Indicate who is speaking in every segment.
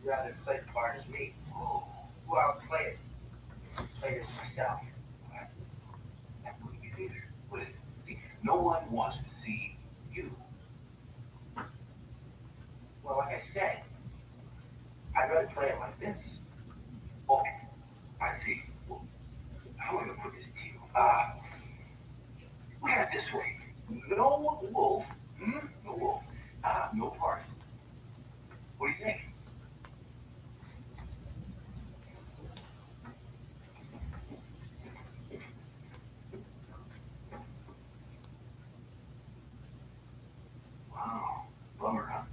Speaker 1: rather play the part as me. Well, I'll play it myself. That wouldn't be either, would it? See, no one wants to see you. Well, like I said, I'd rather play it like this. Okay, I see. Well, how am I gonna put this to you? Look at it this way. No wolf. No wolf. No party. What do you think? Wow. Bummer, huh?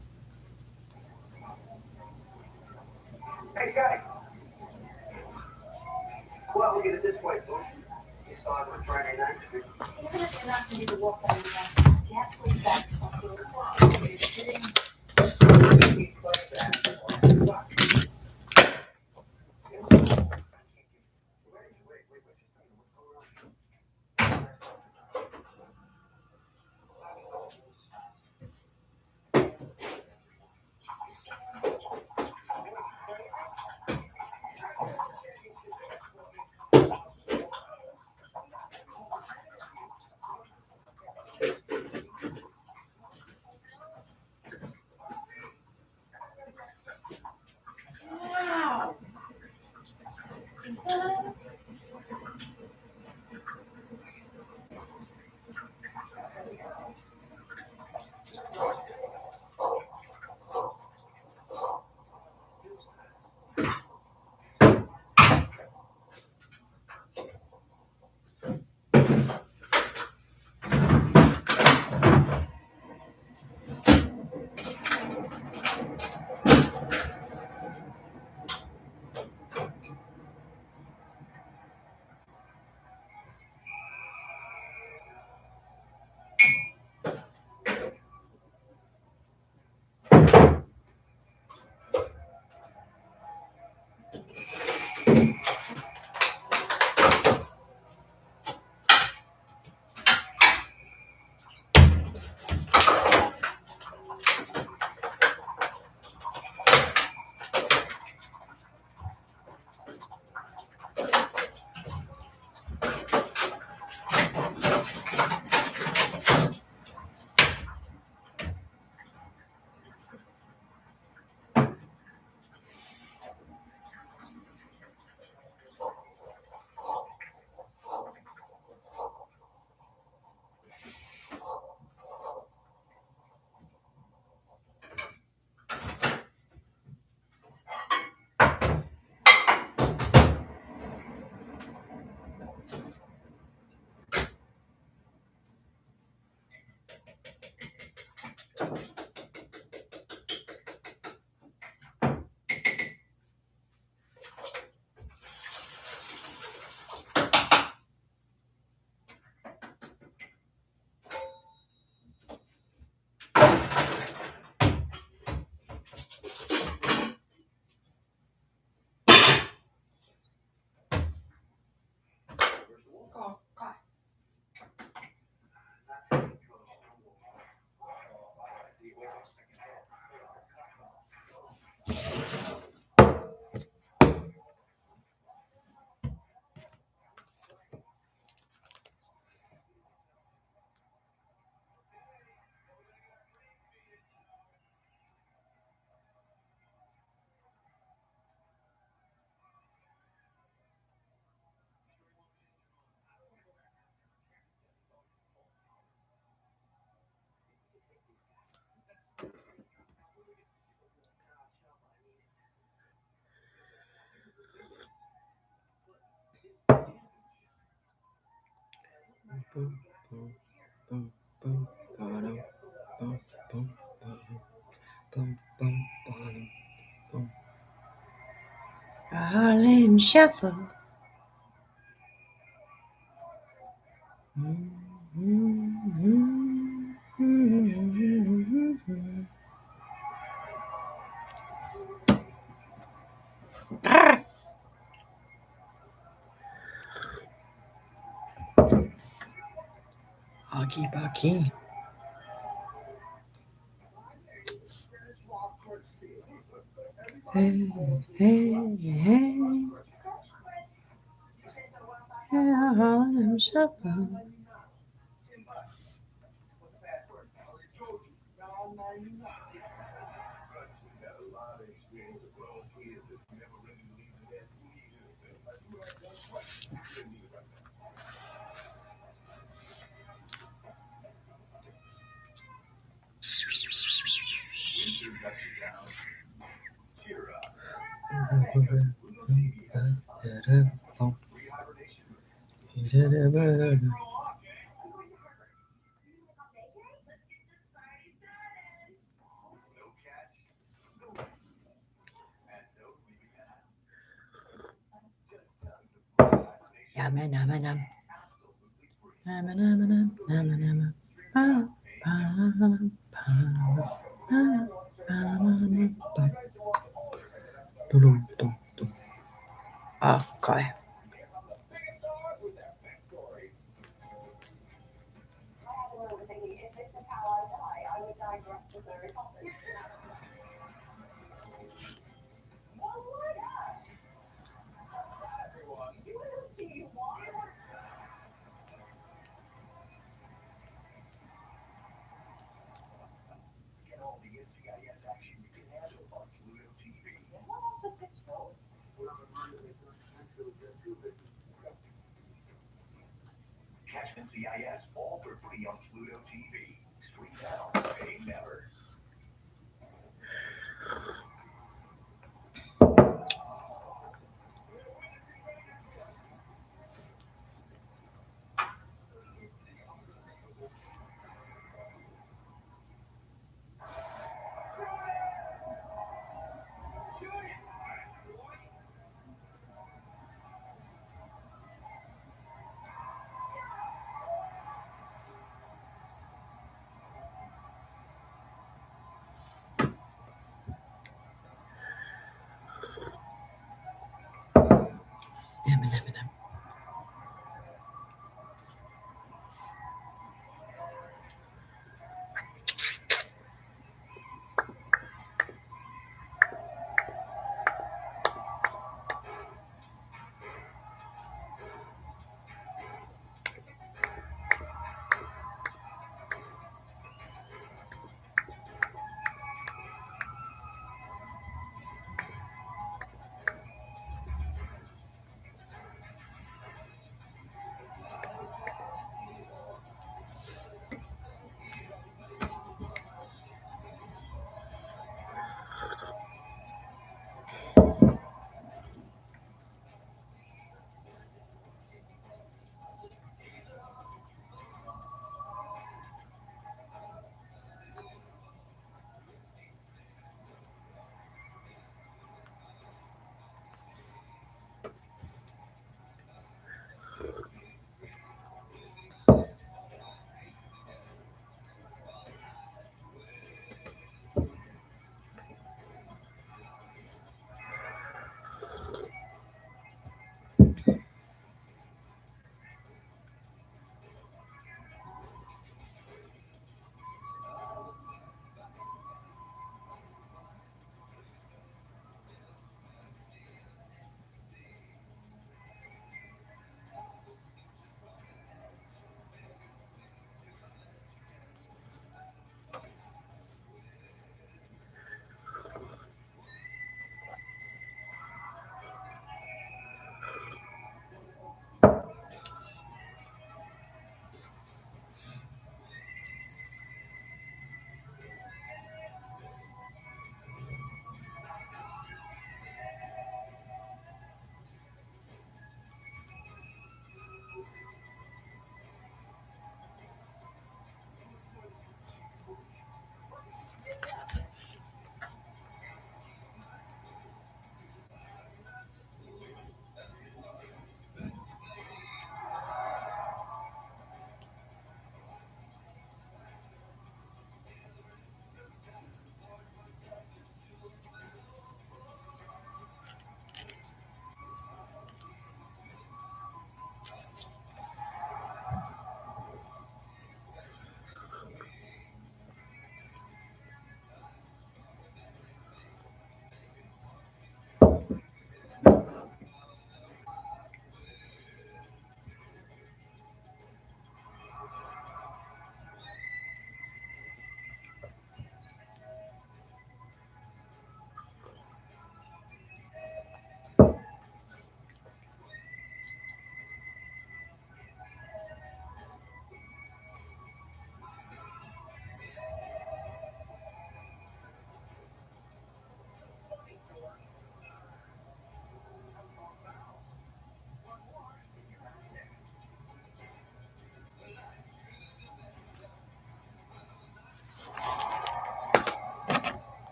Speaker 1: Hey, guy. Well, look at it this way, folks. You saw it on Friday night. Even if you're not going to be the wolf anymore, you have to leave back to the clock. You're sitting. We play that.
Speaker 2: Harlem Shuffle. Aki Baki. Hey, hey, hey. Yeah, Harlem Shuffle. Yama nama nam. Nama nama nam. Nama nama. Pa, pa, pa, pa, pa. Dum, dum, dum. Okay.
Speaker 1: If this is how I die, I would die dressed as Mary Poppins. Well, why not? You want to see why? Get all the NCIS action you can handle on Pluto TV. And what else is it called? Catch NCIS all for free on Pluto TV. Stream now, pay never.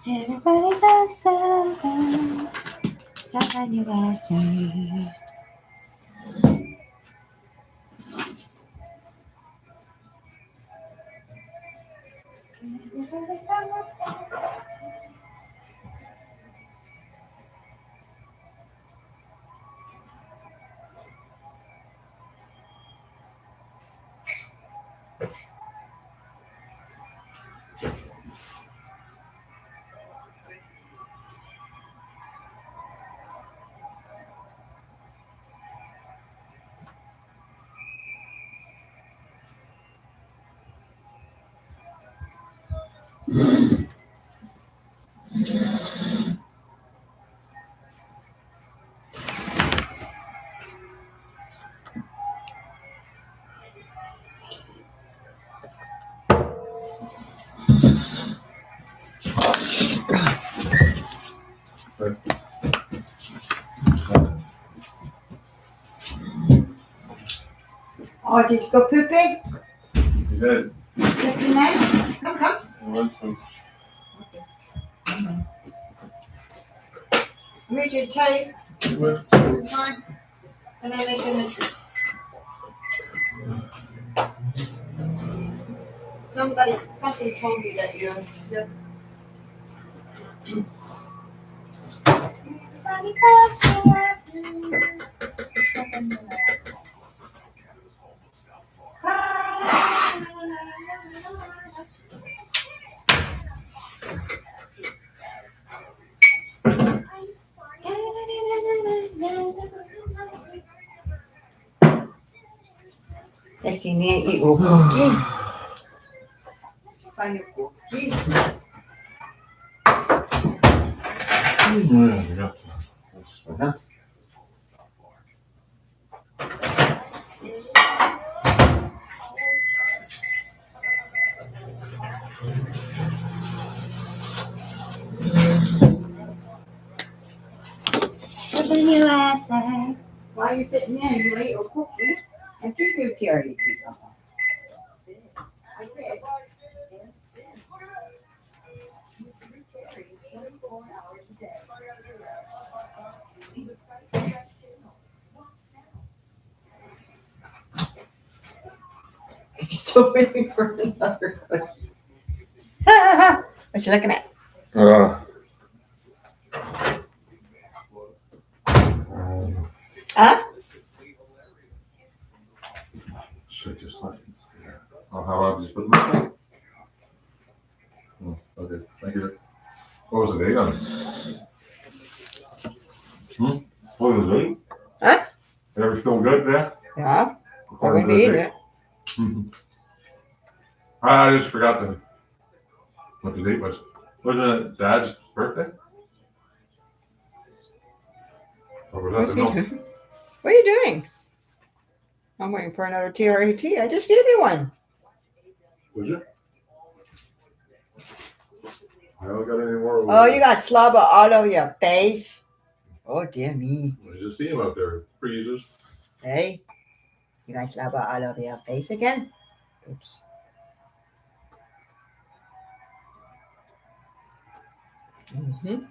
Speaker 2: Everybody does something. Something you gotta say. Oh, did you go pooping?
Speaker 3: He's dead.
Speaker 2: Sexy man? Come. Read your tape. Time. And I make an entrance. Something told me that you're. Everybody goes Sexy man, eat your cookie. Find your cookie.
Speaker 3: Ja, ja. Ja.
Speaker 2: Step in your ass. While you're sitting there, you ate your cookie and keep your TRT. That's it. Still waiting for another cookie. What you looking at? Huh?
Speaker 3: Shit, just like. Oh, how about just put them in? Oh, okay, thank you. What was the date on it? What was the date?
Speaker 2: Huh?
Speaker 3: Ever still good there?
Speaker 2: Yeah. We're
Speaker 3: According
Speaker 2: going to
Speaker 3: the
Speaker 2: eat
Speaker 3: date?
Speaker 2: it.
Speaker 3: I just forgot what the date was. Wasn't it Dad's birthday? Or was that
Speaker 2: What's
Speaker 3: the
Speaker 2: he
Speaker 3: milk?
Speaker 2: doing? What are you doing? I'm waiting for another TRT. I just gave you one.
Speaker 3: Was it? I don't got any more.
Speaker 2: Oh, you got slobber all over your face. Oh, dear me.
Speaker 3: I just see him out there. Freezes.
Speaker 2: Hey, you got slobber all over your face again? Oops. Mm-hmm.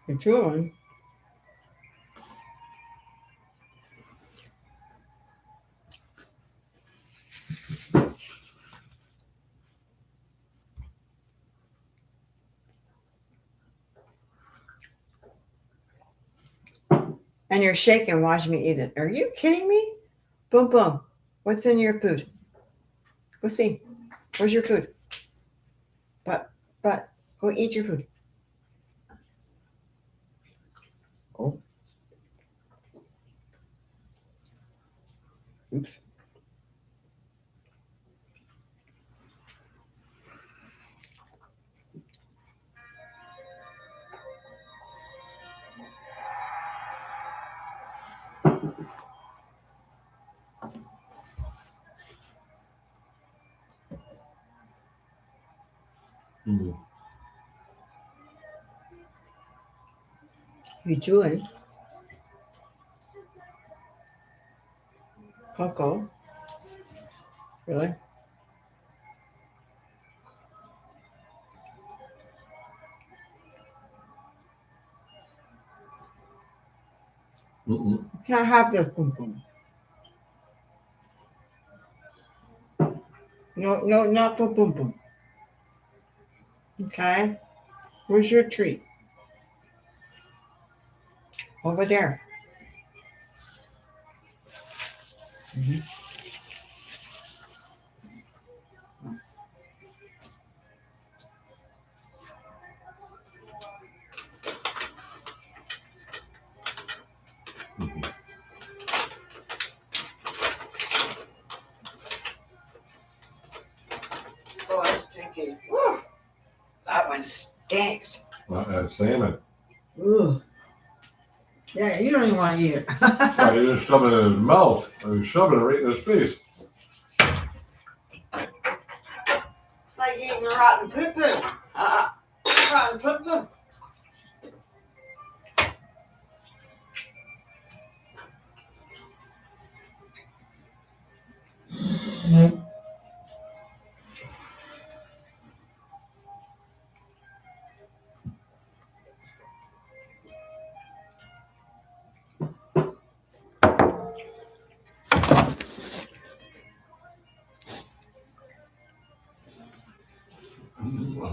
Speaker 2: You're chewing. And you're shaking, watching me eat it. Are you kidding me? Boom, boom. What's in your food? Go see. Where's your food? But, go eat your food. Oh. Oops. You chewing? Coco? Really?
Speaker 3: Mm-mm.
Speaker 2: Can't have this, Boom Boom. No, no, not for Boom Boom. Okay? Where's your treat? Over there. Oh, that's stinky. Woo! That one stinks.
Speaker 3: Salmon.
Speaker 2: Ooh. Yeah, you don't even want to eat it.
Speaker 3: Oh, he just shoved it in his mouth. He was shoving it right in his face.
Speaker 2: It's like eating rotten poo-poo. Rotten poo-poo.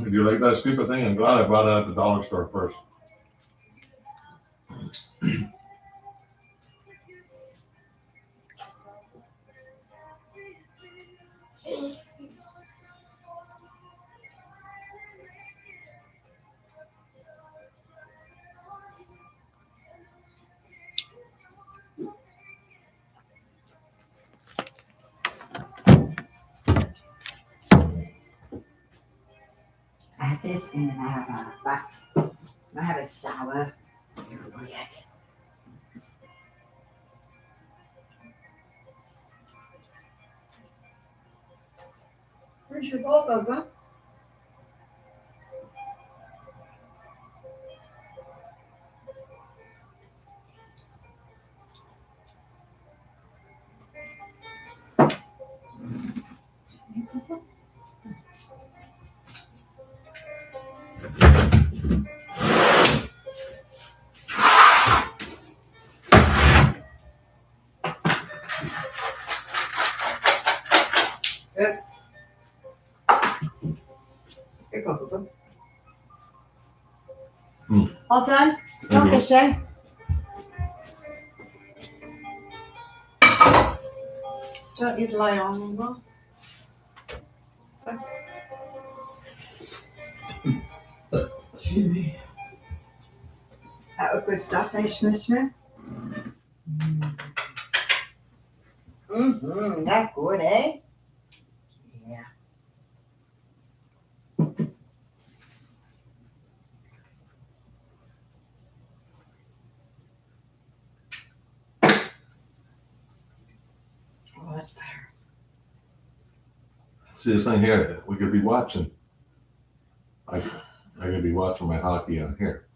Speaker 3: If you like that stupid thing, I'm glad I bought it at the dollar store first.
Speaker 2: I have this and then I have a sour. I don't know yet. Where's your bowl, Bubba? Oops. Here you go, Bubba. All done? Don't be shy. Don't need to lie on anymore. Excuse me. That was good stuff, eh, Smith? Mm-hmm. That good, eh? Yeah. Oh, that's better.
Speaker 3: See this thing here? We could be watching. I could be watching my hockey on here.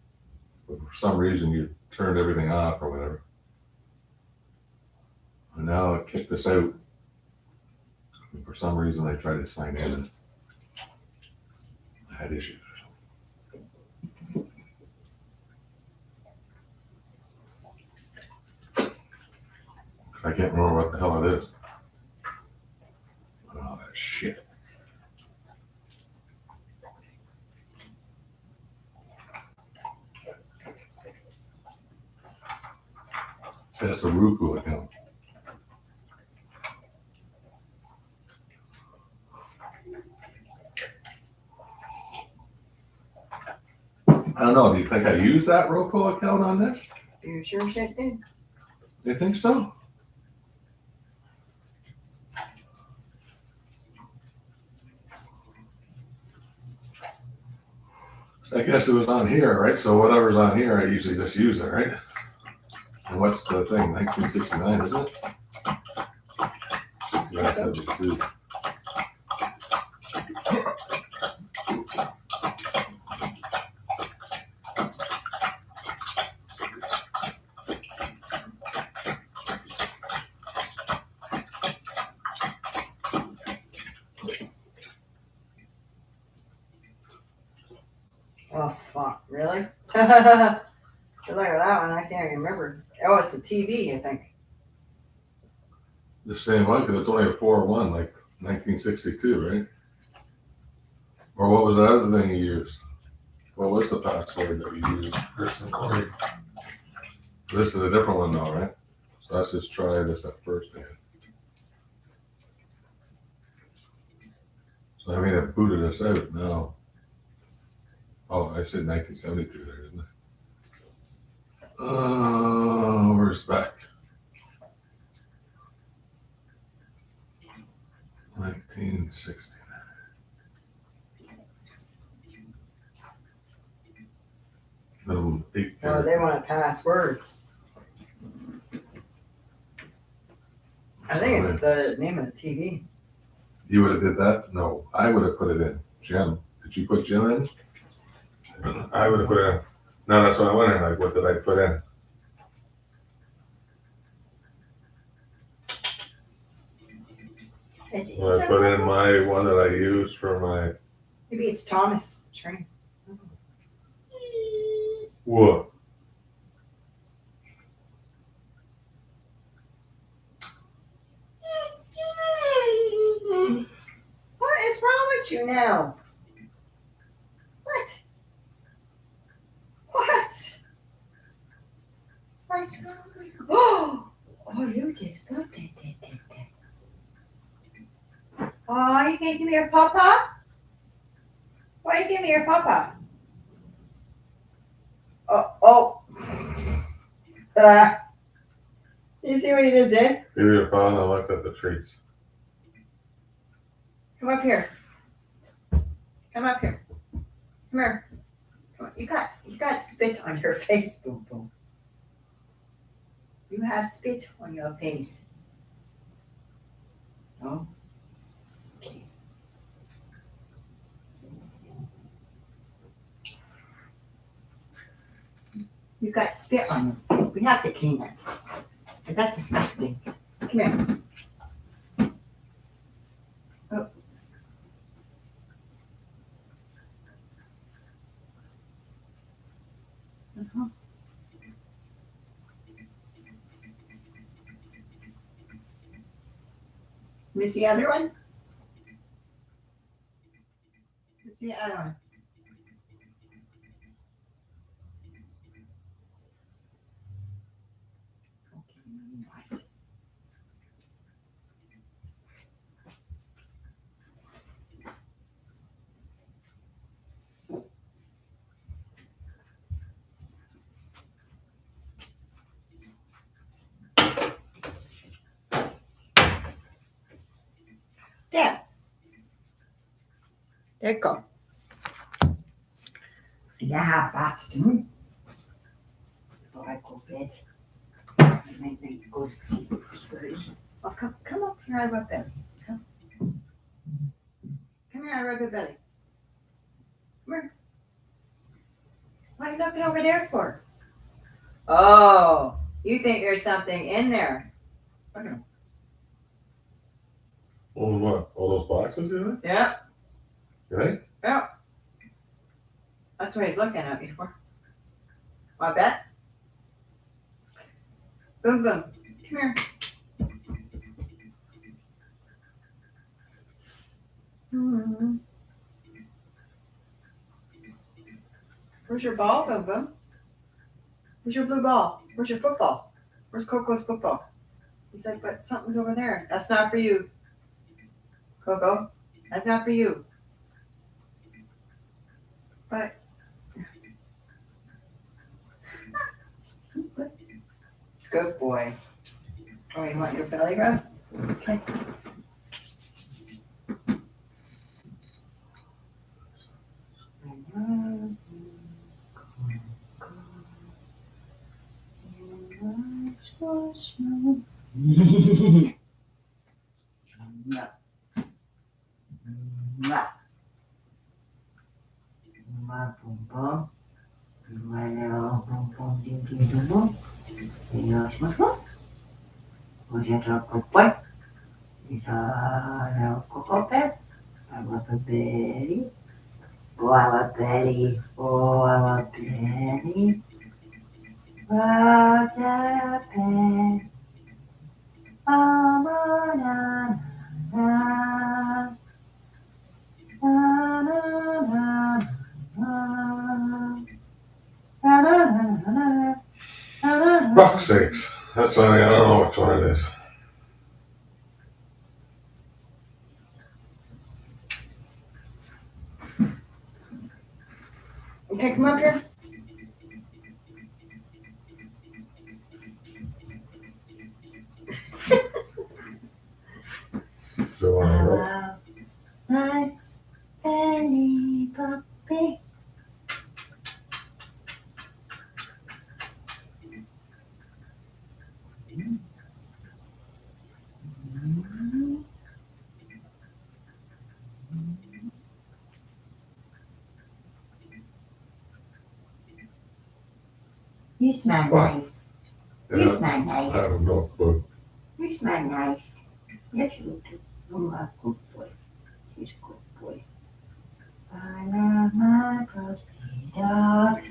Speaker 3: But for some reason, you turned everything off or whatever. And now it kicked us out. And for some reason, I tried to sign in and I had issues. I can't remember what the hell it is. Oh, that shit. That's the Roku account. I don't know. Do you think I use that Roku account on this?
Speaker 2: You sure shit did.
Speaker 3: You think so? I guess it was on here, right? So whatever's on here, I usually just use it, right? And what's the thing? 1969, isn't it? Yeah, 72.
Speaker 2: Oh fuck! Really? Look at that one. I can't even remember. Oh, it's a TV, I think.
Speaker 3: The same one, because it's only a 401, like 1962, right? Or what was the other thing you used? What was the password that we used? This is a different one though, right? So let's just try this at first hand. So I mean, it booted us out now. Oh, I said 1972 there, didn't I? Respect. 1960. Little big
Speaker 2: Oh, they want a password. I think it's the name of the TV.
Speaker 3: You would have did that? No, I would have put it in. Jim, did you put Jim in? I would have put it in. No, that's what I wondering. Like, what did I put in? Well, I put in my one that I used for my
Speaker 2: Maybe it's Thomas Train.
Speaker 3: what?
Speaker 2: What is wrong with you now? What? What? What's wrong with you? Oh, you just put it. Oh, you can't give me your papa? Why you give me your papa? Oh. You see what he just did?
Speaker 3: Maybe your phone. I looked at the treats.
Speaker 2: Come up here. Come up here. Come here. Come on. You got spit on your face, Boom Boom. You have spit on your face. No? Okay. You got spit on your face. We have to clean it. Because that's disgusting. Come here. Oh. Uh-huh. Miss the other one? Miss the other one. Okay, what? There. There you go. Yeah, Baxton. Before I go to bed. I might need to go to sleep. Oh, come up here, I rub belly. Come here, I rub your belly. Come here. What are you looking over there for? Oh, you think there's something in there. Look at him.
Speaker 3: Oh, what? All those boxes, you know?
Speaker 2: Yeah,
Speaker 3: Right?
Speaker 2: yeah. That's what he's looking at me for. I bet. Boom, boom. Come here. Hmm. Where's your ball, Boom Boom? Where's your blue ball? Where's your football? Where's Coco's football? He's like, but something's over there. That's not for you, Coco. That's not for you. But good boy. Oh, you want your belly rub? Okay.
Speaker 1: Oh, I love Betty. Oh, I love Betty. Rock the pen. Oh, na, na, na, na, na, na, na, na, na, na.
Speaker 3: Fuck's sakes. That's funny. I don't know which one it is.
Speaker 2: Okay, come up here.
Speaker 3: So,
Speaker 1: I love my Betty puppy. You smell
Speaker 3: What?
Speaker 1: nice. You smell
Speaker 3: I
Speaker 1: nice.
Speaker 3: have no clue.
Speaker 1: You smell nice. Yes, you do. You're a good boy. He's a good boy. I love my puppy dog.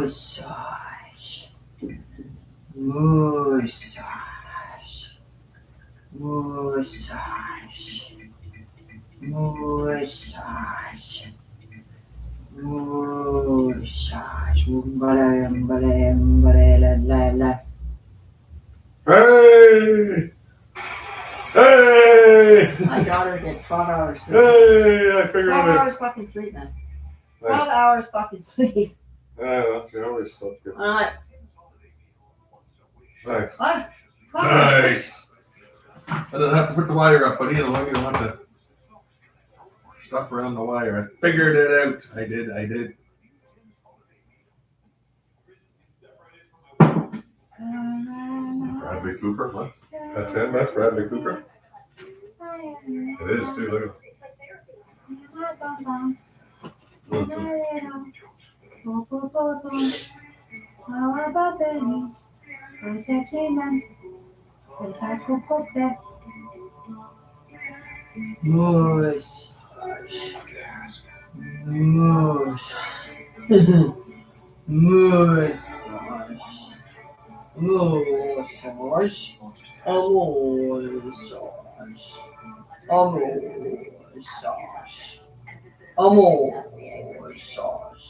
Speaker 1: Massage. Massage. Massage. Massage. Massage.
Speaker 3: Hey! Hey!
Speaker 1: My daughter gets 12 hours sleep.
Speaker 3: Hey! I figured
Speaker 1: 12
Speaker 3: it.
Speaker 1: hours fucking sleep, man. 12
Speaker 3: Nice.
Speaker 1: hours fucking sleep.
Speaker 3: Yeah, she always slept good.
Speaker 1: I'm like,
Speaker 3: Nice.
Speaker 1: what? 12 hours sleep.
Speaker 3: Nice. I didn't have to put the wire up, but you know, you don't have to stuff around the wire. I figured it out. I did. Bradley Cooper, what? That's him, that's Bradley Cooper? It is too, look at
Speaker 1: Moose. Moose. Moose. Massage. A massage. A massage. A massage.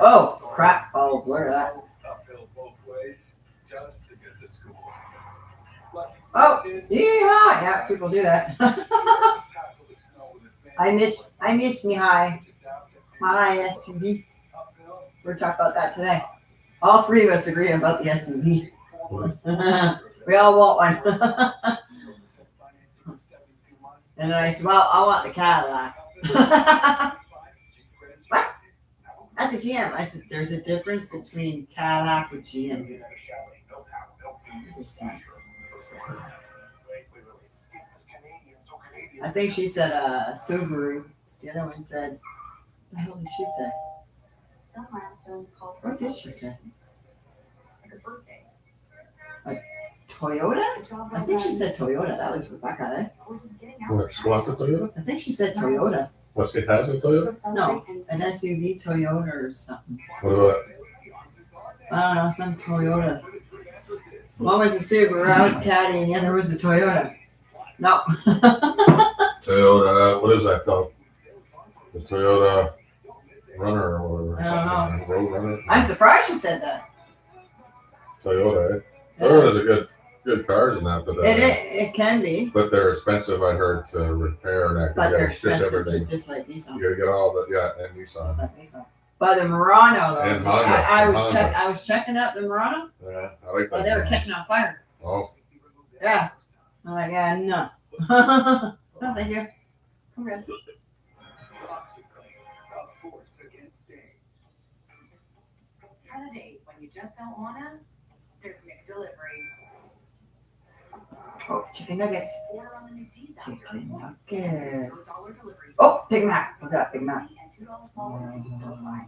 Speaker 1: Oh, crap. Oh, where that? Oh, yeehaw. Yeah, people do that. I miss me high. My SUV. We're talking about that today. All three of us agree about the SUV. We all want one. And then I said, well, I want the Cadillac. What? That's a GM. I said, there's a difference between Cadillac and GM. I think she said Subaru. The other one said, what the hell did she say?
Speaker 4: Some milestones call for
Speaker 1: What did she say?
Speaker 4: like a birthday.
Speaker 1: Toyota?
Speaker 4: The job
Speaker 1: I think she said Toyota. That was Rebecca, eh?
Speaker 4: We're just getting out.
Speaker 3: What, she wants a Toyota?
Speaker 1: I think she said Toyota.
Speaker 3: What, she has a Toyota?
Speaker 1: No. An SUV Toyota or something.
Speaker 3: What about
Speaker 1: I don't know, some Toyota. One was a Subaru, I was Caddy, and the other was a Toyota. No.
Speaker 3: Toyota, what is that called? The Toyota Runner or whatever.
Speaker 1: I don't
Speaker 3: know. Road Runner?
Speaker 1: I'm surprised she said that.
Speaker 3: Toyota, eh? Toyota's a good cars and that, but
Speaker 1: It can be,
Speaker 3: but they're expensive, I heard, to repair and that.
Speaker 1: but
Speaker 3: You
Speaker 1: they're
Speaker 3: gotta strip
Speaker 1: expensive too,
Speaker 3: everything.
Speaker 1: just like Nissan.
Speaker 3: You gotta get all the, yeah, and
Speaker 1: Just
Speaker 3: Nissan.
Speaker 1: like Nissan. But the Murano, though,
Speaker 3: And Honda,
Speaker 1: I
Speaker 3: and
Speaker 1: was
Speaker 3: Honda.
Speaker 1: I was checking out the Murano,
Speaker 3: Yeah, I like
Speaker 1: but
Speaker 3: that.
Speaker 1: they were catching on fire.
Speaker 3: Oh,
Speaker 1: Yeah. I'm like, yeah, no. No, thank you. Come here.
Speaker 4: Kind of days when you just don't wanna. There's McDelivery.
Speaker 1: Oh, chicken nuggets.
Speaker 4: Order on the new D's app.
Speaker 1: Chicken
Speaker 4: $4
Speaker 1: nuggets.
Speaker 4: delivery.
Speaker 1: Oh, Big Mac. Look at that Big Mac.
Speaker 4: And $2 smaller if you still buy.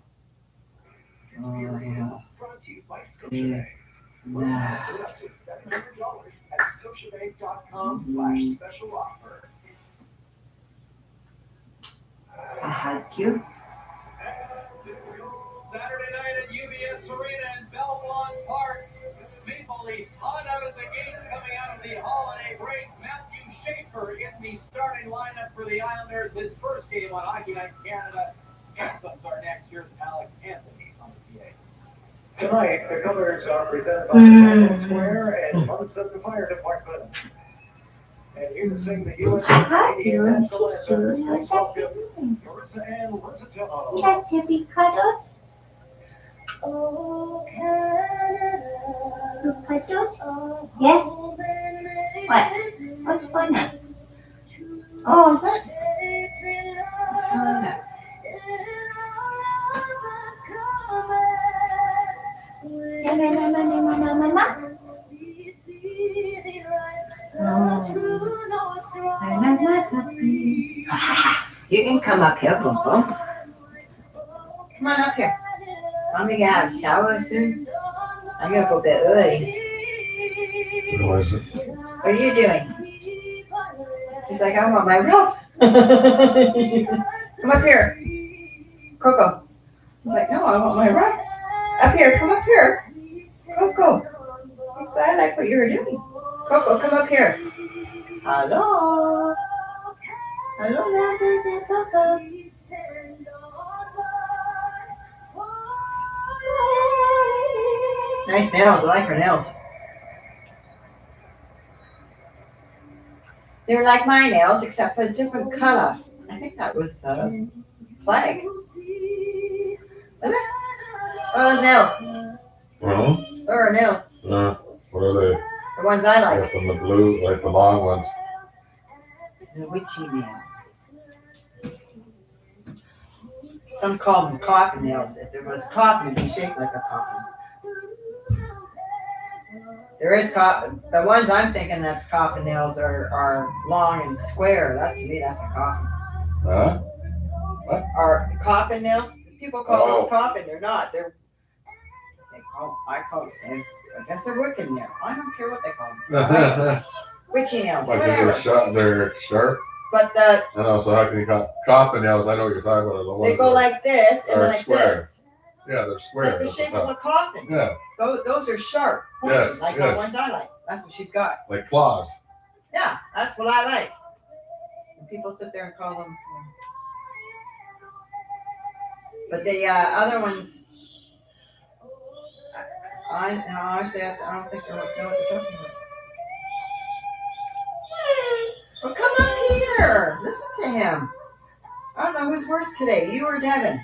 Speaker 1: Oh, yeah.
Speaker 5: Brought to you by Scotiabank. Up to $700 at scotiabank.com/special offer.
Speaker 2: I hug you.
Speaker 6: Saturday night at UBS Arena in Belmont Park. Maple Leafs hot out of the gates coming out of the holiday break. Matthew Schaefer in the starting lineup for the Islanders. His first game on Hockey Night in Canada. Anthems are next. Here's Alex Anthony on the PA.
Speaker 1: Tonight, the colors are presented by National Square and Munson Fire Department. And here to sing the U.S. Canadian national anthem, let's welcome Marissa Ann Rosatello.
Speaker 7: Like to be cuddled?
Speaker 8: Oh, Canada.
Speaker 7: You cuddled? Yes? What? What's going on? Oh, is that?
Speaker 2: You can come up here, Boom Boom. Come on up here. Mommy got a shower soon. I'm gonna go to bed early.
Speaker 3: What is it?
Speaker 2: What are you doing? He's like, I want my rope. Come up here. Coco. He's like, no, I want my rope. Up here, come up here. Coco. He's like, I like what you were doing. Coco, come up here. Hello. Hello, now, baby, Coco. Nice nails. I like her nails. They're like my nails, except for a different color. I think that was the flag. Isn't it? What are those nails?
Speaker 3: Well,
Speaker 2: Where are nails?
Speaker 3: what are they?
Speaker 2: The ones I like.
Speaker 3: Like from the blue, like the long ones.
Speaker 2: The witchy nail. Some call them coffin nails. If there was a coffin, it'd be shaped like a coffin. There is the ones I'm thinking that's coffin nails are long and square. That to me, that's a coffin.
Speaker 3: Huh?
Speaker 2: Are the coffin nails? People call those coffin. They're not. I guess they're wicked nails. I don't care what they call them. Witchy nails,
Speaker 3: Like
Speaker 2: whatever.
Speaker 3: they're sharp.
Speaker 2: But
Speaker 3: I know, so how can you call coffin nails? I know what you're talking about. The ones
Speaker 2: they go
Speaker 3: that
Speaker 2: like this and
Speaker 3: are
Speaker 2: like
Speaker 3: square.
Speaker 2: this.
Speaker 3: Yeah, they're square.
Speaker 2: Like the
Speaker 3: That's
Speaker 2: shape
Speaker 3: what's
Speaker 2: of
Speaker 3: up.
Speaker 2: a coffin.
Speaker 3: Yeah,
Speaker 2: Those are sharp. Pointed,
Speaker 3: Yes,
Speaker 2: like
Speaker 3: yes.
Speaker 2: the ones I like. That's what she's got.
Speaker 3: like claws.
Speaker 2: Yeah, that's what I like. And people sit there and call them. But the other ones, honestly, I don't think they know what they're talking about. Well, come up here. Listen to him. I don't know who's worse today, you or Devin.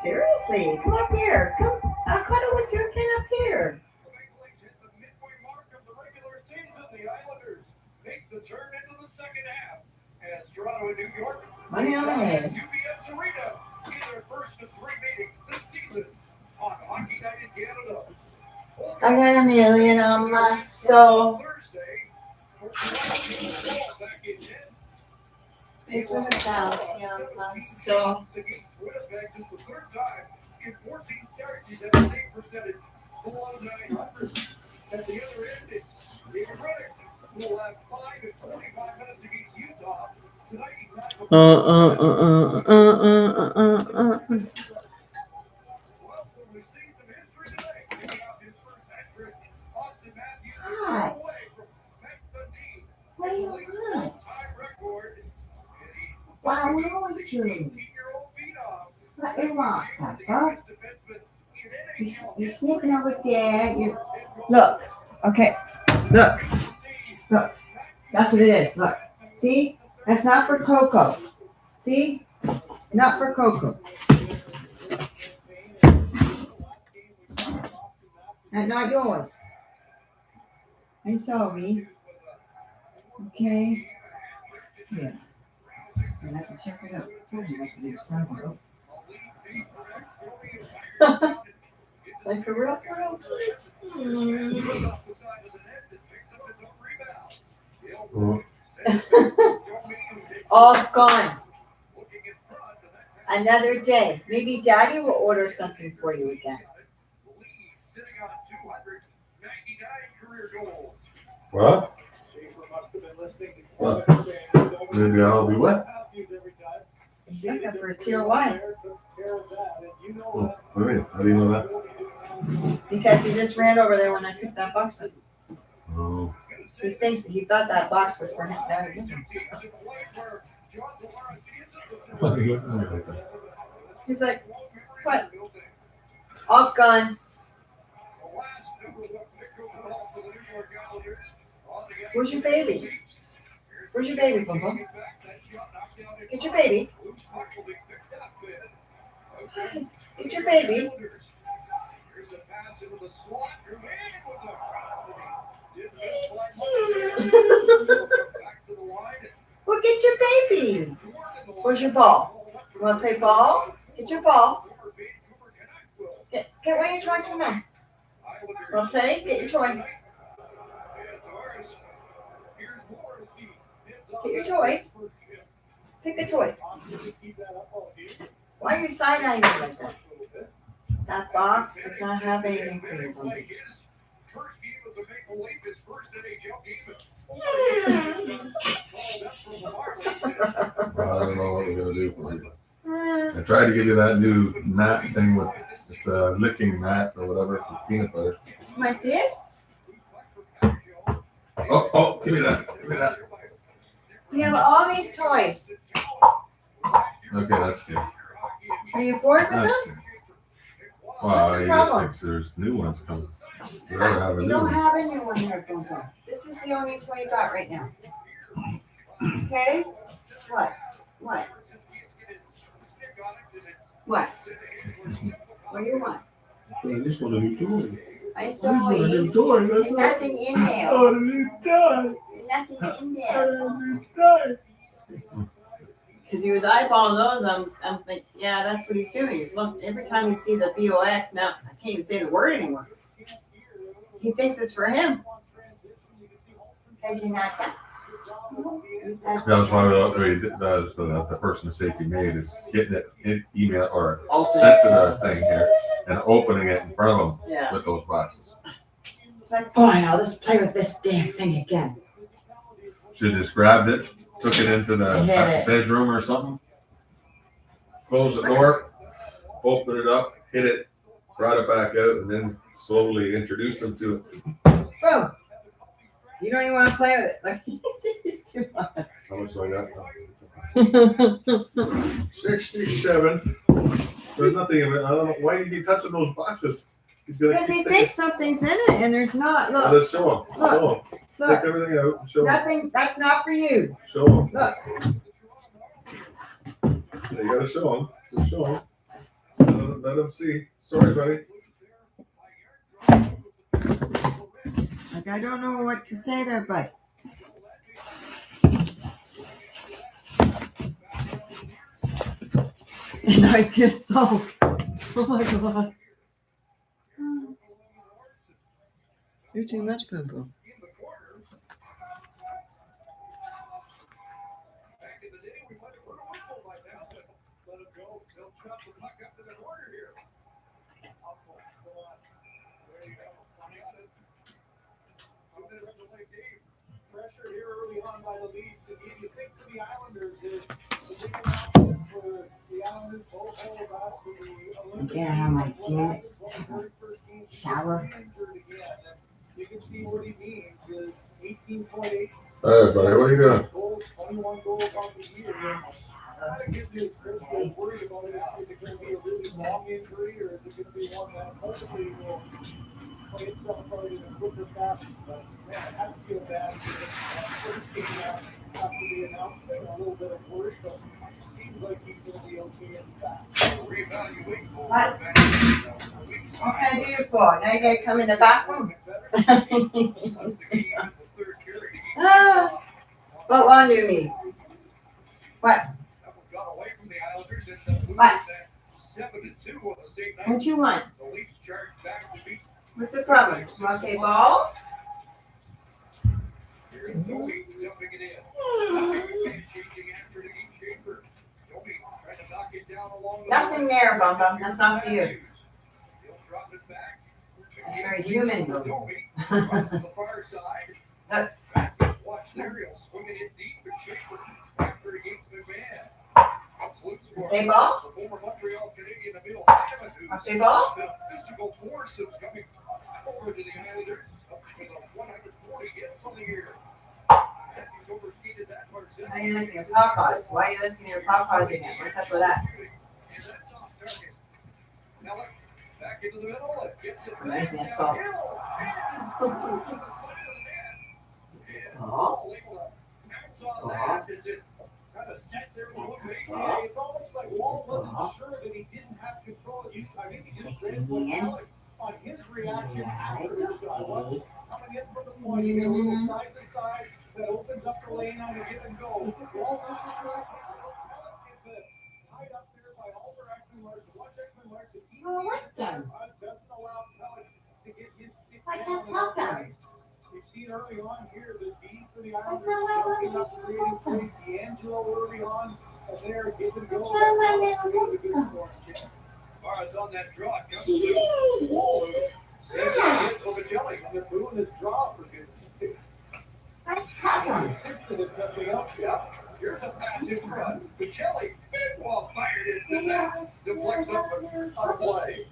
Speaker 2: Seriously, come up here. Come, I'll cuddle with your kid up here.
Speaker 6: Congratulations, the midway mark of the regular season. The Islanders make the turn into the second half as Toronto and New York
Speaker 2: Money on my head.
Speaker 6: UBS Arena in their first of 3 meetings this season on Hockey Night in Canada.
Speaker 2: I got $1 million on my soul.
Speaker 6: Thursday, for Toronto, back in 10.
Speaker 2: They put a bounty on my soul.
Speaker 6: Against Winnipeg, this is the third time in 14 starts he's had a save percentage below 900. At the other end, it's David Reddick, who will have 5 and 45 minutes against Utah. Tonight he tackled well, we've seen some history today. Picking up his first hat-trick. Austin Matthews
Speaker 7: What?
Speaker 6: away from Max Dundee.
Speaker 7: What do you
Speaker 6: League's
Speaker 7: want?
Speaker 6: all-time record. And he's
Speaker 7: What's wrong with you?
Speaker 6: 18-year-old phenom.
Speaker 7: What do you want, Pepper? You're sneaking over there.
Speaker 2: Look. Okay. Look. Look. That's what it is. Look. See? That's not for Coco. See? Not for Coco. And not yours. I'm sorry. Okay. Yeah. I have to check it out. I told you not to do this problem. Like for real, for real? All gone. Another day. Maybe Daddy will order something for you again.
Speaker 3: What?
Speaker 6: Schaefer must have been listening to
Speaker 3: What?
Speaker 6: Kevin saying, "Don't
Speaker 3: Maybe I'll be what?
Speaker 6: Matthews every time."
Speaker 7: He's looking for a teal wine
Speaker 6: Took care of that, and you know
Speaker 3: Oh,
Speaker 6: what?
Speaker 3: what do you mean? How do you know that?
Speaker 7: because he just ran over there when I picked that box up.
Speaker 3: Oh.
Speaker 7: He thought that box was for him. No, he didn't.
Speaker 3: Why are you looking at me like that?
Speaker 7: He's like, what? All gone. Where's your baby? Where's your baby, Bum Bum? Get your baby. Get your baby. Well, get your baby. Where's your ball? You want to play ball? Get your ball. Get one of your toys from them. Want to play? Get your toy. Get your toy. Pick a toy. Why are you side-eyeing me like that? That box does not have anything for you, Bum Bum.
Speaker 3: I don't know what we're gonna do for you. I tried to give you that new mat thing with it's a licking mat or whatever for peanut butter.
Speaker 7: Like this?
Speaker 3: Oh, give me that. Give me that.
Speaker 7: We have all these toys.
Speaker 3: Okay, that's good.
Speaker 7: Are you bored with
Speaker 3: That's
Speaker 7: them?
Speaker 3: good.
Speaker 7: What's
Speaker 3: Well,
Speaker 7: the
Speaker 3: you
Speaker 7: problem?
Speaker 3: just think there's new ones coming. You rather have a
Speaker 7: You
Speaker 3: new
Speaker 7: don't
Speaker 3: one.
Speaker 7: have a new one here, Bum Bum. This is the only toy you got right now. Okay? What? What? What? What do you want?
Speaker 3: I just want a new toy.
Speaker 7: I saw you.
Speaker 3: toy.
Speaker 7: There's nothing in there.
Speaker 3: a new toy.
Speaker 7: There's nothing in there.
Speaker 3: A new toy.
Speaker 7: Because he was eyeballing those, I'm thinking, yeah, that's what he's doing. He's look every time he sees a BOX. Now I can't even say the word anymore. He thinks it's for him. Because you're not that.
Speaker 3: That's why the first mistake you made is getting it in email or
Speaker 7: Open.
Speaker 3: sent to the thing here and opening it in front of them
Speaker 7: Yeah.
Speaker 3: with those boxes.
Speaker 7: It's like, fine, I'll just play with this damn thing again.
Speaker 3: Should have just grabbed it, took it into the
Speaker 7: And hit it.
Speaker 3: bedroom or something, closed the door, opened it up, hit it, brought it back out, and then slowly introduced them to it.
Speaker 7: Boom. You don't even want to play with it. Like, it's too much.
Speaker 3: How much do I got? 67. There's nothing in it. I don't know. Why do you keep touching those boxes? He's gonna
Speaker 7: Because
Speaker 3: keep
Speaker 7: he
Speaker 3: thinking.
Speaker 7: thinks something's in it and there's not.
Speaker 3: Well,
Speaker 7: Look,
Speaker 3: let's show him. Show him.
Speaker 7: look,
Speaker 3: Take everything out and show him.
Speaker 7: nothing, that's not for you.
Speaker 3: Show him.
Speaker 7: Look.
Speaker 3: Yeah, you gotta show him. Just show him. Let him see. Sorry, buddy.
Speaker 7: Like, I don't know what to say there, but. And now he's gonna sulk. Oh my god. You're too much, Boom Boom.
Speaker 6: Back in the day, we might have put a whistle by now, but let him go. They'll chop the puck up to the corner here. Go on. There you go. Got it. 2 minutes to play game. Pressure here early on by the Leafs. And you think for the Islanders is the big announcement for the Islanders both hold out to the Olympics.
Speaker 7: Yeah, how my damn it. Shower.
Speaker 6: You can see what he means is 18.8
Speaker 3: All right, buddy. What are you doing?
Speaker 6: goals, 21 goals on the year. That gives you Chris was worried about it. Is it going to be a really long injury or is it going to be one that hopefully will play itself out in a quicker fashion? But man, I have to feel bad for the first game out after the announcement. A little bit of worry, but it seems like he's going to be okay in fact.
Speaker 7: What? What can I do you for? Now you gotta come in the bathroom? Ah, what one do you need? What? What? What you want? What's the problem? You want to play ball? Nothing there, Bum Bum. That's not for you. That's very human.
Speaker 6: Watch there, he'll swing it in deep and Schaefer after against McMahon. Comes loose for
Speaker 2: Okay, ball.
Speaker 6: the former Montreal Canadian Emil Hammond, who's
Speaker 2: Okay, ball.
Speaker 6: the physical force that's coming over to the Islanders up with a 140 hits on the year. Matthews overskated that part.
Speaker 2: Why are you looking at Papa's? Why are you looking at Papa's again? What's up with that?
Speaker 6: And that's off target. Pellick back into the middle and gets it
Speaker 2: Reminds me of
Speaker 6: back
Speaker 2: Saul.
Speaker 6: downhill. And it's to the side of the net. And
Speaker 2: Aw.
Speaker 6: Paul able to bounce on
Speaker 2: Aw.
Speaker 6: that as it kind of sat there with one leg.
Speaker 2: Aw.
Speaker 6: It's almost like Walt wasn't
Speaker 2: Aw.
Speaker 6: sure that he didn't have control. I think he just
Speaker 2: Sexy
Speaker 6: ran for
Speaker 2: man.
Speaker 6: Pellick on his reaction after
Speaker 2: It's
Speaker 6: the shot.
Speaker 2: okay.
Speaker 6: Coming in from the point, you get a little side to side that opens up the lane on the give and go. Walt versus Pellick. It's tied up there by Oliver Ekman-Larsson. Watch Ekman-Larsson. He
Speaker 2: Oh, what
Speaker 6: sees it,
Speaker 2: then?
Speaker 6: doesn't allow Pellick to get his stick
Speaker 2: What's
Speaker 6: down
Speaker 2: that
Speaker 6: in
Speaker 2: about
Speaker 6: the
Speaker 2: then?
Speaker 6: ice. You see it early on here, the beat for the
Speaker 2: What's
Speaker 6: Islanders
Speaker 2: that about
Speaker 6: jumping up,
Speaker 2: when
Speaker 6: creating
Speaker 2: they
Speaker 6: play. D'Angelo early on, and there, give and go.
Speaker 2: What's wrong with
Speaker 6: That's
Speaker 2: my
Speaker 6: really good
Speaker 2: little
Speaker 6: scoring kick. Mara's on that draw. Comes to Wall, who saves the hit over Jelly. And they're doing his draw for goodness sake.
Speaker 2: What's happening?
Speaker 6: Consistent at nothing else. Yeah. Here's a pass in front. The Jelly, big ball fired into the net. Deflects up on a play.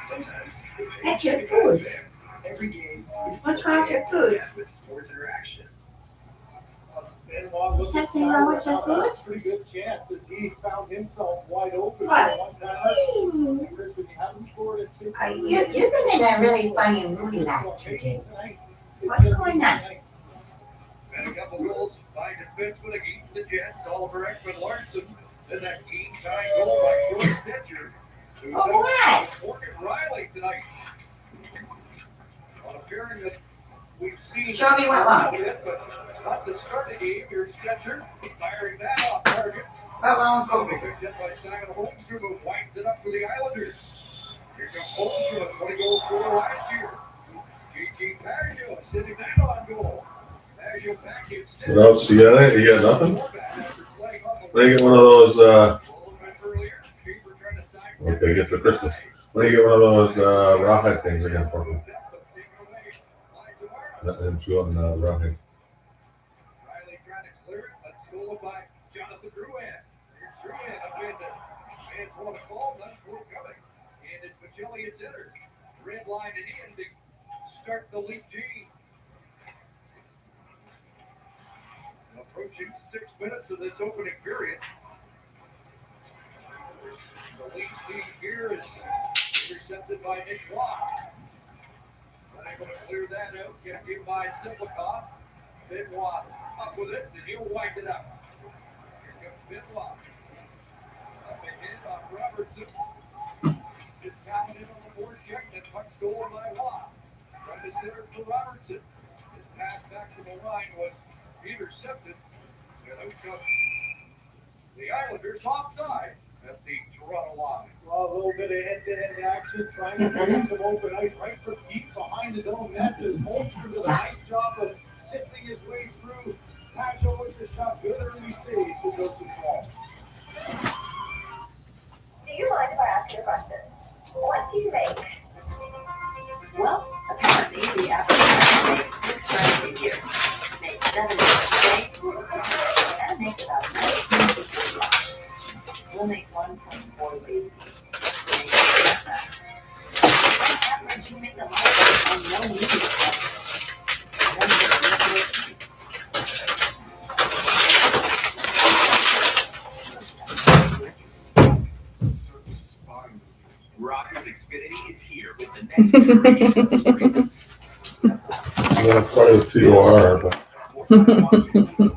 Speaker 5: Sometimes
Speaker 2: That's your food.
Speaker 5: every game is
Speaker 2: What's wrong with your food?
Speaker 5: with sports interaction.
Speaker 6: Benoit looks
Speaker 2: Something wrong with your
Speaker 6: sideways.
Speaker 2: food?
Speaker 6: Pretty good chance that he found himself wide open.
Speaker 2: What?
Speaker 6: For one time. Chris, when you haven't scored at 50,
Speaker 2: You've been in a really funny mood the last 2 days. What's going on?
Speaker 6: And a couple goals by defensemen against the Jets. Oliver Ekman-Larsson. Then that game-tying goal by Troy Stitcher. Who's
Speaker 2: Oh,
Speaker 6: out
Speaker 2: what?
Speaker 6: with Morgan Riley tonight. On a pairing that we've seen.
Speaker 2: Show me what wrong.
Speaker 6: But not to start the game, here's Stitcher firing that off target.
Speaker 2: Well,
Speaker 6: Picked up by Simon Holmstrom, who winds it up for the Islanders. Here comes Holmstrom, a 20 goal scorer last year. JT Pageau sitting that on goal. Pageau back in center.
Speaker 3: What else you got? You got nothing? When you get one of those, okay, get the crystals. When you get one of those rawhide things again for me. Let them chew on the rawhide.
Speaker 6: Riley trying to clear it, but stolen by Jonathan Drouin. Here's Drouin up in the man's one of the ball, that's forthcoming. And it's Magelli, it's entered. Red line it in to start the lead G. Approaching 6 minutes of this opening period. The lead here is intercepted by Nick Block. Unable to clear that out. Kept in by Simplikoff. Benoit up with it, and he'll wind it up. Here comes Benoit. Up ahead on Robertson. He's been counted in on the board check. That puck stolen by Watt. Right to center for Robertson. His pass back to the line was intercepted. And out comes the Islanders offside at the Toronto line. Well, a little bit of head-to-head action, trying to get some open ice right from deep behind his own net. And Holmstrom did a nice job of sifting his way through. Pageau with the shot, good early saves for Joseph Paul.
Speaker 1: Do you mind if I ask you a question? What do you make?
Speaker 4: Well, apparently the average makes 6 times a year. Makes 7 days a day. That makes about 19 days. We'll make 1.4 ladies. Average, you make a lot on no meeting.
Speaker 5: Rogers Xfinity is here with the next generation of screen.
Speaker 3: I'm gonna play with TOR, but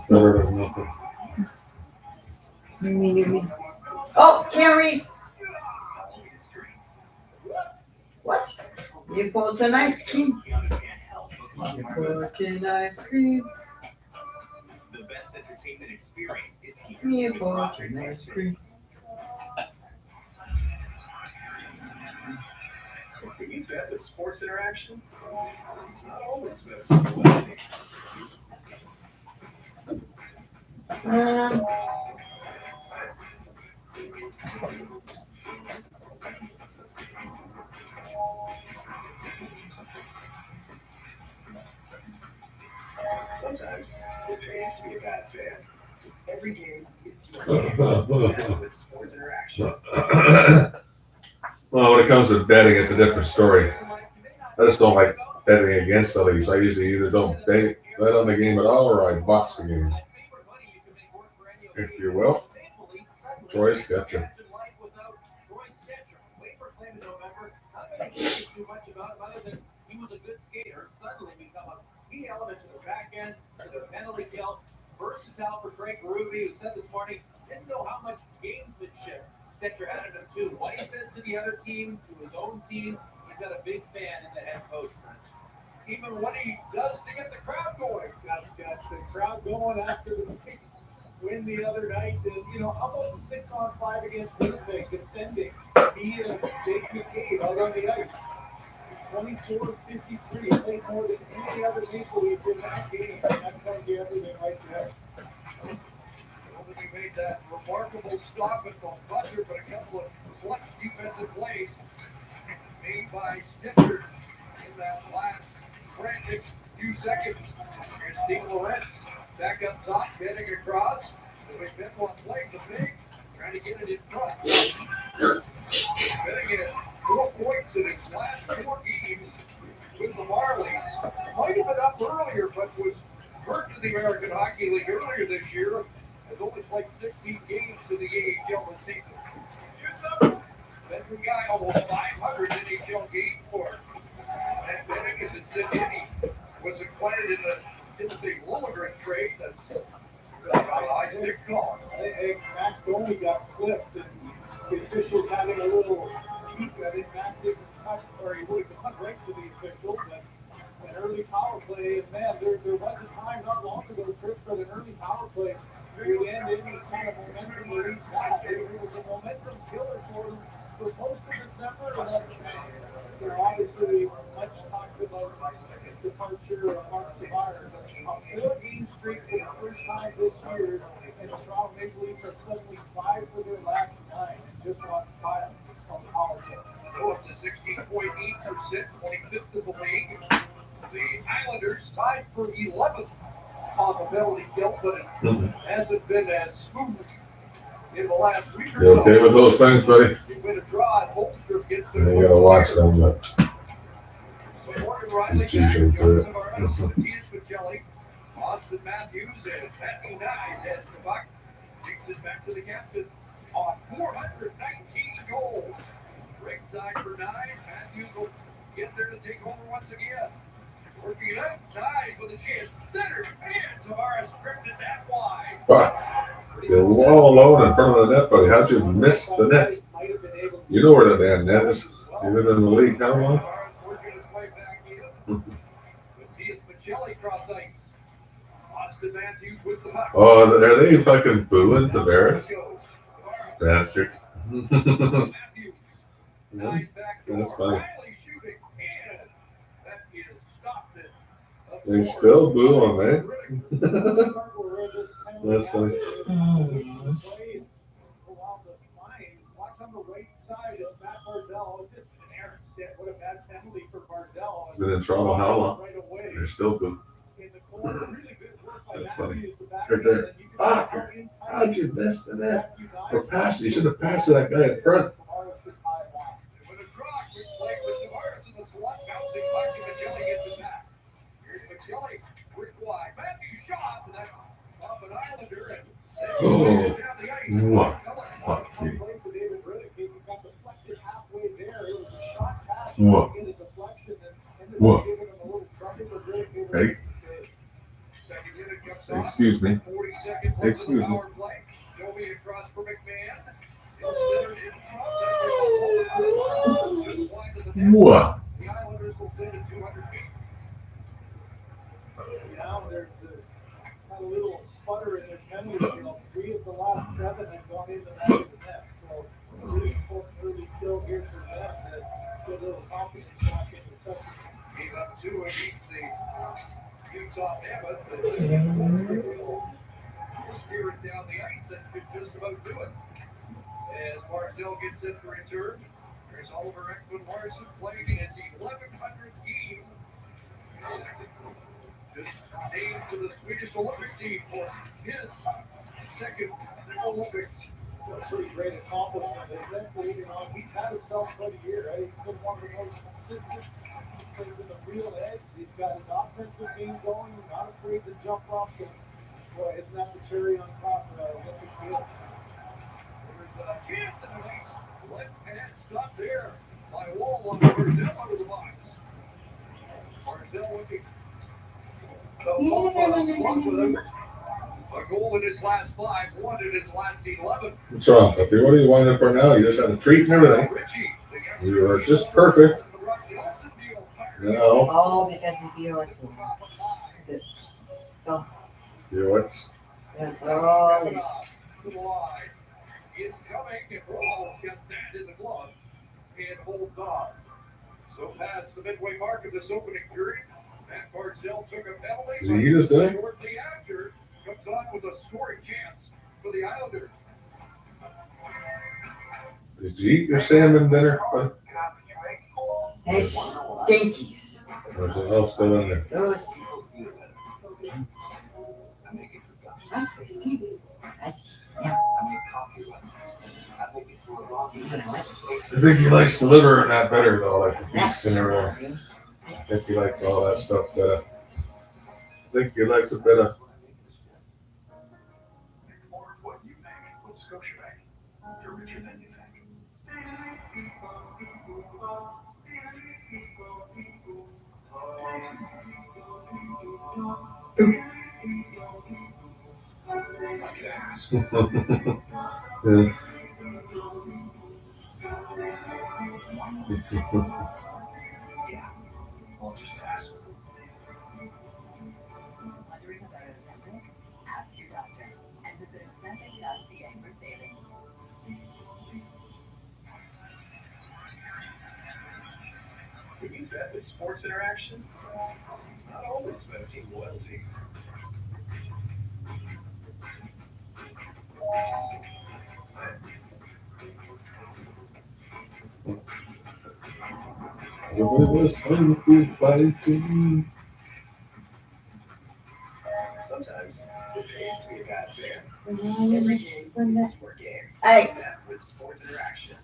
Speaker 3: better than nothing.
Speaker 2: Oh, Carrie's. What? You bought an ice cream. You bought an ice cream.
Speaker 5: The best entertainment experience is here.
Speaker 2: You
Speaker 5: with
Speaker 2: bought
Speaker 5: Rogers
Speaker 2: an ice
Speaker 5: Xfinity.
Speaker 2: cream.
Speaker 5: When you bet with sports interaction, it's not always about something. Sometimes it pays to be a bad fan. Every game is your game. With Sports Interaction.
Speaker 3: Well, when it comes to betting, it's a different story. I just don't like betting against the Leafs. I usually either don't bet on the game at all or I box the game. If you will. Troy Sketcher.
Speaker 6: Too much about him other than he was a good skater. Suddenly become a key element to the back end, to the penalty kill. Versatile for Craig Berube, who said this morning didn't know how much gamesmanship Stetcher had in him too. What he says to the other team, to his own team, he's got a big fan in the head coach. Even what he does to get the crowd going, got the crowd going after the win the other night. And, you know, how about the 6-on-5 against Winnipeg defending? He and Jake McCabe out on the ice. 24-53, played more than any other Maple Leaf in that game. That's going to be everything right there. He made that remarkable stop at the buzzer, but a couple of clutch defensive plays made by Stitcher in that last frantic few seconds. Here's Steve Lorentz back up top, heading across. The way Benwell played the big, trying to get it in front. Betting at 4 points in his last 4 games with the Marlies. Might have been up earlier, but was hurt to the American Hockey League earlier this year. Has only played 16 games in the AHL this season. Veteran guy, almost 500 NHL games for him. And betting is at Sydney. Was acquired in the Timothy Liljegren trade. That's I stick call. Hey, Max Domi got flipped, and the officials having a little peek. I think Max isn't cut, or he would have cut right to the officials. An early power play, and man, there was a time not long ago, Chris, for an early power play. Near the end, any kind of momentum release. It was a momentum killer for them for most of December, and then they're obviously much talked about departure of Mark Savard. A 4-game streak for the first time this year, and the Toronto Maple Leafs are suddenly 5 for their last 9 and just lost 5 on the power play. Go up to 16.8%, 25th of the league. The Islanders tied for 11th on the penalty kill, but it hasn't been as smooth in the last week or
Speaker 3: You
Speaker 6: so.
Speaker 3: okay with those things, buddy?
Speaker 6: You've been a draw, and Holmstrom gets
Speaker 3: You gotta watch them, but
Speaker 6: Morgan Riley,
Speaker 3: it's usually good.
Speaker 6: Matthias Pacelli, Austin Matthews, and Matthew Nye heads the puck. Takes it back to the captain on 419 goals. Right side for Nye. Matthews will get there to take over once again. Working it up, Nye with a chance. Center, and Tavares stripped it that wide.
Speaker 3: But you're all alone in front of the net, buddy. How'd you miss the net? You know where the damn net is. You've been in the league how long?
Speaker 6: Working his way back in. Matthias Pacelli cross ice. Austin Matthews with the puck.
Speaker 3: Oh, are they fucking booing Tavares? Bastards.
Speaker 6: Matthews. Nice back door.
Speaker 3: That's funny.
Speaker 6: Riley shooting, and that is stopped it.
Speaker 3: They still boo him, eh? That's funny.
Speaker 6: Watch on the right side is Matt Barzell. Just an errant stick. What a bad penalty for Barzell.
Speaker 3: Been in Toronto how long?
Speaker 6: Right away.
Speaker 3: They're still boo.
Speaker 6: In the corner, really good work by
Speaker 3: That's funny.
Speaker 6: Matthews. The back
Speaker 3: Right there.
Speaker 6: end, and you can see how
Speaker 3: Fucker.
Speaker 6: in
Speaker 3: How'd you miss the net?
Speaker 6: Matthew Nye-
Speaker 3: Or pass it. You should have passed to that guy in front.
Speaker 6: Tavares gets high last. With a draw, quick play with Tavares in the slot, bouncing puck, and Macelli gets it back. Here's Macelli, quick wide. Matthew shot, and that's off an Islander, and
Speaker 3: Oh.
Speaker 6: down the ice.
Speaker 3: Mwah.
Speaker 6: Fuck you. Play for David Riddick. He got deflected halfway there. It was a shot pass.
Speaker 3: Mwah.
Speaker 6: In the deflection, and ended
Speaker 3: Mwah.
Speaker 6: up giving him a little trouble, but Riddick gave him
Speaker 3: Hey.
Speaker 6: a save. Second unit comes off.
Speaker 3: Excuse me.
Speaker 6: 40 seconds left in
Speaker 3: Excuse
Speaker 6: the
Speaker 3: me.
Speaker 6: power play. Domi across for McMahon. Centered in front. Just wide to the net.
Speaker 3: Mwah.
Speaker 6: The Islanders will send it 200 feet. Now there's a little sputter in their penalty kill. 3 of the last 7 have gone in the back of the net. So really important early kill here for them to get a little confidence back in the second. Gave up 2 against the Utah Mammoth. Spirit down the ice that could just about do it. As Barzell gets in for return, there's Oliver Ekman-Larsson playing in his 1100th game. Just named to the Swedish Olympic team for his second Olympics.
Speaker 8: A pretty great accomplishment, isn't it? You know, he's had himself quite a year, right? He's been one of the most consistent. He plays with a real edge. He's got his offensive game going. He's not afraid to jump up. And boy, isn't that the cherry on top of the Olympic field?
Speaker 6: There's a chance in the race. Left hand stop there by Wall on Barzell out of the box. Barzell looking to bump on a slump with him. A goal in his last 5, 1 in his last 11.
Speaker 3: What's wrong, puppy? What are you whining for now? You just had a treat and everything.
Speaker 6: Richie, the
Speaker 3: You were just perfect. No.
Speaker 2: All because of you. That's it. So
Speaker 3: You what?
Speaker 2: that's all. It's
Speaker 6: Incoming, and Rawls gets that in the glove and holds on. So past the midway mark of this opening period, Matt Barzell took a penalty.
Speaker 3: Did he just do it?
Speaker 6: Shortly after, comes on with a scoring chance for the Islanders.
Speaker 3: Did you eat your salmon dinner? Bud?
Speaker 2: and it's stinkies.
Speaker 3: Or is it all still in there?
Speaker 2: Those. Ah, they stink. That's yes.
Speaker 3: I think he likes the liver and that better though, like the beef and everything.
Speaker 2: Yes.
Speaker 3: I think he likes all that stuff better. I think he likes it better.
Speaker 5: More of what you make with Scotiabank. You're richer than you think. I could ask.
Speaker 3: Yeah.
Speaker 5: Yeah, I'll just ask.
Speaker 4: Wondering about Ozempic? Ask your doctor and visit Ozempic.ca for savings.
Speaker 5: When you bet with Sports Interaction, it's not always about team loyalty.
Speaker 3: Everybody was kung fu fighting.
Speaker 5: Sometimes it pays to be a bad fan. Every game is your game.
Speaker 2: Hey,
Speaker 5: Bet with Sports Interaction.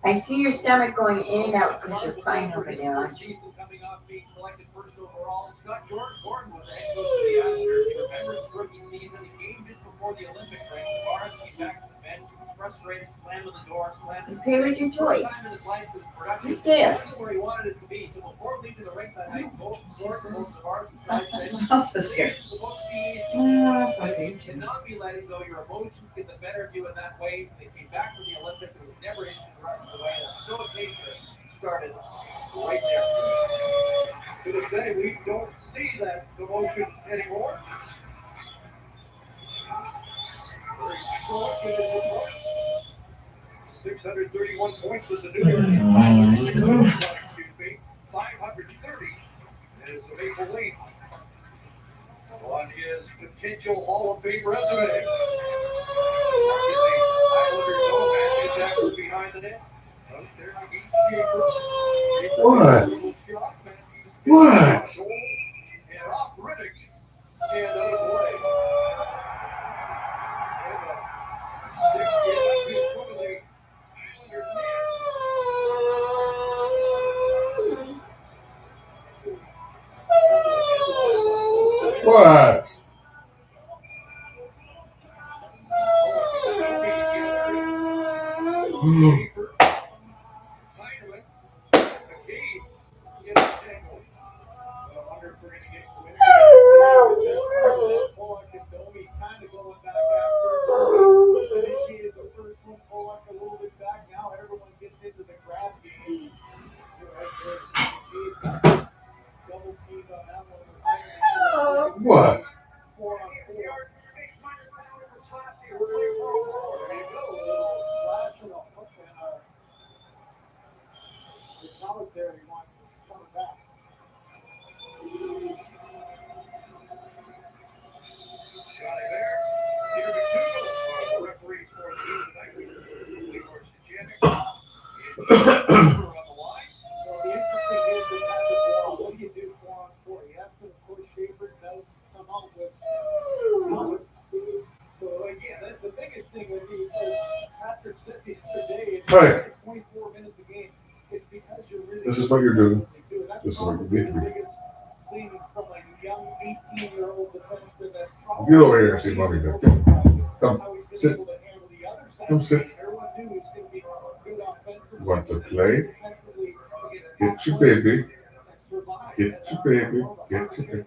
Speaker 2: I see your stomach going in and out because you're crying over there, aren't you?
Speaker 6: Coming off being selected first overall, Scott Gordon was the head coach of the Islanders. He remembers his rookie season. He came just before the Olympic race. Barnes came back to the bench, frustrated, slammed on the door, slammed.
Speaker 2: You play with your toys.
Speaker 6: First time in his life since production.
Speaker 2: You did.
Speaker 6: Wasn't where he wanted it to be. So before leaving the rink that night, both Gordon, Barnes, and
Speaker 2: That's
Speaker 6: said,
Speaker 2: someone else was here.
Speaker 6: "It's supposed to be
Speaker 2: Okay.
Speaker 6: cannot be letting go. Your emotions get the better of you in that way. They came back from the Olympics and it was never issued the rest of the way. And still a taster started right there. To say we don't see that emotion anymore. Very strong in his approach. 631 points with the New York Islanders. 530 is the Maple Leaf on his potential Hall of Fame resume. Islanders no match attacker behind the net. Out there to Heath Schaefer.
Speaker 3: What?
Speaker 6: Shot,
Speaker 3: What?
Speaker 6: and off Riddick. And out of play. And a 6-game in front of the Islanders net.
Speaker 3: What? What? Hey,
Speaker 8: 24 minutes a game. It's because you're really.
Speaker 3: this is what you're doing.
Speaker 8: That's
Speaker 3: This is what you
Speaker 8: probably
Speaker 3: need to
Speaker 8: the
Speaker 3: do.
Speaker 8: biggest thing from a young 18-year-old defenseman that's
Speaker 3: Get over here and see mommy do. Come,
Speaker 8: how he's
Speaker 3: sit.
Speaker 8: been able to handle the other side.
Speaker 3: Come sit.
Speaker 8: Everyone knew he was going to be good offensively.
Speaker 3: You want to play?
Speaker 8: Defensively against
Speaker 3: Get your baby.
Speaker 8: and survive.
Speaker 3: Get your baby. Get your baby.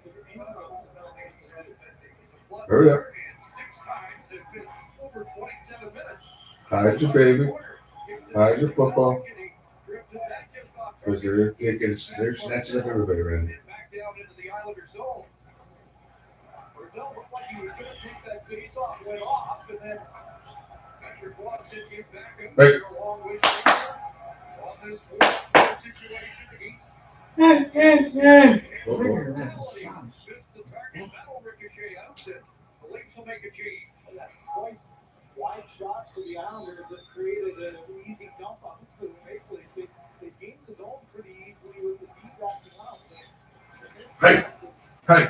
Speaker 3: Hurry up. Hide your baby. Hide your football. Because they're snatching up everybody around here.
Speaker 6: Back down into the Islander zone. Barzal looked like he was going to take that face off, went off, and then Patrick Watson came back up
Speaker 3: Hey.
Speaker 6: there along with Shaver on this fourth situation. He's
Speaker 2: Look at that.
Speaker 6: missed the target. That'll ricochet out. The Leafs will make a change.
Speaker 8: That's twice wide shots for the Islanders that created an easy dump on for the Maple Leafs. They gained the zone pretty easily with the beat backing up.
Speaker 3: Hey, hey,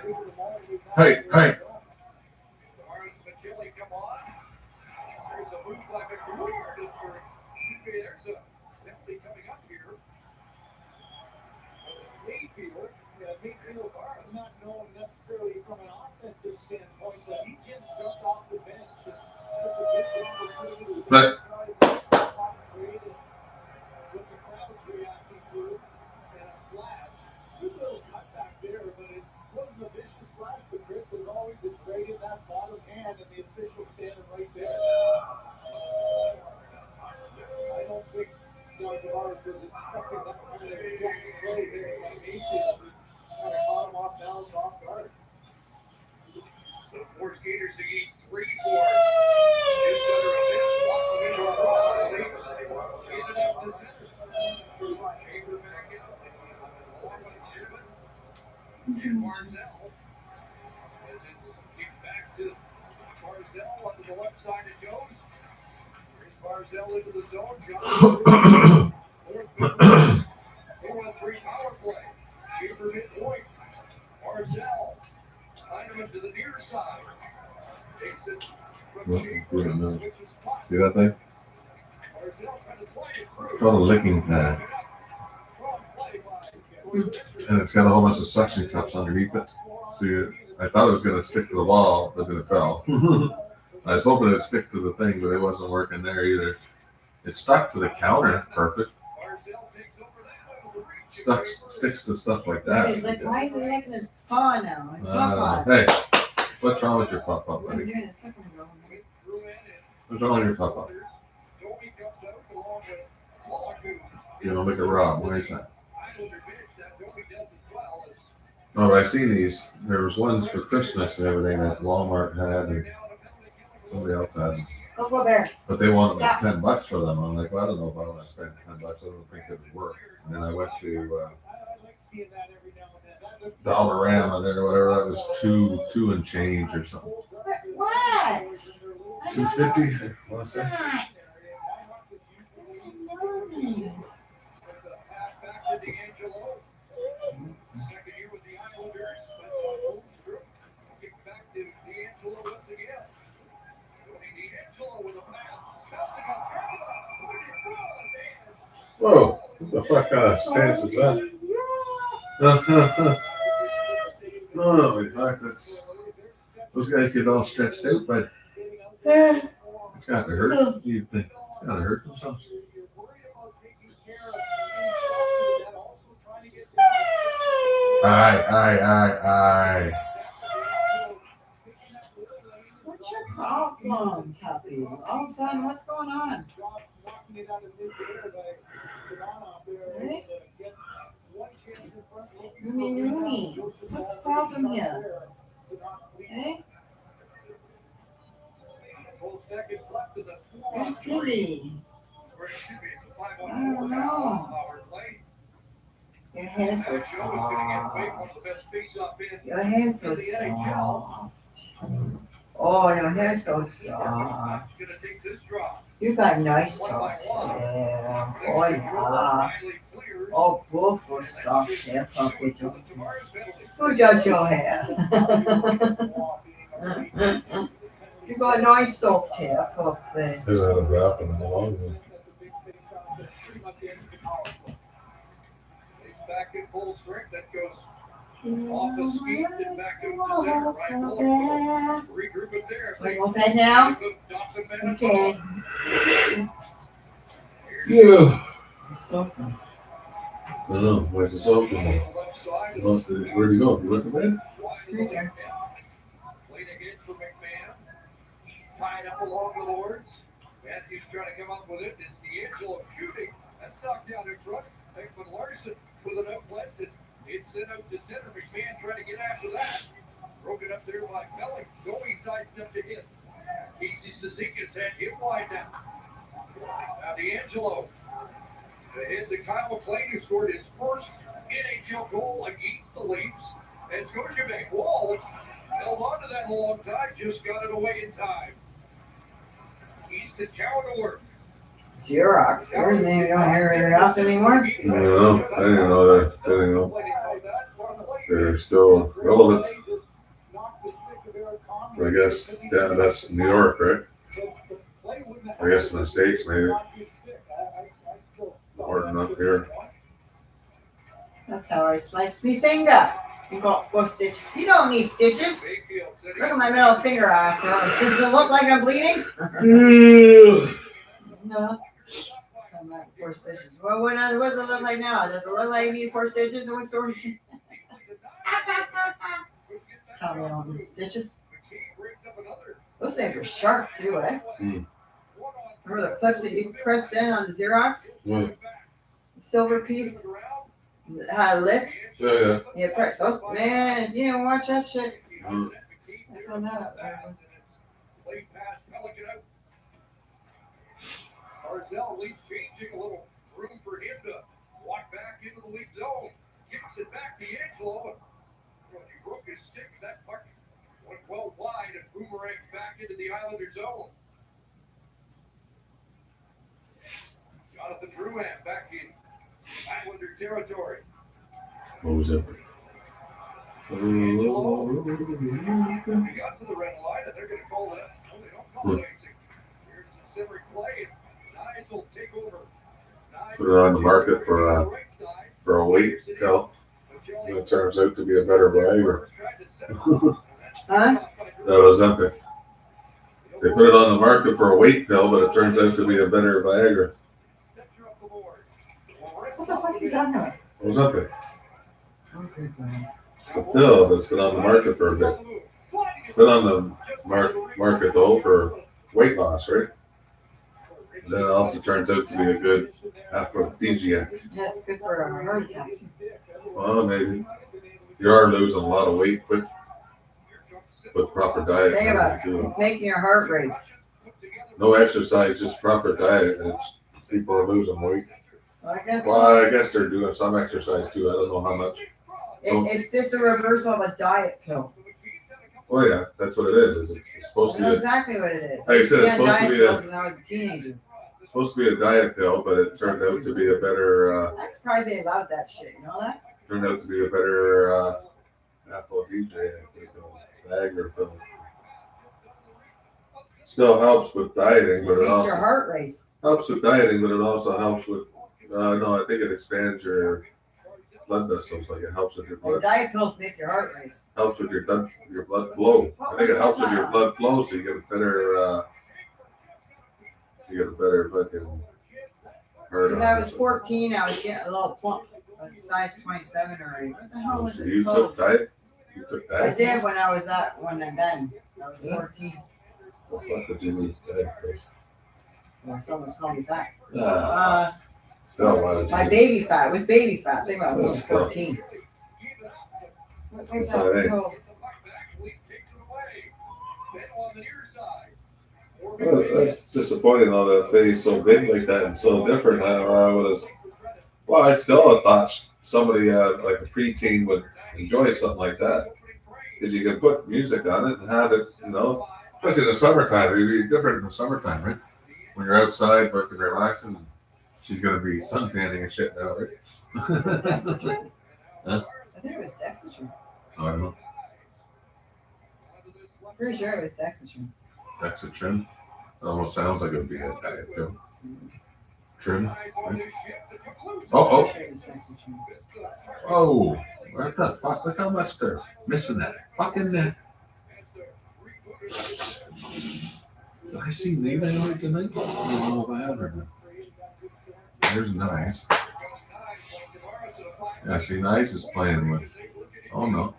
Speaker 3: hey, hey.
Speaker 6: Lars Macelli come on. There's a move like a career difference. There's a penalty coming up here.
Speaker 8: Mayfield, Mayfield is not known necessarily from an offensive standpoint, but he just jumped off the bench. Just a good job of putting it to the
Speaker 3: Right.
Speaker 8: side, created what the crowd's reacting to, and a slash. Good little cut back there, but it wasn't a vicious slash, but Chris, as always, it's right in that bottom hand, and the official standing right there. I don't think John Tavares was expecting that kind of play there by Mayfield. Kind of caught him off balance, off guard.
Speaker 6: The four skaters against 3-4. Just under a minute. Walking into a draw. Leafs get it up the center. Shaver back out. Along with Hyman and Barzal. As it's kicked back to Barzal onto the left side it goes. Here's Barzal into the zone. John. Fourth minute. 4-on-3 power play. Shaver midpoint. Barzal. Hyman to the near side. Takes it from
Speaker 3: Well,
Speaker 6: Shaver.
Speaker 3: good enough.
Speaker 6: Switches spots.
Speaker 3: See that thing?
Speaker 6: Barzal trying to slide it through.
Speaker 3: It's called a licking pad.
Speaker 6: Strong play by
Speaker 3: And it's got a whole bunch of suction cups underneath it. See, I thought it was going to stick to the wall, but then it fell. I was hoping it'd stick to the thing, but it wasn't working there either. It stuck to the counter, perfect.
Speaker 6: Barzal takes over that.
Speaker 3: Sticks to stuff like that.
Speaker 7: He's like, why is he licking his paw now? His
Speaker 3: Hey, what's wrong with your papa,
Speaker 7: I'm
Speaker 3: buddy?
Speaker 7: doing it a second ago.
Speaker 3: What's wrong with your papa?
Speaker 6: Domi comes out along with Wallachoo.
Speaker 3: You know, make a rob. Why is that?
Speaker 6: Islander bench that Domi does as well. As
Speaker 3: Oh, but I seen these. There was ones for Christmas and everything that Walmart had and somebody else had.
Speaker 7: Go there.
Speaker 3: But they wanted like $10 for them. I'm like, well, I don't know if I want to spend $10. I don't think it would work. And then I went to
Speaker 8: I like seeing that every now and then.
Speaker 3: Dollarama there, whatever. That was two and change or something.
Speaker 7: What?
Speaker 3: $2.50. What's that?
Speaker 6: pass back to D'Angelo. Second year with the Islanders. Holmstrom kicked back to D'Angelo once again. D'Angelo with a pass. Bouncing on
Speaker 3: Whoa, what the fuck kind of stance is that? Oh, my fuck, that's. Those guys get all stretched out, but it's got to hurt. You think it's got to hurt themselves? Aye.
Speaker 7: What's your problem, puppy? All of a sudden, what's going on? Right? Rooney. What's the problem here? Hey?
Speaker 6: seconds left in the
Speaker 7: Where's Silly? I don't know. Your hair's so soft. Your hair's so soft. Oh, your hair's so soft. You got nice soft hair. Oh, yeah. Oh, both for soft hair, puppy. Who does your hair? You got nice soft hair, puppy.
Speaker 3: There's a drop in the long one.
Speaker 6: full strength. That goes off the ski and back to the center. Right below. Regroup it there.
Speaker 7: Like go bed now? Okay.
Speaker 3: Yeah.
Speaker 7: So
Speaker 3: I don't know. Where's the soap? Where'd you go? You went to bed?
Speaker 7: right here.
Speaker 6: Played ahead for McMahon. He's tied up along the boards. Matthews trying to come up with it. It's D'Angelo shooting. That's knocked down in front. Ekman Larson with an outlet. It's sent out to center. McMahon trying to get after that. Broken up there by Bellick. Going sidestep to hit. Casey Cizikas had him wide now. Now D'Angelo. Ahead to Kyle McLean, who scored his first NHL goal against the Leafs. And Scotiabank Wall held on to that a long time, just got it away in time. Easton Cowan to work.
Speaker 7: Xerox. Where's the name? You don't hear it very often anymore?
Speaker 3: No, I didn't know that. I didn't know. They're still relevant. I guess, yeah, that's New York, right? I guess in the States, maybe. Or not here.
Speaker 7: That's how I sliced me finger. You got 4 stitches. You don't need stitches. Look at my middle finger, asshole. Does it look like I'm bleeding? No. I'm at 4 stitches. Well, what does it look like now? Does it look like you need 4 stitches or what sort of shit? Tell me I don't need stitches. Those things are sharp too, eh?
Speaker 3: Mm.
Speaker 7: Remember the clips that you pressed in on the Xerox?
Speaker 3: What?
Speaker 7: The silver piece? That had a lip?
Speaker 3: Yeah,
Speaker 7: Yeah, press those. Man, you didn't watch that shit.
Speaker 3: yeah. Mm.
Speaker 7: I found that out there.
Speaker 6: Barzell leaves changing a little room for him to walk back into the lead zone. Kicks it back to Angelo. He broke his stick. That puck went well wide and boomeranged back into the Islander zone. Jonathan Drouin back in Islander territory.
Speaker 3: What was that?
Speaker 6: Angelo. He got to the red line and they're going to call that. No, they don't call it anything. Here's the simmering play. Nyes will take over.
Speaker 3: Put it on the market for a weight pill. It turns out to be a better Viagra.
Speaker 7: Huh?
Speaker 3: That was epic. They put it on the market for a weight pill, but it turns out to be a better Viagra.
Speaker 7: What the fuck are you talking about?
Speaker 3: It was epic. It's a pill that's been on the market for a bit. Been on the market though for weight loss, right? And then it also turns out to be a good aphrodisiac.
Speaker 7: Yeah, it's good for a heart attack.
Speaker 3: Well, maybe. You are losing a lot of weight quick with proper diet.
Speaker 7: Think about it. It's making your heart race.
Speaker 3: No exercise, just proper diet. And people are losing weight.
Speaker 7: Well, I guess
Speaker 3: Well, I guess they're doing some exercise too. I don't know how much.
Speaker 7: it's just a reversal of a diet pill.
Speaker 3: Oh yeah, that's what it is. It's supposed
Speaker 7: I
Speaker 3: to
Speaker 7: know
Speaker 3: be.
Speaker 7: Exactly what it is.
Speaker 3: Like I said, it's
Speaker 7: I used to be on
Speaker 3: supposed to
Speaker 7: diet
Speaker 3: be a-
Speaker 7: pills when I was a teenager.
Speaker 3: Supposed to be a diet pill, but it turned out to be a better.
Speaker 7: I'm surprised they allowed that shit. You know that?
Speaker 3: Turned out to be a better aphrodisiac, Viagra pill. Still helps with dieting, but
Speaker 7: It
Speaker 3: it
Speaker 7: makes your
Speaker 3: also
Speaker 7: heart race.
Speaker 3: helps with dieting, but it also helps with. No, I think it expands your blood vessels. Like it helps with your
Speaker 7: And
Speaker 3: blood.
Speaker 7: diet pills make your heart race.
Speaker 3: Helps with your blood flow. I think it helps with your blood flow, so you get a better. You get a better fucking. heart
Speaker 7: Because I was
Speaker 3: on it.
Speaker 7: 14, I was getting a little plump. I was size 27 already. What the hell was
Speaker 3: So
Speaker 7: it
Speaker 3: you
Speaker 7: called?
Speaker 3: took diet. You took
Speaker 7: I
Speaker 3: diet.
Speaker 7: did when I was then. I was 14.
Speaker 3: What the fuck did you need diet pills?
Speaker 7: Well, someone's calling me back.
Speaker 3: Ah, still, why did you
Speaker 7: My
Speaker 3: need-
Speaker 7: baby fat. It was baby fat. Think about it. I was
Speaker 3: That's tough.
Speaker 7: 14. What was
Speaker 3: That's all right.
Speaker 7: that called?
Speaker 3: Well, that's disappointing though that they's so big like that and so different. I still thought somebody like a preteen would enjoy something like that. Because you can put music on it and have it, especially in the summertime. It'd be different in the summertime, right? When you're outside working, relaxing, she's gonna be suntanning and shit now, right?
Speaker 7: Dexatrin?
Speaker 3: Huh?
Speaker 7: I think it was Dexatrin.
Speaker 3: I don't know.
Speaker 7: Pretty sure it was Dexatrin.
Speaker 3: Dexatrin almost sounds like it would be a diet pill. trim. Oh, oh, what the fuck? Look how much they're missing that fucking net. Did I see Nina on it tonight? I don't know if I have or not. There's Nice. Yeah, I see Nice is playing with. Oh no.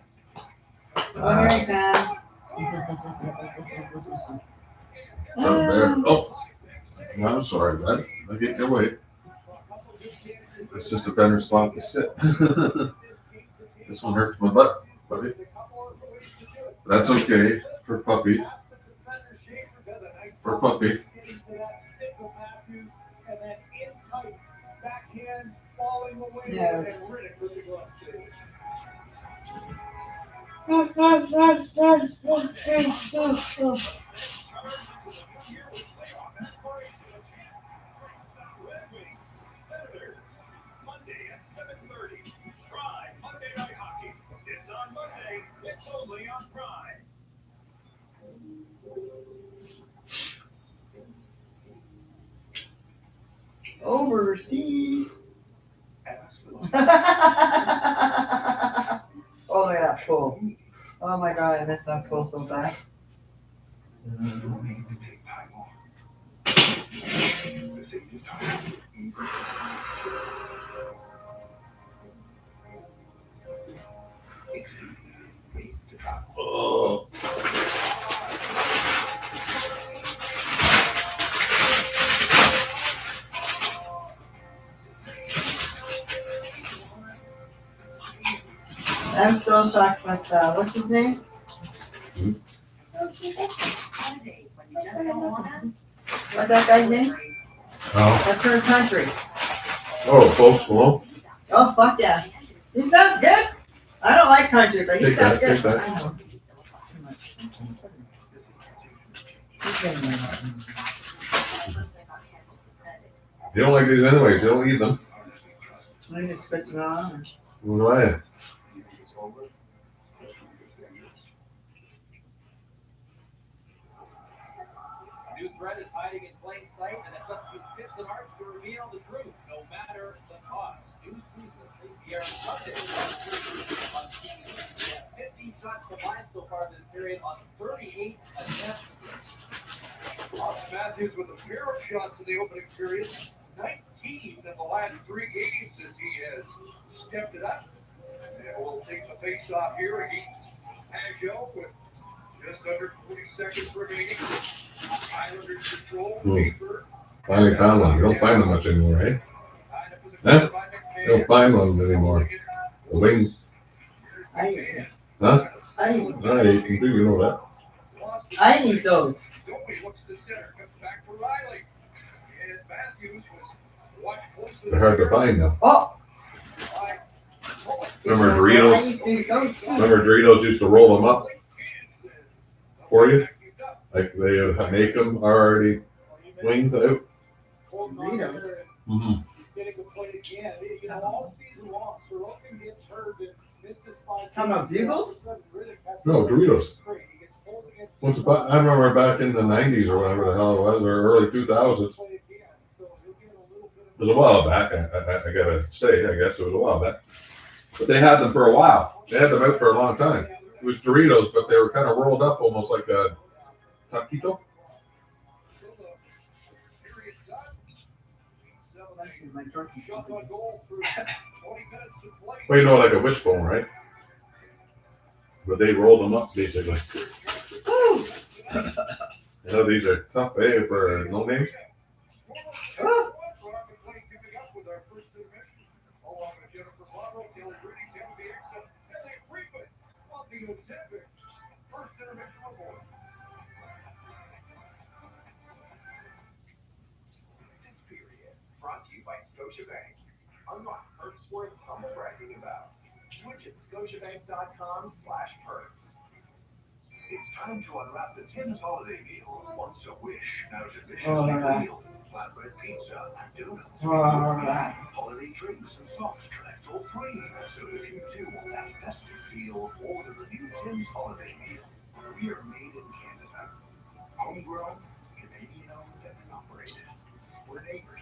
Speaker 2: Oh, here he comes.
Speaker 3: Oh, no, I'm sorry, bud. I'll get your way. It's just a better spot to sit. This one hurts my butt, buddy. That's okay for puppy. For puppy.
Speaker 2: Yeah.
Speaker 6: Monday at 7:30. Prime Monday Night Hockey. It's on Monday. It's only on Prime.
Speaker 2: Overseas. Oh, look at that pool. Oh my god, I miss that pool so bad.
Speaker 3: Oh.
Speaker 2: I'm still shocked with, what's his name? What's that guy's name?
Speaker 3: Oh,
Speaker 2: That third country.
Speaker 3: Post Malone.
Speaker 2: Oh, fuck yeah. He sounds good. I don't like country, but he
Speaker 3: Take
Speaker 2: sounds
Speaker 3: that,
Speaker 2: good.
Speaker 3: take that.
Speaker 2: I know.
Speaker 3: You don't like these anyways. You don't eat them.
Speaker 2: I just switch it on.
Speaker 3: Why?
Speaker 6: New threat is hiding in plain sight, and it's up to Fitz and Arch to reveal the truth, no matter the cost. New season of St. Pierre Sunday. On TV. They have 15 shots combined so far this period on 38 attempts. Austin Matthews with a pair of shots in the opening period. 19 in the last 3 games as he has stepped it up. And we'll take the face off here against Pagel with just under 40 seconds remaining. Islanders control. Paper.
Speaker 3: Finally found one. You don't find them much anymore, eh? Huh? You don't find one anymore. The wing.
Speaker 2: I
Speaker 3: Huh?
Speaker 2: I
Speaker 3: No, you can do. You know that.
Speaker 2: I need those.
Speaker 6: Domi looks to center, comes back for Riley. And Matthews was watched closely.
Speaker 3: They're hard to find now.
Speaker 2: Oh!
Speaker 3: Remember
Speaker 2: I
Speaker 3: Doritos?
Speaker 2: used to eat those too.
Speaker 3: Remember Doritos used to roll them up for you? Like they make them already winged out.
Speaker 2: Doritos.
Speaker 3: Mm-hmm.
Speaker 8: Getting a play again. You know, all season long, Sorokin gets hurt and misses 5
Speaker 2: How about Bugles?
Speaker 3: No, Doritos. Once upon, I remember back in the 90s or whatever the hell it was, or early 2000s. It was a while back, I gotta say, I guess it was a while back. But they had them for a while. They had them out for a long time. It was Doritos, but they were kind of rolled up almost like a taquito. Well, you know, like a wishbone, right? But they rolled them up, basically. You know, these are tough, eh, for no names.
Speaker 5: This period brought to you by Scotiabank. Unlock perks worth humble bragging about. Switch at scotiabank.com/perks. It's time to unwrap the Tim's holiday meal. Once a wish, now deliciously meal. Flatbread pizza and donuts. Holiday drinks and sauce connect all three. So if you too want that festive feel, order the new Tim's holiday meal. We are made in Canada. Homegrown, Canadian owned and operated. We're neighbors.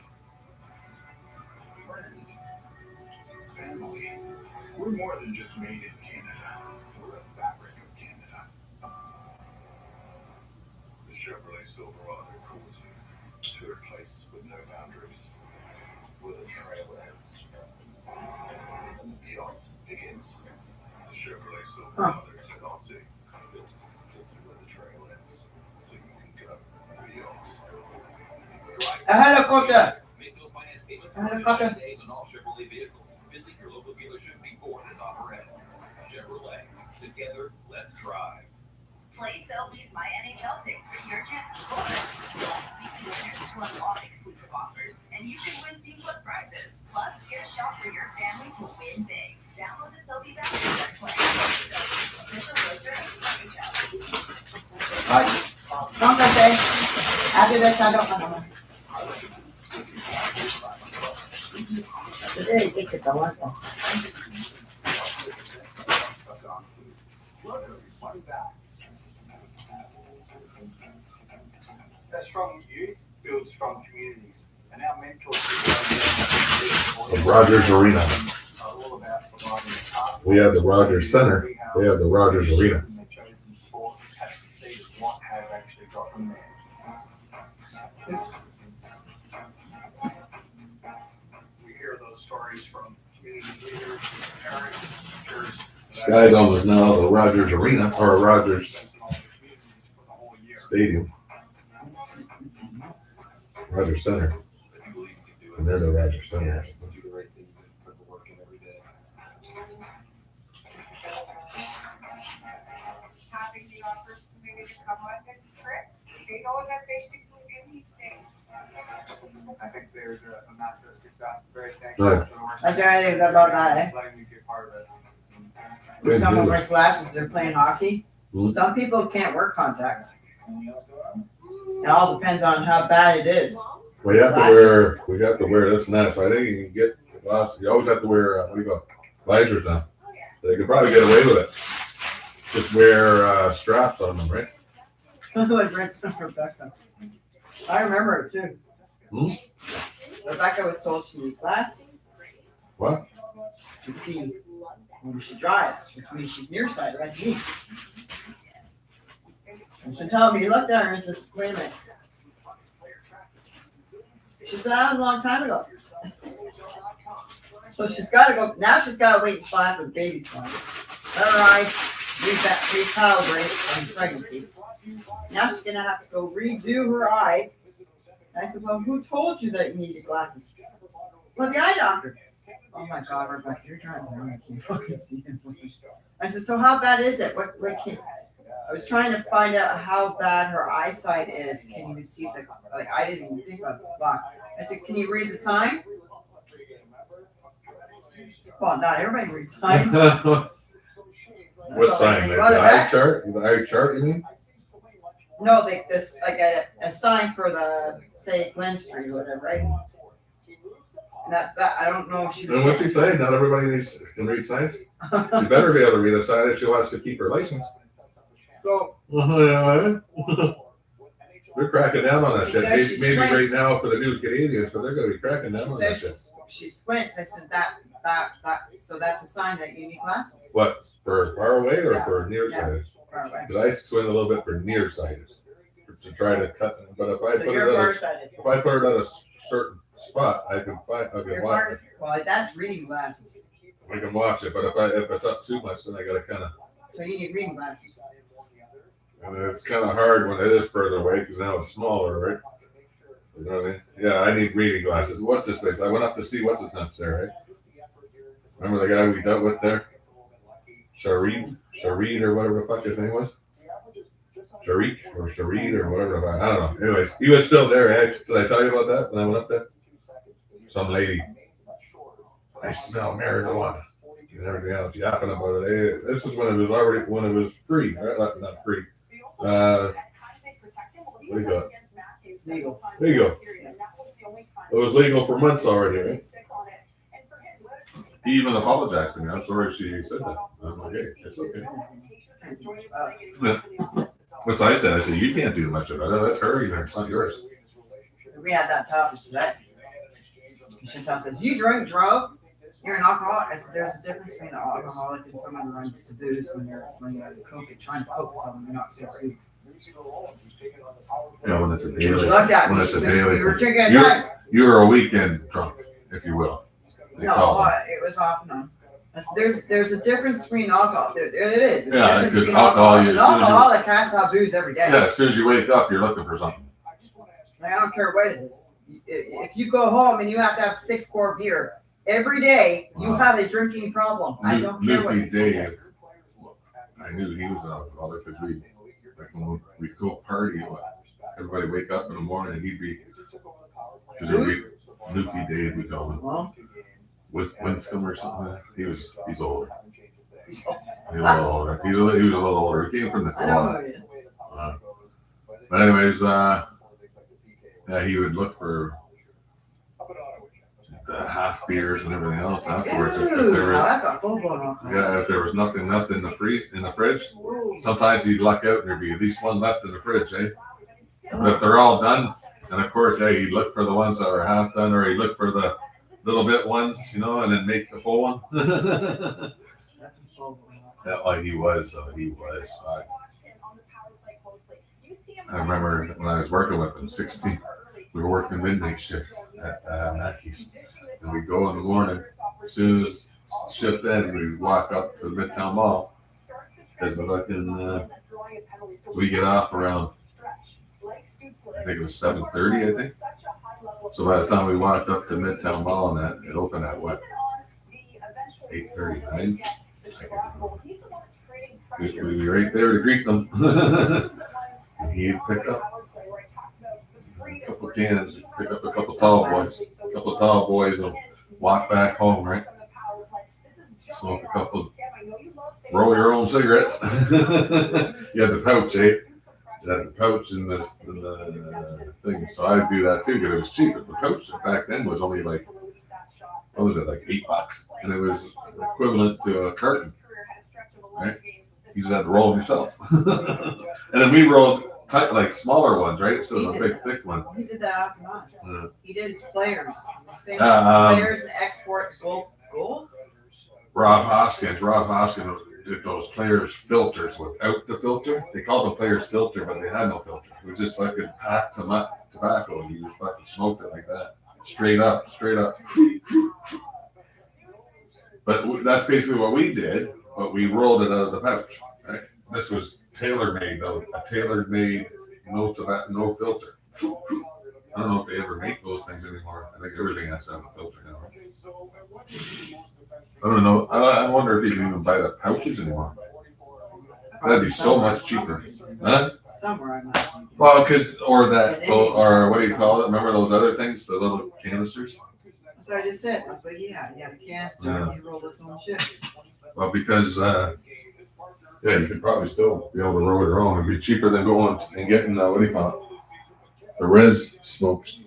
Speaker 5: Made in Canada. We're the fabric of Canada. The Chevrolet Silverado calls you to a place with no boundaries, where the trail ends and beyond begins. The Chevrolet Silverado is an Aussie, built where the trail ends, so you can go beyond.
Speaker 2: A helicopter.
Speaker 6: Make no finance payments
Speaker 2: I had a
Speaker 6: for
Speaker 2: couple.
Speaker 6: 15 days on all Chevrolet vehicles. Visit your local dealership before this offer ends. Chevrolet. Together, let's drive.
Speaker 4: Play Selby's My NHL picks for your chance to score. Beat the winners to unlock exclusive offers, and you can win seamless prizes. Plus, get a shot for your family to win big. Download the Selby's app and start playing. Official roaster of NHL.
Speaker 2: Don't go say. After this, I don't know. Today, get it going.
Speaker 8: A strong youth builds strong communities, and our mentors
Speaker 3: The Rogers Arena.
Speaker 8: are all about providing a path.
Speaker 3: We have the Rogers Center. They have the Rogers Arena.
Speaker 8: Their chosen sport has succeeded. What have actually got them there? We hear those stories from community leaders, parents, teachers.
Speaker 3: This guy's almost now the Rogers Arena or Rogers Stadium, Rogers Center, and they're the Rogers Center.
Speaker 5: Do the right thing, put the work in every day.
Speaker 1: Having the opportunity to come on this trip, they know that they can do anything.
Speaker 8: I think there's a massive success. Very thankful
Speaker 3: Right.
Speaker 8: for the work.
Speaker 2: That's everything about that, eh?
Speaker 8: Letting me be a part of it.
Speaker 3: Good
Speaker 2: Someone
Speaker 3: news.
Speaker 2: wears glasses, they're playing hockey.
Speaker 3: Mhm.
Speaker 2: Some people can't wear contacts. It all depends on how bad it is.
Speaker 3: We have to wear, we have to wear this and that, so I think you can get the glasses. You always have to wear, what do you call it, visors now. They could probably get away with it. Just wear straps on them, right?
Speaker 2: Like Rebecca. I remember it too.
Speaker 3: Hmm?
Speaker 2: Rebecca was told she needed glasses.
Speaker 3: What?
Speaker 2: To see when she drives, which means she's nearsighted like me. And she told me, you looked at her and said, wait a minute. She said, that was a long time ago. So she's got to go, now she's got to wait and fly for the baby's born. Let her eyes recalibrate on pregnancy. Now she's going to have to go redo her eyes. And I said, well, who told you that you needed glasses? Well, the eye doctor. Oh my God, Rebecca, you're driving around. I can't fucking see him. I said, so how bad is it? What can, I was trying to find out how bad her eyesight is. Can you see the, like, I didn't even think about the block. I said, can you read the sign? Well, not everybody reads signs.
Speaker 3: What sign? The eye chart? The eye chart, you mean?
Speaker 2: No, like this, like a sign for the, say, Glen Street or whatever, right? And that, I don't know if she was.
Speaker 3: And what's he saying? Not everybody can read signs? You better be able to read a sign if she wants to keep her license.
Speaker 2: So,
Speaker 3: They're cracking down on that
Speaker 2: She
Speaker 3: shit.
Speaker 2: says she
Speaker 3: Maybe right
Speaker 2: squints.
Speaker 3: now for the new Canadians, but they're gonna be cracking down
Speaker 2: she
Speaker 3: on that
Speaker 2: says
Speaker 3: shit.
Speaker 2: she squints. I said, that, so that's a sign that you need glasses.
Speaker 3: What, for far away or
Speaker 2: Yeah.
Speaker 3: for nearsighted?
Speaker 2: Far away.
Speaker 3: Because I squint a little bit for nearsighted to try to cut. But if I
Speaker 2: So
Speaker 3: put
Speaker 2: you're
Speaker 3: it at
Speaker 2: farsighted.
Speaker 3: if I put it at a certain spot, I can
Speaker 2: You're
Speaker 3: watch
Speaker 2: far,
Speaker 3: it.
Speaker 2: well, that's reading glasses.
Speaker 3: I can watch it. But if it's up too much, then I gotta kind of.
Speaker 2: So you need reading glasses.
Speaker 3: And it's kind of hard when it is further away because now it's smaller, right? You know what I mean? Yeah, I need reading glasses. What's his face? I went up to see what's his nuts there, right? Remember the guy we dealt with there? Shareed or whatever the fuck his name was? Sharik or Shareed or whatever the fuck. I don't know. Anyways, he was still there. Did I tell you about that when I went up there? Some lady. I smell marijuana and everything else yapping about it. Hey, this is when it was free, right? Not free. What do you got?
Speaker 2: Legal.
Speaker 3: There you go. It was legal for months already, right? He even apologized to me. I'm sorry she said that. I'm like, hey, it's okay. What's I said? I said, you can't do much about it. That's her either. It's not yours.
Speaker 2: We had that topic today. Chantal says, you drove? You're an alcoholic. I said, there's a difference between an alcoholic and someone who runs to booze when you're trying to cope with someone you're not supposed to be.
Speaker 3: Yeah, when it's a
Speaker 2: She
Speaker 3: daily.
Speaker 2: looked at
Speaker 3: When
Speaker 2: me.
Speaker 3: it's
Speaker 2: She
Speaker 3: a
Speaker 2: goes,
Speaker 3: daily
Speaker 2: we were
Speaker 3: thing.
Speaker 2: drinking a time.
Speaker 3: You're a weekend drunk, if you will. They
Speaker 2: No,
Speaker 3: call them.
Speaker 2: it was off and on. I said, there's a difference between alcohol. There it is. There's a
Speaker 3: Yeah,
Speaker 2: difference
Speaker 3: because
Speaker 2: between
Speaker 3: alcohol,
Speaker 2: An
Speaker 3: as soon as you-
Speaker 2: alcoholic has to have booze every day.
Speaker 3: Yeah, as soon as you wake up, you're looking for something.
Speaker 2: Like, I don't care what it is. If you go home and you have to have 6 beer every day, you
Speaker 3: Wow.
Speaker 2: have a drinking problem. I don't care what
Speaker 3: Newfie
Speaker 2: people say.
Speaker 3: Dave, I knew he was an alcoholic because when we'd go party, everybody wake up in the morning and he'd be, because Newfie Dave, we call him,
Speaker 2: Well,
Speaker 3: with Winscombe or something. He's older. He's a little older. He was a little older. He came from the
Speaker 2: I know
Speaker 3: co-op.
Speaker 2: who it is.
Speaker 3: But anyways, yeah, he would look for the half beers and everything else afterwards. If
Speaker 2: Ooh,
Speaker 3: there
Speaker 2: now
Speaker 3: was,
Speaker 2: that's a full-blown alcohol.
Speaker 3: yeah, if there was nothing left in the fridge, sometimes he'd luck out and there'd be at least one left in the fridge, eh? But if they're all done, and of course, hey, he'd look for the ones that were half done, or he'd look for the little bit ones, and then make the full one.
Speaker 2: That's a full-blown alcohol.
Speaker 3: Yeah, like he was. I remember when I was working with him, 16, we were working midnight shift at Mackey's. And we go in the morning, as soon as shift ended, we walk up to Midtown Mall. There's a fucking, we get off around, I think it was 7:30, I think. So by the time we walked up to Midtown Mall and that, it opened at what? 8:39? We'd be right there to greet them. And he'd pick up a couple cans, pick up a couple tall boys and walk back home, right? Smoke a couple, roll your own cigarettes. You had the pouch, eh? You had the pouch and the thing. So I'd do that too because it was cheap. But the pouch back then was only like, what was it, like $8? And it was equivalent to a carton, right? You just had to roll them yourself. And then we rolled like smaller ones, right? So the big, thick one.
Speaker 2: He did that off and on.
Speaker 3: Yeah.
Speaker 2: He did his players. His famous
Speaker 3: Yeah,
Speaker 2: players and export gold.
Speaker 3: Rob Hoskins did those players filters without the filter. They called them players filter, but they had no filter. It was just fucking packed tobacco, and you just fucking smoked it like that, straight up. But that's basically what we did. But we rolled it out of the pouch, right? This was tailor-made though, a tailor-made no filter. I don't know if they ever make those things anymore. I think everything has to have a filter now. I don't know. I wonder if you can even buy the pouches anymore. That'd be so much cheaper. Huh?
Speaker 2: Somewhere I might.
Speaker 3: Well, or what do you call it? Remember those other things, the little canisters?
Speaker 2: That's what I just said. That's what he had. He had a canister and he rolled his own shit.
Speaker 3: Well, because yeah, you could probably still be able to roll your own. It'd be cheaper than going and getting what do you call it? The res smokes.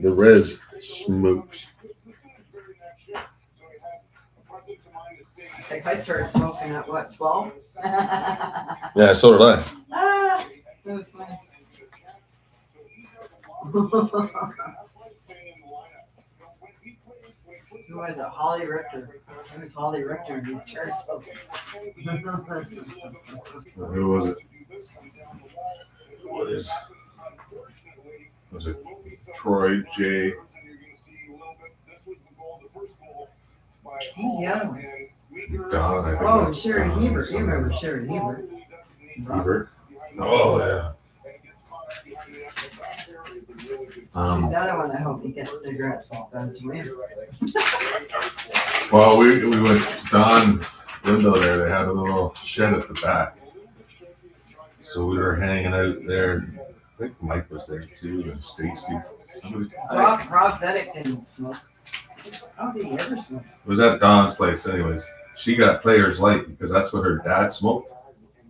Speaker 3: The res smokes.
Speaker 2: I think I started smoking at what, 12?
Speaker 3: Yeah, so did I.
Speaker 2: Ah, that was funny. Who was it? Holly Richter. It was Holly Richter and he's started smoking.
Speaker 3: Who was it? Was it Troy J?
Speaker 2: Who's the other one?
Speaker 3: Don, I think.
Speaker 2: Oh, Sherry Hebert. You remember Sherry Hebert?
Speaker 3: Hebert. Oh yeah.
Speaker 2: She's another one that helped me get cigarettes off that Joanne.
Speaker 3: Well, we went Don window there. They had a little shed at the back, so we were hanging out there. I think Mike was there too, and Stacy. Somebody.
Speaker 2: Rob Zedek didn't smoke. I don't think he ever smoked.
Speaker 3: It was at Don's place, anyways. She got Players Light because that's what her dad smoked.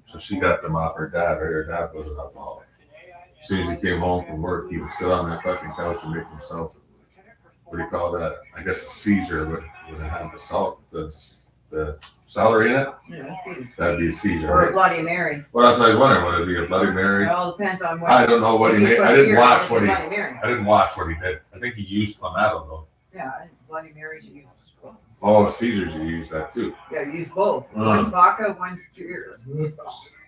Speaker 3: So she got them off her dad. Her dad was an alcoholic. As soon as he came home from work, he would sit on that fucking couch and make himself, what do you call that? I guess a seizure would have the salt, the the celery in it,
Speaker 2: Yeah, that's easy.
Speaker 3: that'd be Caesar.
Speaker 2: Or a
Speaker 3: Right?
Speaker 2: Bloody Mary.
Speaker 3: Well, that's what I was wondering. Would it be a Bloody
Speaker 2: It
Speaker 3: Mary?
Speaker 2: all depends on what.
Speaker 3: I don't know what
Speaker 2: if
Speaker 3: he
Speaker 2: you
Speaker 3: made.
Speaker 2: put
Speaker 3: I didn't
Speaker 2: beer in,
Speaker 3: watch
Speaker 2: it's
Speaker 3: what
Speaker 2: a
Speaker 3: he.
Speaker 2: Bloody Mary.
Speaker 3: I didn't watch what he did. I think he used Clamato though.
Speaker 2: Yeah, Bloody Mary you use.
Speaker 3: Oh, Caesars, you use that too.
Speaker 2: Yeah, use both.
Speaker 3: Uh.
Speaker 2: One's vodka, one's beer.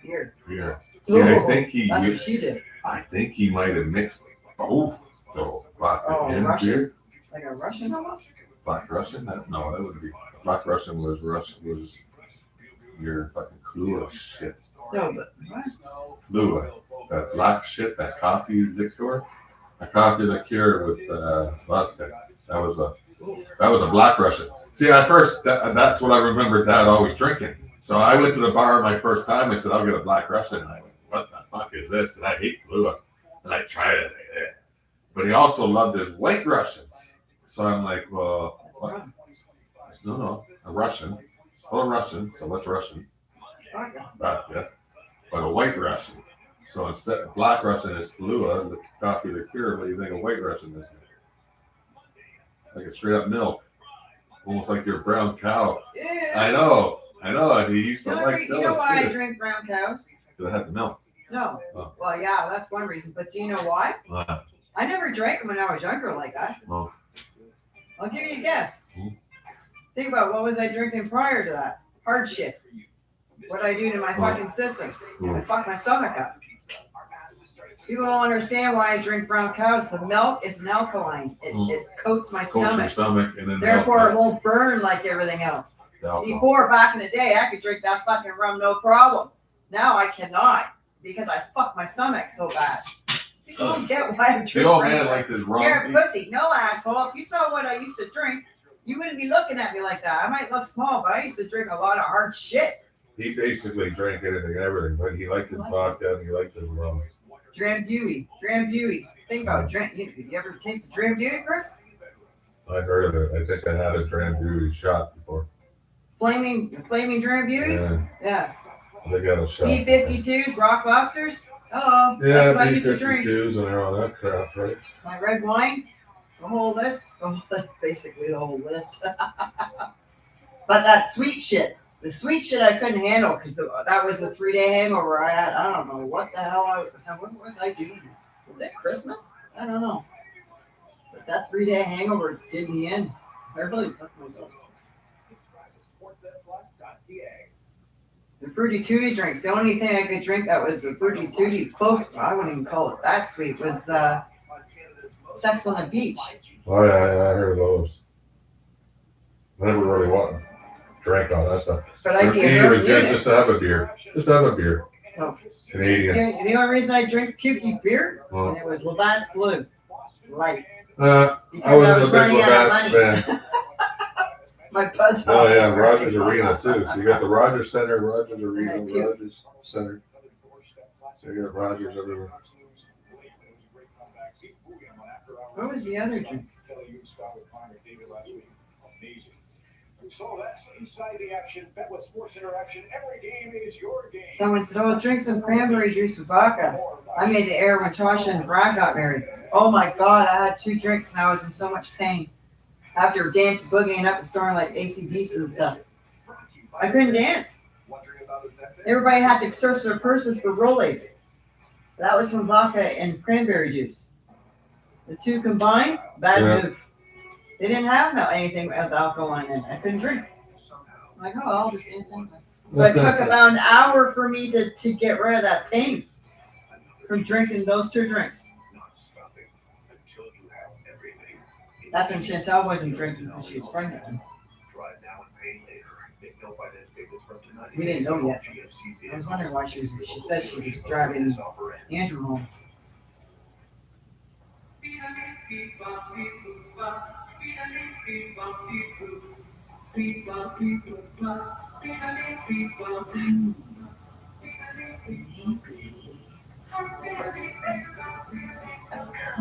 Speaker 2: Beer.
Speaker 3: Yeah. See, I think he
Speaker 2: That's what
Speaker 3: used.
Speaker 2: she did.
Speaker 3: I think he might have mixed both though. Vodka
Speaker 2: Oh,
Speaker 3: and
Speaker 2: Russian?
Speaker 3: beer.
Speaker 2: Like a Russian almost?
Speaker 3: Black Russian? No, that would be. Black Russian was your fucking Kahlua shit.
Speaker 2: No, but what?
Speaker 3: Kahlua. That black shit, that coffee liqueur. A coffee liqueur with vodka. That was a Black Russian. See, at first, that's what I remember Dad always drinking. So I went to the bar my first time. I said, I'll get a Black Russian. And I went, what the fuck is this? And I hate Kahlua. And I tried it. But he also loved his White Russians. So I'm like, well,
Speaker 2: That's
Speaker 3: what?
Speaker 2: wrong.
Speaker 3: No, a Russian. Still a Russian. So what's Russian?
Speaker 2: Vodka.
Speaker 3: Vodka. But a White Russian. So instead of Black Russian is Kahlua, the coffee liqueur. What do you think a White Russian is? Like a straight up milk. Almost like your brown cow.
Speaker 2: Ew.
Speaker 3: I know. And he used to
Speaker 2: You know,
Speaker 3: like
Speaker 2: you know
Speaker 3: those
Speaker 2: why I
Speaker 3: too.
Speaker 2: drink brown cows?
Speaker 3: Because it had the milk.
Speaker 2: No.
Speaker 3: Oh.
Speaker 2: Well, yeah, that's one reason. But do you know why? I never drank them when I was younger like that.
Speaker 3: Oh.
Speaker 2: I'll give you a guess.
Speaker 3: Hmm.
Speaker 2: Think about what was I drinking prior to that? Hard shit. What I do to my
Speaker 3: Oh.
Speaker 2: fucking system?
Speaker 3: Hmm.
Speaker 2: I fuck my stomach up. People don't understand why I drink brown cows. The milk is an alkaline. It coats my
Speaker 3: Coats your
Speaker 2: stomach.
Speaker 3: stomach and then
Speaker 2: Therefore, it won't burn like everything else.
Speaker 3: the alcohol.
Speaker 2: Before, back in the day, I could drink that fucking rum no problem. Now I cannot because I fuck my stomach so bad. People don't get why I'm
Speaker 3: The
Speaker 2: drinking.
Speaker 3: old man liked his rum.
Speaker 2: You're a pussy. No, asshole. If you saw what I used to drink, you wouldn't be looking at me like that. I might look small, but I used to drink a lot of hard shit.
Speaker 3: He basically drank anything and everything, but he liked his vodka and he liked his rum.
Speaker 2: Drambuie. Think about Dram. You ever tasted Drambuie, Chris?
Speaker 3: I heard of it. I think I had a Drambuie shot before.
Speaker 2: Flaming Drambuies?
Speaker 3: Yeah,
Speaker 2: Yeah.
Speaker 3: they got a shot.
Speaker 2: B-52s, rock lobsters. Oh,
Speaker 3: Yeah,
Speaker 2: that's what I used to drink.
Speaker 3: B-52s and all that crap, right?
Speaker 2: My red wine, the whole list. Oh, basically the whole list. But that sweet shit. The sweet shit I couldn't handle because that was a 3-day hangover I had. I don't know what the hell what was I doing? Was it Christmas? I don't know. But that 3-day hangover did me in. I really fucked myself. The Fruity Tooty drinks. The only thing I could drink that was the Fruity Tooty close. I wouldn't even call it that sweet. Was Sex on the Beach.
Speaker 3: Oh yeah, I heard of those. I never really drank all that stuff.
Speaker 2: But I'd be a
Speaker 3: It was
Speaker 2: hurt
Speaker 3: good
Speaker 2: unit.
Speaker 3: just to have a beer. Just have a beer.
Speaker 2: Oh.
Speaker 3: Canadian.
Speaker 2: The only reason I drink Kooky beer,
Speaker 3: Oh.
Speaker 2: and it was Labatt's Blue. Light.
Speaker 3: I
Speaker 2: Because I was
Speaker 3: wasn't a big
Speaker 2: running out of
Speaker 3: Labatt's
Speaker 2: money.
Speaker 3: fan.
Speaker 2: My buzz.
Speaker 3: Oh yeah, Rogers Arena too. So you got the Rogers Center, Rogers Arena,
Speaker 2: Thank you.
Speaker 3: Rogers Center. So you got Rogers everywhere.
Speaker 2: What was the other drink?
Speaker 5: So that's inside the action. Bet with Sports Interaction. Every game is your game.
Speaker 2: Someone said, "Oh, drink some cranberry juice with vodka." I made the air when Tasha and Brad got married. Oh my God, I had 2 drinks and I was in so much pain. After dancing, boogieing up and storming like AC/DC and stuff. I couldn't dance. Everybody had to search their purses for Rolaids. That was from vodka and cranberry juice. The 2 combined, bad
Speaker 3: Yeah.
Speaker 2: move. They didn't have anything with alcohol in it. I couldn't drink. I'm like, oh, I'll just dance anyway. But it took about an hour for me to get rid of that pain from drinking those 2 drinks. That's when Chantel wasn't drinking because she was pregnant. We didn't know yet. I was wondering why she said she was driving Andrew home.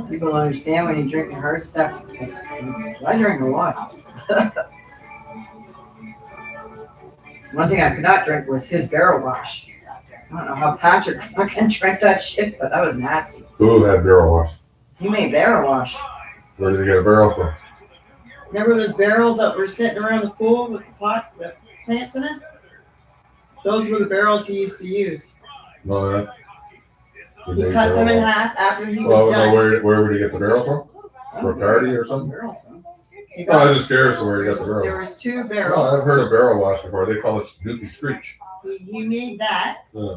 Speaker 2: People don't understand when you're drinking hard stuff. I drink a lot. One thing I could not drink was his barrel wash. I don't know how Patrick fucking drank that shit, but that was nasty.
Speaker 3: Who had barrel wash?
Speaker 2: He made barrel wash.
Speaker 3: Where did he get a barrel from?
Speaker 2: Remember those barrels that were sitting around the pool with the pot, the
Speaker 7: plants in it. Those were the barrels he used to use.
Speaker 3: No, yeah.
Speaker 7: He cut them in half after he
Speaker 3: Well,
Speaker 7: was
Speaker 3: no,
Speaker 7: done.
Speaker 3: where would he get the barrels from? Bacardi or something?
Speaker 7: Barrels, huh? He
Speaker 3: No, I
Speaker 7: got-
Speaker 3: was just curious where he got the
Speaker 7: there
Speaker 3: barrel.
Speaker 7: was 2
Speaker 3: No,
Speaker 7: barrels.
Speaker 3: I've heard of barrel wash before. They call it Doofy Screech.
Speaker 7: He made that.
Speaker 3: Yeah.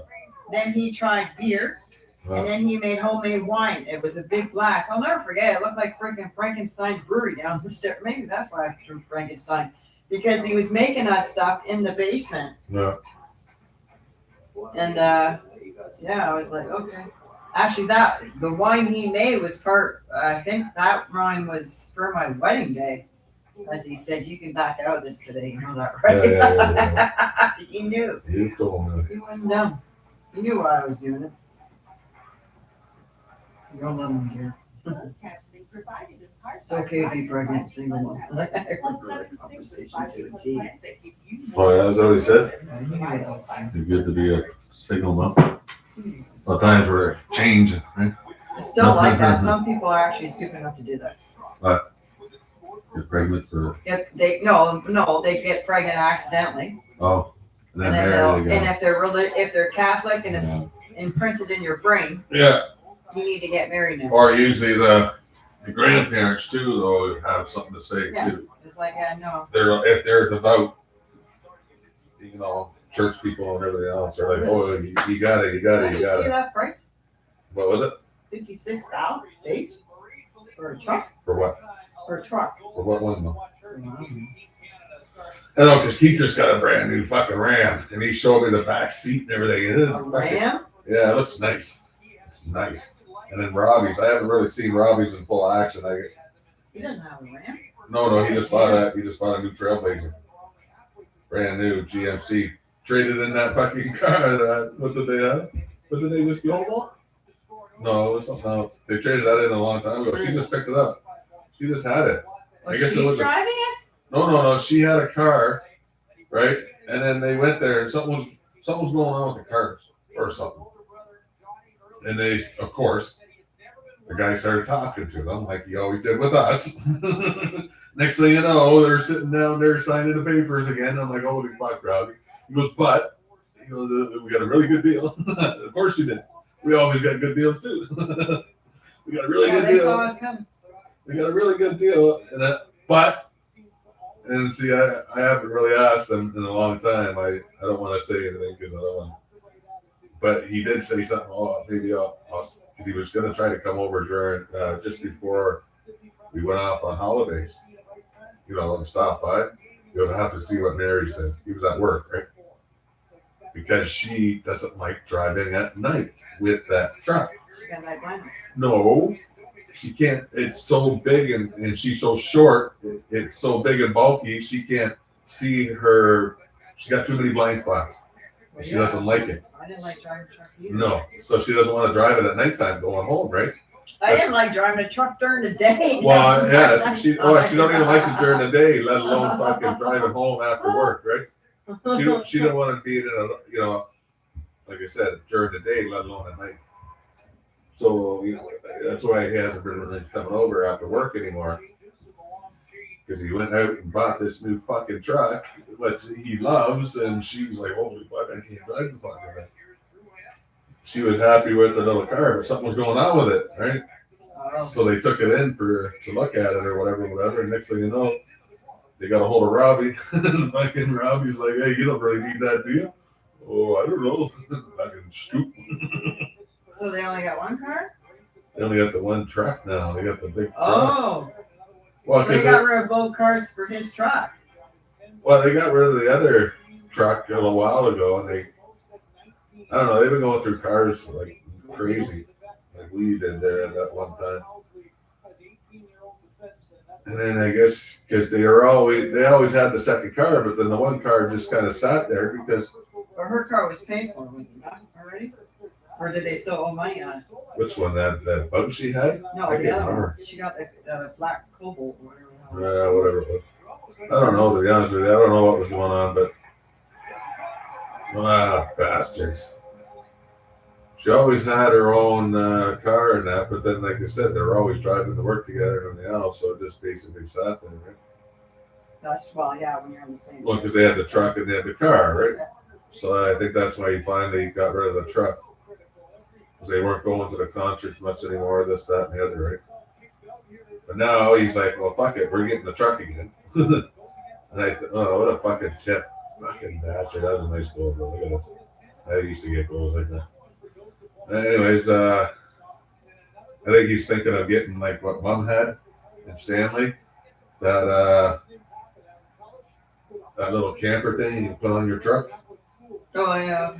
Speaker 7: Then he tried beer. And then he made homemade wine. It was a big glass. I'll never forget. It looked like freaking Frankenstein's brewery down the stairs. Maybe that's why I drew Frankenstein. Because he was making that stuff in the basement.
Speaker 3: Yeah.
Speaker 7: And yeah, I was like, okay. Actually, the wine he made was I think that wine was for my wedding day. As he said, you can back out of this today. You know that, right?
Speaker 3: Yeah.
Speaker 7: He knew.
Speaker 3: You told me.
Speaker 7: He wasn't dumb. He knew why I was doing it. You're loving here. It's okay to be pregnant, single. Like, I remember that conversation to a T.
Speaker 3: Oh, yeah, that's what he said?
Speaker 7: I knew what else.
Speaker 3: You're good to be a single mom. Well, times were changing, right?
Speaker 7: It's still like that. Some people are actually stupid enough to do that.
Speaker 3: You're pregnant for,
Speaker 7: If they get pregnant accidentally,
Speaker 3: oh, and then
Speaker 7: and then
Speaker 3: married
Speaker 7: and
Speaker 3: again.
Speaker 7: if they're Catholic and it's imprinted in your brain,
Speaker 3: Yeah,
Speaker 7: you need to get married now.
Speaker 3: or usually the grandparents too, though, have something to say
Speaker 7: Yeah.
Speaker 3: too.
Speaker 7: It's like, no.
Speaker 3: If they're devout, you know, church people and everything else, they're like, oh, you got it.
Speaker 7: Did you see that price?
Speaker 3: What was it?
Speaker 7: $56,000 base for a truck.
Speaker 3: For what?
Speaker 7: For a truck.
Speaker 3: For what one though? I know, because Keith just got a brand new fucking Ram, and he showed me the back seat and everything.
Speaker 7: A Ram?
Speaker 3: Yeah, it looks nice. It's nice. And then Robbie's, I haven't really seen Robbie's in full action.
Speaker 7: He doesn't have a Ram.
Speaker 3: No, he just bought a new Trailblazer, brand new GMC. Traded in that fucking car. What did they have? What did they just get?
Speaker 7: Global?
Speaker 3: No, it was something else. They traded that in a long time ago. She just picked it up. She just had it.
Speaker 7: Was
Speaker 3: I guess it
Speaker 7: she
Speaker 3: was a-
Speaker 7: driving it?
Speaker 3: No. She had a car, right? And then they went there, and something was going on with the cars or something. And they, of course, the guy started talking to them like he always did with us. Next thing you know, they're sitting down there signing the papers again. I'm like, holy fuck, Robbie. He goes, but he goes, we got a really good deal. Of course you did. We always got good deals too. We got a really good
Speaker 7: They
Speaker 3: deal.
Speaker 7: saw us coming.
Speaker 3: We got a really good deal, and see, I haven't really asked him in a long time. I don't want to say anything because I don't want. But he did say something. Oh, maybe because he was going to try to come over during just before we went off on holidays. You know, and stop by. He goes, I have to see what Mary says. He was at work, right? Because she doesn't like driving at night with that truck.
Speaker 7: She got night blindness.
Speaker 3: No, she can't. It's so big and she's so short. It's so big and bulky. She can't see her. She got too many blind spots.
Speaker 7: Well,
Speaker 3: She
Speaker 7: yeah.
Speaker 3: doesn't like it.
Speaker 7: I didn't like driving a truck either.
Speaker 3: No, so she doesn't want to drive it at nighttime going home, right?
Speaker 7: I didn't like driving a truck during the day.
Speaker 3: Well, yeah. So she don't even like it during the day, let alone fucking driving home after work, right? She don't want to be in a, like I said, during the day, let alone at night. So that's why he hasn't been really coming over after work anymore. Because he went out and bought this new fucking truck, which he loves, and she's like, holy fuck, I can't drive the fucking thing. She was happy with the little car, but something was going on with it, right?
Speaker 7: Oh,
Speaker 3: So they took it in to look at it or whatever. And next thing you know, they got a hold of Robbie. And fucking Robbie's like, hey, you don't really need that, do you? Oh, I don't know. Fucking stupid.
Speaker 7: so they only got one car?
Speaker 3: They only got the one truck now. They got the big truck.
Speaker 7: Oh.
Speaker 3: Well,
Speaker 7: They got rid of both cars for his truck.
Speaker 3: they got rid of the other truck a little while ago, and I don't know, they've been going through cars like crazy, like we did there at that one time. And then I guess because they always had the second car, but then the one car just kind of sat there because
Speaker 7: Or her car was paid for, was it not already? Or did they still owe money on it?
Speaker 3: which one that bug she had?
Speaker 7: No,
Speaker 3: I
Speaker 7: the
Speaker 3: can't
Speaker 7: other
Speaker 3: remember.
Speaker 7: one. She got the black Cobalt or whatever.
Speaker 3: Whatever. it was. I don't know, to be honest with you. I don't know what was going on, but bastards. She always had her own car and that, but then, like I said, they were always driving to work together and everything else, so it just basically sat there, right?
Speaker 2: That's, well, yeah, when you're on the same.
Speaker 3: Well, because they had the truck and they had the car, right? So I think that's why he finally got rid of the truck. Because they weren't going to the concert much anymore, this, that, and the other, right? But now he's like, well, fuck it, we're getting the truck again. And I thought, oh, what a fucking tip. Fucking bastard. That was a nice goal, but look at this. I used to get goals like that. Anyways, I think he's thinking of getting like what Mom had in Stanley. That little camper thing you put on your truck.
Speaker 2: Oh, yeah.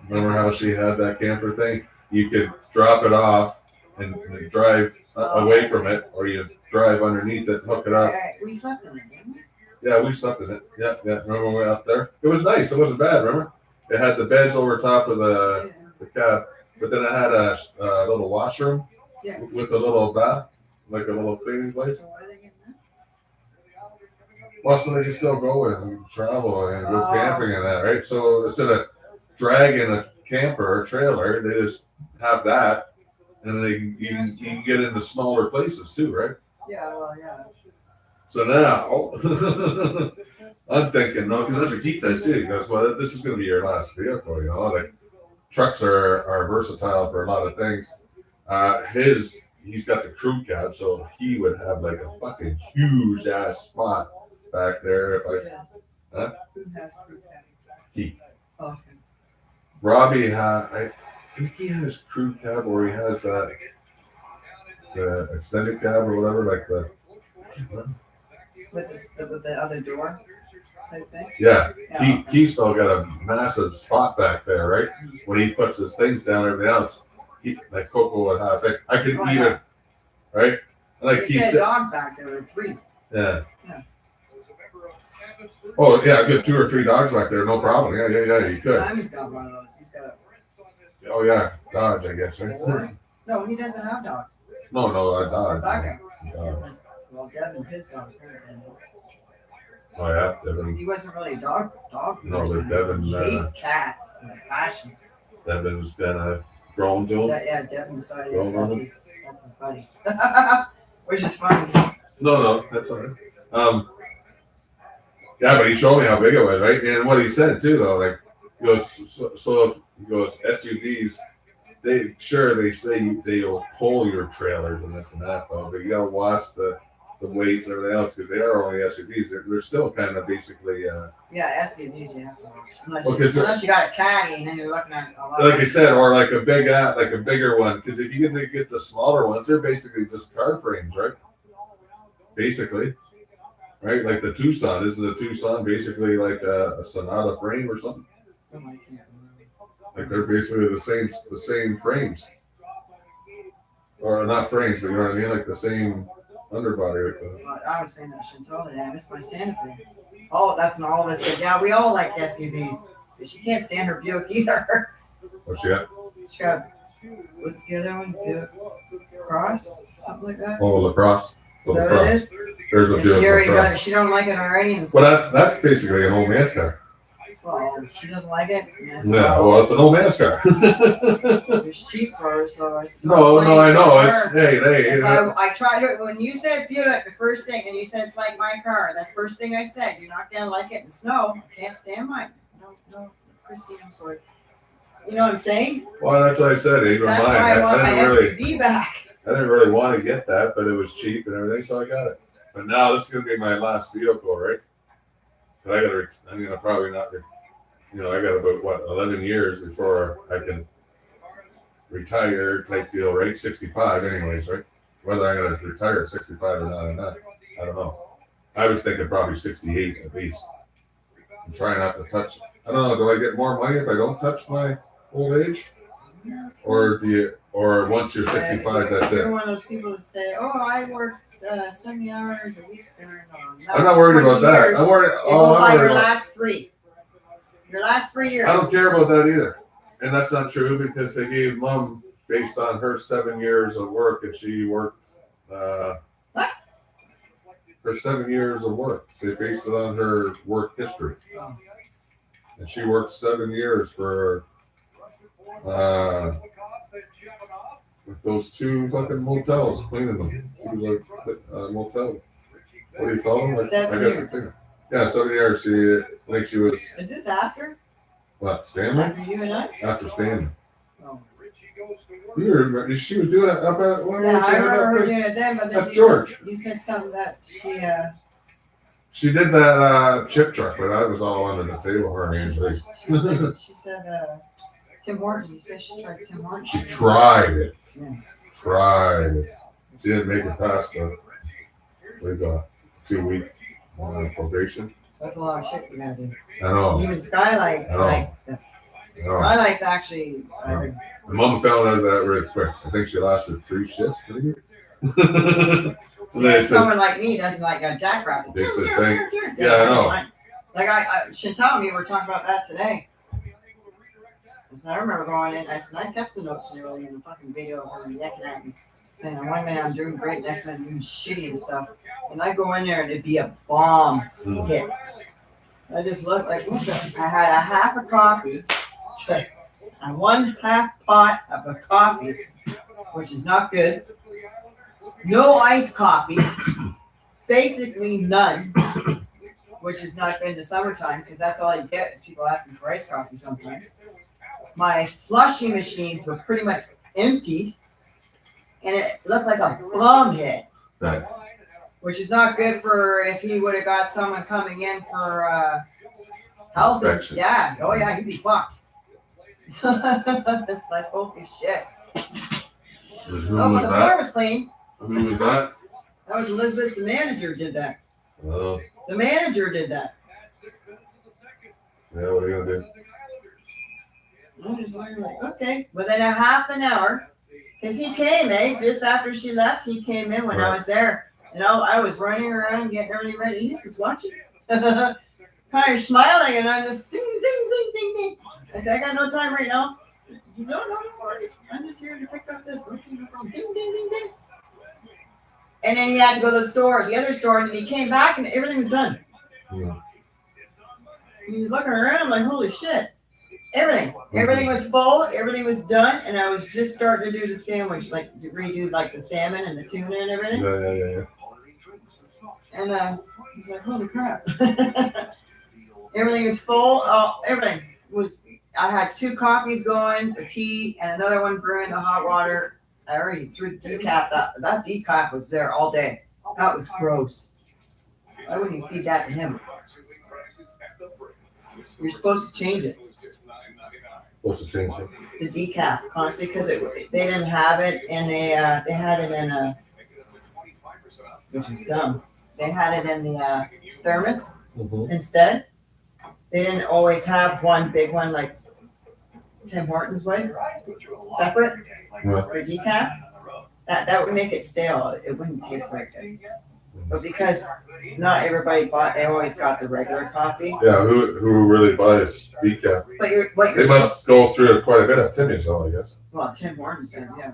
Speaker 3: Remember how she had that camper thing? You could drop it off and drive away from it, or you drive underneath it, hook it up.
Speaker 2: We slept in it, didn't we?
Speaker 3: Yeah, we slept in it. Yeah. Remember when we were up there? It was nice. It wasn't bad, remember? It had the beds over top of the cab, but then it had a little washroom with a little bath, like a little cleaning place.
Speaker 2: So why are they getting that?
Speaker 3: Well, so they can still go and travel and go camping and that, right? So instead of dragging a camper or trailer, they just have that, and you can get into smaller places too, right?
Speaker 2: Yeah, well, yeah.
Speaker 3: So now I'm thinking, no, because that's what Keith says too. He goes, well, this is going to be your last vehicle, you know. Like trucks are versatile for a lot of things. He's got the crew cab, so he would have like a fucking huge ass spot back there.
Speaker 2: Who has crew cab?
Speaker 3: Keith.
Speaker 2: Okay.
Speaker 3: Robbie I think he has crew cab, or he has the extended cab or whatever, like the.
Speaker 2: With the other door type thing?
Speaker 3: Yeah,
Speaker 2: Yeah.
Speaker 3: Keith still got a massive spot back there, right? When he puts his things down, everything else, like Coco would have it. I could even, right? Like
Speaker 2: There's
Speaker 3: Keith
Speaker 2: a
Speaker 3: said,
Speaker 2: dog back there with 3.
Speaker 3: yeah.
Speaker 2: Yeah.
Speaker 3: Oh yeah, good 2 or 3 dogs back there, no problem. Yeah, you could.
Speaker 2: Simon's got one of those. He's got a.
Speaker 3: Oh yeah, Dodge, I guess, right?
Speaker 2: No, he doesn't have dogs.
Speaker 3: No, a Dodge.
Speaker 2: Dog.
Speaker 3: Dodge.
Speaker 2: Well, Devin's his dog.
Speaker 3: Oh yeah, Devin.
Speaker 2: He wasn't really a dog
Speaker 3: No,
Speaker 2: person.
Speaker 3: but Devin.
Speaker 2: He hates cats with a passion.
Speaker 3: Devin's kind of grown to him.
Speaker 2: Yeah, Devin decided
Speaker 3: Grown
Speaker 2: that's
Speaker 3: on him.
Speaker 2: his buddy. Which is funny.
Speaker 3: No, that's all right. Yeah, but he showed me how big it was, right? And what he said too, though, like, he goes, so he goes, SUVs, they say they'll pull your trailers and this and that, though, but you gotta watch the weights and everything else, because they are only SUVs. They're still kind of basically,
Speaker 2: Yeah, SUVs you have to watch.
Speaker 3: Well,
Speaker 2: Unless you got a caddy and then you're looking at a lot
Speaker 3: like
Speaker 2: of
Speaker 3: I said, or like a bigger one, because if you get the smaller ones, they're basically just car frames, right? Basically, right? Like the Tucson, isn't the Tucson basically like a Sonata frame or something? Like they're basically the same frames, or not frames, but you know what I mean, like the same underbody.
Speaker 2: I was saying that shit totally. I miss my Santa Fe. Oh, that's when all of us said, yeah, we all like SUVs. But she can't stand her Buick either.
Speaker 3: What's she got?
Speaker 2: She got, what's the other one? Buick Cross? Something like that?
Speaker 3: Oh, lacrosse.
Speaker 2: Is that what it is?
Speaker 3: There's a
Speaker 2: And she
Speaker 3: Buick
Speaker 2: already
Speaker 3: lacrosse.
Speaker 2: done, she don't like it already. And
Speaker 3: Well, that's basically an old man's car.
Speaker 2: well, she doesn't like it. And that's
Speaker 3: Yeah, well, it's an old man's car.
Speaker 2: it's cheap for her, so I said,
Speaker 3: No, I know. It's
Speaker 2: her.
Speaker 3: hey.
Speaker 2: So I tried it when you said Buick, the first thing, and you said it's like my car. That's the first thing I said. You're not gonna like it in snow. I can't stand mine. No, Christine, I'm sorry. You know what I'm saying?
Speaker 3: Well, that's what I said.
Speaker 2: That's
Speaker 3: Even
Speaker 2: why
Speaker 3: mine.
Speaker 2: I want my
Speaker 3: I
Speaker 2: SUV back.
Speaker 3: didn't really want to get that, but it was cheap and everything, so I got it. But now this is gonna be my last vehicle, right? But I'm gonna probably not. I got about 11 years before I can retire type deal, right? 65, anyways, right? Whether I'm gonna retire at 65 or not, I don't know. I was thinking probably 68 at least. I'm trying not to touch. I don't know. Do I get more money if I don't touch my old age, or once you're 65, that's
Speaker 2: You're
Speaker 3: it?
Speaker 2: one of those people that say, "Oh, I worked 70 hours a week during."
Speaker 3: I'm not worried about that. I'm worried.
Speaker 2: You go by
Speaker 3: I'm worried
Speaker 2: your
Speaker 3: about.
Speaker 2: last 3. Your last 3 years.
Speaker 3: I don't care about that either. And that's not true because they gave Mom based on her 7 years of work, and she worked her 7 years of work. They based it on her work history.
Speaker 2: Oh.
Speaker 3: And she worked 7 years for with those 2 fucking motels, cleaning them. She was a motel. What do you call them?
Speaker 2: 7
Speaker 3: I guess
Speaker 2: years.
Speaker 3: Yeah, 7 years. I think she was,
Speaker 7: Is this after?
Speaker 3: what, Stanley?
Speaker 7: After you and I?
Speaker 3: After Stanley.
Speaker 7: Oh.
Speaker 3: You remember, she was doing it up at, when
Speaker 7: Yeah,
Speaker 3: was she
Speaker 7: I
Speaker 3: up
Speaker 7: remember her
Speaker 3: there?
Speaker 7: doing it then, but then
Speaker 3: Up George.
Speaker 7: you said something that
Speaker 3: She did that chip truck, but that was all under the table, her and Angie.
Speaker 7: she said Tim Horton. You said she tried Tim Horton.
Speaker 3: She tried it.
Speaker 7: Yeah.
Speaker 3: Tried it. She didn't make it past the 2-week probation.
Speaker 7: That's a lot of shit you gotta do.
Speaker 3: I know.
Speaker 7: Even Skylights,
Speaker 3: I know.
Speaker 7: like the
Speaker 3: I know.
Speaker 7: Skylights actually.
Speaker 3: My mom found out that really quick. I think she lasted 3 shifts, maybe. And they said,
Speaker 7: Someone like me doesn't like a jackrabbit.
Speaker 3: They said yeah, I know.
Speaker 7: Like Chantal and me were talking about that today. So I remember going in. I said I kept the notes and everything in the fucking video of her yakking at me, saying one minute I'm doing great, next minute I'm doing shitty and stuff. And I go in there and it'd be a bomb hit. I just looked like what the? I had a half a coffee, and 1/2 pot of a coffee, which is not good. No iced coffee, basically none, which is not good in the summertime because that's all you get is people asking for iced coffee sometimes. My slushy machines were pretty much emptied, and it looked like a bomb hit,
Speaker 3: Right.
Speaker 7: which is not good for if he would have got someone coming in for health.
Speaker 3: Inspection.
Speaker 7: Yeah, oh yeah, he'd be fucked. It's like holy shit.
Speaker 3: Who
Speaker 7: Oh, but
Speaker 3: was
Speaker 7: the
Speaker 3: that?
Speaker 7: floor was clean.
Speaker 3: Who was that?
Speaker 7: That was Elizabeth, the manager, did that.
Speaker 3: Oh,
Speaker 7: The manager did that.
Speaker 3: yeah, what are you gonna do?
Speaker 7: I'm just like, okay. Within a half an hour, because he came, just after she left, he came in when I was there. You know, I was running around getting everything ready. He's just watching. Kind of smiling, and I'm just ding, ding, ding, ding, ding. I said, I got no time right now. He said, oh, no worries. I'm just here to pick up this. Okay, no problem. Ding, ding, ding, ding. And then he had to go to the store, the other store, and then he came back and everything was done.
Speaker 3: Yeah.
Speaker 7: He was looking around like, holy shit. Everything was full, everything was done, and I was just starting to do the sandwich, like to redo like the salmon and the tuna and everything.
Speaker 3: Yeah.
Speaker 7: And he's like, holy crap. Everything was full. Everything was, I had 2 coffees going, the tea, and another one brewing the hot water. I already threw decaf. That decaf was there all day. That was gross. I wouldn't even feed that to him. You're supposed to change it.
Speaker 3: Supposed to change it.
Speaker 7: The decaf constantly because they didn't have it and they had it in a, which was dumb. They had it in the thermos instead. They didn't always have one big one like Tim Hortons would, separate for decaf. That would make it stale. It wouldn't taste very good. But because not everybody bought, they always got the regular coffee.
Speaker 3: Yeah, who really buys decaf?
Speaker 7: But you're
Speaker 3: They must go through it quite a bit at Timmy's, though, I guess.
Speaker 7: well, Tim Hortons does, yeah.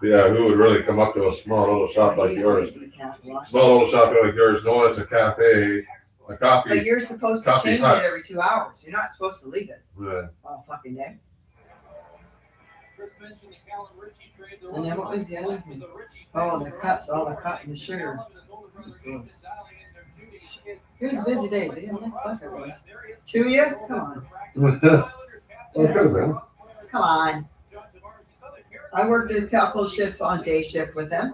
Speaker 3: Yeah, who would really come up to a small little shop like
Speaker 7: He
Speaker 3: yours?
Speaker 7: usually decaf a lot.
Speaker 3: Small little shop like yours, no, it's a cafe, a
Speaker 7: But
Speaker 3: coffee.
Speaker 7: you're supposed to
Speaker 3: Coffee
Speaker 7: change
Speaker 3: huts.
Speaker 7: it every 2 hours. You're not supposed to leave it
Speaker 3: Yeah.
Speaker 7: all fucking day.
Speaker 6: Chris mentioned the Cal and Richie trade. The
Speaker 7: And then what was the other thing? Oh, the cups, all the cup, the sugar. It was a busy day. They didn't look fuck it was. 2 you? Come on.
Speaker 3: Well, it could have been.
Speaker 7: Come on. I worked a couple shifts on day shift with them.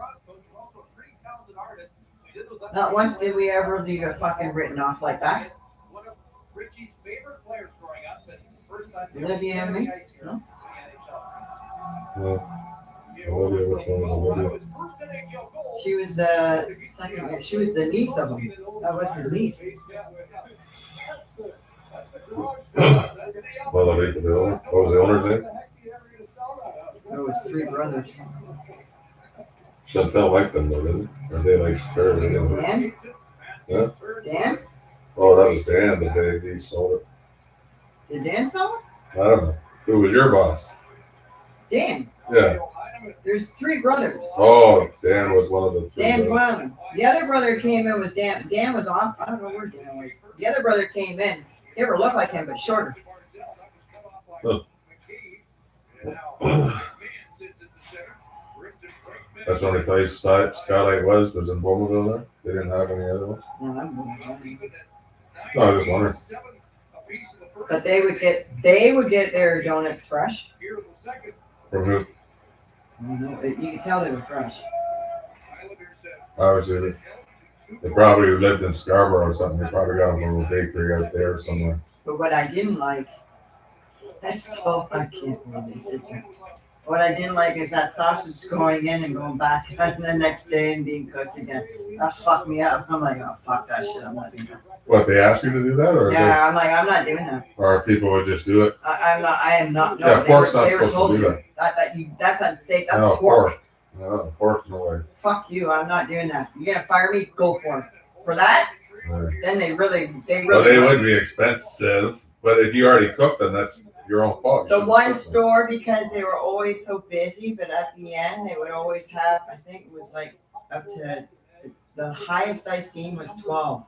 Speaker 7: Not once did we ever leave a fucking written off like that.
Speaker 6: One of Richie's favorite players growing up, and first time
Speaker 7: Olivia and me? No?
Speaker 3: Olivia, which one was Olivia?
Speaker 7: She was second. She was the niece of him. That was his niece.
Speaker 3: Well, the owner. What was the owner's name?
Speaker 7: There was 3 brothers.
Speaker 3: Chantel liked them, though, didn't they? Or they like spared it.
Speaker 7: Dan?
Speaker 3: Yeah.
Speaker 7: Dan?
Speaker 3: Oh, that was Dan, the day he sold it.
Speaker 7: Did Dan sell it?
Speaker 3: I don't know. Who was your boss?
Speaker 7: Dan.
Speaker 3: Yeah.
Speaker 7: There's 3 brothers.
Speaker 3: Oh, Dan was one of the 3.
Speaker 7: Dan's one of them. The other brother came in was Dan. Dan was off. I don't know where Dan was. The other brother came in. He ever looked like him, but shorter.
Speaker 3: That's the only place Skylight was in Bowmanville there? They didn't have any other ones?
Speaker 7: No, I'm going
Speaker 3: No, I was just wondering.
Speaker 2: But they would get their donuts fresh.
Speaker 3: From who?
Speaker 2: You could tell they were fresh.
Speaker 3: Obviously, they probably lived in Scarborough or something. They probably got a little bakery out there somewhere.
Speaker 2: But what I didn't like, I can't believe they did that. What I didn't like is that sausage going in and going back the next day and being cooked again. That fucked me up. I'm like, oh, fuck that shit. I'm not doing that.
Speaker 3: What, they asked you to do that, or
Speaker 2: Yeah, I'm like, I'm not doing that.
Speaker 3: or people would just do it?
Speaker 2: I am not. No,
Speaker 3: Yeah, pork's not
Speaker 2: they were
Speaker 3: supposed to
Speaker 2: told
Speaker 3: do
Speaker 2: you
Speaker 3: that.
Speaker 2: that's unsafe. That's
Speaker 3: No,
Speaker 2: pork.
Speaker 3: No, pork, no way.
Speaker 2: Fuck you. I'm not doing that. You're gonna fire me? Go for it. For that,
Speaker 3: Yeah.
Speaker 2: then they really.
Speaker 3: Well, they would be expensive, but if you already cooked them, that's your own fault. You
Speaker 2: The
Speaker 3: shouldn't
Speaker 2: one
Speaker 3: cook them.
Speaker 2: store, because they were always so busy, but at the end they would always have, I think it was like up to the highest I seen was 12,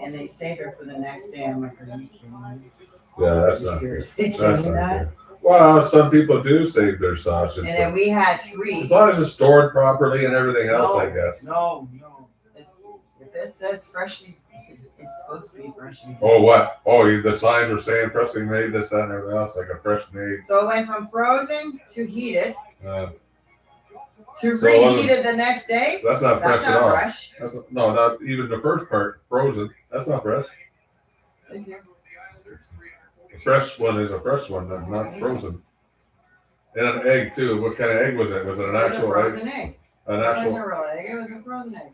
Speaker 2: and they saved it for the next day. I'm like, are you kidding me?
Speaker 3: Yeah, that's
Speaker 2: Are you
Speaker 3: not good.
Speaker 2: seriously
Speaker 3: That's
Speaker 2: doing
Speaker 3: not
Speaker 2: that?
Speaker 3: good. Well, some people do save their sausage,
Speaker 2: And then
Speaker 3: but
Speaker 2: we had 3.
Speaker 3: as long as it's stored properly and everything else, I guess.
Speaker 2: No. If it says freshly, it's supposed to be freshly.
Speaker 3: Oh, what? Oh, the signs are saying freshly made, this, that, and everything else, like a fresh made.
Speaker 2: So it went from frozen to heated to
Speaker 3: So
Speaker 2: reheated the next day.
Speaker 3: That's not fresh
Speaker 2: That's
Speaker 3: at
Speaker 2: not
Speaker 3: all.
Speaker 2: fresh.
Speaker 3: That's no, not even the first part, frozen. That's not fresh.
Speaker 2: Thank you.
Speaker 3: The fresh one is a fresh one, not frozen. And an egg too. What kind of egg was it? Was it an
Speaker 2: It was a
Speaker 3: actual egg?
Speaker 2: frozen egg.
Speaker 3: An
Speaker 2: It wasn't
Speaker 3: actual,
Speaker 2: a real egg. It was a frozen egg.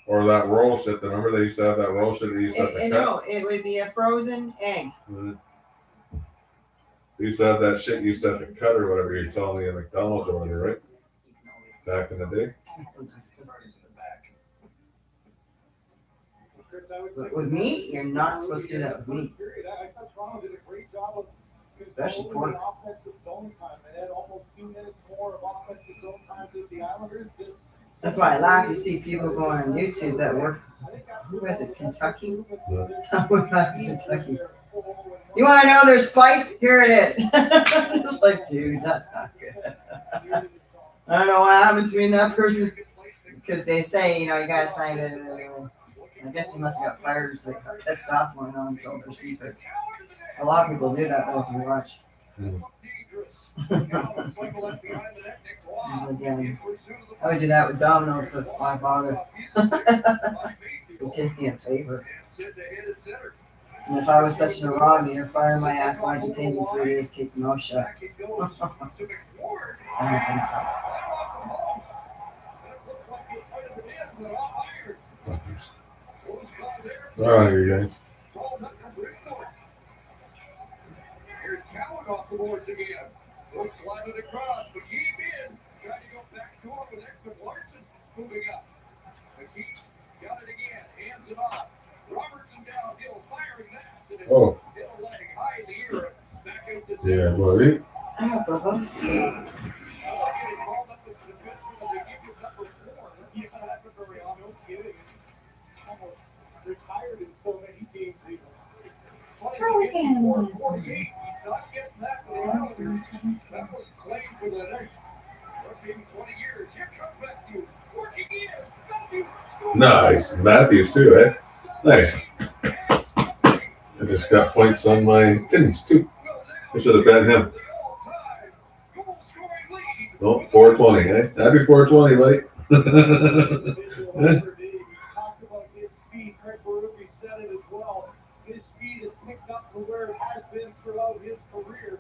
Speaker 3: or that roll shit? Remember they used to have that roll shit. They used to have to cut.
Speaker 2: No, it would be a frozen egg.
Speaker 3: Mhm. They used to have that shit. You used to have to cut or whatever you're telling me at McDonald's or whatever, right? Back in the day.
Speaker 2: But with meat, you're not supposed to do that with meat.
Speaker 8: I thought Toronto did a great job of
Speaker 2: Especially
Speaker 8: controlling
Speaker 2: pork.
Speaker 8: the offensive zone time. They had almost 2 minutes more of offensive zone time than the Islanders.
Speaker 2: That's why I laugh. You see people going on YouTube that work. Who is it? Kentucky? Someone about Kentucky. You want to know their spice? Here it is. It's like, dude, that's not good. I don't know what happened between that person, because they say, you gotta sign it. I guess he must have got fired, so they got pissed off when no one told their secrets. A lot of people do that though if you watch. And again, I would do that with Domino's, but why bother? It did me a favor. And if I was such an wrong, you're firing my ass. Why'd you pay me 3 days? Keep your mouth shut. I don't think so.
Speaker 3: All right, you guys.
Speaker 6: Here's Cowan off the boards again. We'll slide it across. McKee in. Trying to go back door with Ekman Larson. Moving up. McKee got it again. Hands it off. Robertson downhill. Firing that. And it's
Speaker 3: Oh,
Speaker 6: hit a leg high in the air. Back out to
Speaker 3: yeah, buddy.
Speaker 2: Oh, Bubba.
Speaker 6: getting called up as the defenseman. They give you number 4.
Speaker 8: Yeah, that's a very no kidding. Almost retired in so many teams.
Speaker 2: How we can-
Speaker 6: 48. He's not getting that for the Islanders. That was claimed for the next maybe 20 years. Here comes Matthews. Working in. Matthews scores.
Speaker 3: Nice. Matthews too, eh? Nice. I just got points on my tennis too. I should have bet him. No, 420, eh? Happy 420, buddy.
Speaker 8: We talked about his speed. Craig Berube said it as well. His speed has picked up to where it has been throughout his career.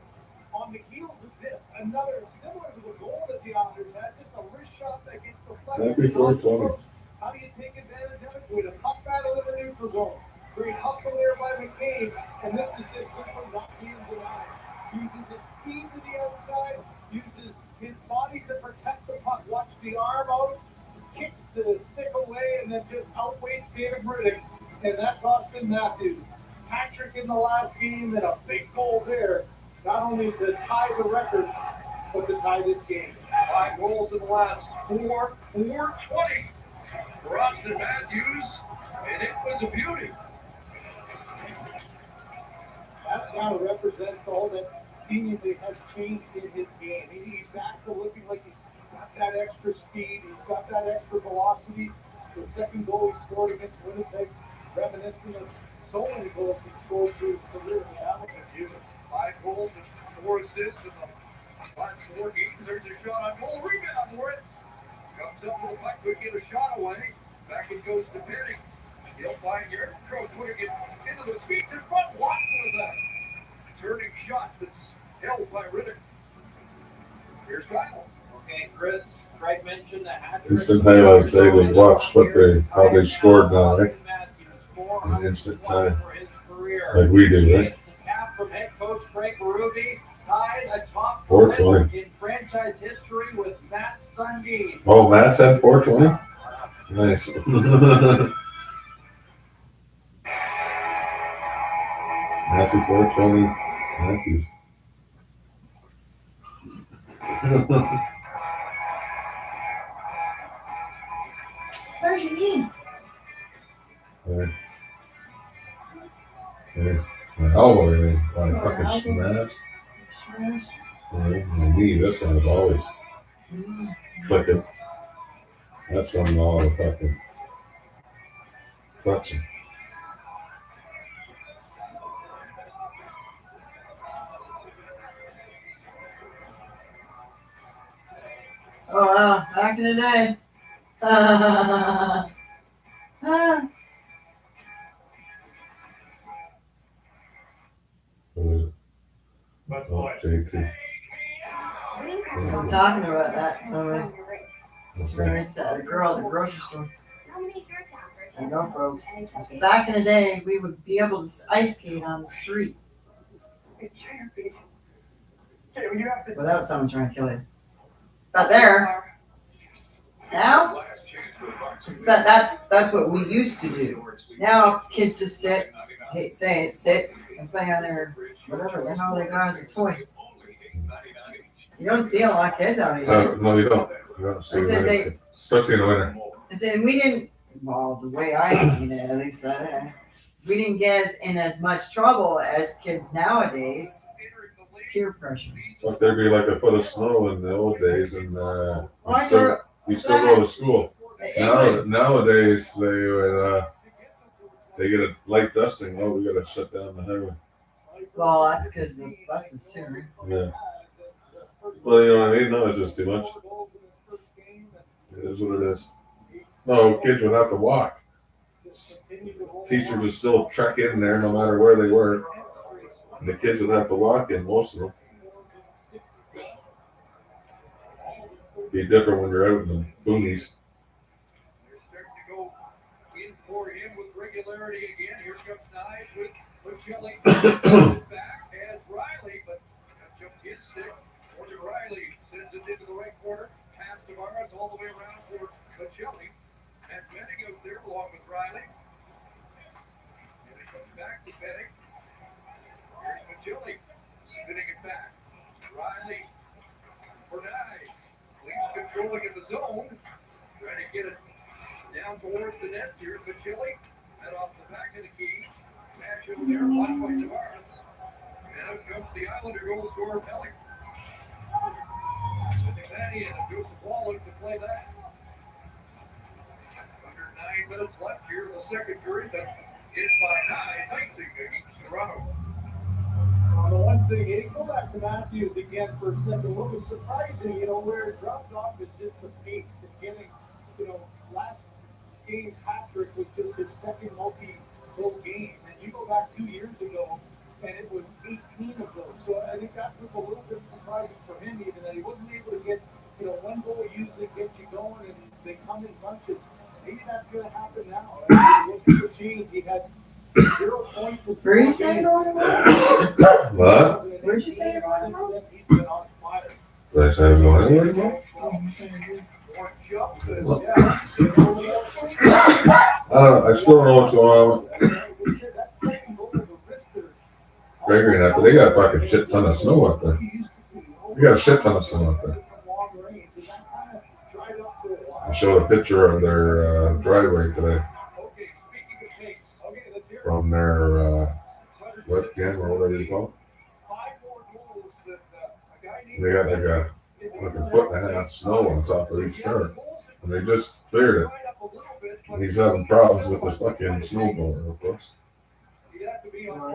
Speaker 8: On the heels of this, another similar to the goal that the Islanders had, just a wrist shot that gets deflected.
Speaker 3: Happy 420.
Speaker 8: How do you take advantage of it? With a puck battle in the neutral zone. Great hustle there by McCabe, and this is just simply not being denied. Uses his speed to the outside, uses his body to protect the puck. Watch the arm out, kicks the stick away, and then just outweights David Riddick. And that's Austin Matthews. Patrick in the last game and a big goal there. Not only to tie the record, but to tie this game.
Speaker 6: 5 goals in the last 4:20 for Austin Matthews, and it was a beauty.
Speaker 8: That kind of represents all that seemingly has changed in his game. He's back to looking like he's got that extra speed. He's got that extra velocity. The second goal he scored against Winnipeg, reminiscent of so many goals he scored through his career in the Hamilton unit.
Speaker 5: 5 goals and 4 assists in the last 4 games. There's a shot on goal. Rebound, Moritz. Comes up to the puck, could get a shot away. Back it goes to Penny. He'll find Yarncrow putting it into the skates in front. Watson with a turning shot that's held by Riddick. Here's Kyle.
Speaker 6: Okay, Chris, Craig mentioned the hat.
Speaker 3: Instant highlights, they would watch how they scored now, right? In instant time. Like we do, right?
Speaker 6: It's the tap from head coach Craig Berube, tied atop
Speaker 3: 420.
Speaker 6: in franchise history with Matt Sundin.
Speaker 3: Oh, Matt's had 420? Nice. Happy 420. Matthews.
Speaker 2: Where's your knee?
Speaker 3: My elbow, I mean, my fucking smash. My knee, this one is always clicking. That's from all the fucking clutching.
Speaker 7: Oh wow, back in the day.
Speaker 3: What is it?
Speaker 5: But
Speaker 3: Oh, JT.
Speaker 7: I'm talking about that. So
Speaker 3: What's
Speaker 7: there
Speaker 3: that?
Speaker 7: is a girl at the grocery store. I go for back in the day, we would be able to ice skate on the street without someone trying to kill you. But there, now,
Speaker 5: last chance for the Bucks.
Speaker 7: that's what we used to do. Now kids just sit, hate saying it, sit and play on their whatever the hell they got as a toy. You don't see a lot of kids out here.
Speaker 3: No, you don't. You don't see
Speaker 7: I said
Speaker 3: it, especially in the winter.
Speaker 7: I said we didn't. Well, the way I seen it, at least we didn't get in as much trouble as kids nowadays. Peer pressure.
Speaker 3: But there'd be like a foot of snow in the old days, and
Speaker 7: I told
Speaker 3: you still go to school. Nowadays they get a light dusting. Oh, we gotta shut down the highway.
Speaker 7: well, that's because the buses too, right?
Speaker 3: Yeah. Well, you know what I mean? No, it's just too much. It is what it is. No, kids would have to walk. Teachers would still trek in there no matter where they were. And the kids would have to walk in, most of them. Be different when you're out in the boonies.
Speaker 5: They're starting to go in for him with regularity again. Here comes Knies with Pacelli. Back as Riley, but jumped his stick. Morgan Riley sends it into the right corner. Pass to Barnes all the way around for Pacelli. And Benning out there along with Riley. And it comes back to Benning. Here's Pacelli spinning it back. Riley for Knies. Leaves controlling in the zone. Trying to get it down towards the net. Here's Pacelli. Head off the back of the key. Match over there. Blocked by Tavares. And out comes the Islander goal scorer, Pelly. Sending that in. And Joseph Waller to play that. Under 9 minutes left here in the second period. Hit by Knies. Icing against Toronto.
Speaker 8: The one thing, and go back to Matthews again for a second. What was surprising, where it dropped off is just the pace and getting, last game's hat trick was just his second multi-goal game. And you go back 2 years ago, and it was 18 of those. So I think that was a little bit surprising for him, even that he wasn't able to get, one goal usually gets you going, and they come in bunches. Maybe that's going to happen now. Look at the change. He had 0 points in
Speaker 7: Where are you
Speaker 8: 4
Speaker 7: saying
Speaker 8: games.
Speaker 3: What?
Speaker 7: Where'd you say it was?
Speaker 8: Since then, he's been on fire.
Speaker 3: Did I say I was going anywhere anymore?
Speaker 5: More jump.
Speaker 3: I don't know. I still don't know what's going on with Gregory and that, but they got a fucking shit ton of snow up there. We got a shit ton of snow up there. I showed a picture of their driveway today
Speaker 5: Okay, speaking of takes. Okay, let's hear it.
Speaker 3: from their webcam or whatever you call
Speaker 5: 5 more goals that a guy
Speaker 3: it.
Speaker 5: needs.
Speaker 3: They got like a foot and a half snow on top of each car, and they just cleared it. And he's having problems with his fucking snowblower, of course.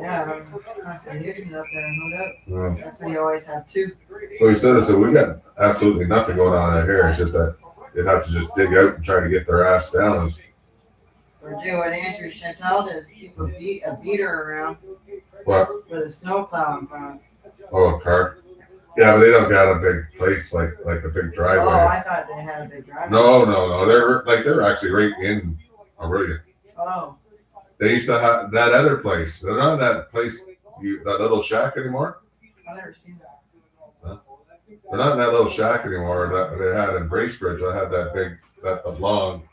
Speaker 2: Yeah, constantly hitting up there, no doubt.
Speaker 3: Yeah.
Speaker 2: That's why you always have two.
Speaker 3: So he said, we got absolutely nothing going on out here. It's just that they'd have to just dig out and try to get their ass down.
Speaker 2: Or do what Andrew Chantal does, keep a beater around
Speaker 3: What?
Speaker 2: with a snowplow in front.
Speaker 3: Oh, a car. Yeah, but they don't got a big place like a big
Speaker 2: Oh,
Speaker 3: driveway.
Speaker 2: I thought they had a big driveway.
Speaker 3: No. They're actually right in Aurelia.
Speaker 2: Oh,
Speaker 3: They used to have that other place. They're not in that place, that little shack anymore.
Speaker 2: I've never seen that.
Speaker 3: They're not in that little shack anymore that they had in Bracebridge. I had that long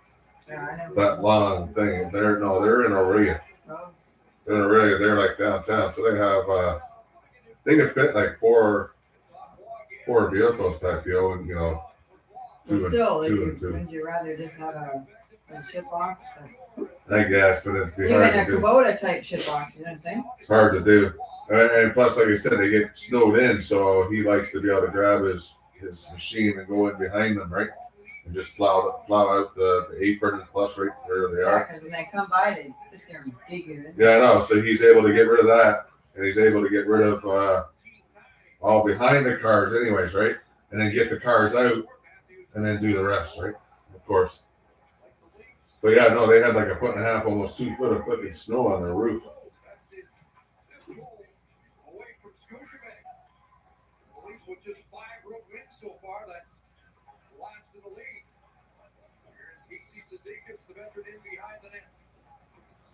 Speaker 2: Yeah, I never.
Speaker 3: that long thing. They're in Aurelia.
Speaker 2: Oh,
Speaker 3: They're in Aurelia. They're like downtown, so they have they can fit like four vehicles type deal, and
Speaker 2: but still,
Speaker 3: two and two.
Speaker 2: wouldn't you rather just have a shit box?
Speaker 3: I guess, but it'd be
Speaker 2: Even
Speaker 3: hard
Speaker 2: a
Speaker 3: to do.
Speaker 2: Kubota type shit box, you know what I'm saying?
Speaker 3: It's hard to do, and plus, like I said, they get snowed in, so he likes to be able to grab his machine and go in behind them, right, and just plow out the apron and plus right where they
Speaker 2: Yeah,
Speaker 3: are.
Speaker 2: because when they come by, they sit there and dig you in.
Speaker 3: Yeah, I know. So he's able to get rid of that, and he's able to get rid of all behind the cars, anyways, right, and then get the cars out, and then do the rest, right, of course. But yeah, no, they had like 1.5 foot, almost 2 foot of fucking snow on their roof.
Speaker 6: Away from Scotiabank. The Leafs with just 5 road wins so far. That's last in the league. Here's Casey Cizikas, the veteran, in behind the net.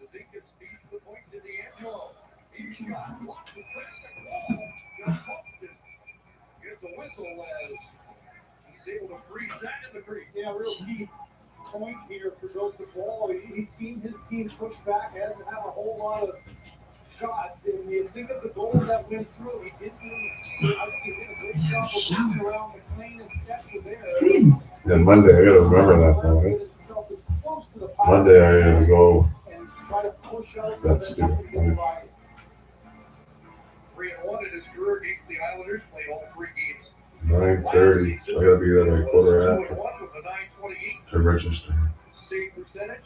Speaker 6: Cizikas feeds the point to D'Angelo. He's got lots of traffic. Just bumped it. Gets a whistle as he's able to freeze that in the crease.
Speaker 8: Yeah, real key point here for Joseph Woll. He's seen his team push back, hasn't had a whole lot of shots. And you think of the goal that went through, he did really, I think he did a great job of moving around McLean and Stetson there.
Speaker 3: Then Monday, I gotta remember that now, right? Monday, I gotta go.
Speaker 8: And try to push out
Speaker 3: That's
Speaker 8: so that
Speaker 3: stupid.
Speaker 8: he gets by.
Speaker 6: 3-1 in his career against the Islanders. Played all 3 games.
Speaker 3: 9:30. I gotta be there by quarter after
Speaker 6: 2-1 with a 928
Speaker 3: to register.
Speaker 6: save percentage.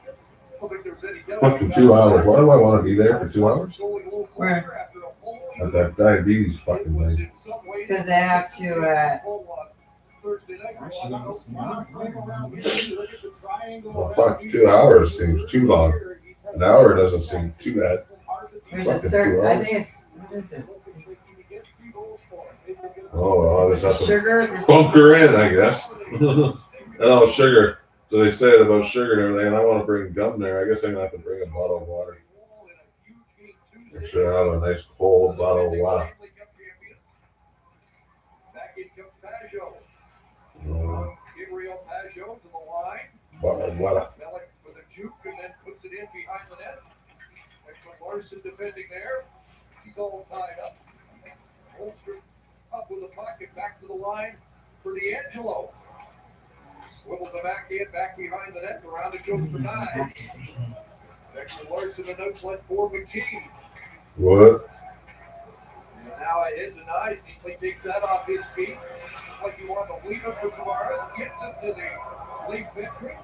Speaker 6: I don't think there's any doubt.
Speaker 3: Fucking 2 hours. Why do I want to be there for 2 hours?
Speaker 6: Going a little
Speaker 2: Where?
Speaker 6: closer after a hole.
Speaker 3: At that diabetes fucking
Speaker 6: Was
Speaker 3: thing.
Speaker 6: in some ways
Speaker 2: Because they have to,
Speaker 6: Thursday night.
Speaker 2: actually, must be
Speaker 8: Right around here, you look at the triangle
Speaker 3: Well,
Speaker 8: around
Speaker 3: fuck,
Speaker 8: here.
Speaker 3: 2 hours seems too long. An hour doesn't seem too bad.
Speaker 2: there's a
Speaker 3: Fucking
Speaker 2: certain,
Speaker 3: 2
Speaker 2: I
Speaker 3: hours.
Speaker 2: think it's, what is it?
Speaker 3: Oh, well, I'll just have to
Speaker 2: Sugar? There's-
Speaker 3: bunker in, I guess. Oh, sugar. So they said about sugar and everything, and I want to bring gum there. I guess I'm gonna have to bring a bottle of water. Make sure I have a nice cold bottle of water.
Speaker 6: Back in comes Pajot.
Speaker 3: Uh,
Speaker 6: Gabriel Pajot to the line.
Speaker 3: bottle of water.
Speaker 6: Bellick with a juke and then puts it in behind the net. Ekman Larson defending there. He's all tied up. Holmstrom up with the puck and back to the line for D'Angelo. Swivels the back in, back behind the net. Around it goes for 9. Ekman Larson an outlet for McKee.
Speaker 3: What?
Speaker 6: And now ahead to Nye. He takes that off his feet. Like he wanted to leave it for Tavares. Gets it to the league veteran.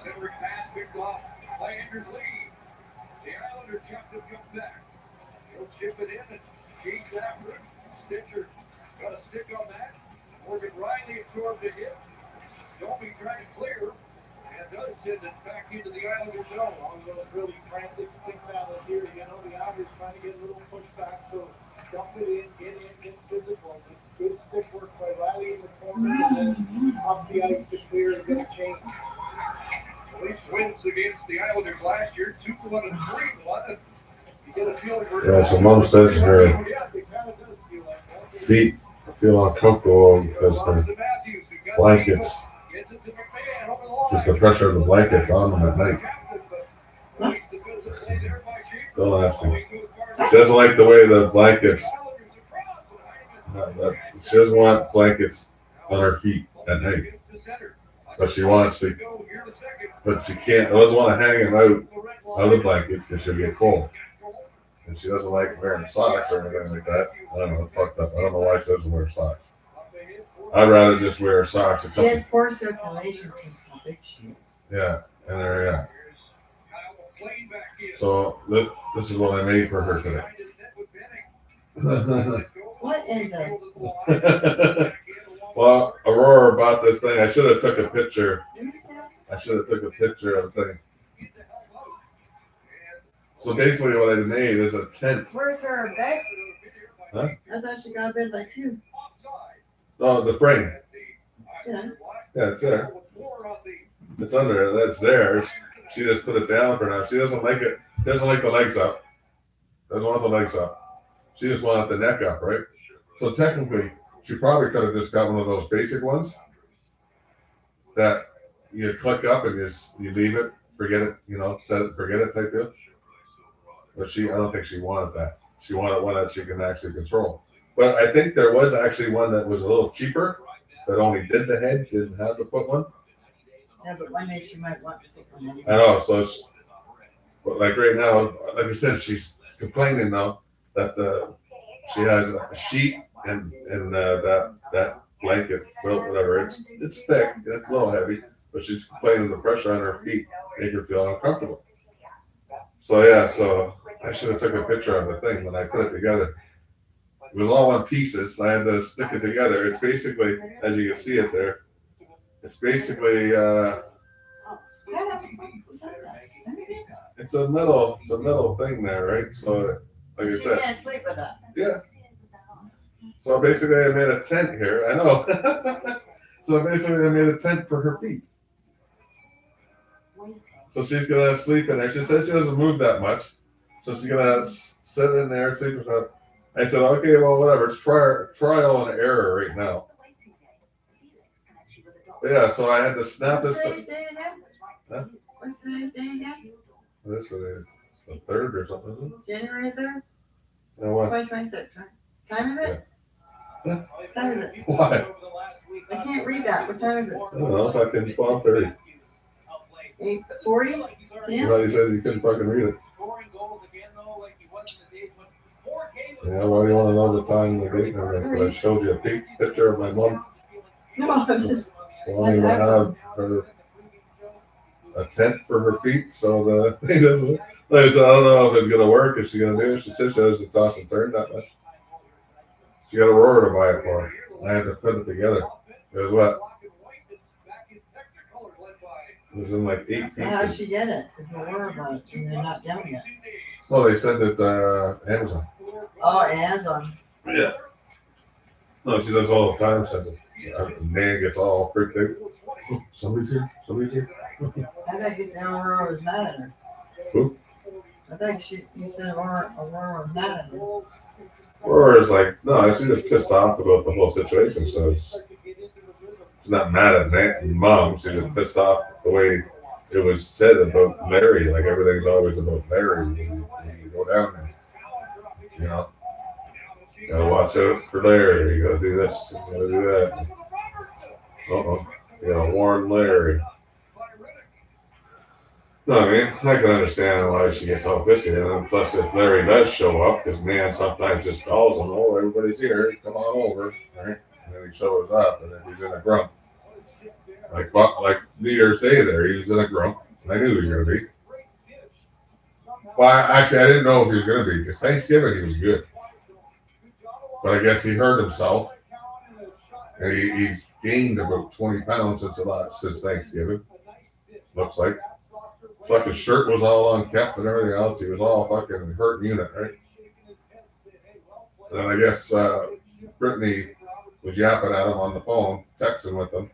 Speaker 6: Centering pass picked off by Anders Lee. The Islander captain comes back. He'll chip it in and chase after it. Stitcher got a stick on that. Morgan Riley absorbed the hit. Domi trying to clear and does send it back into the Islander zone.
Speaker 8: One of those really frantic stick battles here. You know, the Islanders trying to get a little pushback, so dump it in, get physical. Good stick work by Riley in the corner, and then up the ice to clear and get a change.
Speaker 6: The Leafs wins against the Islanders last year, 2-1 and 3-1. You get a feeling for
Speaker 3: Yeah, so Mom says her
Speaker 8: Yeah, it kind of does feel like that.
Speaker 3: feet feel uncomfortable because her blankets, just the pressure of the blankets on them at night. Don't ask me. She doesn't like the way the blankets, she doesn't want blankets on her feet at night. But she wants to, but she can't, doesn't want to hang them out of the blankets because she'll get cold. And she doesn't like wearing socks or anything like that. I don't know, it's fucked up. I don't know why she doesn't wear socks. I'd rather just wear socks.
Speaker 2: She has poor circulation because how big she is.
Speaker 3: Yeah, and there, yeah.
Speaker 6: Kyle McLean back
Speaker 3: So this is what I made for her today.
Speaker 2: What in the?
Speaker 3: Well, Aurora bought this thing. I should have took a picture.
Speaker 2: Let me see that.
Speaker 3: I should have took a picture of the thing. So basically, what I made is a tent.
Speaker 2: Where's her bed?
Speaker 3: Huh?
Speaker 2: I thought she got a bed like you.
Speaker 3: Oh, the frame.
Speaker 2: Yeah.
Speaker 3: Yeah, it's there. It's under. That's there. She just put it down for now. She doesn't like it. She doesn't like the legs up. Doesn't want the legs up. She just wanted the neck up, right? So technically, she probably could have just got one of those basic ones that you click up and you leave it, forget it, set it, forget it type deal. But I don't think she wanted that. She wanted one that she can actually control. But I think there was actually one that was a little cheaper that only did the head, didn't have the foot one.
Speaker 2: Yeah, but one day she might want to take one anyway.
Speaker 3: I know. So, but like right now, like I said, she's complaining now that she has a sheet and that blanket, quilt, whatever. It's thick and it's a little heavy, but she's complaining the pressure on her feet make her feel uncomfortable. So yeah, so I should have took a picture of the thing when I put it together. It was all in pieces. I had to stick it together. It's basically, as you can see it there, it's basically it's a metal thing there, right? So like I
Speaker 7: She
Speaker 3: said,
Speaker 7: can't sleep with us.
Speaker 3: yeah. So basically I made a tent here. I know. So basically I made a tent for her feet. So she's gonna sleep in there. She said she doesn't move that much. So she's gonna sit in there and sleep with her. I said, okay, well, whatever. It's trial and error right now. But yeah, so I had to snap
Speaker 2: What's
Speaker 3: this.
Speaker 2: today's date again?
Speaker 3: Huh?
Speaker 2: What's today's date again?
Speaker 3: This is the 3rd or something, isn't it?
Speaker 2: January 3rd?
Speaker 3: No, what?
Speaker 2: 2026, right? Time is it?
Speaker 3: Yeah.
Speaker 2: What time is it?
Speaker 3: Why?
Speaker 2: I can't read that. What time is it?
Speaker 3: I don't know, fucking 12:30.
Speaker 2: 8:40?
Speaker 3: You
Speaker 2: Yeah.
Speaker 3: know, you said you couldn't fucking read it. Yeah, why do you want to know the time and the date and everything? I showed you a picture of my mom.
Speaker 2: No, I'm just.
Speaker 3: Wanting to have her a tent for her feet, so the thing doesn't. Like I said, I don't know if it's gonna work. If she's gonna do it, she said she doesn't toss and turn that much. She got Aurora to buy it for her. I had to put it together. It was what? It was in like 8
Speaker 2: So how'd
Speaker 3: pieces.
Speaker 2: she get it? If you're worried about it and they're not down yet.
Speaker 3: Well, they sent it Amazon.
Speaker 2: Oh, Amazon.
Speaker 3: Yeah. No, she does all the time. Sends it. Man gets all freaked out. Oh, somebody's here. Somebody's here.
Speaker 2: I thought you said Aurora was mad at her.
Speaker 3: Who?
Speaker 2: I thought you said Aurora was mad at her.
Speaker 3: Or it's like, no, she's just pissed off about the whole situation. So she's not mad at mom. She's just pissed off the way it was said about Larry. Like everything's always about Larry. When you go down there, you gotta watch out for Larry. You gotta do this. You gotta do that. You gotta warn Larry. No, I mean, I can understand why she gets all pissy. And plus, if Larry does show up, because man sometimes just calls him, oh, everybody's here, come on over, right? And then he shows up, and then he's in a grump. Like New Year's Day there, he was in a grump. And I knew he was going to be. Well, actually, I didn't know if he was going to be, because Thanksgiving he was good. But I guess he hurt himself, and he's gained about 20 pounds since Thanksgiving. Looks like. Fucking shirt was all unkept and everything else. He was all fucking hurt unit, right? And then I guess Brittany was yapping at him on the phone, texting with him.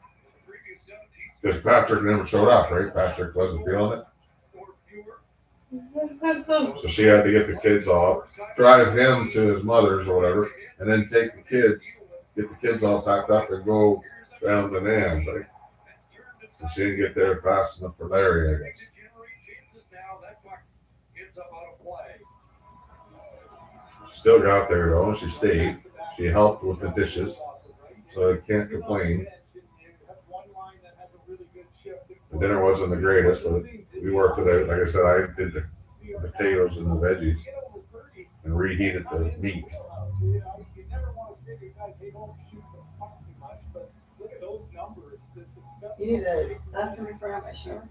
Speaker 3: Because Patrick never showed up, right? Patrick wasn't feeling it. So she had to get the kids off, drive him to his mother's or whatever, and then take the kids, get the kids all packed up and go down to Nan's, right? And she didn't get there fast enough for Larry, I guess. Still got there though. She stayed. She helped with the dishes, so I can't complain. The dinner wasn't the greatest, but we worked it out. Like I said, I did the potatoes and the veggies and reheated the meat.
Speaker 2: You need a bathroom for my shower.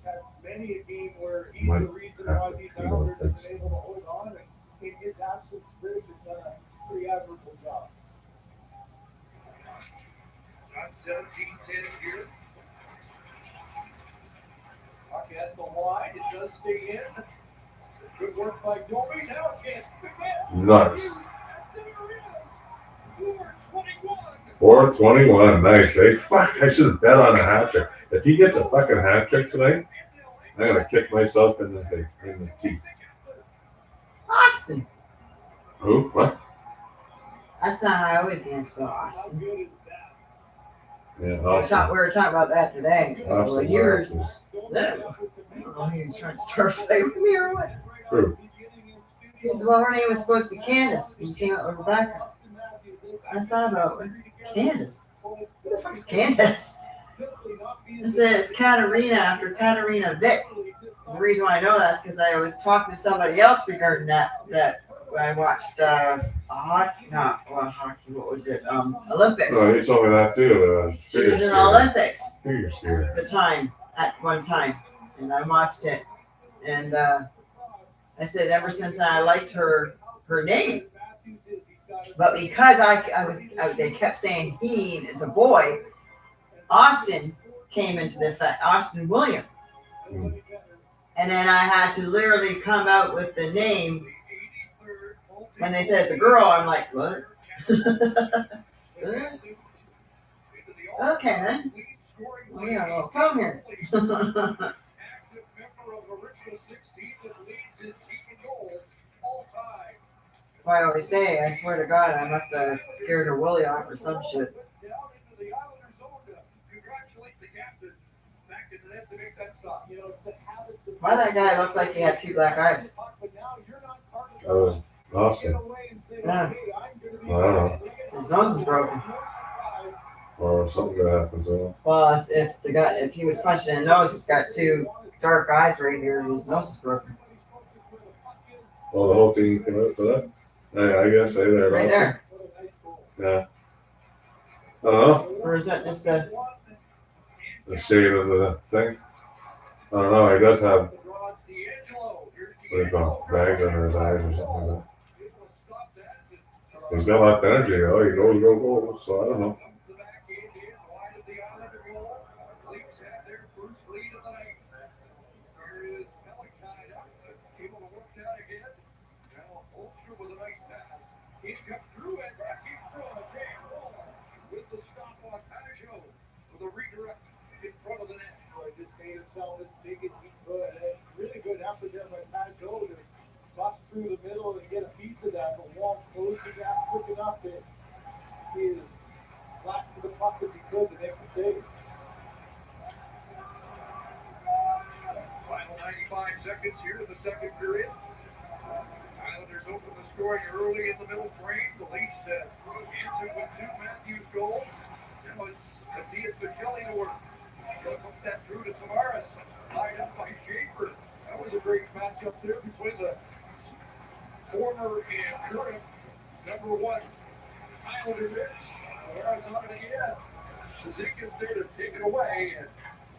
Speaker 8: had many a game where he's
Speaker 3: Might
Speaker 8: the reason
Speaker 3: have
Speaker 8: why
Speaker 3: to
Speaker 8: these
Speaker 3: feel
Speaker 8: Islanders have
Speaker 3: fixed.
Speaker 8: been able to hold on, and in his absence, Briggs has done a pretty admirable job.
Speaker 5: Got 17-10 here.
Speaker 8: Puck at the line, it does stay in. Good work by Domi, now it's getting
Speaker 3: Nice.
Speaker 8: there it is. 4:21.
Speaker 3: 421. Nice, eh? Fuck, I should have bet on a hat trick. If he gets a fucking hat trick tonight, I'm gonna kick myself in the teeth.
Speaker 2: Austin.
Speaker 3: Who? What?
Speaker 2: That's not how I always gonna spell
Speaker 8: How
Speaker 2: Austin.
Speaker 8: good is that?
Speaker 3: Yeah,
Speaker 2: We
Speaker 3: awesome.
Speaker 2: were talking about that today. Well,
Speaker 3: Awesome.
Speaker 2: you're,
Speaker 3: Awesome.
Speaker 2: I don't know, he was trying to start a fight with me or what.
Speaker 3: True.
Speaker 2: He said, well, her name was supposed to be Candace. And you came up with Rebecca. I thought about it. Candace. Who the fuck's Candace? I said, it's Katarina after Katarina Vick. The reason why I know that is because I was talking to somebody else regarding that I watched hockey, what was it? Olympics.
Speaker 3: Oh, he told me that too.
Speaker 2: She was in the Olympics
Speaker 3: Figure skater.
Speaker 2: at one time, and I watched it, and I said ever since I liked her name, but because they kept saying he, and it's a boy, Austin came into the fact, Austin William, and then I had to literally come out with the name. When they said it's a girl, I'm like, what? What? Okay, then. Well, we got a little problem here.
Speaker 5: Active member of the original 16 that leads his team in goals all time.
Speaker 2: I always say, I swear to God, I must have scared her Willie off or some shit.
Speaker 5: Down into the Islanders' zone to congratulate the captain. Back in the net to make that stop.
Speaker 8: You know, it's the habits of
Speaker 2: Why that guy looked like he had two black eyes?
Speaker 8: But now you're not part of
Speaker 3: That was awesome.
Speaker 8: get away and say,
Speaker 2: Yeah.
Speaker 8: hey, I'm gonna be
Speaker 3: I don't know.
Speaker 2: His nose is broken.
Speaker 8: No surprise.
Speaker 3: Or something that happened to him.
Speaker 2: Well, if he was punched in the nose, he's got two dark eyes right here, and his nose is broken.
Speaker 3: Well, the whole team came out for that. Yeah, I guess say there.
Speaker 2: Right there.
Speaker 3: Yeah. I don't know.
Speaker 2: Or is that just the?
Speaker 3: The shade of the thing. I don't know. He does have
Speaker 5: Draws D'Angelo. Here's
Speaker 3: what do you call it, bags under his eyes or something like that.
Speaker 5: Able to stop that.
Speaker 3: He's got a lot of energy. Oh, he goes. So I don't know.
Speaker 5: Comes the back end in, wide of the Islander goal. Leafs have their first lead of the night. There is Pellick tied up, able to work that again. Now Ulster with a nice pass. He's cut through it, back in front of Jay Wall with the stop on Pajot with a redirect in front of the net.
Speaker 8: Just made himself as big as he could. And really good effort there by Pat Joe to bust through the middle and get a piece of that. But Wall closed the gap quick enough that he is flat to the puck as he could to make the save.
Speaker 5: Final 95 seconds here in the second period. Islanders open the scoring early in the middle frame. The Leafs answered with two Matthews goals. Now it's Matthias Pacelli to work. He'll put that through to Tavares. Tied up by Schaefer. That was a great matchup there between the former and current number one Islander Mitch. Tavares on it again. Zizekia's there to take it away and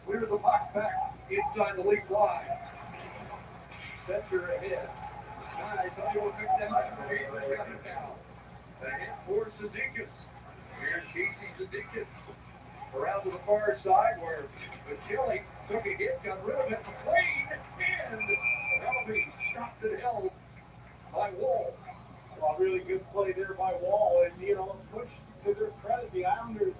Speaker 5: clear the puck back inside the league line. Center ahead. Nice. Iowa picked that up. Schaefer got it now. The hit for Zizekias. Here's Casey Zizekias. Around to the far side where Pacelli took a hit, got rid of it, McLean, and that'll be stopped and held by Wall.
Speaker 8: Well, really good play there by Wall. And, you know, push to their credit, the Islanders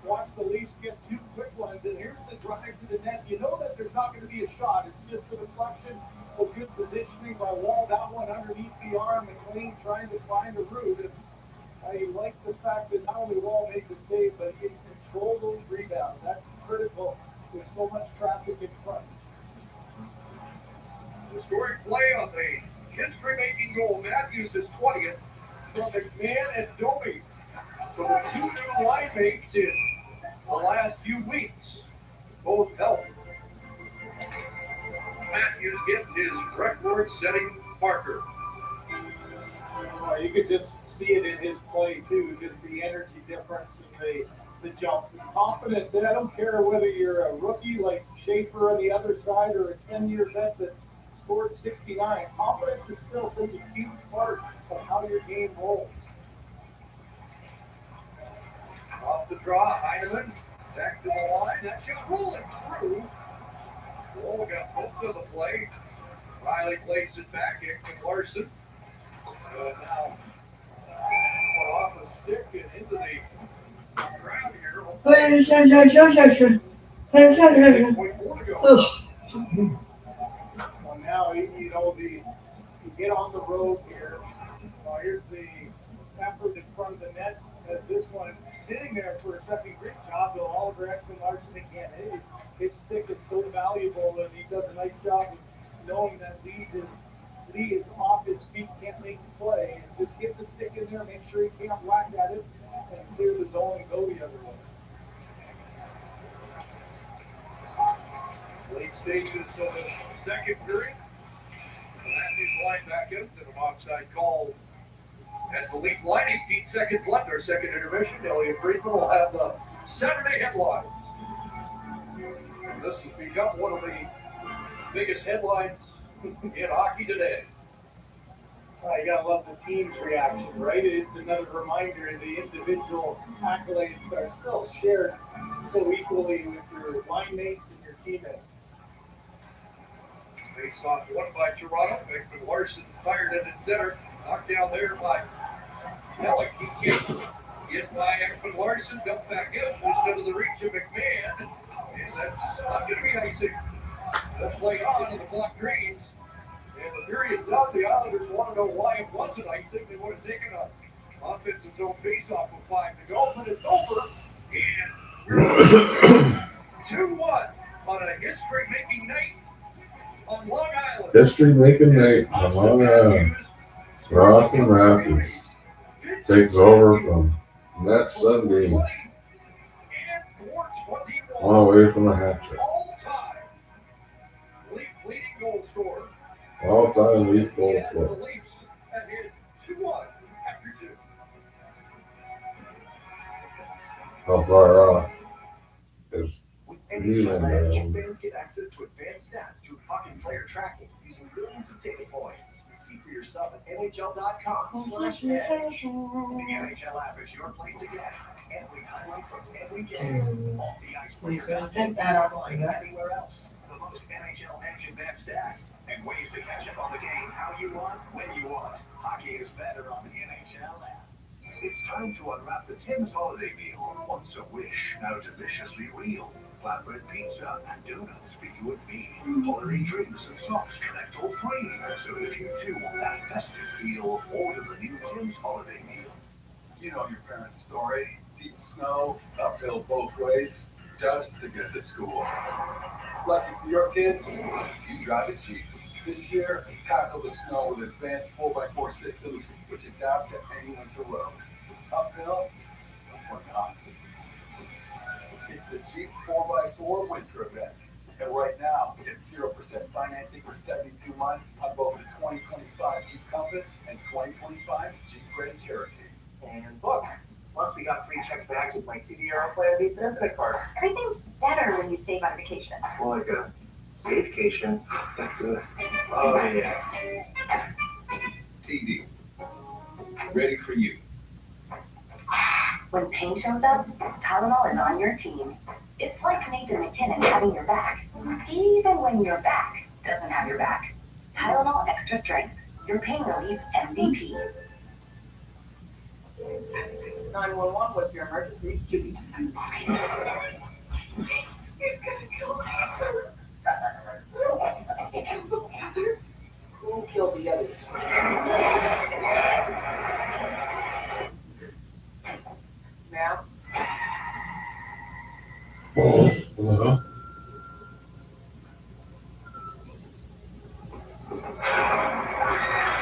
Speaker 8: watched the Leafs get two quick ones. And here's the drive to the net. You know that there's not going to be a shot. It's just a deflection. So good positioning by Wall. That one underneath the arm. McLean trying to find a route. And I like the fact that not only Wall made the save, but he controlled those rebounds. That's critical with so much traffic in front.
Speaker 5: The scoring play on the history-making goal. Matthews is 20th from McMahon and Domi. So the two new line mates in the last few weeks, both healthy. Matthews getting his record-setting marker.
Speaker 8: You could just see it in his play too, just the energy difference and the jump. Confidence, and I don't care whether you're a rookie like Schaefer on the other side or a 10-year vet that's scored 69. Confidence is still such a huge part of how your game rolls.
Speaker 5: Off the draw, Heineman. Back to the line. That shot rolling through. Wall got both of the play. Riley plays it back. Ekman Larson. Now, off the stick and into the ground here. 8.4 to go.
Speaker 8: Well, now, you know, you get on the road here. Here's the effort in front of the net. As this one sitting there for a second, great job, though. Oliver Ekman Larson again. His stick is so valuable, and he does a nice job of knowing that Lee is off his feet, can't make the play. And just get the stick in there, make sure he can't whack at it, and clear the zone and go the other way.
Speaker 5: Late stages of the second period. Matthews line back out to an offside call at the lead line. 18 seconds left. Our second intermission. Elliot Friedman will have the Saturday headlines. And this has become one of the biggest headlines in hockey today.
Speaker 8: You gotta love the team's reaction, right? It's another reminder the individual accolades are still shared so equally with your line mates and your teammates.
Speaker 5: Face off one by Toronto. Ekman Larson fired it in center. Knocked down there by Pellick. He can't get by Ekman Larson. Dumped back out. Just under the reach of McMahon. And that's not going to be icing. Let's play on in the clock greens. And the period's done. The Islanders want to know why it wasn't icing. They would have taken an offensive zone face-off with 5 to go. But it's over. And we're 2-1 on a history-making night on Long Island.
Speaker 3: History making night on Long Island. Austin Raptors takes over from that Sunday. One away from a hat trick. All-time Leaf goal scorer. How far off is
Speaker 5: NHL fans get access to advanced stats through hockey player tracking using billions of data points. See for yourself at NHL.com/edge. The NHL app is your place to get every highlight from every game. All the ice players online anywhere else. The most NHL Edge advanced stats and ways to catch up on the game how you want, when you want. Hockey is better on the NHL app. It's time to unwrap the Tim's holiday meal. Once a wish, now deliciously real. Flatbread pizza and donuts for you and me. Holiday drinks and socks connect all three. So if you too want that festive feel, order the new Tim's holiday meal.
Speaker 9: You know your parents' story. Deep snow, uphill both ways, just to get to school. Lucky for your kids, you drive it cheap. This year, tackle the snow with advanced 4x4 systems which adapt to any winter road. Uphill or not. It's the Jeep 4x4 winter event. And right now, get 0% financing for 72 months on both the 2025 Jeep Compass and 2025 Jeep Grand Cherokee.
Speaker 1: And look, once we got free check bags with my TDR Player Visa Infinite card.
Speaker 4: Everything's better when you save on vacation.
Speaker 1: More like a vacation. That's good.
Speaker 5: Oh, yeah. TD. Ready for you.
Speaker 4: When pain shows up, Tylenol is on your team. It's like Nathan McKinnon having your back, even when your back doesn't have your back. Tylenol Extra Strength, your pain relief MVP.
Speaker 7: 911 with your emergency.
Speaker 1: He's gonna kill me. Who killed the others? Now?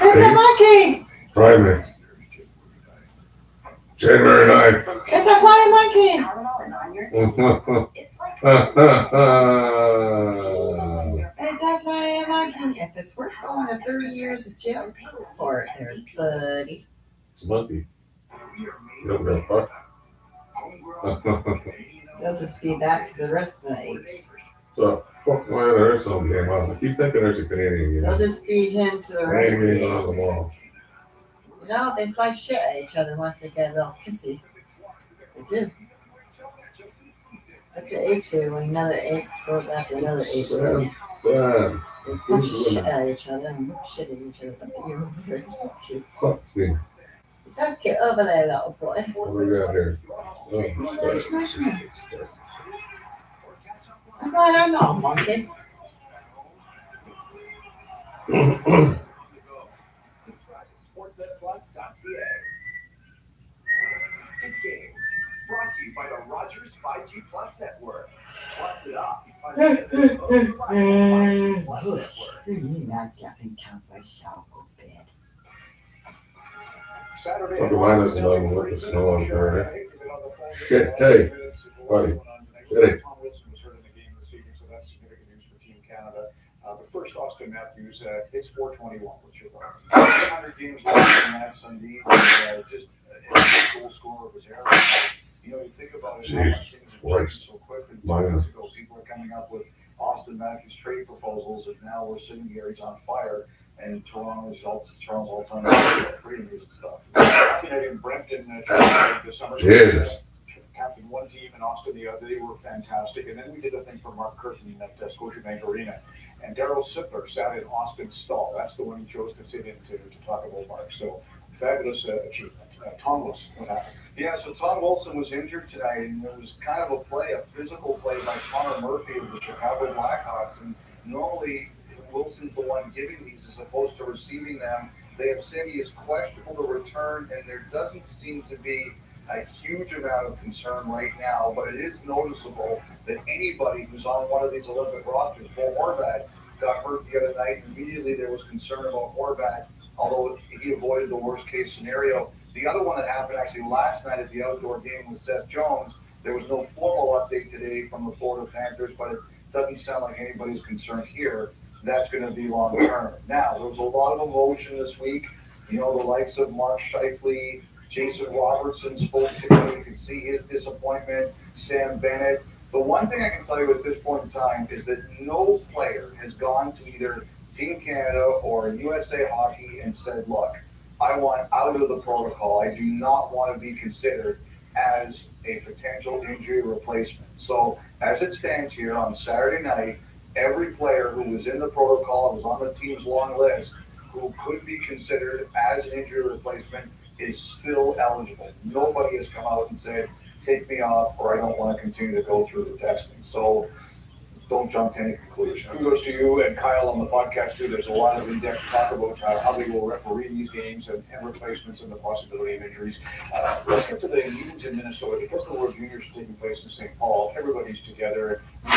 Speaker 2: It's a monkey!
Speaker 3: Friday, January 9th.
Speaker 2: It's a flying monkey!
Speaker 4: Tylenol is on your team.
Speaker 3: It's
Speaker 4: It's like
Speaker 2: It's a flying monkey. If it's worth going to 30 years of jail, go for it there, buddy.
Speaker 3: a monkey.
Speaker 5: We are
Speaker 3: You don't give a fuck.
Speaker 5: homegrown
Speaker 2: They'll just feed that to the rest of the apes.
Speaker 3: So, fuck, why there is some game on? I keep thinking there's a Canadian
Speaker 2: They'll
Speaker 3: game.
Speaker 2: just feed him to the rest of
Speaker 3: Canadian
Speaker 2: the
Speaker 3: on the wall.
Speaker 2: apes. You know, they fly shit at each other once they get a little pissy. They do. What's an ape do when another ape goes after another ape?
Speaker 3: Sad, bad.
Speaker 2: They punch the shit at each other and shit at each other. But you're so cute.
Speaker 3: Fuck me.
Speaker 2: Is that cute over there, little boy?
Speaker 3: What do we got here?
Speaker 2: Oh, that's smash me. I'm glad I'm not a monkey.
Speaker 5: SportsNetPlus.ca. This game brought to you by the Rogers 5G Plus Network. Plus it up on the 5G Plus Network.
Speaker 2: Not getting time for a shower, go to bed.
Speaker 5: Saturday.
Speaker 3: Look at mine isn't even with the snow on there. Shit, hey, buddy. Hey.
Speaker 8: Tom Wilson was hurt in the game this evening, so that's significant news for Team Canada. But first, Austin Matthews, it's 421. What's your thoughts? 100 games left in that Sunday. Just a goal scorer of his era. You know, you think about it, how much things have changed so quickly. 2 weeks ago, people are coming up with Austin Matthews trade proposals, and now we're sitting here, he's on fire. And Toronto's all-time pretty amazing stuff. Canadian Brenton this summer.
Speaker 3: Jesus.
Speaker 8: Captain one team in Austin the other. They were fantastic. And then we did a thing for Mark Curtin at Scotiabank Arena. And Darryl Sippler sat in Austin's stall. That's the one he chose to sit in to talk about Mark. So fabulous achievement. Tom Wilson, what happened?
Speaker 5: Yeah, so Tom Wilson was injured tonight, and there was kind of a physical play by Connor Murphy of the Chicago Blackhawks. And normally, Wilson's the one giving these as opposed to receiving them. They have said he is questionable to return, and there doesn't seem to be a huge amount of concern right now, but it is noticeable that anybody who's on one of these Olympic rosters, Bo Horvat got hurt the other night, and immediately there was concern about Horvat, although he avoided the worst case scenario. The other one that happened actually last night at the outdoor game with Seth Jones, there was no formal update today from the Florida Panthers, but it doesn't sound like anybody's concerned here. That's going to be long term. Now, there was a lot of emotion this week. You know, the likes of Mark Scheifele, Jason Robertson spoke to me. You can see his disappointment. Sam Bennett. The one thing I can tell you at this point in time is that no player has gone to either Team Canada or USA Hockey and said, look, I want out of the protocol. I do not want to be considered as a potential injury replacement. So as it stands here on Saturday night, every player who was in the protocol, was on the team's long list, who could be considered as an injury replacement, is still eligible. Nobody has come out and said, take me off, or I don't want to continue to go through the testing. So don't jump to any conclusion.
Speaker 8: Kudos to you and Kyle on the podcast too. There's a lot of in-depth talk about how they will referee these games and replacements and the possibility of injuries. Let's get to the Unions in Minnesota. Because the World Juniors are taking place in St. Paul, everybody's together in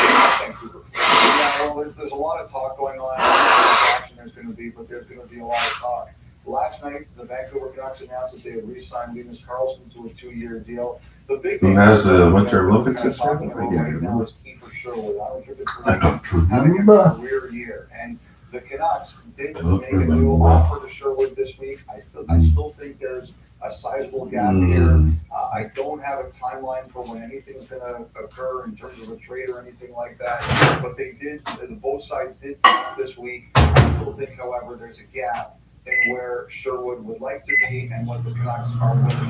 Speaker 8: Vancouver.
Speaker 5: Yeah, well, there's a lot of talk going on. Action there's going to be, but there's going to be a lot of talk. Last night, the Vancouver Canucks announced that they had re-signed Linus Karlsson to a 2-year deal. The big
Speaker 3: Who
Speaker 5: thing
Speaker 3: has the Winter
Speaker 5: we're
Speaker 3: Olympics
Speaker 5: kind of
Speaker 3: this year?
Speaker 5: talking about right now is Kiefer Sherwood. I don't think it's
Speaker 3: I don't
Speaker 5: having a
Speaker 3: remember.
Speaker 5: career year. And the Canucks did
Speaker 3: don't
Speaker 5: make a new
Speaker 3: remember.
Speaker 5: offer to Sherwood this week. I still think there's a sizable gap here. I don't have a timeline for when anything's going to occur in terms of a trade or anything like that. But they did, both sides did talk this week. I still think, however, there's a gap in where Sherwood would like to be and what the Canucks are willing to do.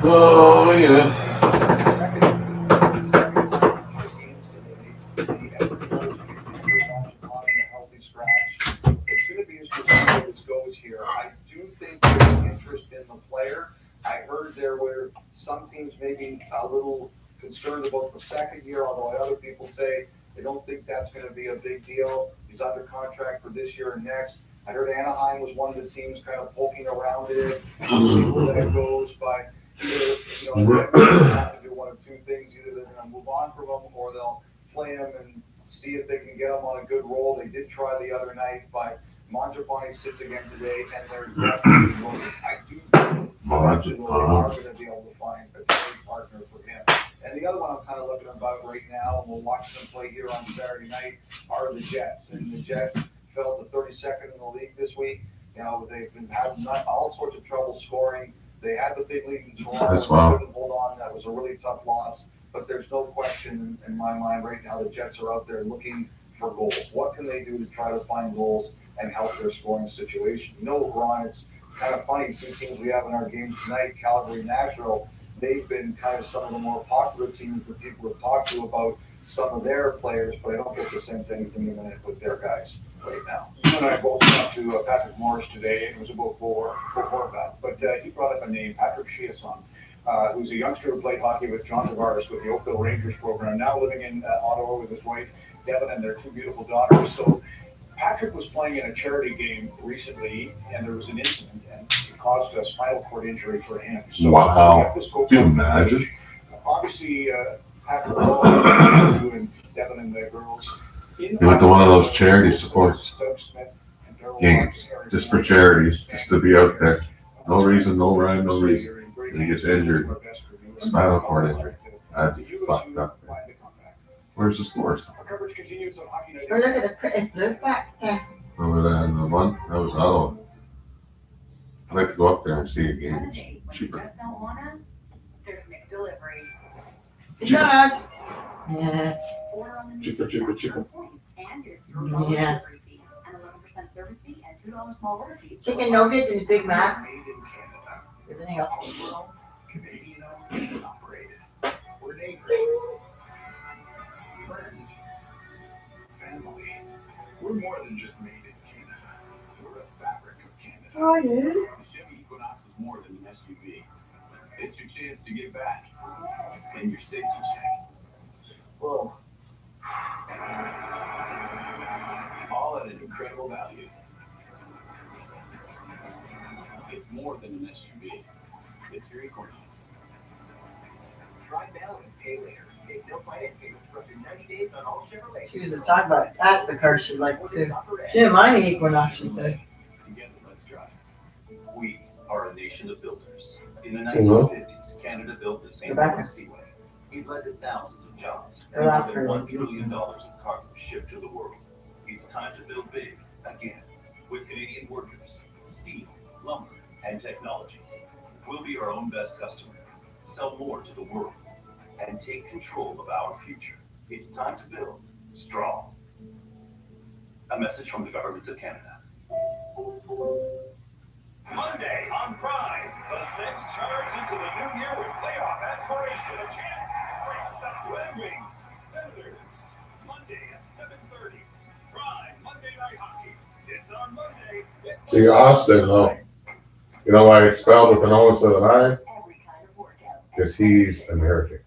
Speaker 3: Oh, yeah.
Speaker 5: It's going to be interesting how this goes here. I do think there's interest in the player. I heard there were some teams maybe a little concerned about the second year, although other people say they don't think that's going to be a big deal. He's under contract for this year and next. I heard Anaheim was one of the teams kind of poking around it. We'll see where that goes. But either, they have to do one of two things. Either they're going to move on from him or they'll play him and see if they can get him on a good roll. They did try the other night, but Mangiapane sits again today, and they're definitely going. I do think they are going to be able to find a trade partner for him. And the other one I'm kind of looking about right now, and we'll watch them play here on Saturday night, are the Jets. And the Jets fell to 32nd in the league this week. You know, they've been having all sorts of trouble scoring. They had the big lead in Toronto.
Speaker 3: That's wow.
Speaker 5: They couldn't hold on. That was a really tough loss. But there's no question in my mind right now the Jets are out there looking for goals. What can they do to try to find goals and help their scoring situation? You know, Ron, it's kind of funny. Two teams we have in our game tonight, Calgary and Nashville, they've been kind of some of the more popular teams that people have talked to about some of their players, but I don't get the sense anything imminent with their guys right now.
Speaker 8: You and I both talked to Patrick Morris today. It was about Bo Horvat, but he brought up a name, Patrick Chiasson, who's a youngster who played hockey with John Tavares with the Oakville Rangers program, now living in Ottawa with his wife, Devin, and their two beautiful daughters. So Patrick was playing in a charity game recently, and there was an incident, and it caused a spinal cord injury for him. So
Speaker 3: Wow.
Speaker 8: we have this
Speaker 3: Can you imagine?
Speaker 8: Obviously, Patrick and Devin and the girls.
Speaker 3: He went to one of those charity supports games, just for charity, just to be out there. No reason, no rhyme, no reason. And he gets injured, spinal cord injury. I'd be fucked up. Where's the scores?
Speaker 8: Our coverage continues on Hockey Night.
Speaker 2: Oh, look at the pretty blue back there.
Speaker 3: Over there in the one, that was Ottawa. I'd like to go up there and see a game. It's
Speaker 4: Nowadays, when you
Speaker 3: cheaper.
Speaker 4: just don't wanna, there's McDelivery.
Speaker 2: It does. Yeah.
Speaker 4: Order on the menu
Speaker 3: Cheaper, cheaper, cheaper.
Speaker 4: points and your $0
Speaker 2: Yeah.
Speaker 4: delivery fee, an 11% service fee, and $2 small order fees.
Speaker 2: Chicken nuggets and Big Mac.
Speaker 5: Made in Canada.
Speaker 2: Everything else.
Speaker 5: Well, Canadian owned and operated. We're neighbors. Friends. Family. We're more than just made in Canada. We're the fabric of Canada.
Speaker 2: Oh, yeah.
Speaker 9: The Chevy Equinox is more than an SUV. It's your chance to get back and your safety check.
Speaker 5: Whoa.
Speaker 9: All at an incredible value. It's more than an SUV. It's your Equinox.
Speaker 6: Try now and pay later. Take no finance payments for up to 90 days on all Chevrolet.
Speaker 2: She was a Starbucks. That's the car she liked too. She didn't mind the Equinox, she said.
Speaker 9: Together, let's drive. We are a nation of builders. In the
Speaker 3: Mhm.
Speaker 9: 1950s, Canada built the St.
Speaker 2: Rebecca.
Speaker 9: Lawrence Seaway. It led to thousands of jobs
Speaker 2: Her
Speaker 9: and more
Speaker 2: last
Speaker 9: than
Speaker 2: name
Speaker 9: $1
Speaker 2: was
Speaker 9: trillion of cargo shipped to the world. It's time to build big again with Canadian workers, steel, lumber, and technology. We'll be our own best customer, sell more to the world, and take control of our future. It's time to build strong. A message from the Government of Canada.
Speaker 6: Monday on Prime, the Sens charge into the new year with playoff aspiration. A chance. Great stuff. Red Wings, Senators. Monday at 7:30. Prime Monday Night Hockey. It's on Monday. It's
Speaker 3: See, Austin, though. You know why it's spelled with an O instead of an I?
Speaker 4: Every kind of workout.
Speaker 3: Because he's American.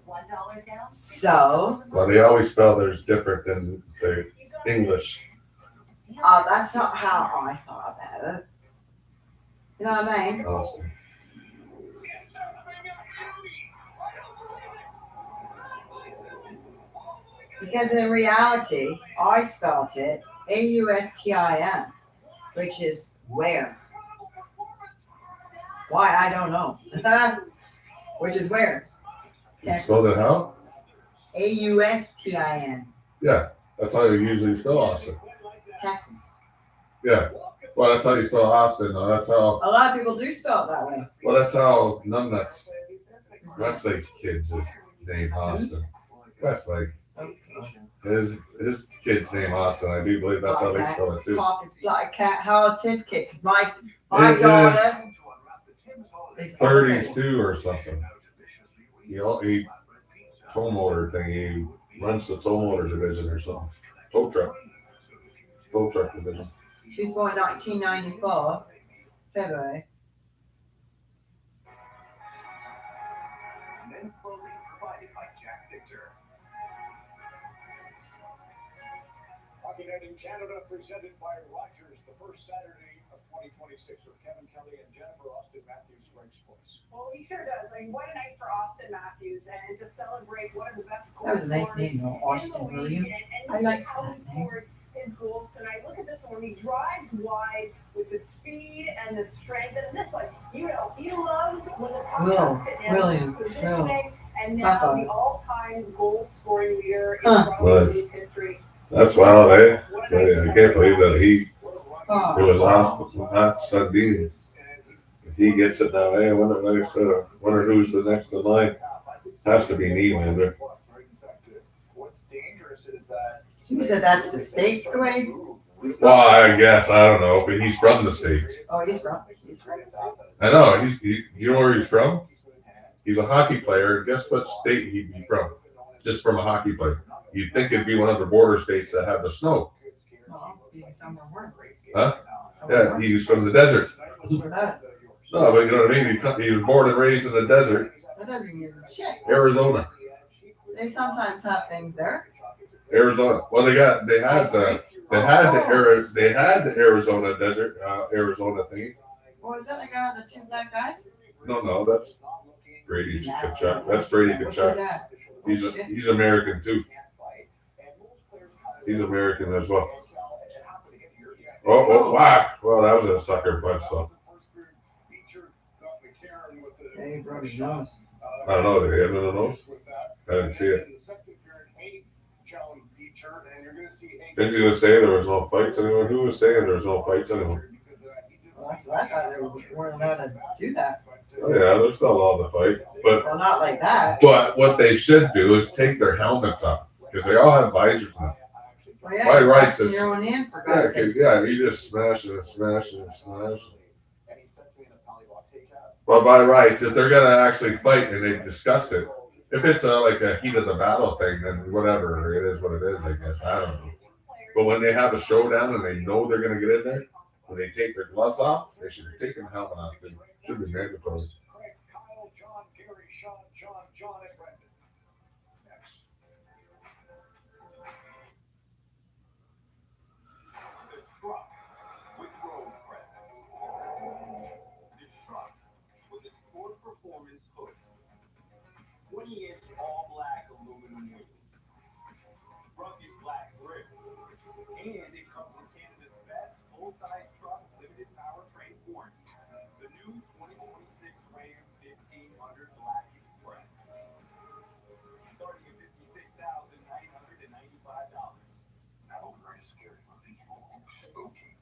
Speaker 4: $1 down.
Speaker 2: So,
Speaker 3: Well, they always spell theirs different than the English.
Speaker 2: that's not how I thought about it. You know what I mean?
Speaker 3: Austin.
Speaker 6: Yes, sir. Bring up Yumi. I don't believe it.
Speaker 2: Because in reality, I spelt it AUSTIN, which is where. Why, I don't know. Which is where?
Speaker 3: You spelled it how?
Speaker 2: AUSTIN,
Speaker 3: Yeah, that's how you usually spell Austin.
Speaker 2: Texas.
Speaker 3: Yeah. Well, that's how you spell Austin, though. That's how.
Speaker 2: A lot of people do spell it that way.
Speaker 3: Well, that's how Numbnuts Westlake's kids is named Austin. Westlake. His kid's name Austin. I do believe that's how they spell it too.
Speaker 2: Like cat, how old's his kid? Because my
Speaker 3: It is
Speaker 2: daughter is
Speaker 3: 32 or something. He tow motor thing. He runs the tow motor division or something. Tow truck division.
Speaker 2: She was born 1994, February.
Speaker 5: Men's clothing provided by Jack Victor.
Speaker 8: Hockey Night in Canada presented by Rogers, the first Saturday of 2026 with Kevin Kelly and Jennifer Austin Matthews, Greg's Place.
Speaker 1: Well, he sure does. I mean, what a night for Austin Matthews, and to celebrate one of the best goals.
Speaker 2: That was a nice name, though, Austin William. I like that name.
Speaker 1: His goals tonight. Look at this one. He drives wide with the speed and the strength. And this one, you know, he loves when the puck comes to him.
Speaker 2: William,
Speaker 1: Positioning, and now
Speaker 2: Papa.
Speaker 1: the all-time goal scoring leader in
Speaker 2: Huh.
Speaker 1: Robin's history.
Speaker 3: That's wild, eh?
Speaker 1: What a night
Speaker 3: I can't believe that he.
Speaker 2: Oh,
Speaker 3: It was Austin, not Sundin. He gets it now. Hey, I wonder, like I said, I wonder who's the next in line. Has to be Nylander.
Speaker 5: What's dangerous is that
Speaker 7: You said that's the States, Dwayne? He's
Speaker 3: Well,
Speaker 7: from-
Speaker 3: I guess I don't know, but he's from the States.
Speaker 7: Oh, he's from.
Speaker 3: I know. You know where he's from? He's a hockey player. Guess what state he'd be from? Just from a hockey player. You'd think it'd be one of the border states that have the snow.
Speaker 7: Oh, he's somewhere warm.
Speaker 3: Huh?
Speaker 7: Somewhere
Speaker 3: Yeah,
Speaker 7: warm.
Speaker 3: he's from the desert.
Speaker 7: That
Speaker 3: No, but you know what I mean? He was born and raised in the desert,
Speaker 7: doesn't mean shit.
Speaker 3: Arizona.
Speaker 7: They sometimes have things there.
Speaker 3: Arizona. Well, they had the Arizona desert, Arizona thing.
Speaker 7: What was that the guy with the two black guys?
Speaker 3: No, that's Brady Kachuk. That's Brady
Speaker 7: What was
Speaker 3: Kachuk.
Speaker 7: that?
Speaker 3: He's American too. He's American as well. Oh, whack! Well, that was a sucker punch. So
Speaker 7: Yeah, he broke his nose.
Speaker 3: I don't know. Did he have it in the nose? I didn't see it. Didn't you just say there was no fights anymore? Who was saying there was no fights anymore?
Speaker 7: Well, that's what I thought. They weren't allowed to do that.
Speaker 3: Oh, yeah, they're still allowed to fight, but
Speaker 7: Well, not like that.
Speaker 3: what they should do is take their helmets off because they all have visors now.
Speaker 7: Well, yeah,
Speaker 3: Why
Speaker 7: you're
Speaker 3: right,
Speaker 7: busting
Speaker 3: sis?
Speaker 7: your own hand, for
Speaker 3: Yeah,
Speaker 7: God's sake.
Speaker 3: you just smash it and smash it and smash it. Well, by rights, if they're gonna actually fight and they've discussed it, if it's like a heat of the battle thing, then whatever, it is what it is, I guess. I don't know. But when they have a showdown and they know they're gonna get in there, when they take their gloves off, they should be taking the helmet off. It should be mandatory.
Speaker 5: The truck with road presence. The truck with a sport performance hood. 20-inch all black aluminum wheels. Rugged black grip. And it comes with Canada's best full-size truck limited powertrain warranty. The new 2026 Ram 1500 Black Express. Starting at $56,995. No very scary movie. Spooky.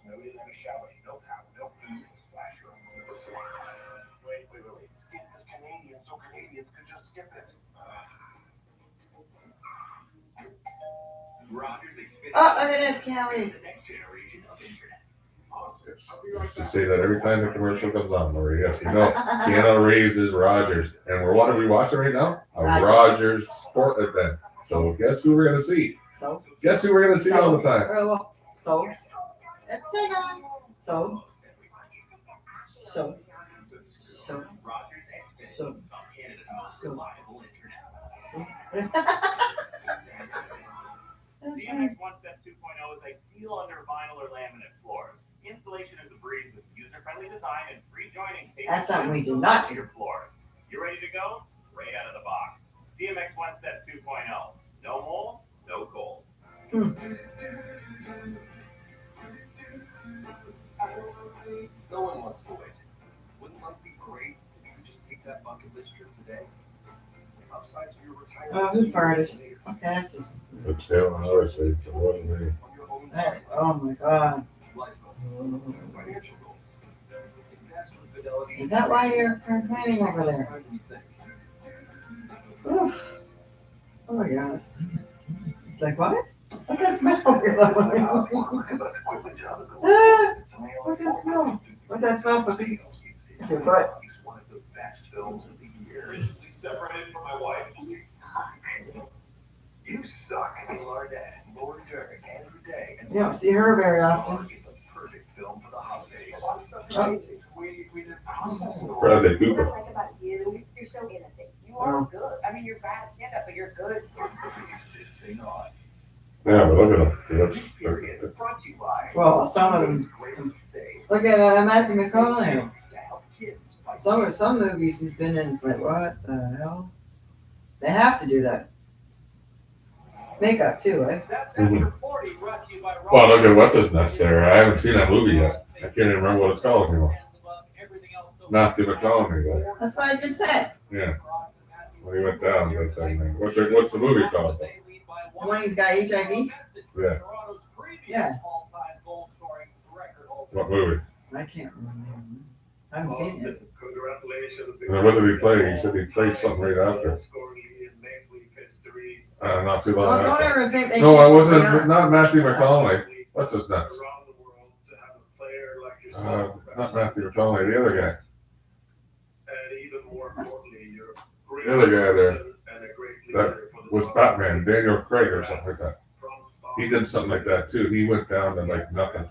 Speaker 5: No in the shower. No power. No food. Slasher. Wait. Skip is Canadian, so Canadians could just skip it. Rogers Xfinity.
Speaker 7: Oh, look at this, Cowies.
Speaker 5: The next generation of internet. Awesome.
Speaker 3: You say that every time the commercial comes on, Lori. Yes, you know. Keanu Reeves is Rogers. And what are we watching right now? A Rogers sport event. So guess who we're gonna see?
Speaker 7: So,
Speaker 3: Guess who we're gonna see all the time?
Speaker 7: so, let's say that. So,
Speaker 5: Rogers Xfinity.
Speaker 7: so.
Speaker 5: Canada's most
Speaker 7: So.
Speaker 5: reliable internet.
Speaker 6: DMX One Step 2.0 is ideal under vinyl or laminate floors. Installation is a breeze with user-friendly design and free joining tape.
Speaker 7: That's something we do not do.
Speaker 6: Your floors. You ready to go? Right out of the box. DMX One Step 2.0. No mold, no gold.
Speaker 5: No one wants to wait. Wouldn't life be great if you could just take that bucket list trip today? Upsides of your retirement.
Speaker 7: Oh, who farted? Okay, that's just.
Speaker 3: It's still another state. It wasn't me.
Speaker 7: There. Oh my God.
Speaker 5: Life goals. Financial goals. Investment fidelity.
Speaker 7: Is that why you're complaining over there? Oof. Oh my gosh. It's like, what? What's that smell? Ah, what's that smell? What's that smell, puppy? It's your butt.
Speaker 5: He's one of the best films of the year.
Speaker 6: Recently separated from my wife.
Speaker 5: You suck. Lord Derek, Andrew Day, and
Speaker 7: You don't see her very often.
Speaker 5: the perfect film for the holidays.
Speaker 7: Oh.
Speaker 5: We did process.
Speaker 3: Bradley
Speaker 1: What I
Speaker 3: Cooper.
Speaker 1: like about you, you're so innocent. You are good. I mean, you're bad at stand-up, but you're good.
Speaker 5: This thing on.
Speaker 3: Yeah, but look at him. He
Speaker 5: This
Speaker 3: looks-
Speaker 5: period brought to you by.
Speaker 7: Well, some of them.
Speaker 5: Greatest save.
Speaker 7: Look at Matthew McConaughey.
Speaker 5: To help kids fight
Speaker 7: Some movies he's been in, it's like, what the hell? They have to do that. Makeup too, right?
Speaker 6: That's
Speaker 3: Mhm.
Speaker 6: after 40 brought to you by
Speaker 3: Well, look at what's his nuts there. I haven't seen that movie yet. I can't even remember what it's called anymore. Matthew McConaughey.
Speaker 7: That's what I just said.
Speaker 3: Yeah. When he went down, that thing. What's the movie called?
Speaker 7: The one he's got HIV?
Speaker 3: Yeah.
Speaker 7: Yeah.
Speaker 3: What movie?
Speaker 7: I can't remember.
Speaker 2: I haven't seen it.
Speaker 5: Congratulations.
Speaker 3: And then what did he play? He said he played something right after.
Speaker 5: Scoring in Maple Leaf history.
Speaker 3: Not too
Speaker 2: Oh,
Speaker 3: long
Speaker 2: don't
Speaker 3: after.
Speaker 2: ever think they
Speaker 3: No, I
Speaker 2: can't-
Speaker 3: wasn't.
Speaker 2: yeah.
Speaker 3: Not Matthew McConaughey. What's his nuts?
Speaker 5: Around the world to have a player like yourself.
Speaker 3: Not Matthew McConaughey. The other guy.
Speaker 5: And even more importantly, you're a great
Speaker 3: The other guy there.
Speaker 5: person and a great
Speaker 3: That
Speaker 5: leader for the
Speaker 3: Was
Speaker 5: Toronto
Speaker 3: Batman, Daniel Craig or something like that.
Speaker 5: from start.
Speaker 3: He did something like that too. He went down to like nothing.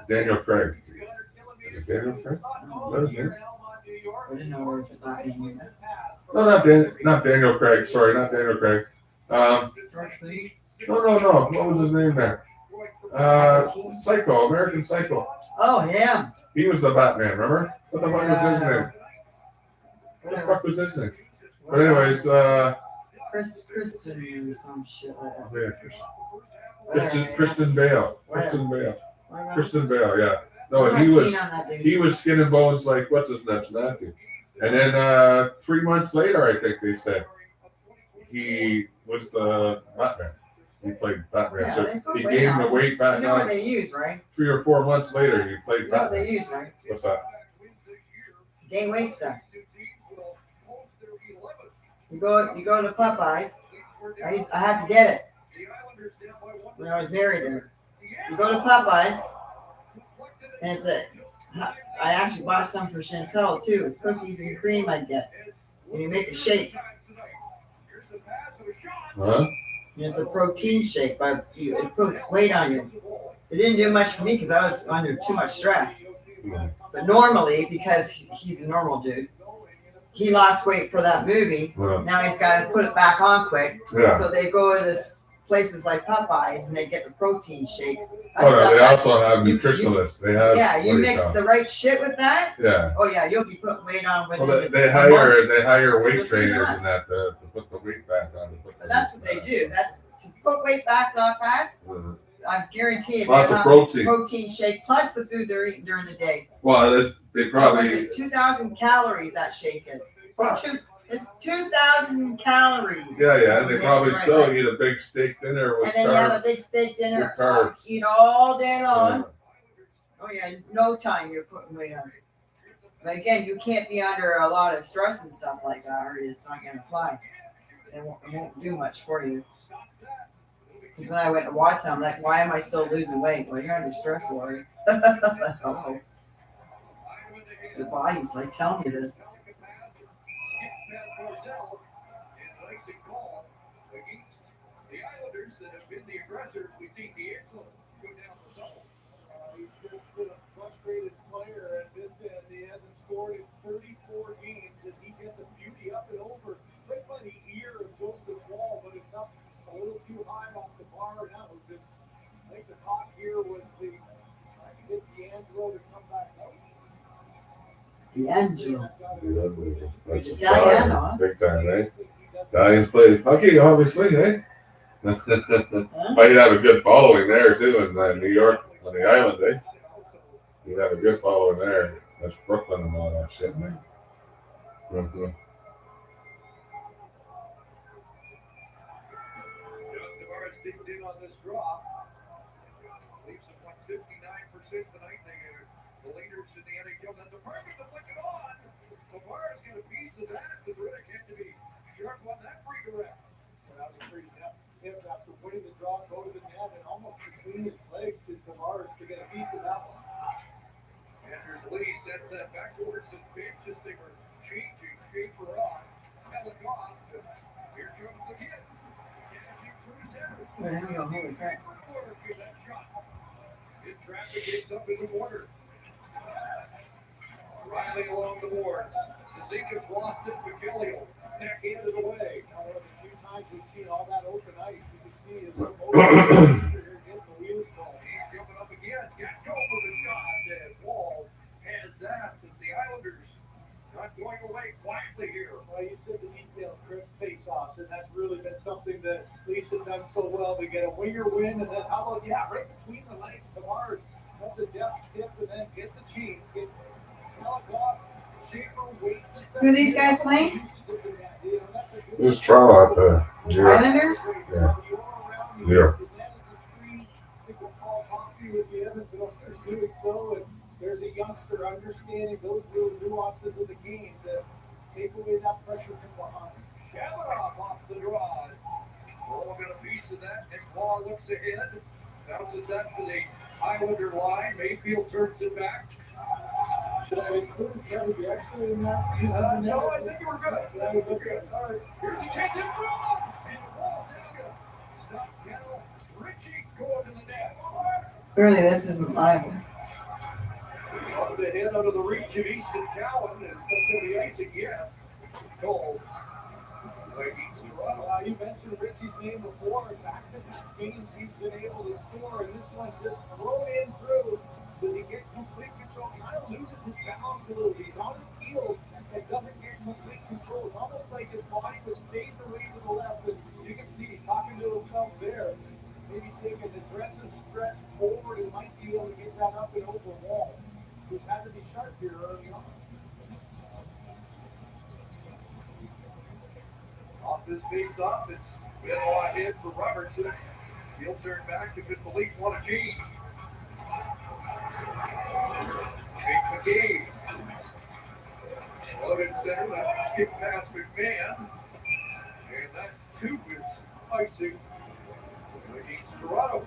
Speaker 3: Daniel Craig. Is it Daniel Craig? What is his name?
Speaker 2: I didn't know where to buy it.
Speaker 3: No, not Daniel Craig. Sorry, not Daniel Craig.
Speaker 2: George Clooney?
Speaker 3: No. What was his name there? Psycho, American Psycho.
Speaker 2: Oh, yeah.
Speaker 3: He was the Batman, remember? What the fuck was his name? What the
Speaker 2: Whatever.
Speaker 3: fuck was his name? But anyways,
Speaker 2: Kristen or some shit like that.
Speaker 3: yeah, Kristen Bale. Kristen Bale.
Speaker 2: Whatever.
Speaker 3: Kristen Bale, yeah. No,
Speaker 2: I'm
Speaker 3: he
Speaker 2: not
Speaker 3: was
Speaker 2: keen on that dude.
Speaker 3: he was skin and bones like what's his nuts, Matthew. And then 3 months later, I think they said he was the Batman. He played Batman.
Speaker 2: Yeah,
Speaker 3: So
Speaker 2: they put
Speaker 3: he
Speaker 2: weight
Speaker 3: gained the
Speaker 2: on.
Speaker 3: weight
Speaker 2: You
Speaker 3: back
Speaker 2: know what
Speaker 3: on.
Speaker 2: they use, right?
Speaker 3: 3 or 4 months later, he played
Speaker 2: You know what they
Speaker 3: Batman.
Speaker 2: use, right?
Speaker 3: What's that?
Speaker 2: Gain weight stuff. You go to Popeyes. I had to get it when I was married there. You go to Popeyes, and I actually bought some for Chantel too. It's cookies and cream I'd get. And you make a shake.
Speaker 3: Huh?
Speaker 2: And it's a protein shake, but it puts weight on you. It didn't do much for me because I was under too much stress. But normally, because he's a normal dude, he lost weight for that movie.
Speaker 3: Well,
Speaker 2: Now he's got to put it back on quick.
Speaker 3: yeah.
Speaker 2: So they go to places like Popeyes and they get the protein shakes.
Speaker 3: Oh, no, they
Speaker 2: That's
Speaker 3: also have
Speaker 2: you-
Speaker 3: nutritionists. They have.
Speaker 2: yeah,
Speaker 3: what
Speaker 2: you
Speaker 3: do
Speaker 2: mix
Speaker 3: call
Speaker 2: the right shit with that.
Speaker 3: it? Yeah.
Speaker 2: Oh yeah, you'll be putting weight on within
Speaker 3: Well,
Speaker 2: a
Speaker 3: they
Speaker 2: month.
Speaker 3: hire weight
Speaker 2: You'll see
Speaker 3: trainers
Speaker 2: that.
Speaker 3: and that to put the weight back on.
Speaker 2: But that's what they do. That's to put weight back that fast. I guarantee you.
Speaker 3: Lots
Speaker 2: they
Speaker 3: of
Speaker 2: have
Speaker 3: protein.
Speaker 2: Protein shake plus the food they're eating during the day.
Speaker 3: Well, they
Speaker 2: What was
Speaker 3: probably.
Speaker 2: it? 2,000 calories that shake is. It's 2,000 calories.
Speaker 3: Yeah, and
Speaker 2: You
Speaker 3: they
Speaker 2: get
Speaker 3: probably
Speaker 2: it right
Speaker 3: still
Speaker 2: back.
Speaker 3: eat a big steak dinner with
Speaker 2: And then you have a
Speaker 3: carbs.
Speaker 2: big steak dinner.
Speaker 3: With carbs.
Speaker 2: Eat all day long.
Speaker 3: Yeah.
Speaker 2: Oh yeah, in no time you're putting weight on. But again, you can't be under a lot of stress and stuff like that, or it's not gonna fly. It won't do much for you. Because when I went to watch them, I'm like, why am I still losing weight? Well, you're under stress, Lori. Oh, your body's like, tell me this.
Speaker 8: He's just been a frustrated player at this end. He hasn't scored in 34 games, and he gets a beauty up and over right by the ear of Joseph Wall, but it's up a little too high off the bar now. I think the top here was trying to get D'Angelo to come back out.
Speaker 2: D'Angelo.
Speaker 3: That's
Speaker 2: Italiano, huh?
Speaker 3: big time, eh? Italians play hockey, obviously, eh? Might have a good following there too in New York on the island, eh? You'd have a good following there. That's Brooklyn and all that shit, man. Mhm.
Speaker 5: Tavares digs in on this draw. Leafs have won 59% tonight. They are the leaders in the NHL. Now Tavares to flick it on. Tavares got a piece of that. The Riddick had to be sharp on that free direct.
Speaker 8: That was pretty deft tip after winning the draw, go to the net, and almost between his legs did Tavares to get a piece of that one.
Speaker 5: Anders Lee sends that back towards his bench as they were changing Schaefer on. Pelikov. Here comes the kid. Catching through center.
Speaker 2: Well, there we go. Holy crap.
Speaker 5: That shot. His traffic gets up in the border. Riley along the boards. Sazika's lost it. Pagelio backhanded away.
Speaker 8: However, the few times we've seen all that open ice, you can see his motor here getting the wheels going.
Speaker 5: He's jumping up again. Got go for the shot. And Wall has that. And the Islanders not going away quietly here.
Speaker 8: Well, you said the details, Chris, face-offs, and that's really been something that Leafs have done so well. They get a winger win, and then how about, right between the legs, Tavares cuts a depth tip, and then get the change. Get Pelikov, Schaefer waits a second.
Speaker 2: Who are these guys playing?
Speaker 3: It was Toronto at the New York.
Speaker 2: Islanders?
Speaker 3: Yeah. New York.
Speaker 8: There's a youngster under understanding those little nuances of the game to take away that pressure from behind.
Speaker 6: Shamanov off the draw. Roll got a piece of that. Nick Law looks ahead. Bounces that to the Islander line. Mayfield turns it back.
Speaker 8: Should I include Kevin Drexler in that?
Speaker 6: No, I think you were good.
Speaker 8: That was okay. All right.
Speaker 6: Here's a chance in front. And Wall down to stop Kettle. Richie going to the net.
Speaker 2: Clearly, this isn't live.
Speaker 6: Out of the head, out of the reach of Easton Cowan. And stuck to the ice again. Cole.
Speaker 8: You mentioned Richie's name before. Back-to-back games he's been able to score, and this one just thrown in through. Does he get complete control? He kind of loses his balance a little bit. He's on his heels and doesn't get complete control. It's almost like his body was phased away to the left, and you can see he's talking to himself there. Maybe take an aggressive stretch forward and might be able to get that up and over Wall, who's had to be sharp here early on.
Speaker 6: Off this face off, it's been a lot hit for Robertson. He'll turn back if the Leafs want to change. Jake McCabe. Loaded center, that skip past McMahon. And that tube is icing against Toronto.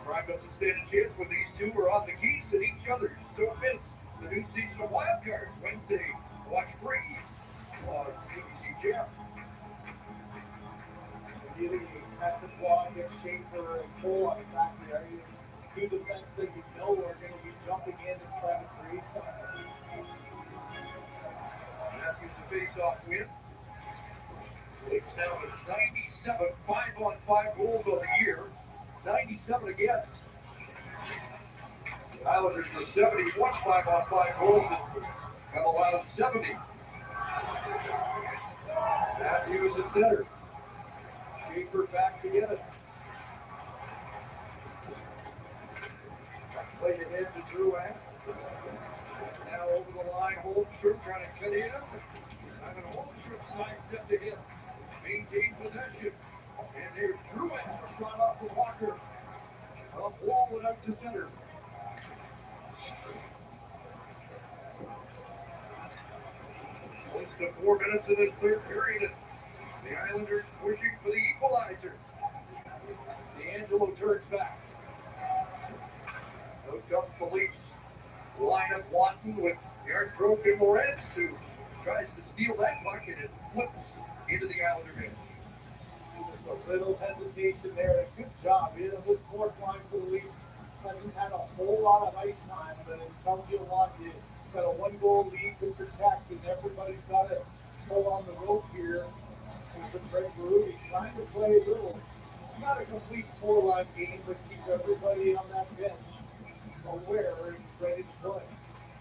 Speaker 6: Prime doesn't stand a chance when these two are on the geese and each other. Don't miss the new season of Wild Cards Wednesday. Watch free on CBC Gem.
Speaker 8: Getting Patrick Waugh, Nick Schaefer, and Cole on the back there. Two defense that you know are going to be jumping in and trying to create something.
Speaker 6: Matthews a face-off win. Leafs down to 97, 5-on-5 goals on the year. 97 against. The Islanders with 71 5-on-5 goals and have allowed 70. Matthews at center. Schaefer back to get it. Play ahead to Drouin. Now over the line, Holmstrom trying to cut in. Simon Holmstrom sidestepped to him. Maintain possession. And there's Drouin. Shot off the Walker. Up Wall and out to center. Close to 4 minutes of this third period. The Islanders pushing for the equalizer. D'Angelo turns back. Out comes the Leafs. Line up Watson with Jarnkrok and Moritz, who tries to steal that puck and it flips into the Islander bench.
Speaker 8: A little hesitation there. Good job. You know, this fourth line for the Leafs hasn't had a whole lot of ice time, but it tells you a lot. You've got a 1-goal lead to protect, and everybody's got to pull on the rope here. Fred Berube trying to play a little, not a complete 4-line game, but keep everybody on that bench aware and ready to play.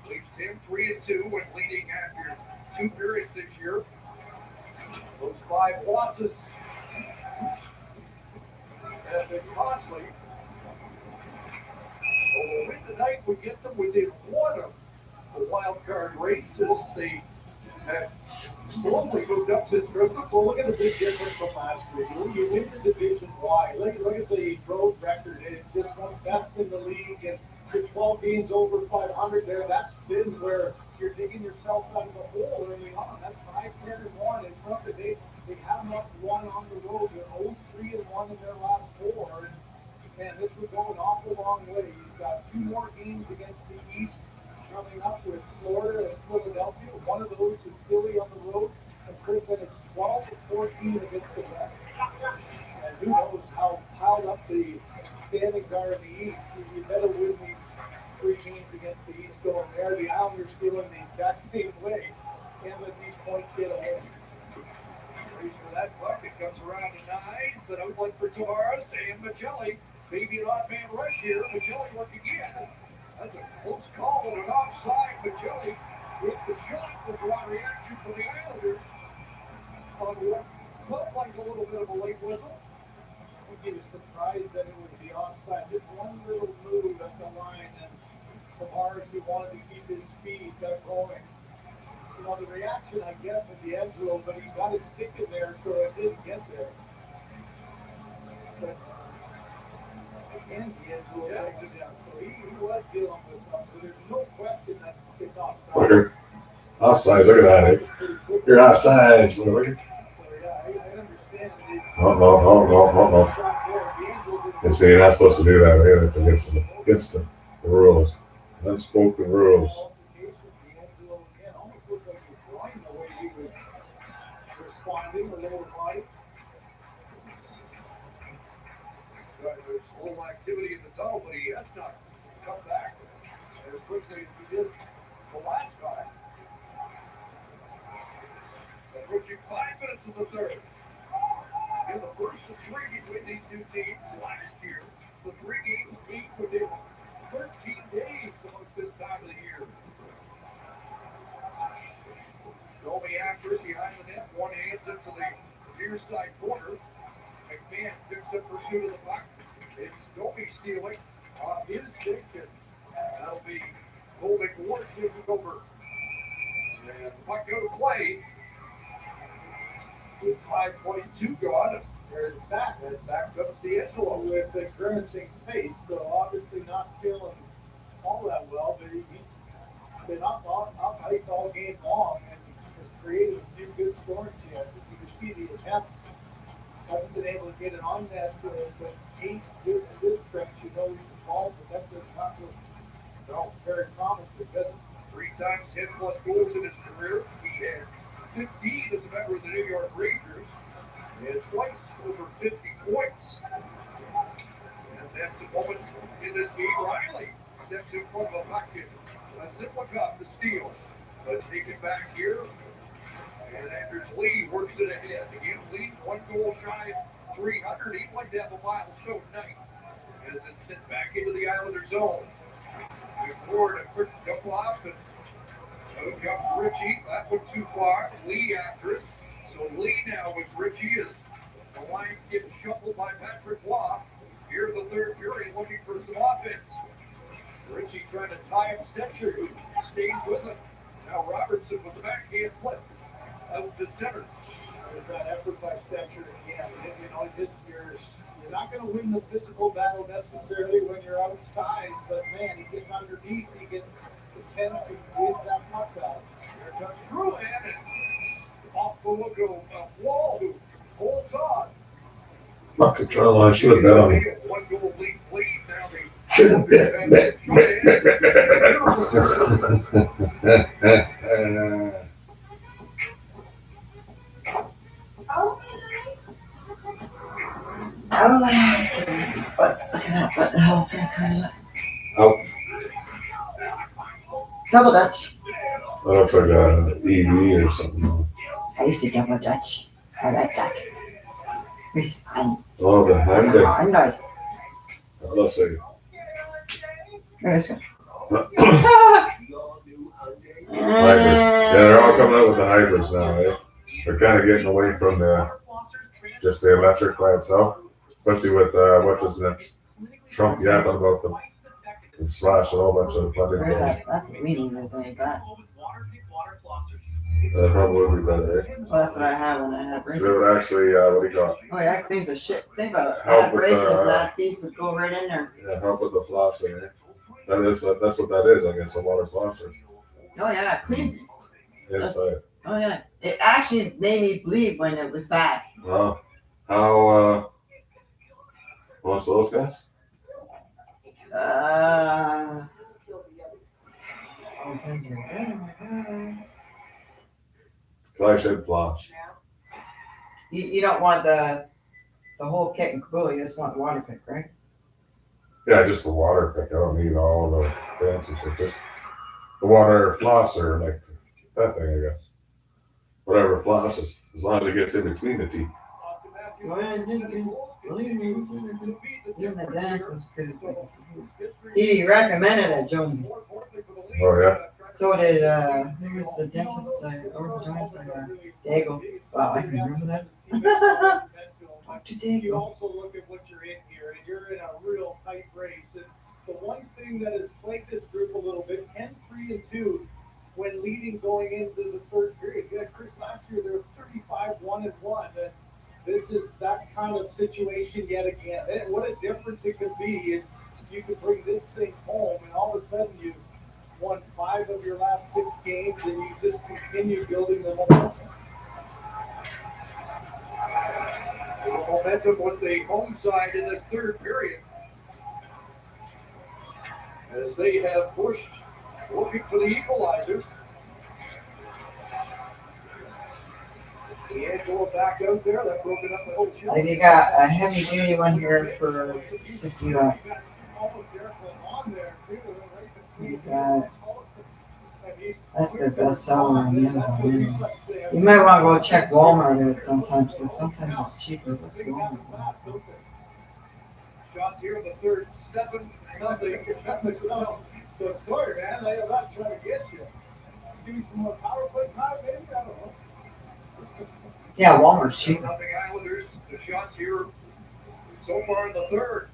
Speaker 6: Leafs 10-3-2 when leading after 2 periods this year. Those 5 losses have been costly. Well, win tonight would get them within 1 of the wild card races. They have slowly moved up since Christmas.
Speaker 8: Well, look at the big difference from last year. You win the division wide. Look at the road record. It's just one best in the league, and you're 12 games over 500 there. That's been where you're digging yourself out of the hole early on. That's 5-10-1. It's not that they have not won on the road. They're 0-3-1 in their last 4. And man, this would go an awful long way. You've got 2 more games against the East coming up with Florida and Philadelphia. One of those is Philly on the road. And Chris, then it's 12-14 against the West. And who knows how piled up the standings are in the East. You better win these 3 games against the East going there. The Islanders feeling the exact same way. Can't let these points get away.
Speaker 6: Race for that puck. It comes around to 9. But outlet for Tavares and Machelli. Maybe an odd man rush here. Machelli look again. That's a close call and an offside. Machelli with the shot. The draw reaction for the Islanders. On what felt like a little bit of a late whistle.
Speaker 8: I think he was surprised that it was the offside. Just one little move at the line, and Tavares, who wanted to keep his speed, got going. You know, the reaction I get with D'Angelo, but he got his stick in there, so it didn't get there. But and D'Angelo back to them. So he was dealing with something. There's no question that it's offside.
Speaker 3: Look at offside. Look at that. Eh? You're offside. So
Speaker 8: So yeah, I understand that it.
Speaker 3: No.
Speaker 8: Shot there, D'Angelo didn't.
Speaker 3: You see, you're not supposed to do that. Eh? It's against the rules. Unspoken rules.
Speaker 8: D'Angelo again almost looked like he was blind the way he was responding a little light.
Speaker 5: There's a little activity in the zone, but he has not come back as quickly as he did the last time. Approaching 5 minutes of the third. In the first of 3 between these two teams last year, the 3 games beat within 13 days amongst this time of the year. Domi after it behind the net, one hands it to the near side corner. McMahon picks up pursuit of the puck. It's Domi stealing off his stick, and that'll be Cole McWard taking over. And the puck go to play. With 5:22 gone, there's back. That's back up to D'Angelo
Speaker 8: With a grimacing face, so obviously not feeling all that well, but he's been up ice all game long and has created a few good scoring chances. You can see the attempts. Hasn't been able to get it on net, but 8 good in this stretch. You know he's involved, but that does not look very promising, does it?
Speaker 5: 3 times 10 plus goals in his career. He had 15 as a member of the New York Rangers, and twice over 50 points. And that's some moments in this game. Riley steps in front of a puck and Ziplicop to steal, but taken back here. And Anders Lee works it ahead. Again, Lee 1 goal shy of 300. He'd like to have a milestone night as it's sent back into the Islander zone. Before a quick dump off, and out comes Ritchie. That went too far. Lee after it. So Lee now with Ritchie as the line getting shuffled by Patrick Waugh. Here in the third period looking for some offense. Ritchie trying to tie up Stetcher, who stays with him. Now Robertson with the backhand flip. Out to center.
Speaker 8: There's that effort by Stetcher again. You know, you're not going to win the physical battle necessarily when you're outside, but man, he gets underneath, he gets intense, and wins that puck battle.
Speaker 5: Here comes Truman, and off the look of Wall, who holds on.
Speaker 3: Not control. I should have bet on him.
Speaker 5: 1 goal lead. Now they
Speaker 3: Should have bet.
Speaker 2: Oh, what the hell?
Speaker 3: Out.
Speaker 2: Double Dutch.
Speaker 3: That looks like a EV or something.
Speaker 2: I used to double Dutch. I like that. It's fun.
Speaker 3: Oh, the Hyundai.
Speaker 2: I know.
Speaker 3: Let's see.
Speaker 2: Let's go.
Speaker 3: Hybrid. Yeah, they're all coming out with the hybrids now, eh? They're kind of getting away from just the electric by itself, especially with what's his next Trump yapping about them. And Slash and a whole bunch of funding.
Speaker 2: Where's that? That's a meaning right there. Is that?
Speaker 3: That probably would be better, eh?
Speaker 2: Well, that's what I have when I have
Speaker 3: They
Speaker 2: braces.
Speaker 3: would actually, what do you call it?
Speaker 2: Oh, yeah, that cleans the shit. Think about it. I
Speaker 3: Help
Speaker 2: had
Speaker 3: with
Speaker 2: braces,
Speaker 3: the,
Speaker 2: that piece would go right in there.
Speaker 3: Yeah, help with the flossing, eh? That's what that is, I guess, a water flosser.
Speaker 2: Oh, yeah, clean.
Speaker 3: Inside.
Speaker 2: Oh, yeah. It actually made me bleed when it was bad.
Speaker 3: Wow. How, what's those guys? Fly should floss.
Speaker 2: You don't want the whole kit and caboodle. You just want the water pick, right?
Speaker 3: Yeah, just the water pick. I don't need all the fancy shit. Just the water flosser, like that thing, I guess. Whatever flosses, as long as it gets in between the teeth.
Speaker 2: Even the dentist was good. He recommended it, Jones.
Speaker 3: Oh yeah.
Speaker 2: So did who was the dentist? Orthodontist, Dago. Wow, I can remember that. Dr.
Speaker 8: You
Speaker 2: Dago.
Speaker 8: also look at what you're in here, and you're in a real tight race. And the one thing that has plagued this group a little bit, 10-3-2, when leading going into the third period. Yeah, Chris, last year they were 35-1-1, and this is that kind of situation. situation yet again. And what a difference it could be if you could bring this thing home and all of a sudden you won 5 of your last 6 games and you just continue building the momentum.
Speaker 5: The momentum with the home side in this third period. As they have pushed, looking for the equalizer. D'Angelo back out there, that broken up the whole challenge.
Speaker 2: Then you got a heavy duty one here for $60. You got, that's their best seller on Amazon. Anyway. You might want to go check Walmart at sometimes because sometimes it's cheaper. What's Walmart?
Speaker 5: Shots here in the third, 7-0.
Speaker 8: So sorry, man. I'm not trying to get you. Give me some more power play time, maybe. I don't know.
Speaker 2: Yeah, Walmart's cheaper.
Speaker 5: Nothing Islanders. The shots here so far in the third.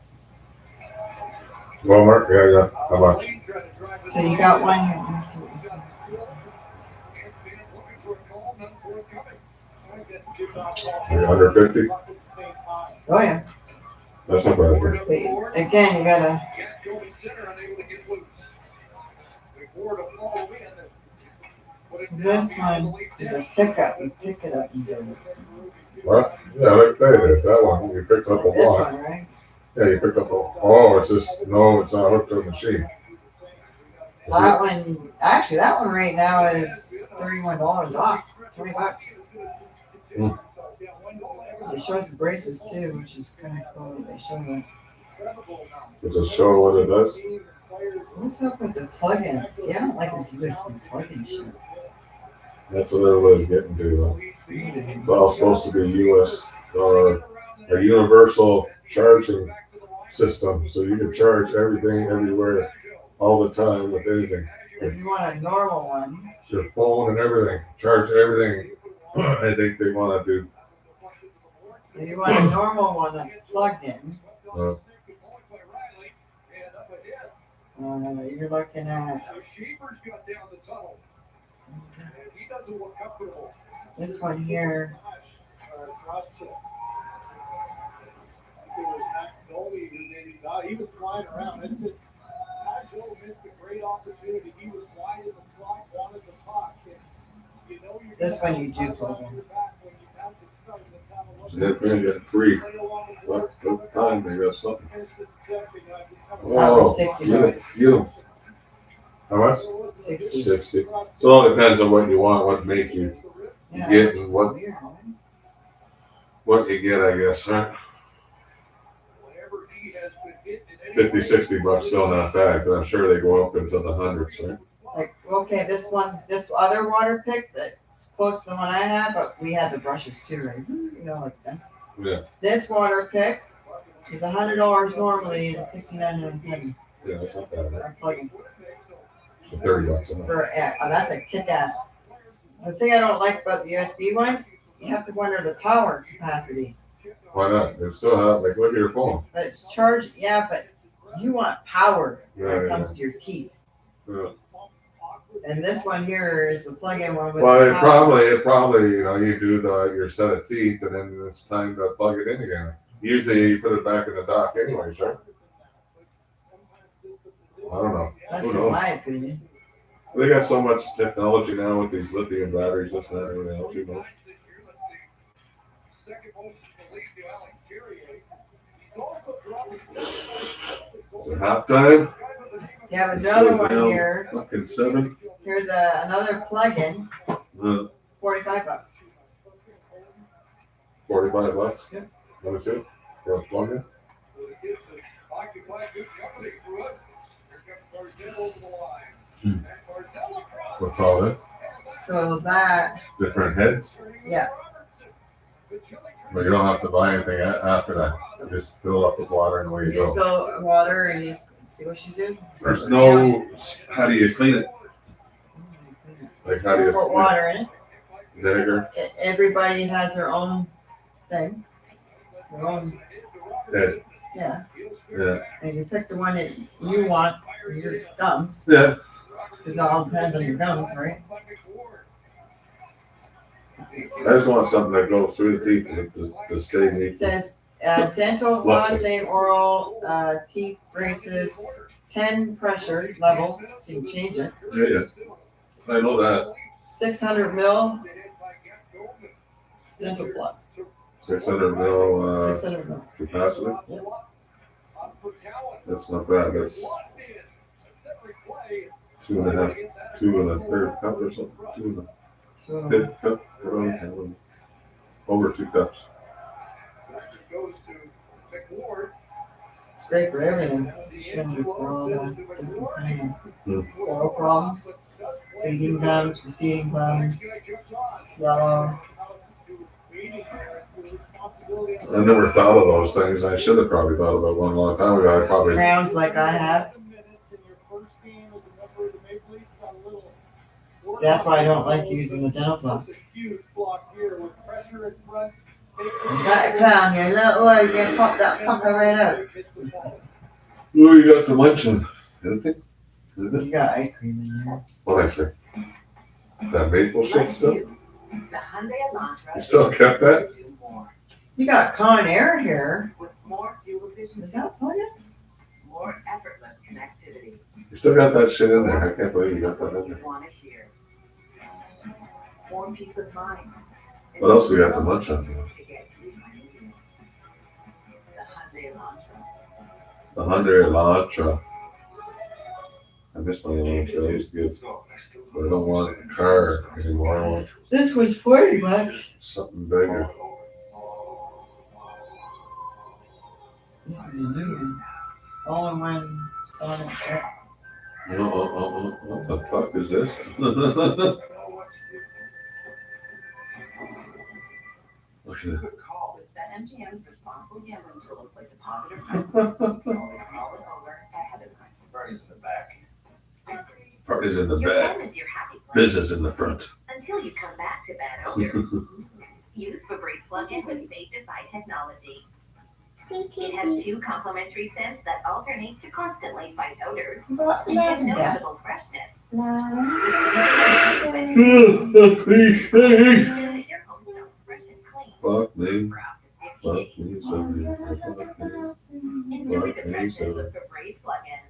Speaker 3: Walmart, yeah. How much?
Speaker 2: So you got one here. Let me see what this is.
Speaker 3: Under 50?
Speaker 2: Oh yeah.
Speaker 3: That's not bad.
Speaker 2: But again, you gotta. This one is a pickup. You pick it up and do it.
Speaker 3: What? Yeah, like they did. That one, you picked up a
Speaker 2: This
Speaker 3: lot.
Speaker 2: one, right?
Speaker 3: Yeah, you picked up a, oh, it's just, no, it's not hooked to the machine.
Speaker 2: That one, actually, that one right now is $31 off. $20.
Speaker 3: Hmm.
Speaker 2: It shows the braces too, which is kind of cool. They show that.
Speaker 3: Does it show what it does?
Speaker 2: What's up with the plugins? See, I don't like this USB plug-in shit.
Speaker 3: That's what everybody's getting to, though. It's all supposed to be US, a universal charging system, so you can charge everything, everywhere, all the time with anything.
Speaker 2: If you want a normal one,
Speaker 3: Your phone and everything, charge everything. I think they want to do.
Speaker 2: if you want a normal one that's plugged in, you're looking at this one here.
Speaker 8: He was flying around. That's it. Joe missed a great opportunity. He was wide in the slot, wanted the puck. You know you're
Speaker 2: This one you do plug in.
Speaker 3: They've been at 3. What time they got something?
Speaker 2: That was $60.
Speaker 3: You. How much?
Speaker 2: 60.
Speaker 3: 60. So it all depends on what you want, what make you
Speaker 2: Yeah,
Speaker 3: get
Speaker 2: which is
Speaker 3: what-
Speaker 2: weird, right?
Speaker 3: what you get, I guess, right? 50, 60 bucks still not bad, but I'm sure they go up into the hundreds, right?
Speaker 2: Like, okay, this other water pick that's close to the one I have, but we had the brushes too, right? You know, like this.
Speaker 3: Yeah.
Speaker 2: This water pick is $100 normally and it's $69.97
Speaker 3: Yeah, that's not bad, right?
Speaker 2: for plug-in.
Speaker 3: So 30 bucks a month.
Speaker 2: That's a kick-ass. The thing I don't like about the USB one, you have to wonder the power capacity.
Speaker 3: Why not? They still have, like, look at your phone.
Speaker 2: But it's charged, yeah, but you want power when
Speaker 3: Yeah,
Speaker 2: it
Speaker 3: yeah.
Speaker 2: comes to your teeth.
Speaker 3: Yeah.
Speaker 2: And this one here is the plug-in one with
Speaker 3: Well,
Speaker 2: the power.
Speaker 3: it probably, you know, you do your set of teeth and then it's time to plug it in again. Usually you put it back in the dock anyways, right? I don't know.
Speaker 2: That's
Speaker 3: Who
Speaker 2: just
Speaker 3: knows?
Speaker 2: my opinion.
Speaker 3: They got so much technology now with these lithium batteries, this and that, everything else, you know. Is it halftime?
Speaker 2: You have another one here.
Speaker 3: Fucking 7.
Speaker 2: Here's another plug-in,
Speaker 3: Uh,
Speaker 2: $45.
Speaker 3: 45 bucks.
Speaker 2: Yeah.
Speaker 3: Let me see. For a plug-in. What's all this?
Speaker 2: So that,
Speaker 3: Different heads?
Speaker 2: yeah,
Speaker 3: But you don't have to buy anything after that. You just fill up with water and away
Speaker 2: you
Speaker 3: you
Speaker 2: just
Speaker 3: go.
Speaker 2: fill water and you see what she's doing.
Speaker 3: There's no, how do you clean it? Like how do you,
Speaker 2: Pour water in it.
Speaker 3: vinegar?
Speaker 2: Everybody has their own thing. Their own,
Speaker 3: Head.
Speaker 2: yeah.
Speaker 3: Yeah.
Speaker 2: And you pick the one that you want for your gums,
Speaker 3: Yeah.
Speaker 2: because it all depends on your gums, right?
Speaker 3: I just want something that goes through the teeth to save me.
Speaker 2: It says
Speaker 7: Dental
Speaker 3: Blessing.
Speaker 7: flossing, oral, teeth braces, 10 pressure levels, so you can change it.
Speaker 3: Yeah. I know that.
Speaker 7: 600 mil dental floss.
Speaker 3: 600 mil
Speaker 7: 600 mil.
Speaker 3: capacity. That's not bad. That's 2.5 cup or something. 2
Speaker 7: So,
Speaker 3: 1/5 cup. Around, over 2 cups.
Speaker 7: it's great for everything. Shouldn't for all the different kind of oral problems. Bleeding gums, receding gums, yellow.
Speaker 3: I never thought of those things. I should have probably thought about one a long time ago. I probably.
Speaker 7: Rounds like I have. See, that's why I don't like using the dental floss. You got a crown, you little boy, you can pop that fucker right out.
Speaker 3: Oh, you got the munching. Anything?
Speaker 7: You got eye cream in there.
Speaker 3: What I say? That maple shit still?
Speaker 4: The Hyundai Elantra.
Speaker 3: You still kept that?
Speaker 4: Do more.
Speaker 7: You got Con Air here.
Speaker 4: With more fuel efficiency,
Speaker 7: Is that what it?
Speaker 4: more effortless connectivity.
Speaker 3: You still got that shit in there. I can't believe you got that in
Speaker 4: You
Speaker 3: there.
Speaker 4: want it here. More peace of mind.
Speaker 3: What else we got to munch on?
Speaker 4: To get you money. The Hyundai Elantra.
Speaker 3: The Hyundai Elantra. I miss my Elantra. It was good. But I don't want a car anymore. I want
Speaker 7: This was $40.
Speaker 3: something bigger.
Speaker 7: This is a new one. All-in-one Sonic check.
Speaker 3: What the fuck is this? Look at that.
Speaker 4: With BetMGM's responsible gambling tools like deposit or preference, you can always mull it over ahead of time.
Speaker 5: Bernie's in the back.
Speaker 3: Party's in the
Speaker 4: You're
Speaker 3: back.
Speaker 4: done with your happy place
Speaker 3: Business in the front.
Speaker 4: until you come back to bed odor. Use Febreze plug-in with Safe-Defy technology. It has 2 complementary scents that alternate to constantly fight odors and give noticeable freshness. Your home smells fresh and clean
Speaker 3: Fuck me.
Speaker 4: for up to 50
Speaker 3: Fuck
Speaker 4: days.
Speaker 3: me. Somebody. Fuck me.
Speaker 4: Enjoy the freshness of Febreze plug-in.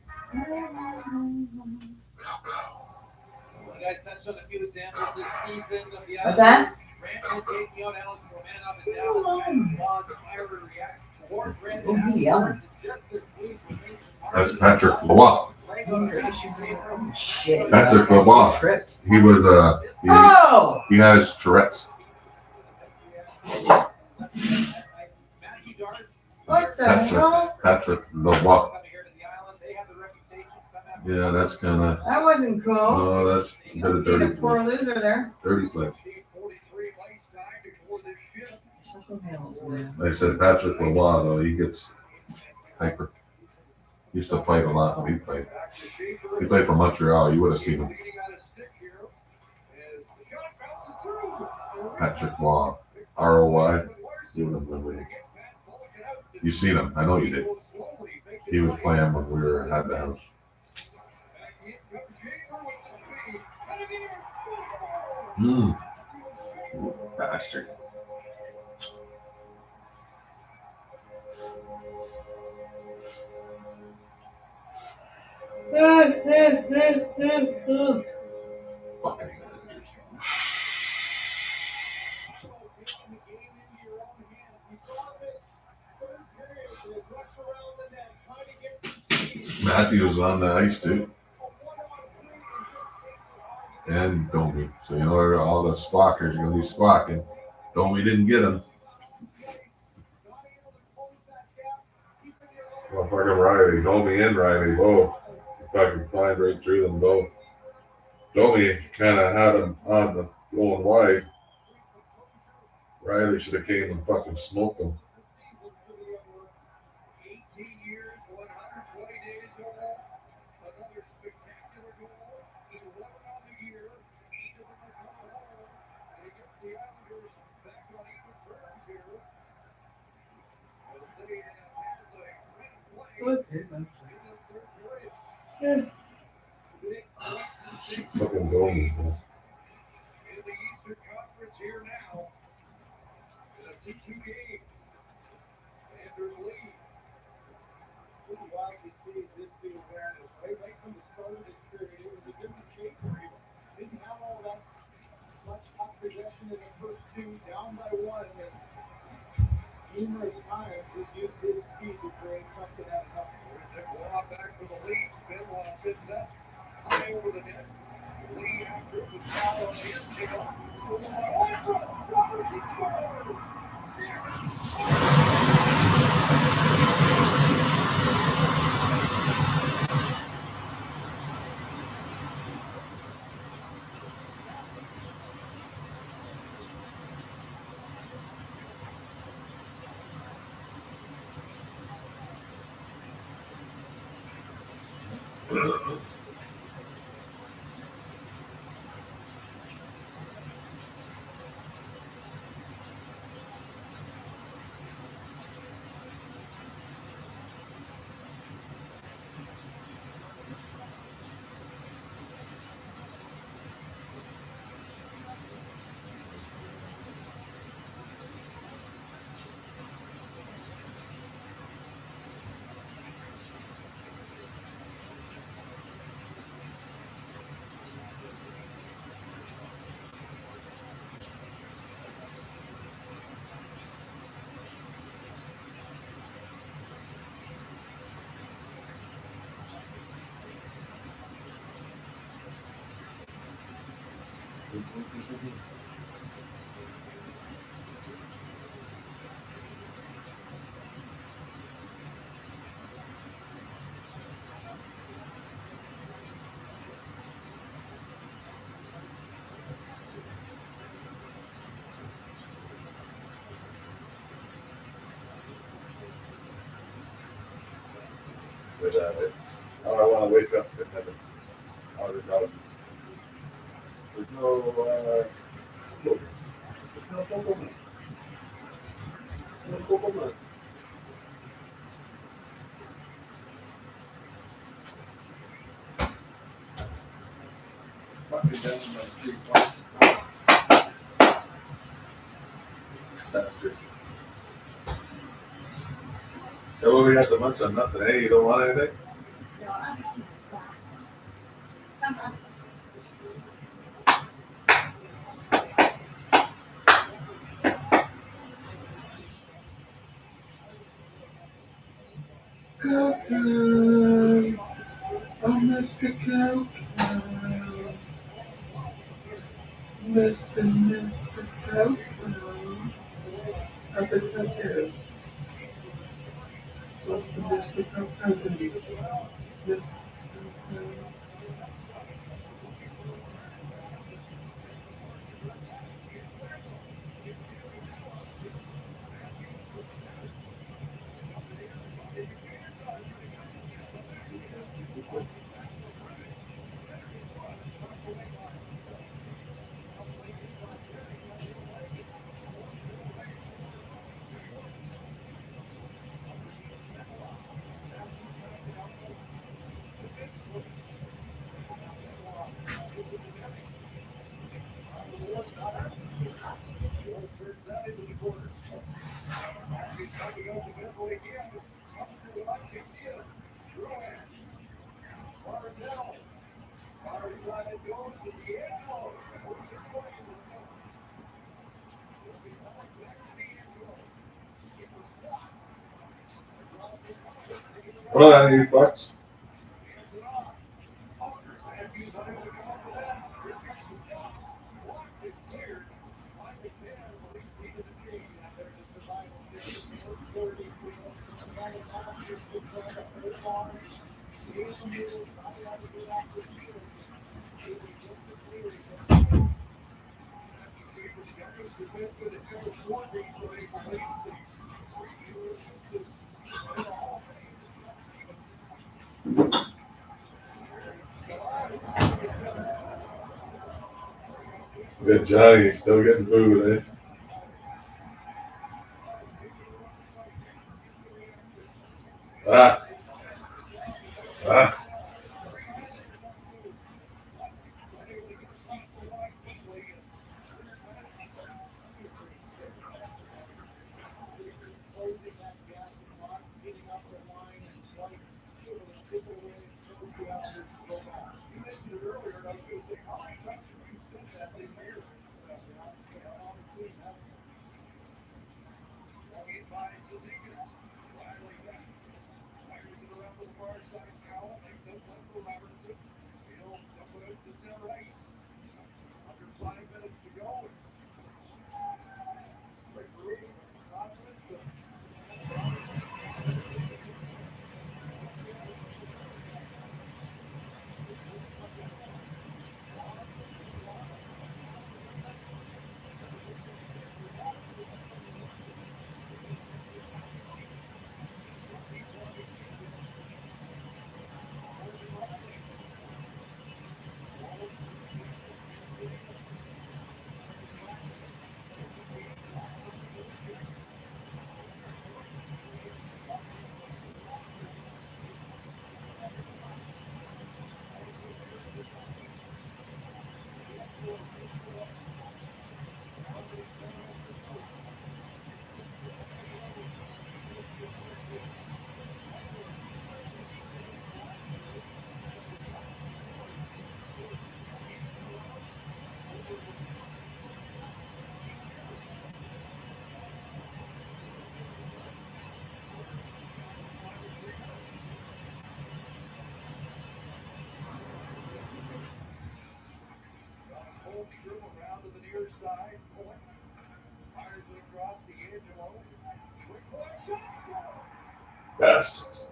Speaker 6: You guys touched on a few examples this season of the
Speaker 7: What's that?
Speaker 6: Randall taking out Alex Roman up and down. Bond's fiery reaction towards Randall.
Speaker 7: Oh, he yelling.
Speaker 6: Just this week,
Speaker 3: That's Patrick Lavoie.
Speaker 7: Shit.
Speaker 3: Patrick Lavoie.
Speaker 7: Tripped.
Speaker 3: He was
Speaker 7: Oh!
Speaker 3: he has Tourette's.
Speaker 6: Matthew Dart
Speaker 7: What the hell?
Speaker 3: Patrick Lavoie.
Speaker 6: coming here to the island, they have the reputation to come out.
Speaker 3: Yeah, that's kind of.
Speaker 7: That wasn't cool.
Speaker 3: Oh, that's a bit
Speaker 7: Must
Speaker 3: of
Speaker 7: be a
Speaker 3: dirty
Speaker 7: poor
Speaker 3: play.
Speaker 7: loser there.
Speaker 3: Dirty play.
Speaker 6: 43 ice time before this shift.
Speaker 7: What the hell's that?
Speaker 3: They said Patrick Lavoie, though, he gets hyper. He used to fight a lot when he played. He played for Montreal. You would have seen him.
Speaker 6: Leading on his stick here as the shot bounces through.
Speaker 3: Patrick Roy. ROY. You would have remembered him. You seen him. I know you did. He was playing when we were at the house. Bastard. Fucking bastard. Matthews on the ice too. And Domi. So you know all the squawkers are gonna be squawking. Domi didn't get him. Well, fucking Riley, Domi and Riley both. Fucking climbed right through them both. Domi kind of had him on the going wide. Riley should have came and fucking smoked him.
Speaker 6: 18 years, 120 days old. Another spectacular goal. 11 on the year. 8 of them are coming home. And he gets the Islanders back on even terms here. As they have had a great play in the third period. Big points and big
Speaker 3: Fucking Domi.
Speaker 6: in the Eastern Conference here now. In a 2-2 game.
Speaker 8: numerous times has used his speed to create something out of nothing.
Speaker 5: Nick Warnock back for the lead. Benoit sitting up. High over the net. Lee after it with foul on the infield. Robertson scores!
Speaker 3: Without it. Oh, I want to wake up and have a other doggies. There's no, there's no compliment. No compliment. Fucking down in my street once. That's good. Yeah, well, we had the lunch on nothing. Hey, you don't want anything? Coco, oh Mr. Coco, Mr. Coco, I've been Coco. What's the Mr. Coco do? Mr. Coco. What are you fucks? Good Johnny, still getting booed, eh? Ah. Ah. Bastards.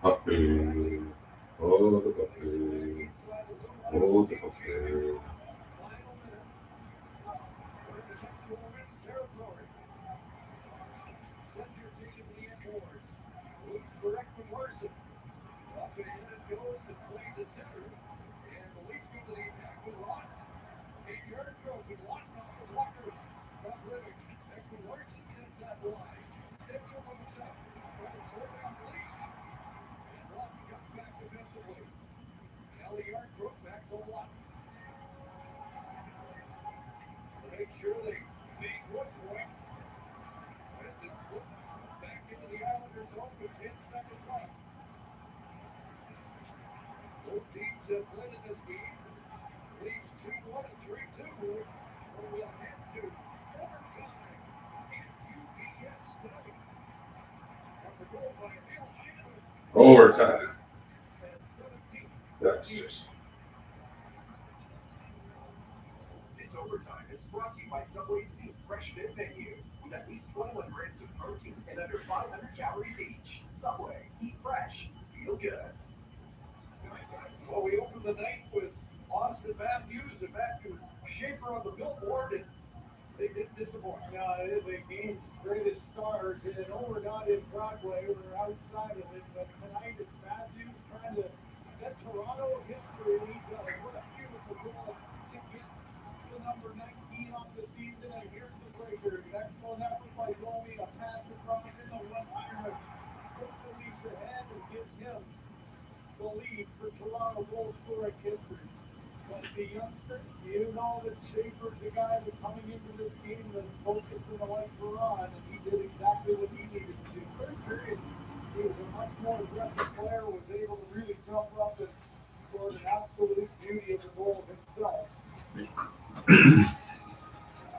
Speaker 3: Puppy. Oh, the puppy. Oh, the puppy. Overtime. That's
Speaker 5: This overtime is brought to you by Subway's new Fresh Fit menu with at least 21 grams of protein and under 500 calories each. Subway, eat fresh, feel good.
Speaker 8: Well, we opened the night with Austin Matthews and Matthew Schaefer on the billboard, and they didn't disappoint. The game's greatest stars, and I know we're not in Broadway, we're outside of it, but tonight it's Matthews trying to set Toronto history. What a beautiful goal to get the number 19 on the season, and here's the breaker. Excellent effort by Domi, a pass across in the left corner, puts the Leafs ahead and gives him the lead for Toronto goal scoring history. But the youngster, you know that Schaefer's the guy that coming into this game was focusing the lights were on, and he did exactly what he needed to do. Third period, he was a much more aggressive player, was able to really jump up and score an absolute beauty of the goal himself.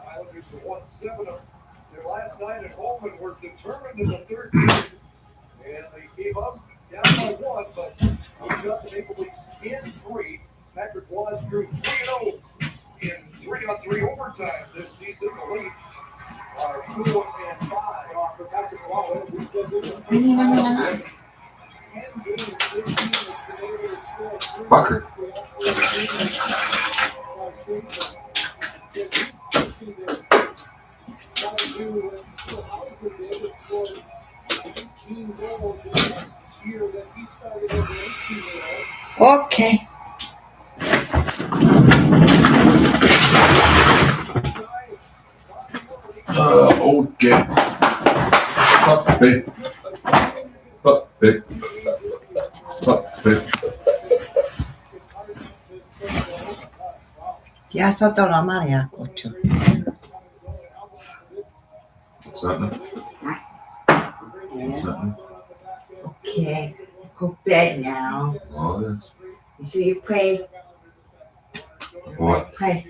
Speaker 8: Islanders have won 7 of their last 9 at home and were determined in the third period. And they gave up down by 1, but he shot the Maple Leafs in 3. Patrick
Speaker 5: was drew 3-0 in 3-on-3 overtime this season. The Leafs are 4-5 off the back of the wall. We said this is 10 games this team has been able to score 3
Speaker 3: Fucker.
Speaker 2: Okay.
Speaker 3: Okay. Puppy. Puppy. Puppy.
Speaker 2: Ja sotto la marea kotu.
Speaker 3: Something. Something.
Speaker 2: Okay. Go bed now.
Speaker 3: All this.
Speaker 2: So you pray.
Speaker 3: For what?
Speaker 2: Pray.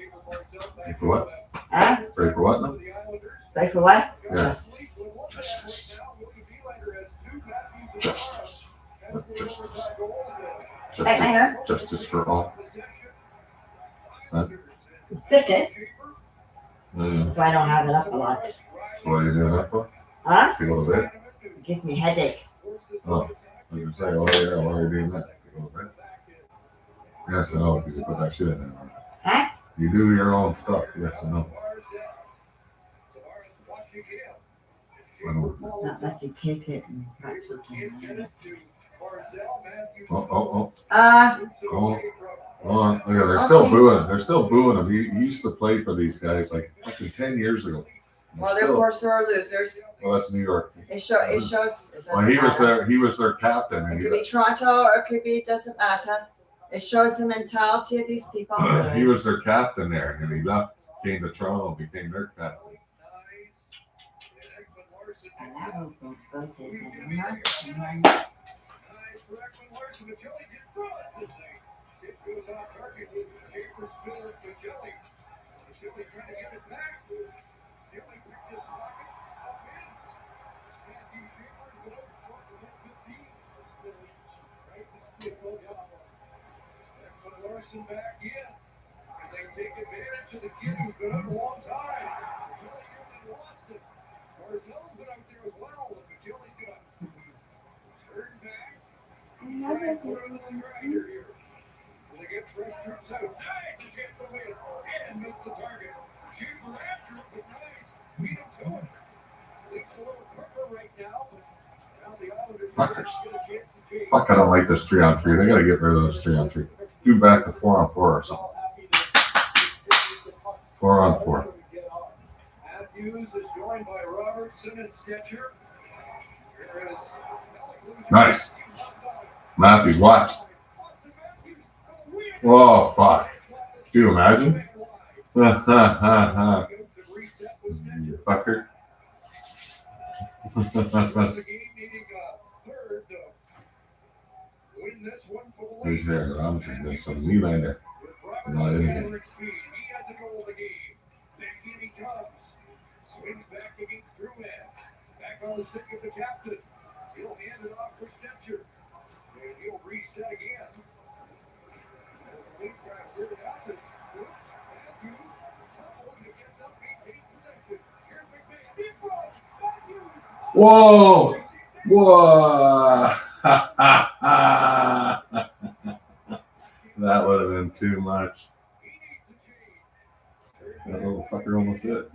Speaker 3: For what?
Speaker 2: Huh?
Speaker 3: Pray for what now?
Speaker 2: Pray for what?
Speaker 3: Yeah.
Speaker 2: Justice.
Speaker 3: Justice.
Speaker 2: Hey, Mayor.
Speaker 3: Justice for all.
Speaker 2: Thicket.
Speaker 3: Mm.
Speaker 2: So I don't have it up a lot.
Speaker 3: So what are you doing that for?
Speaker 2: Huh?
Speaker 3: To go to bed?
Speaker 2: It gives me a headache.
Speaker 3: Oh. I was gonna say, oh yeah, why are you doing that? To go to bed? Yes, I know, because you put that shit in there.
Speaker 2: Huh?
Speaker 3: You do your own stuff, yes, I know. I know.
Speaker 2: Not like you take it and write something on it.
Speaker 3: Oh, oh,
Speaker 2: Uh,
Speaker 3: oh. Hold on. Look at, they're still booing him. They're still booing him. He used to play for these guys like fucking 10 years ago.
Speaker 2: well, they're poor sore losers.
Speaker 3: Well, that's New York.
Speaker 2: It shows. It
Speaker 3: Well,
Speaker 2: doesn't matter.
Speaker 3: he was their captain.
Speaker 2: It
Speaker 3: And
Speaker 2: could be Toronto or it could be. It doesn't matter. It shows the mentality of these people.
Speaker 3: he was their captain there, and he left, came to Toronto, became their captain.
Speaker 5: Larson back in. And they take advantage of the kid who's been up a long time. Magelli lost it. Barzell's been out there as well. And Magelli's going to turn back. And put it on the grinder here. Will they get fresh troops out? Nice! A chance to win. And miss the target. Schaefer after it, but nice. Beat him to it. Leaks a little quicker right now. But now the Islanders
Speaker 3: Fuckers.
Speaker 5: get a chance to change.
Speaker 3: Fuck, I don't like this 3-on-3. They got to get rid of this 3-on-3. Do back to 4-on-4 or something. 4-on-4.
Speaker 5: Matthews is joined by Robertson and Sketcher. Here is
Speaker 3: Nice. Matthews, watch. Whoa, fuck. Do you imagine? Ha ha ha ha. You fucker. Who's there? Robinson does some Nylander. Not anything.
Speaker 5: He has a goal of the game. Back in he comes. Swings back against Drouin. Back on the stick of the captain. He'll hand it off for Stetcher. And he'll reset again. As the lead drives it out to Matthews. Tumbles and gets up, maintains possession. Here's McMahon. Deep throw. Matthews.
Speaker 3: Whoa! Whoa! Ha ha ha! That would have been too much. That little fucker almost hit.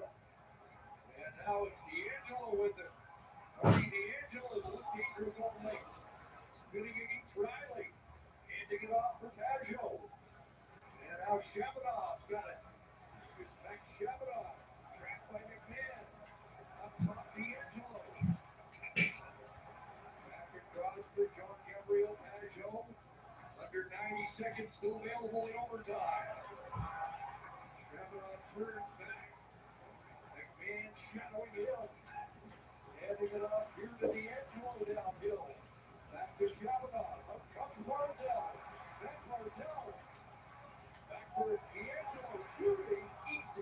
Speaker 5: And now it's D'Angelo with it. D'Angelo is looking through his own legs. Spinning against Riley. Handing it off for Pajot. And now Shabanov's got it. It's back to Shabanov. Trapped by McMahon. Up top, D'Angelo. Back across for Jean Gabriel Pajot. Under 90 seconds still available in overtime. Shabanov turns back. McMahon shadowing him. Handing it off here to D'Angelo downhill. Back to Shabanov. Up comes Barzell. Back Barzell. Backward D'Angelo shooting. Eats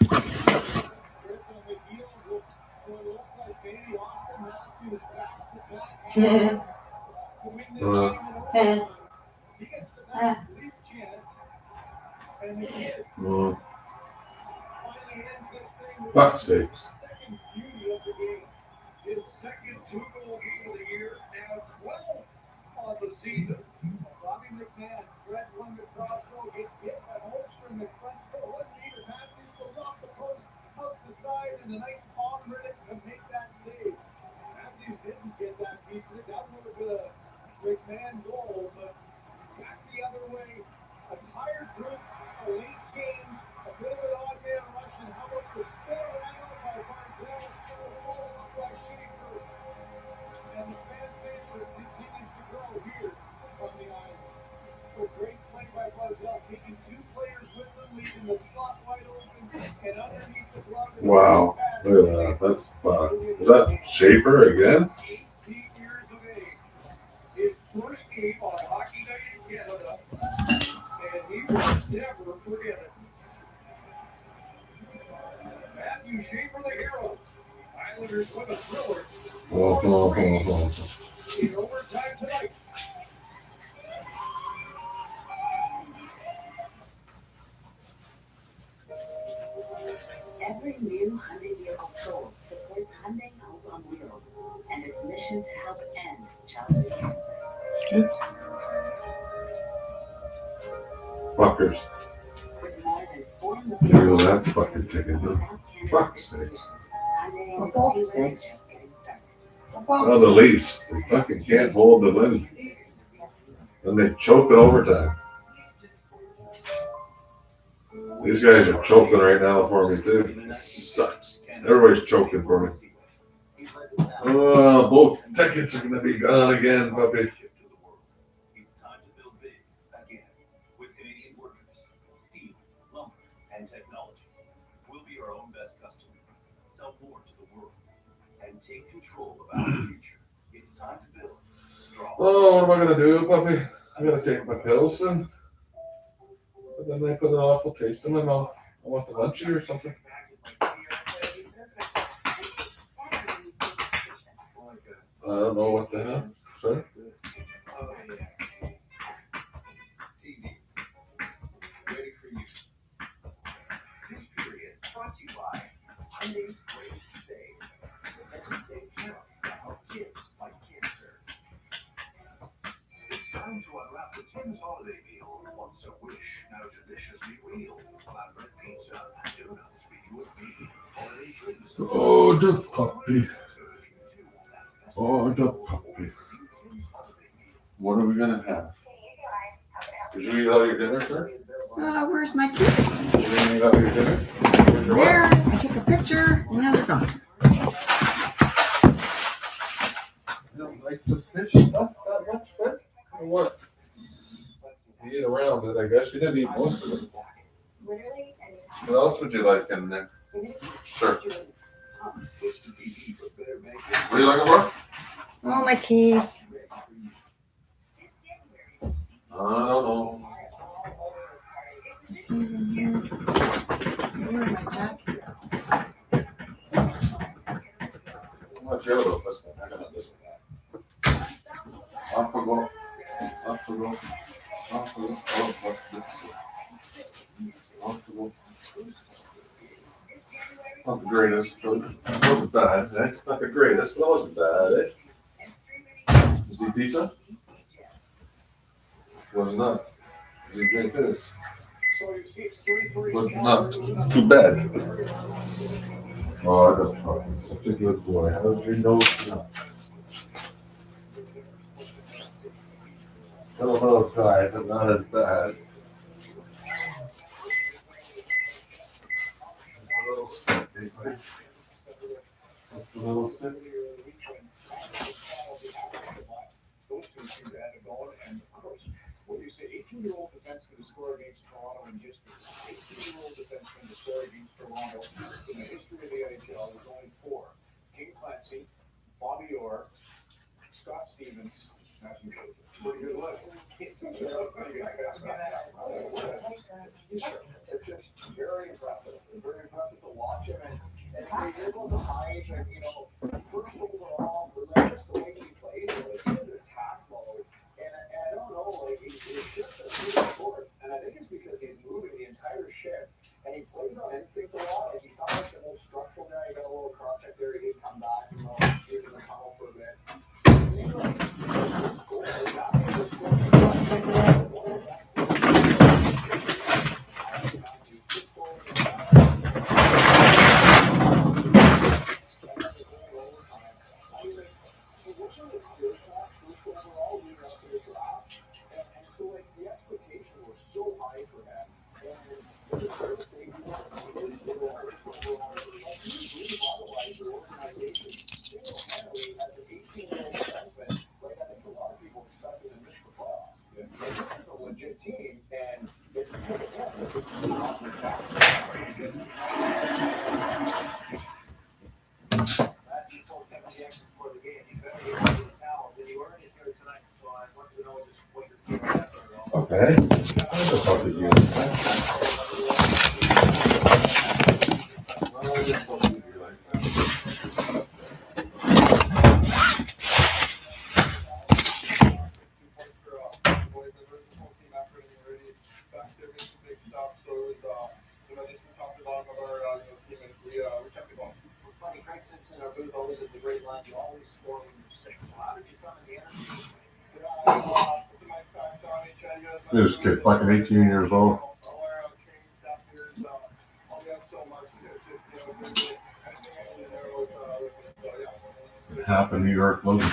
Speaker 8: Chris, on the heels of what looked like maybe Austin Matthews back to back to win this game in overtime. He gets the back lead chance, and the kid finally ends this thing with
Speaker 3: Fuck's sakes.
Speaker 8: the second beauty of the game. His second two-goal game of the year, now 12 on the season. Bobby McMahon, Fred one to Crossrow, gets hit by Holmstrom. McClensko, one leader, Matthews goes off the post, out the side, and a nice palm Riddick to make that save. Matthews didn't get that piece of it. That would have been a McMahon goal, but back the other way. A tired group, a late change, a bit of an odd man rush, and how about the spin around by Barzell, followed up by Schaefer. And the fan favorite continues to grow here from the island. A great play by Barzell, taking two players with them, leaving the slot wide open, and underneath the glove.
Speaker 3: Wow. Look at that. That's is that Schaefer again?
Speaker 8: 18 years of age. His first game on Hockey Night in Canada, and he will never forget it. Matthew Schaefer, the hero. Islanders with a thriller in overtime tonight.
Speaker 4: Every new Hyundai vehicle sold supports Hyundai Health on Wheels and its mission to help end childhood cancer.
Speaker 2: Oops.
Speaker 3: Fuckers.
Speaker 4: With more than 4
Speaker 3: There
Speaker 4: million
Speaker 3: goes that fucking ticket, huh? Fuck's sakes.
Speaker 4: Hyundai
Speaker 2: For
Speaker 4: and
Speaker 2: fuck's
Speaker 4: its dealers
Speaker 2: sakes.
Speaker 4: just getting started.
Speaker 3: Oh, the Leafs. They fucking can't hold the win. And they choke in overtime. These guys are choking right now for me, too. Sucks. Everybody's choking for me. Oh, both tickets are going to be gone again, puppy.
Speaker 5: It's time to build big again with Canadian workers, steel, lumber, and technology. We'll be our own best customer, sell more to the world, and take control of our future. It's time to build strong.
Speaker 3: Oh, what am I going to do, puppy? I got to take my pills soon. But then they put an awful taste in my mouth. I want the lunchy or something. I don't know what the hell. Sorry?
Speaker 5: TD, ready for you. This period brought to you by Hyundai's Greatest Save. Let's save parents to help kids fight cancer. It's time to unwrap the Tim's holiday meal. Once a wish, now deliciously real. Flatbread pizza and donuts for you and me. Holiday treats.
Speaker 3: Oh, the puppy. Oh, the puppy. What are we going to have? Did you eat all your dinner, sir?
Speaker 2: Where's my kids?
Speaker 3: Did you eat all your dinner? Where's your
Speaker 2: There.
Speaker 3: wife?
Speaker 2: I took a picture, and now they're gone.
Speaker 3: You don't like the fish stuff that much, Fred? Or what? You eat around it, I guess. You didn't eat most of it. What else would you like in there? Sure. What are you looking for?
Speaker 2: Oh, my keys.
Speaker 3: I don't know.
Speaker 2: Where am I, Jack?
Speaker 3: I'm not sure about this thing. I got this thing. Off we go. Off we go. Off we go. Oh, what's this? Off we go. Not the greatest, but it wasn't bad, eh? Not the greatest, but it wasn't bad, eh? Is he pizza? Was not. Is he great this?
Speaker 8: So you see it's 3-3.
Speaker 3: But not too bad. Oh, that's fucking such a good boy. How did you know? A little tired, but not as bad. A little sick, eh, buddy? Just a little sick.
Speaker 8: Those two seem to have it going, and of course, what you say, 18-year-old defenseman to score against Toronto in history. 18-year-old defenseman to score against Toronto in the history of the NHL. There's only 4. King Clancy, Bobby Orr, Scott Stevens. That's a pretty good list. It's just very impressive. Very impressive. height and, first overall, but just the way he plays, his attack mode. And I don't know, it's just a good sport. And I think it's because he's moving the entire ship. And he plays on instinct a lot. Like, he's not like the most structural guy. He got a little cross check there. He didn't come back. He was in the tunnel for a bit.
Speaker 3: Okay. I just thought that you. This kid, fucking 18 years old. Half of New York Logan.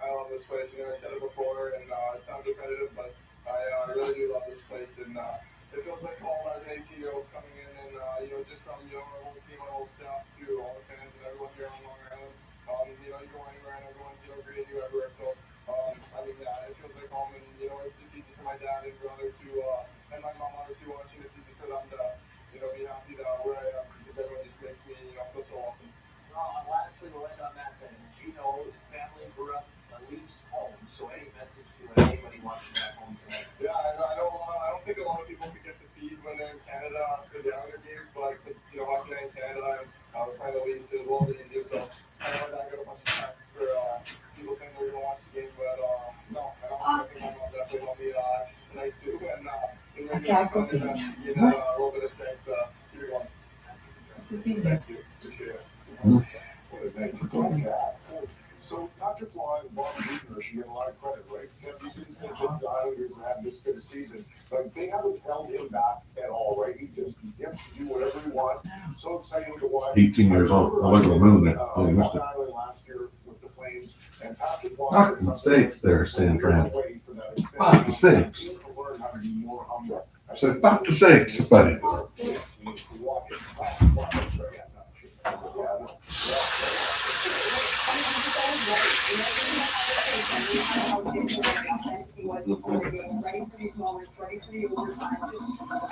Speaker 9: I love this place. I said it before, and it sounds repetitive, but I really do love this place, and it feels like home as an 18-year-old coming in, and just from our whole team, our whole staff, to all the fans and everyone here on Long Island. You go anywhere, and everyone's greeting you everywhere. So it feels like home, and it's easy for my dad and brother to, and my mom obviously watching. It's easy for them to be happy that where I am, because everyone just makes me feel so welcome.
Speaker 8: Well, and lastly, we'll end on that then. Family grew up Leafs home, so any message to anybody watching at home tonight?
Speaker 9: Yeah, I don't think a lot of people can get the feed when they're in Canada for the younger games, but since it's hockey night in Canada, and we're playing the Leafs, it's a little bit easier. So I got a bunch of texts for people saying they're going to watch the game, but no, I don't. I think my mom definitely will be tonight too, and a little bit of strength. Keep it going. Thank you. Appreciate it.
Speaker 5: What a night to talk about. So Patrick Law and Bob Buechner should get a lot of credit, right? These guys that the Islanders have this good a season. Like, they haven't held him back at all, right? He gets to do whatever he wants. So exciting to watch.
Speaker 3: 18 years old. I look at the moon there. Oh, you missed it.
Speaker 5: Island last year with the Flames, and Patrick Law.
Speaker 3: For sakes there, San Fran.
Speaker 5: For
Speaker 3: sakes. I said, for sakes, buddy.
Speaker 1: Ready for these moments, ready for the overtime. I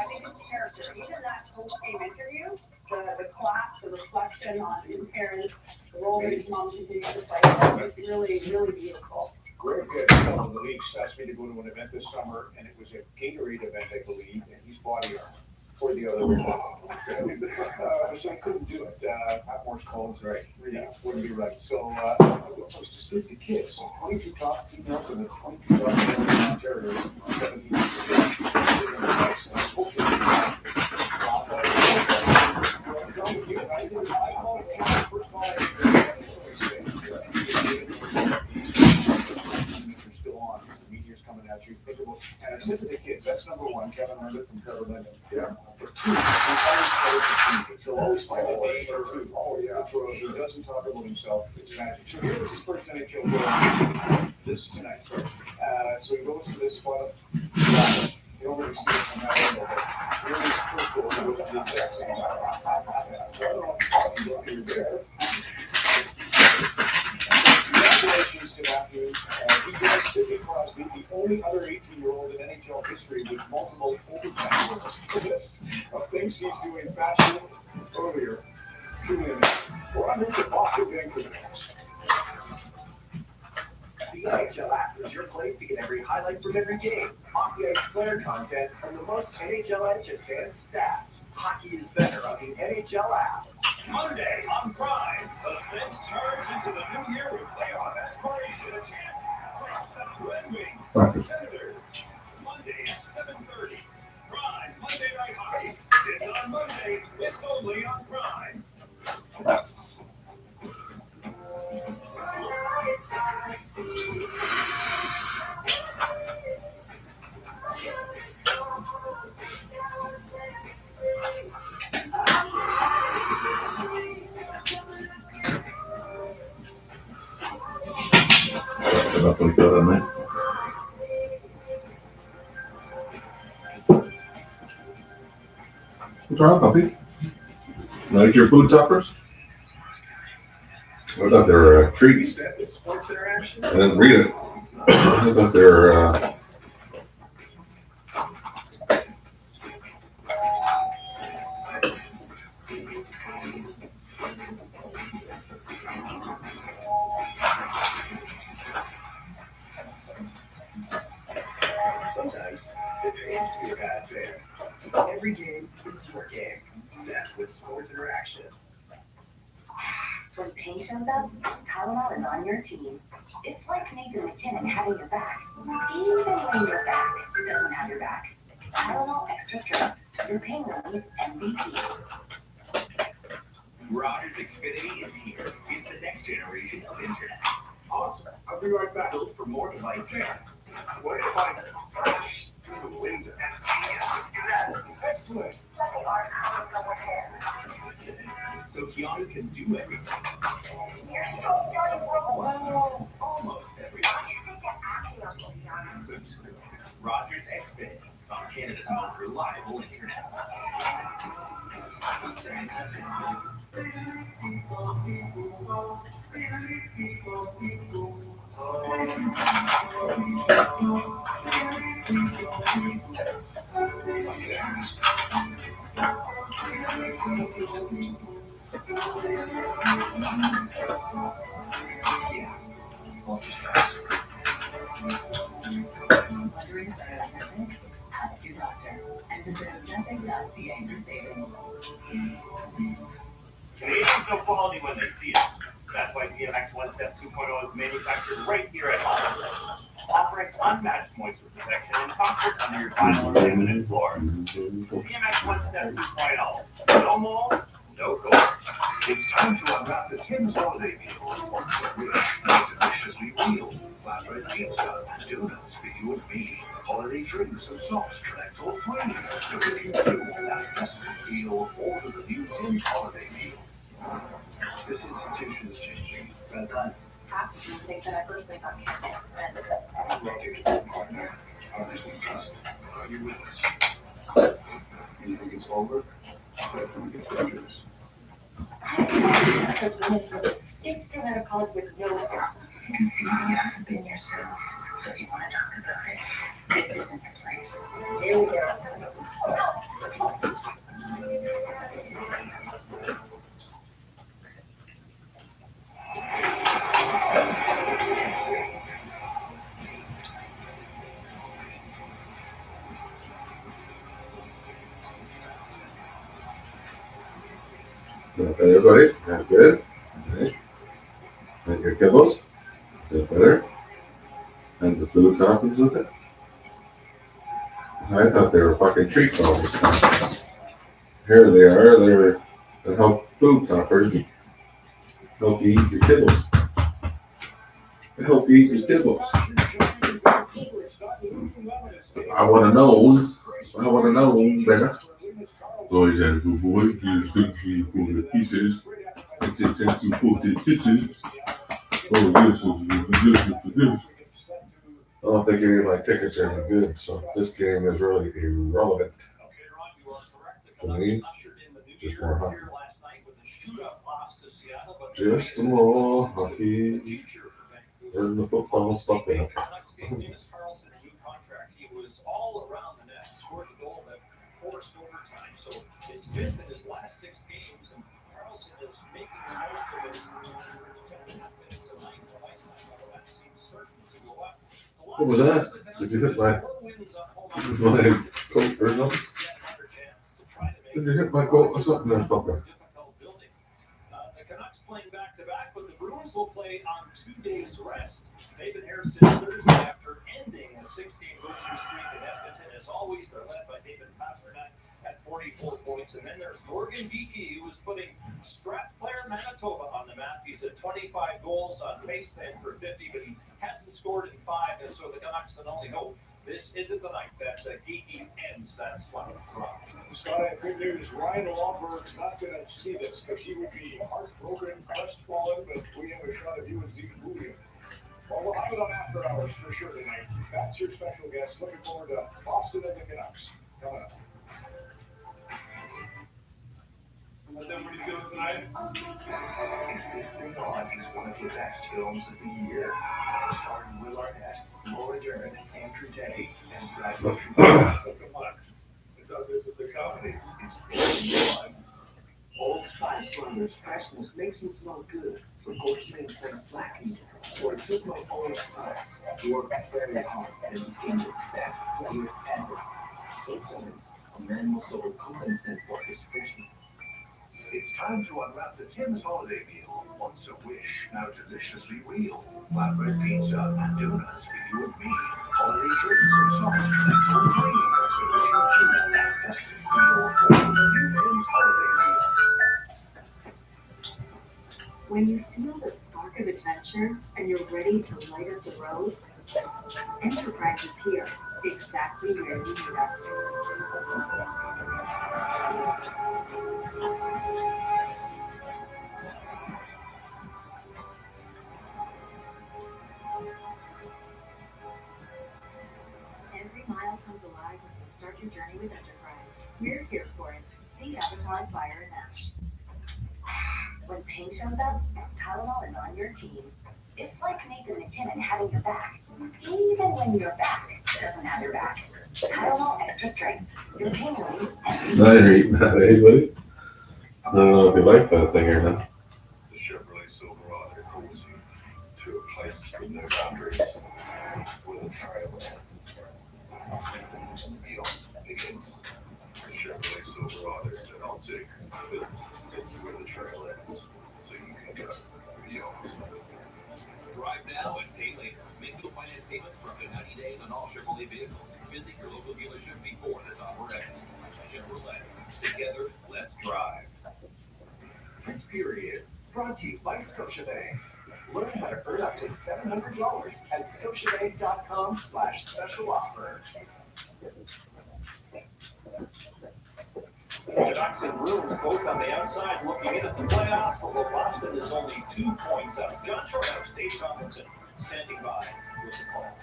Speaker 1: think his character, even that post-game interview, the class, the reflection on his parents, the role that his mom continues to play, it's really, really beautiful.
Speaker 5: Greg, the Leafs asked me to go to an event this summer, and it was a Gatorade event, I believe, and he's body armor for the other. So I couldn't do it. Pat Moore's calls, right? Yeah, wouldn't be right. So I was to speak to kids. 22 top females and the 22 top males in Ontario. 17 still on. The media's coming at you. And I said to the kids, that's number one. Kevin learned it from Carolina. Yeah. He'll always find a day or two. Oh, yeah. He doesn't talk about himself. It's magic. So here's his first NHL goal. This is tonight. So he goes to this spot. You don't really see it from that angle, but here's his first goal. He goes to the exact same spot. Congratulations to Matthews. He got Sidney Crosby, the only other 18-year-old in NHL history with multiple overtime goals. The list of things he's doing faster earlier. Truly amazing. We're on to Boston Vancouver next. The NHL app is your place to get every highlight from every game, Hockey Ice player content, and the most NHL Edge advanced stats. Hockey is better on the NHL app.
Speaker 6: Monday on Prime, the Sens charge into the new year with playoff aspiration, a chance against the Red Wings, Senators. Monday at 7:30. Prime Monday Night Hockey. It's on Monday. It's only on Prime.
Speaker 3: Enough like that, man. What's wrong, puppy? Like your food toppers? I thought they were treats.
Speaker 5: Sports interaction.
Speaker 3: I didn't read it. I thought they were
Speaker 5: Sometimes it pays to be a bad fan. Every game is your game. That's with Sports Interaction.
Speaker 4: When pain shows up, Tylenol is on your team. It's like Nathan McKinnon having your back. Even when your back doesn't have your back. Tylenol Extra Strength, your pain relief MVP.
Speaker 6: Rogers Xfinity is here. It's the next generation of internet.
Speaker 5: Awesome. I'll be right back.
Speaker 6: Built for more devices.
Speaker 5: What if I crash through the window? Excellent.
Speaker 6: So Keanu can do everything. Well, almost everything. Good screw. Rogers Xfinity on Canada's most reliable internet.
Speaker 4: Wondering about Ozempic? Ask your doctor and visit Ozempic.ca for savings.
Speaker 6: Canadians know quality when they see it. That's why DMX One Step 2.0 is manufactured right here at home, offering unmatched moisture protection and comfort under your vinyl and laminate floor. DMX One Step 2.0. No mold, no gold.
Speaker 5: It's time to unwrap the Tim's holiday meal. Once a week, make deliciously real. Flatbread pizza and donuts for you and me. Holiday drinks and sauce connect all three. So we can do that festive feel over the new Tim's holiday meal. This institution is changing. But
Speaker 4: Half of you think that I personally got cancer suspended.
Speaker 5: love your partner. Are they we trust? Are you with us? You think it's over? I think it's dangerous.
Speaker 4: Because we live with 6 different calls with no sound. You can see you haven't been yourself. So if you want to talk about it, this isn't the place. Here we go.
Speaker 3: Okay, everybody, that's good. Okay. And your kibbles, is that better? And the food toppings with it. I thought they were fucking treats all this time. Here they are. They're help food toppers. Help you eat your kibbles. They help you eat your kibbles. I want to know. I want to know better. Always had a good boy. He's good for the pieces. Thank you for the pieces. Oh, this is this. I don't think any of my tickets are any good, so this game is really irrelevant to me. Just more hockey. Just more hockey. Where's the football stuff in it?
Speaker 6: He was all around the net, scored the goal that forced overtime. So his fifth in his last 6 games, and Carlson is making the most of it. 10 minutes tonight, twice. That seems certain to
Speaker 3: What was that? Did you hit my coat or something? Did you hit my coat or something there, fucker?
Speaker 6: The Canucks playing back-to-back, but the Bruins will play on 2 days rest. They've been here since Thursday after ending a 16-game losing streak in Edmonton. As always, they're led by David Pastrnak at 44 points. And then there's Morgan Geekie, who is putting Stratford Manitoba on the map. He's at 25 goals on pace then for 50, but he hasn't scored in 5, and so the Canucks can only hope this isn't the night that Geekie ends that slump run.
Speaker 8: Scott, good news. Ryan Wahlberg's not going to see this because he would be heartbroken, crestfallen, but we have a shot of you and Zeke Julio. Well, we'll have it on After Hours for sure tonight. That's your special guest. Looking forward to Boston and the Canucks coming up. How's everybody doing tonight?
Speaker 5: Is This Thing On is one of the best films of the year. Starring Will Arnett, Laura Dern, Andrew Day, and Bradley Cooper.
Speaker 8: Come on. I thought this was a comedy.
Speaker 5: It's This Thing On. Old Spice Runners freshness makes me smell good, so Coach Ming sent slacking. So I took my Old Spice, worked very hard, and became the best flavor ever. Sometimes a man must overcompensate for his freshness. It's time to unwrap the Tim's holiday meal. Once a wish, now deliciously real. Flatbread pizza and donuts for you and me. Holiday treats and sauce. Full cream. So wish you too that festive feel for the new Tim's holiday meal.
Speaker 4: When you feel the spark of adventure and you're ready to light up the road, Enterprise is here, exactly where you need us. Every mile comes alive when you start your journey with Enterprise. We're here for it. See Avatar Fire and Ash. When pain shows up, Tylenol is on your team. It's like Nathan McKinnon having your back, even when your back doesn't have your back. Tylenol Extra Strength. Your pain relief every
Speaker 3: Now you're eating that, eh, buddy? I don't know if you like that thing or not.
Speaker 5: The Chevrolet Silverado calls you to a place with no boundaries, with a trailhead. Beyond begins. The Chevrolet Silverado that I'll take built where the trail ends, so you can go beyond.
Speaker 6: Drive now and pay later. Make no finance payments for up to 90 days on all Chevrolet vehicles. Visit your local dealership before this offer ends. Chevrolet. Together, let's drive.
Speaker 5: This period brought to you by Scotiabank. Learn how to earn up to $700 at scotiabank.com/special offer.
Speaker 6: The Canucks and Bruins both on the outside looking in at the playoffs, although Boston is only 2 points out. John Shorthouse, Dave Tomlinson, standing by with the call.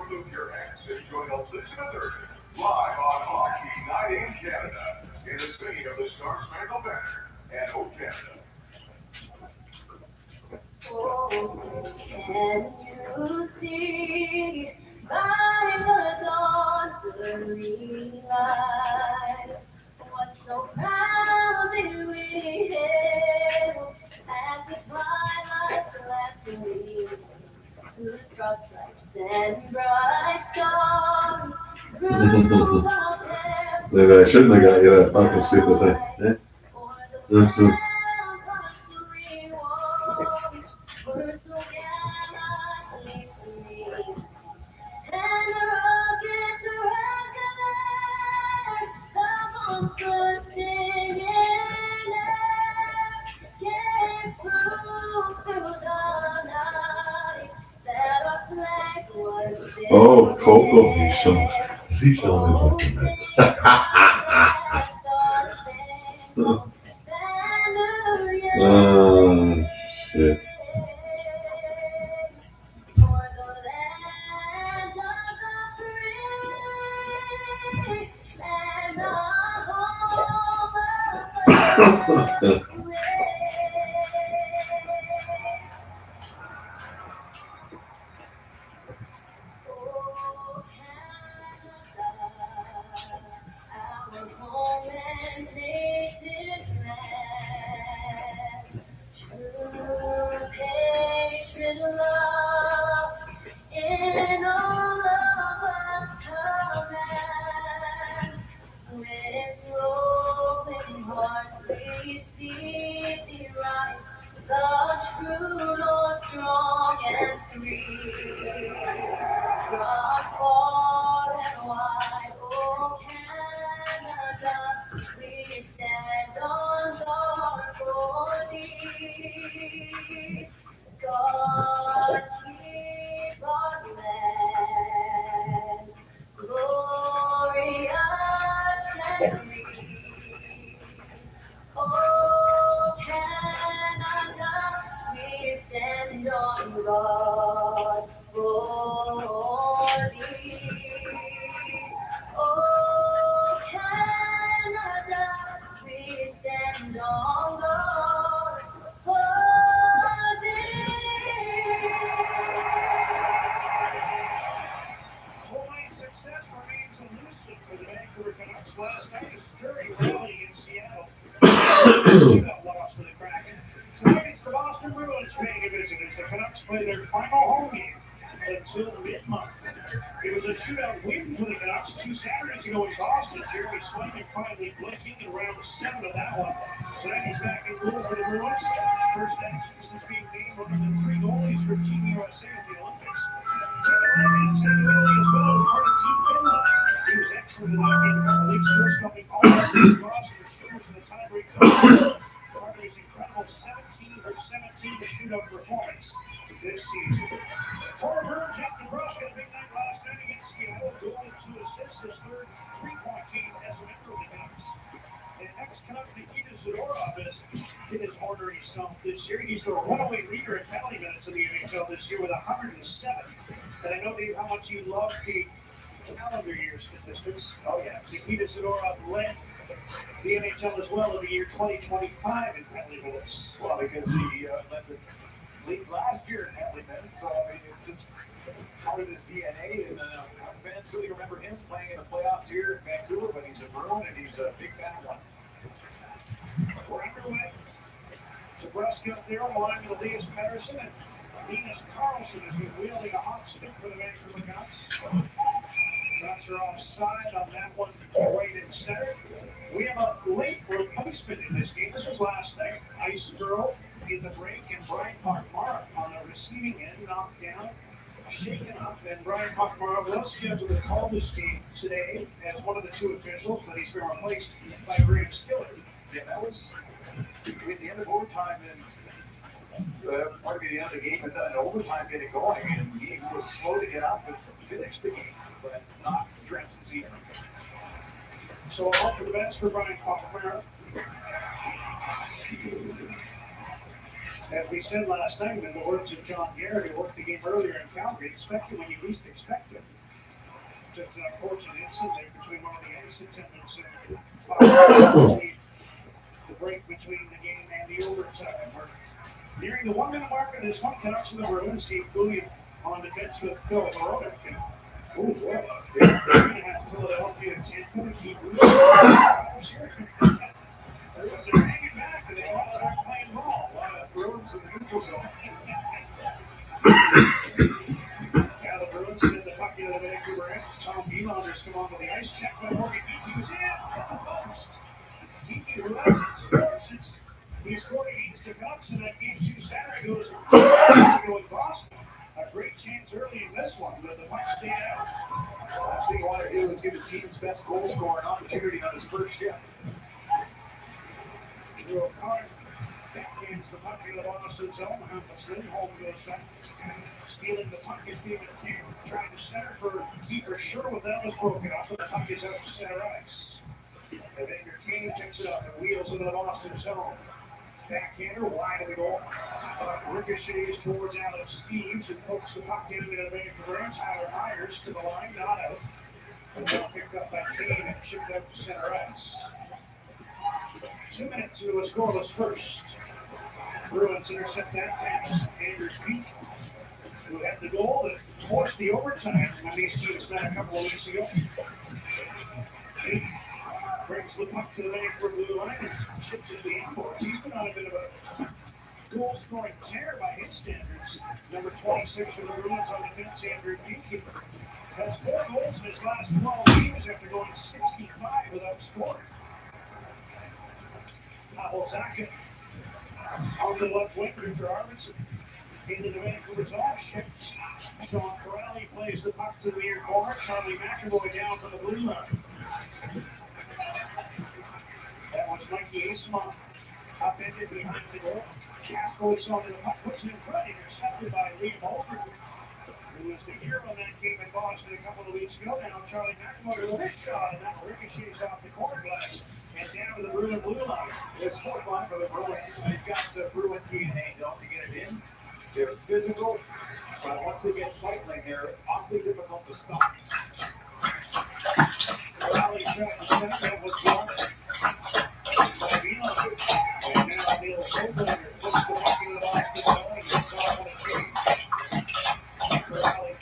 Speaker 5: Remove your hands and join us this Thursday, live on Hockey Night in Canada, in the city of the Star Spangled Banner and O Canada.
Speaker 4: Oh, can you see by the dawn's early light what so proudly we hailed as the twilight's last gleam through stripes and bright stars through the
Speaker 3: Maybe I shouldn't have got you that fucking stupid thing. Eh? Oh, Coco, he's showing me looking at. Oh, shit.
Speaker 8: shootout loss for the Kraken. Tonight it's the Boston Bruins paying a visit as the Canucks play their final home game until mid-month. It was a shootout win for the Canucks 2 Saturdays ago in Boston. Jeremy Swayman finally blinking in round 7 of that one. Tonight he's back in goal for the Bruins. First action since being named one of the 3 goalies for Team USA at the Olympics. Kevin Lane's taken early as well as part of Team Finland. He was excellent in that game a couple weeks ago, stopping all of the cross and the shooters in the tiebreak. Harley's incredible 17 for 17 shootout performance this season. Forward Jack DeBrusk had a big night last night against Seattle. Goal and 2 assists, his third 3-point game as a member of the Canucks. And ex-Canuck Nikita Zadorov has hit his order himself this year. He's the runaway leader in penalty minutes in the NHL this year with 107. And I know, Dave, how much you love the calendar year statistics. Oh, yeah. Nikita Zadorov led the NHL as well in the year 2025 in penalty minutes.
Speaker 9: Well, because he led the league last year in penalty minutes, so I mean, it's just part of his DNA. And fans really remember him playing in the playoffs here in Vancouver, but he's a Bruin and he's a big fan of one.
Speaker 8: We're underway. DeBrusk up there aligned with Elias Pettersson and Linus Karlsson has been wielding a hot stick for the Vancouver Canucks. Canucks are offside on that one, right in center. We have a late replacement in this game. This was last night. Ice Girl in the break, and Brian Pakmara on the receiving end, knocked down, shaken up, and Brian Pakmara was scheduled to call this game today as one of the 2 officials, but he's been replaced by Graham Skillett.
Speaker 9: Yeah, that was at the end of overtime and probably the end of the game, and then overtime getting going, and he was slow to get out but finished the game, but not dress the season.
Speaker 8: So off to the bench for Brian Pakmara. As we said last night, in the words of John Garrett, who worked the game earlier in Calgary, expect it when you least expect it. Just an unfortunate incident there between one of the ice attendants and the break between the game and the overtime. We're nearing the 1-minute mark of this one. Canucks in the room. Steve Cooley on the bench with Phil Veronik. Oh, boy. They're going to have Philadelphia and Tampa to keep losing. They're hanging back and they want to start playing ball. A lot of Bruins in the neutral zone. Now the Bruins send the puck into the Vancouver end. Tom Nylander's come onto the ice. Check by Morgan Geekie, who's in at the post. Geekie, who scores since he scored against the Canucks in that game 2 Saturday goes in Boston. A great chance early in this one, but the puck stayed out.
Speaker 9: Last thing he wanted to do was give the team's best goal scorer an opportunity on his first shift.
Speaker 8: Drew O'Connor backhands the puck into the Boston zone. Hampus Lindholm goes back. Stealing the puck is David King. Trying to center for keeper Sherwood. That was broken up, but the puck is out to center ice. Evander Kane picks it up and wheels into the Boston zone. Backhander wide of the goal. Ricochets towards Alex Steves and pokes the puck into the Vancouver end. Tyler Myers to the line, not out. And now picked up by Kane and shipped out to center ice. 2 minutes to a scoreless first. Bruins intercept that pass. Andrew Peak, who had the goal that forced the overtime when these teams met a couple of weeks ago. Peak brings the puck to the Vancouver blue line and chips it to the inboards. He's been on a bit of a goal-scoring tear by his standards. Number 26 for the Bruins on defense, Andrew Peak, has 4 goals in his last 12 games after going 65 without scoring. Pavel Zacha on the left wing, Victor Arvidsson into the Vancouver zone. Shift. Sean Corrali plays the puck to the near corner. Charlie McAvoy down from the blue line. That was Mikey Eastman upended behind the goal. Casco's on the puck, puts it in front, intercepted by Liam Holmgren, who was the hero in that game in Boston a couple of weeks ago. Now Charlie McAvoy with a shot, and that ricochets off the corner glass and down to the Bruin blue line.
Speaker 9: It's 4-1 for the Bruins. They've got Bruin DNA, don't they get it in? They're physical, but once they get cycling, they're awfully difficult to stop.
Speaker 8: Corrali tried to set that was blocked by Nylander. And now Neil Soberlander puts the puck into the Boston zone and gets off on a chase. Corrali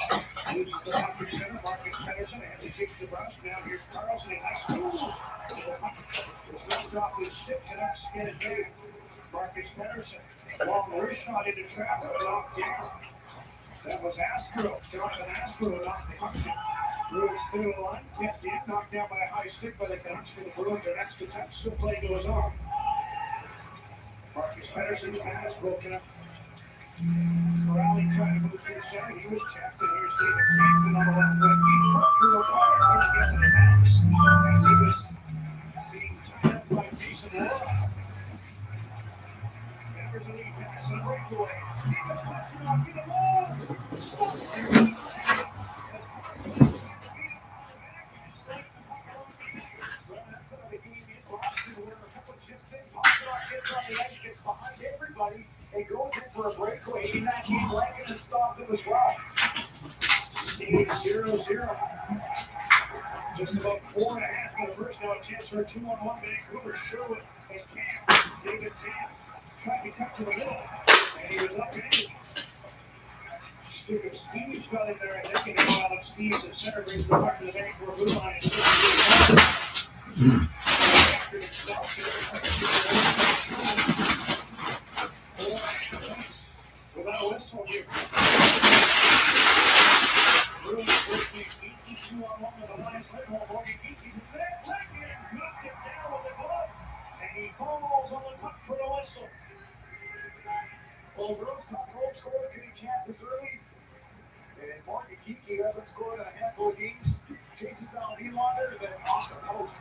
Speaker 8: loses the puck in center. Marcus Pettersson has to chase the brush. Now here's Karlsson. A nice move. The puck was knocked off his stick, connects, get it back. Marcus Patterson, long wrist shot into traffic, knocked down. That was Astro, Jonathan Astro knocked the puck down. Bruins clear the line, kept in, knocked down by a high stick by the Canucks for the Bruins. Their next attempt, still play goes on. Marcus Patterson's pass broken up. Corrali trying to move through center. He was checked, and here's David Kampman on the left wing. He struck through a wire. Couldn't get to the pass. As he was being tied up by Jason Laura. There's a lead pass and a breakaway. Davis cuts it off in the wall. Stop it. Behind everybody, they go in for a breakaway. In that game, Lankinen stopped him as well. Stayed 0-0. Just about 4.5 for the first. Now a chance for a 2-on-1. Vancouver Sherwood has Camp. David Camp tried to cut to the middle, and he was up and in. Stupid Steve's got in there, I think, and while Steve's at center, brings the puck to the Vancouver blue line. Without a whistle here. Bruins working 82-on-1 with the Lions. Morgan Geeky's in there. Lankinen knocked it down with the glove, and he calls on the puck for the whistle. Well, Bruins top goal scorer getting chances early. And Morgan Geeky hasn't scored in a handful of games. Chases down Nylander, and then off the post.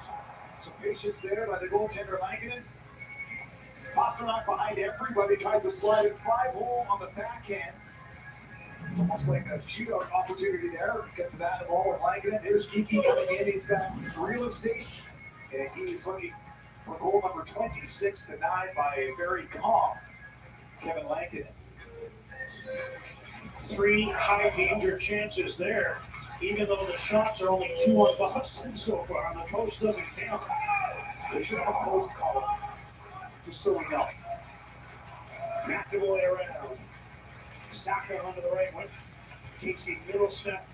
Speaker 8: Some patience there by the goaltender Lankinen. Pasternak behind everybody, tries to slide it 5-hole on the backhand. It's almost like a shootout opportunity there. Get to that ball with Lankinen. There's Geeky coming in. He's got real estate. And he's looking for goal number 26 denied by a very calm Kevin Lankinen. 3 high danger chances there. Even though the shots are only 2 on Boston so far, and the post doesn't count. They should have a post call. Just so we know. McAvoy around. Saka onto the right wing. Casey middle step.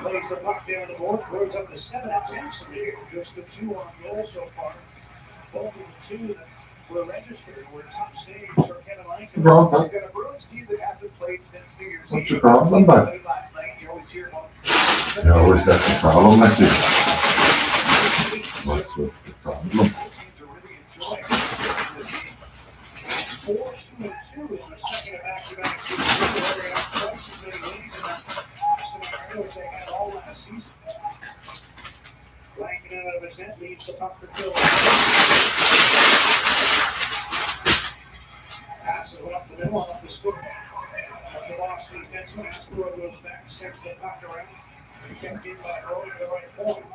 Speaker 8: Lays the puck down the board. Throws up to 7 attempts. Just the 2 on goal so far. Both of the 2 that were registered were top saves for Kevin Lankinen.
Speaker 3: Wrong.
Speaker 8: They've got a Bruins team that hasn't played since New Year's Eve.
Speaker 3: What's your problem, bud?
Speaker 8: Played last night. You always hear about.
Speaker 3: You always got the problem, I see. What's with the problem?
Speaker 8: Forced to 2 in the second of back-to-back season. They're twice as many leads in that scenario as they had all last season. Lankinen out of his net leads the puck for Phil. Passes it up the middle, up the score. Up the Boston defenseman, Astor goes back, sends the puck around. Kept in by Rowe to the right point.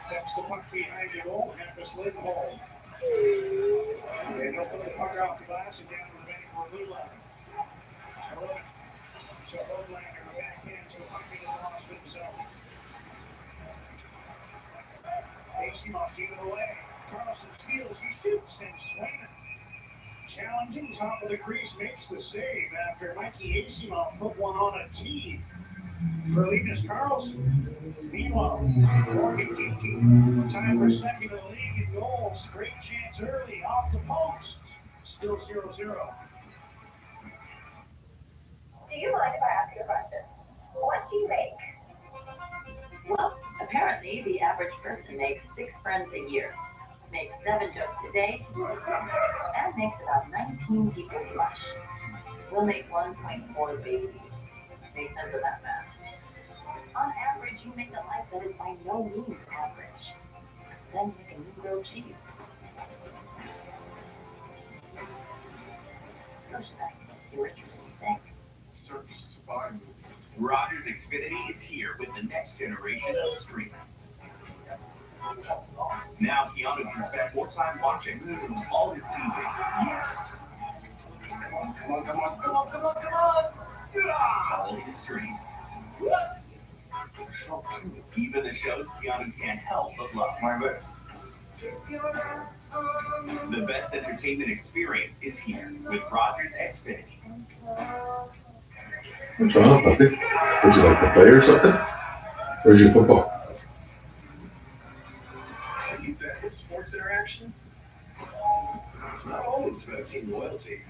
Speaker 8: Steps the puck behind the goal, Hampus Lindholm. They open the puck off the glass and down to the Vancouver blue line. So Hoaglander backhand to the puck into the Boston zone. Asimov gave it away. Carlson steals, he shoots, and Swayman. Challenging, top of the crease, makes the save after Mikey Asimov put one on a tee for Linus Carlson. Meanwhile, Morgan Geeky, time for second in the league in goals. Great chance early, off the post. Still 0-0.
Speaker 1: Do you mind if I ask you a question? What do you make?
Speaker 4: Well, apparently the average person makes 6 friends a year, makes 7 jokes a day, and makes about 19 people blush. We'll make 1.4 babies. Make sense of that math. On average, you make a life that is by no means average. Then you can eat grilled cheese. Scotiabank, you're richer than you think.
Speaker 10: Search spy movies. Rogers Xfinity is here with the next generation of streaming. Now Keanu can spend more time watching all his TV. Yes. Come on. All his streams. What? Even the shows Keanu can't help but love. My best. The best entertainment experience is here with Rogers Xfinity.
Speaker 3: What's wrong, puppy? Would you like to play or something? Where's your football?
Speaker 10: You Bet with Sports Interaction? It's not always about team loyalty.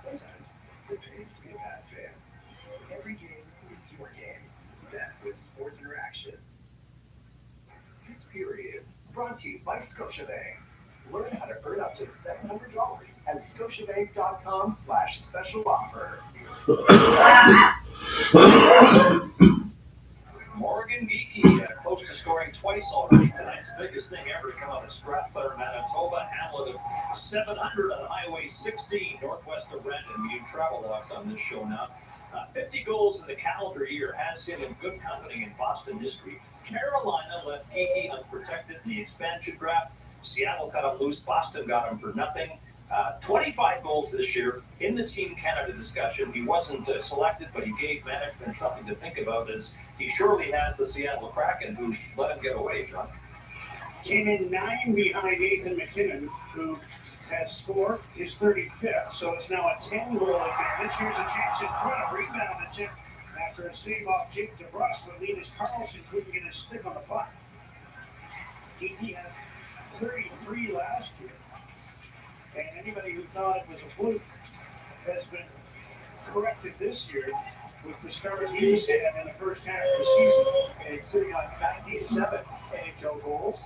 Speaker 10: Sometimes it pays to be a bad fan. Every game is your game. Bet with Sports Interaction. This period brought to you by Scotiabank. Learn how to earn up to $700 at scotiabank.com/special offer.
Speaker 6: Morgan Geeky close to scoring twice already. Tonight's biggest thing ever to come out of Strathclyde, Manitoba. Hamlet of 700 on Highway 16, northwest of Renton. We do travel logs on this show now. 50 goals in the calendar year has him in good company in Boston history. Carolina left Geeky unprotected in the expansion draft. Seattle cut him loose. Boston got him for nothing. 25 goals this year in the Team Canada discussion. He wasn't selected, but he gave management something to think about as he surely has the Seattle Kraken, who let him get away, John.
Speaker 8: Came in 9 behind Nathan McKinnon, who has scored his 35th, so it's now a 10-goal advantage. Here's a chance in front of rebound attempt after a save off Jake DeBrusk, but Linus Karlsson couldn't get his stick on the puck. He had 33 last year, and anybody who thought it was a fluke has been corrected this year with the start he's had in the first half of the season.
Speaker 6: And it's sitting on 97 NHL goals.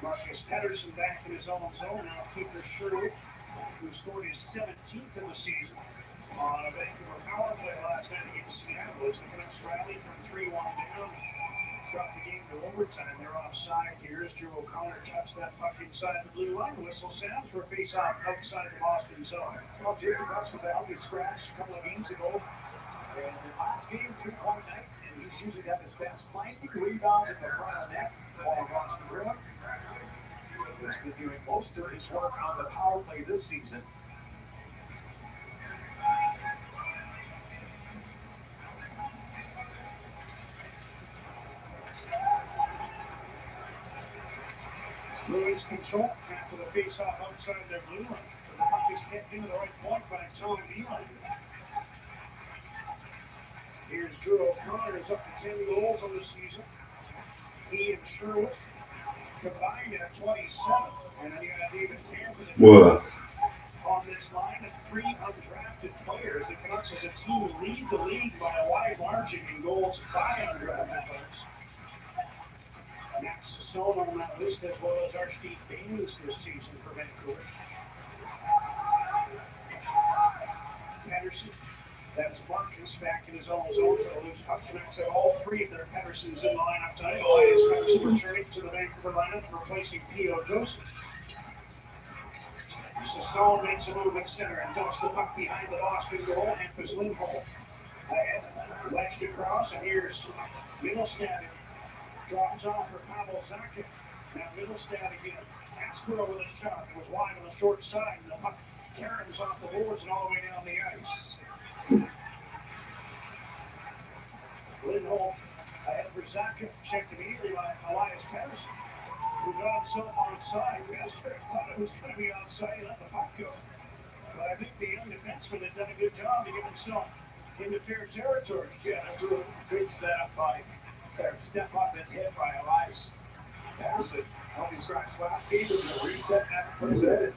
Speaker 8: Marcus Pettersson back in his own zone now. Keeper Sherwood, who scored his 17th in the season on a Vancouver power play last night against Seattle. As the Canucks rallied from 3-1 down, dropped the game to overtime. They're offside here as Drew O'Connor touched that puck inside the blue line. Whistle sounds for a face-off outside the Boston zone.
Speaker 6: Well, Jake DeBrusk was a healthy scratch a couple of games ago. And the last game, 3-point night, and he's usually got his best flanking rebounds in the front of the net. While Boston Bruin has been doing most of his work on the power play this season.
Speaker 8: Bruins control after the face-off outside their blue line. The puck is kept into the right point by Tom Nylander. Here's Drew O'Connor, who's up to 10 goals on the season. He and Sherwood combined at 27. And then you have David Campbell on this line of 3 undrafted players. The Canucks as a team lead the league by a wide margin in goals by undrafted players. Max Sasson on that list, as well as Archie Baines this season for Vancouver. Pettersson, that's Marcus back in his own zone for the loose puck. Canucks have all 3 of their Petterssons in the lineup tonight. Elias Pettersson returning to the Vancouver lineup, replacing P.O. Joseph. Sasson makes a move at center and dumps the puck behind the Boston goal. Hampus Lindholm ahead, ledged across, and here's Middlestad. Drops off for Pavel Zacha. Now Middlestad again. Aspero with a shot. It was wide on the short side, and the puck caroms off the boards and all the way down the ice. Lindholm ahead for Zacha. Checked immediately by Elias Pettersson, who got himself onside. Wester thought it was going to be onside. He let the puck go. But I think the young defenseman had done a good job to get himself into fair territory.
Speaker 6: Yeah, good setup by step up and hit by Elias Pettersson. Healthy scratch last game. There's a reset after presented.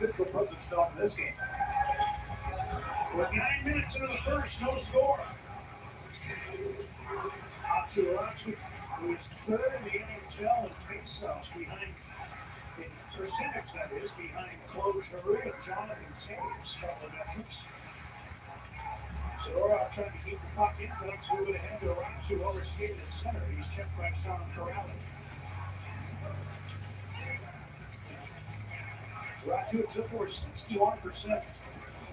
Speaker 6: Pittsburgh puts himself in this game.
Speaker 8: With 9 minutes into the first, no score. Achu, who is third in the NHL in faceoffs behind, in percentage that is, behind Claude Giroux and Jonathan Taves, couple of veterans. Zadorov trying to keep the puck in. Canucks moving ahead to Achu, overskated at center. He's checked by Sean Corrali. Achu is up for 61%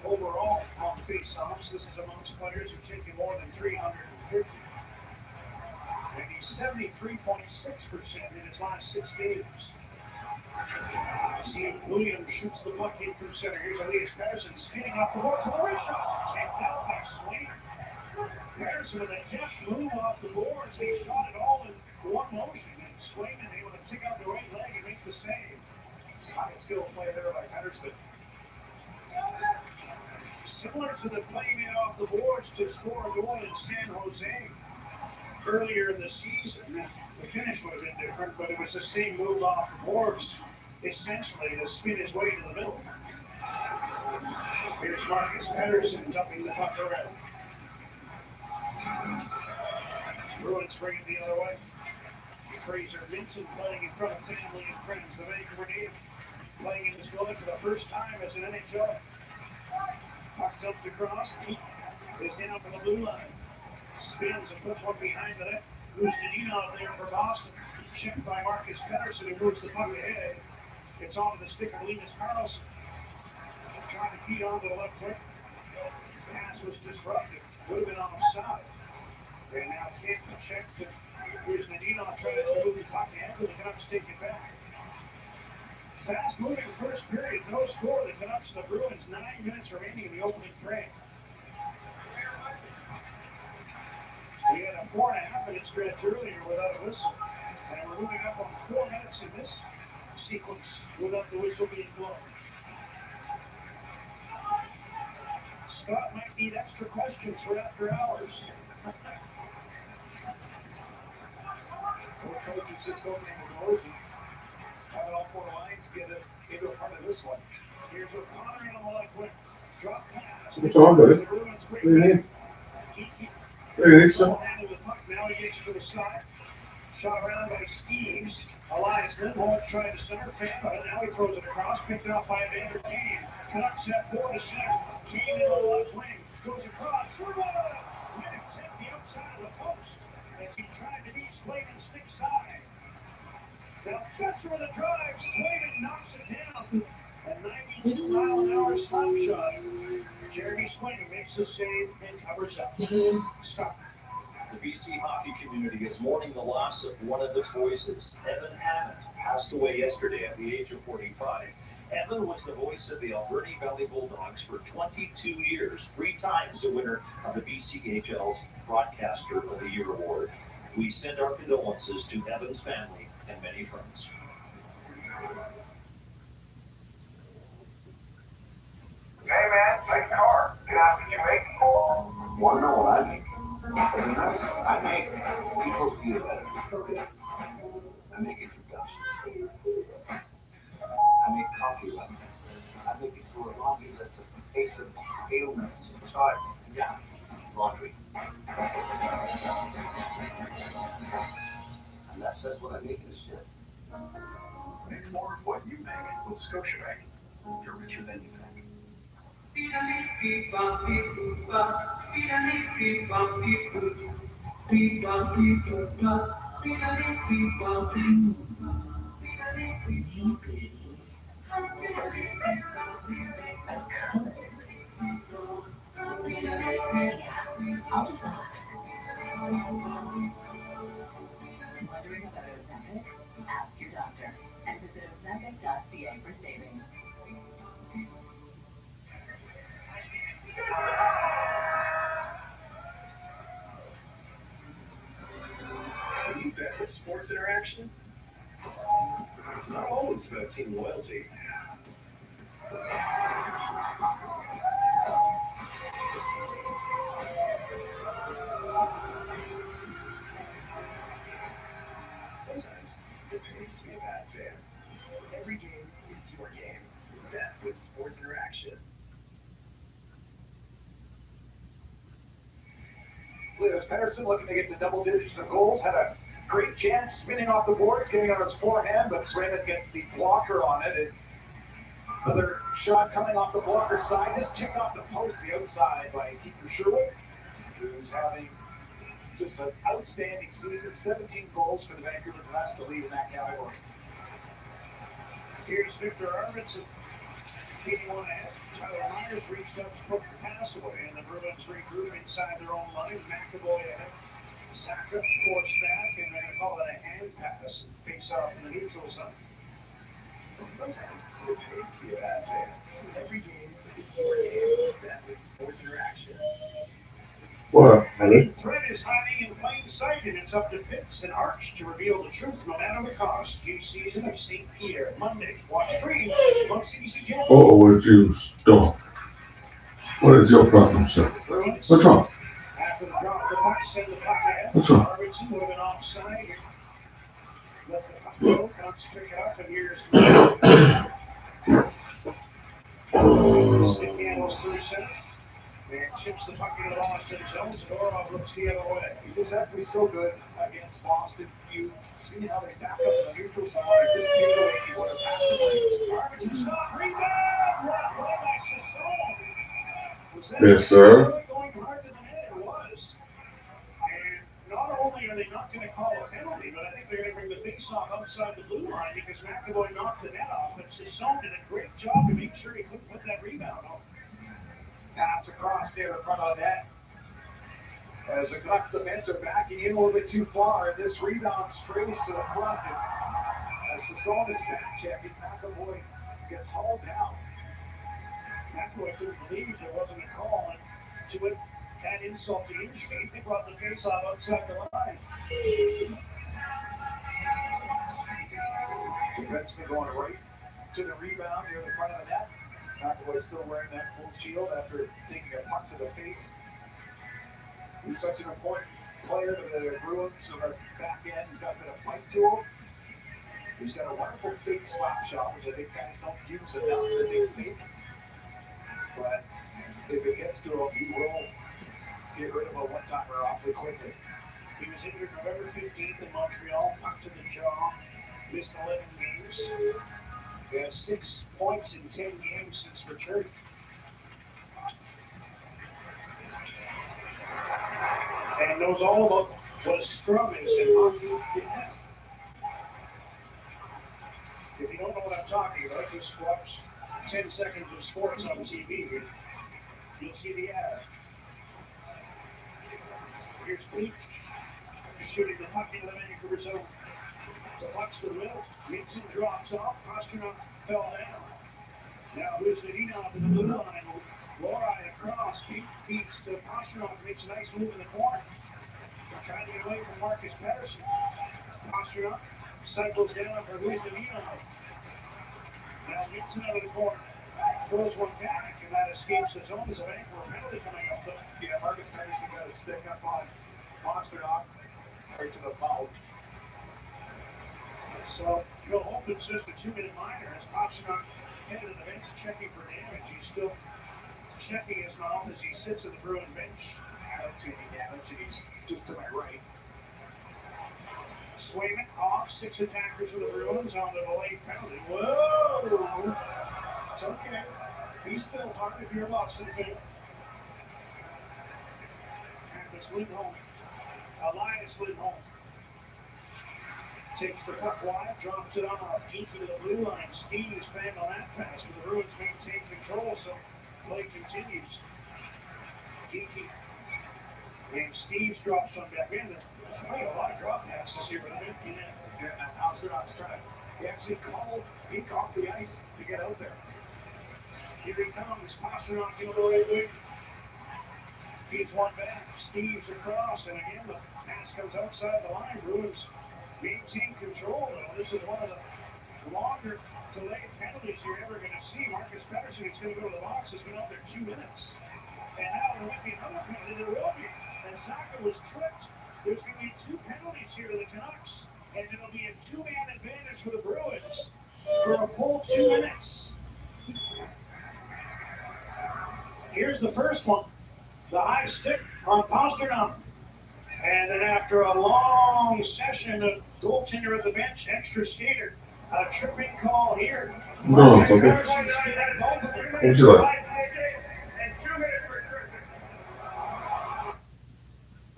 Speaker 8: overall on faceoffs. This is amongst players who've taken more than 350. And he's 73.6% in his last 6 games. See Williams shoots the puck in through center. Here's Elias Pettersson spinning off the boards with a wrist shot. Tapped out by Swayman. Pettersson with a deft move off the boards. He shot it all in one motion. And Swayman able to pick out the right leg and make the save. skill play there by Pedersen. Similar to the play made off the boards to score a goal in San Jose earlier in the season. The finish would have been different, but it was the same move off the boards, essentially to spin his way to the middle. Here's Marcus Pedersen dumping the puck around. Bruins bring it the other way. Fraser Minton playing in front of family and friends. The Vancouver native playing in his building for the first time as an NHL. Puck dumped across. Is down for the blue line. Spins and puts one behind the net. Moves Nadino there for Boston. Checked by Marcus Pedersen, who moves the puck ahead. It's onto the stick of Linus Karlsson. Trying to feed onto the left wing. Pass was disrupted. Would have been offside. And now kick checked. Here's Nadino trying to move the puck ahead, but the Canucks take it back. Fast moving first period, no score. The Canucks and the Bruins, 9 minutes remaining in the opening frame. We had a 4.5-minute stretch earlier without a whistle. And we're moving up on 4 minutes in this sequence without the whistle being blown. Scott might need extra questions for after hours. Both coaches just opening the doors and having all 4 lines get into a part of this one. Here's O'Connor on the left wing. Drop pass.
Speaker 3: What's wrong, buddy? What do you need? Hey, you need some?
Speaker 8: Now he gets to the side. Shot around by Steves. Elias Lindholm trying to center fan, but now he throws it across, picked up by Evander Kane. Canucks set 4 to 6. Kane in the left wing. Goes across. Sherwood! Minutes hit the outside of the post as he tried to beat Slavin stick side. Now that's where the drive. Slavin knocks it down. A 92-mile-an-hour slap shot. Jeremy Swing makes the save and covers up. Scott.
Speaker 11: The BC hockey community is mourning the loss of one of its voices. Evan Hammond passed away yesterday at the age of 45. Evan was the voice of the Alberta Valley Bulldogs for 22 years, 3 times the winner of the BCHL's Broadcaster of the Year award. We send our condolences to Evan's family and many friends.
Speaker 5: Hey man, nice car. How did you make it? Want to know what I make? I make people feel better. I make introductions. I make coffee runs. I make it through a laundry list of patients, ailments, charts, yeah, laundry. And that's just what I make in this shit. Make more of what you make with Scotiabank. You're richer than you think.
Speaker 4: I'll just ask. Wondering about Ozempic? Ask your doctor and visit Ozempic.ca for savings.
Speaker 10: You bet with Sports Interaction. It's not always about team loyalty. Sometimes it pays to be a bad fan. Every game is your game. Bet with Sports Interaction.
Speaker 8: Linus Pedersen looking to get to double digits of goals. Had a great chance spinning off the boards, getting on his forehand, but Swayman gets the blocker on it. And another shot coming off the blocker side, just tipped off the post, the outside by Keeper Sherwood, who's having just an outstanding season. 17 goals for the Vancouver Canucks to lead in that category. Here's Victor Arvidsson feeding one ahead. Tyler Myers reached up to put the pass away, and the Bruins regroup inside their own line. McAvoy ahead. Saka forced back, and they're going to call it a hand pass and face off in the neutral zone.
Speaker 10: Sometimes it pays to be a bad fan. Every game is your game. Bet with Sports Interaction.
Speaker 3: What, honey?
Speaker 8: The threat is hiding in plain sight, and it's up to Fitz and Arch to reveal the truth, no matter the cost. New season of St. Pierre, Monday. Watch stream
Speaker 10: on CBC Gem.
Speaker 3: Oh, would you stop? What is your problem, sir? What's wrong?
Speaker 10: After the drop, the puck sent the puck ahead.
Speaker 3: What's wrong?
Speaker 10: Robertson would have been offside. Let the puck go. Canucks pick it up, and here's Stick handles through center. And chips the puck into the Boston zone. Skorov looks the other way.
Speaker 5: He just have to be so good against Boston. You see how they back up in the neutral zone. They just take away what a pass the lanes.
Speaker 10: Robertson shot. Rebound. Blocked by Sasson. Was that
Speaker 3: Yes, sir.
Speaker 10: really going hard to the net? It was. And not only are they not going to call a penalty, but I think they're going to bring the face-off outside the blue line because McAvoy knocked the net off. But Sasson did a great job to make sure he couldn't put that rebound on.
Speaker 5: Pass across there in front of the net. As the Canucks defense are backing in a little bit too far, and this rebound sprays to the front. And as Sasson is back checking, McAvoy gets hauled down.
Speaker 10: McAvoy couldn't believe there wasn't a call. And to it, add insult to injury, they brought the face-off outside the line.
Speaker 5: Defenseman going right to the rebound near the front of the net. McAvoy still wearing that full shield after taking a puck to the face. He's such an important player to the Bruins on the back end. He's got a bit of fight to him. He's got a wonderful fake slap shot, which I think guys don't use enough that they fake. But if it gets to him, he will get rid of a one-timer awfully quickly.
Speaker 10: He was injured November 15th in Montreal, puck to the jaw, missed 11 games. He has 6 points in 10 games since returning. And knows all about what a scrum is in hockey. Yes. If you don't know what I'm talking about, just watch 10 seconds of sports on TV. You'll see the ad. Here's Pete shooting the puck into the Vancouver zone. The puck's the middle. Minton drops off. Pastrnak fell down. Now who's Nadinov in the blue line? Lorei across. Pete feeds to Pastrnak. Makes a nice move in the corner. They're trying to get away from Marcus Pettersson. Pastrnak cycles down for who's Nadinov. Now Minton out of the corner. Throws one back, and that escapes the zone. There's a Vancouver penalty coming up. But
Speaker 5: Yeah, Marcus Pettersson got to stick up on Pastrnak right to the foul.
Speaker 10: So Joe Holton's just a 2-minute minor as Pastrnak headed to the bench checking for damage. He's still checking his mouth as he sits at the Bruin bench.
Speaker 5: I don't see any damage, and he's just to my right.
Speaker 10: Swayman off, 6 attackers for the Bruins on the delayed penalty. Whoa! It's okay. He's still hard if you're lost in the field. And it's Lindholm. Elias Lindholm takes the puck wide, drops it off, deep into the blue line. Steve's fan on that pass, but the Bruins maintain control, so play continues. Geeky. And Steve's drops on back in. Playing a lot of drop passes here, but empty net.
Speaker 5: And Pasternak's trying. He actually peek off the ice to get out there.
Speaker 10: Here he comes. Pastrnak into the right wing. Feeds one back. Steve's across, and again the pass comes outside the line. Bruins maintain control, though. This is one of the longer delayed penalties you're ever going to see. Marcus Pettersson is going to go to the box. Has been out there 2 minutes. And now there might be another penalty. There will be. And Zacha was tripped. There's going to be 2 penalties here to the Canucks. And it'll be a 2-man advantage for the Bruins for a full 2 minutes. Here's the first one. The high stick on Pastrnak. And then after a long session of goaltender at the bench, extra skater, a tripping call here.
Speaker 3: No, it's okay. What'd you like?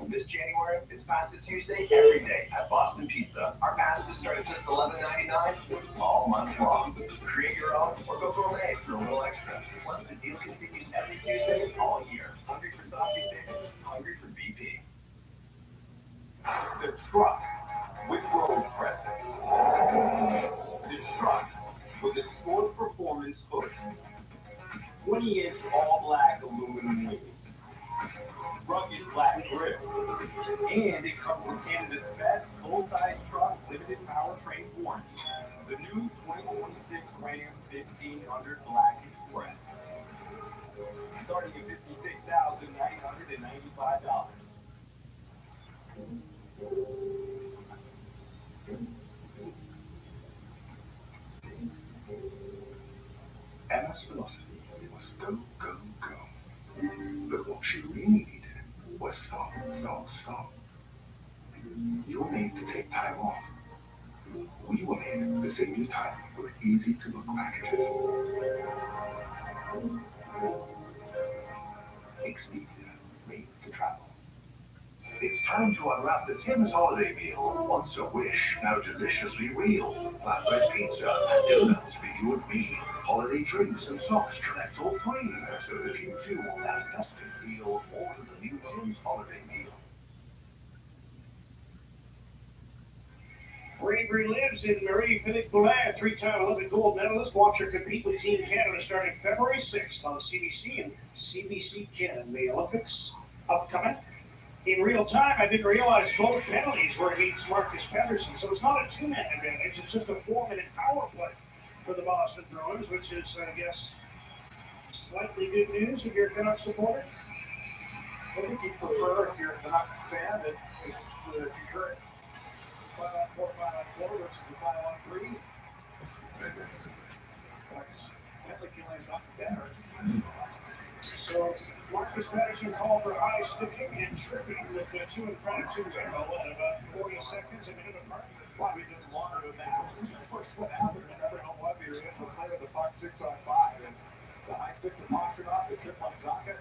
Speaker 9: This January, it's Pasta Tuesday every day at Boston Pizza. Our pastas start at just $11.99 all month long. Create your own or go gourmet for a little extra. Plus, the deal continues every Tuesday all year. Hungry for saucy staples? Hungry for BP. The truck with road presence. The truck with a sport performance hood. 20-inch all-black aluminum wheels. Rugged black grip. And it comes with Canada's best full-size truck limited powertrain warranty. The new
Speaker 10: 2026 Ram 1500 Black Express. Starting at $56,995.
Speaker 5: Emma's philosophy was go, go, go. But what she really needed was stop, stop, stop. You're made to take time off. We were made to save you time with easy-to-look packages. Expedia, made to travel. It's time to unwrap the Tim's holiday meal. Once a wish, now deliciously real. Flatbread pizza and donuts for you and me. Holiday drinks and socks connect all three. So if you too want that festive feel, order the new Tim's holiday meal.
Speaker 12: Bravery lives in Marie-Philippe Boulin, three-time Olympic gold medalist. Watch her compete with Team Canada starting February 6th on CBC and CBC Gen. The Olympics upcoming. In real time, I didn't realize both penalties were against Marcus Pettersson, so it's not a two-man advantage, it's just a 4-minute power play for the Boston Bruins, which is, I guess, slightly good news if you're a Canucks supporter.
Speaker 8: I think you prefer, if you're a Canucks fan, that it's the concurrent 5-on-4, 5-on-4 versus the 5-on-3. But penalty killing is not better.
Speaker 12: So Marcus Pettersson called for high sticking and tripping with the two in front of two at about 40 seconds, a minute apart.
Speaker 8: Probably didn't longer than that. Of course, what happened, remember how one you're in to play with the puck 6-on-5, and the high stick to Pastrnak, the trip on Zacha.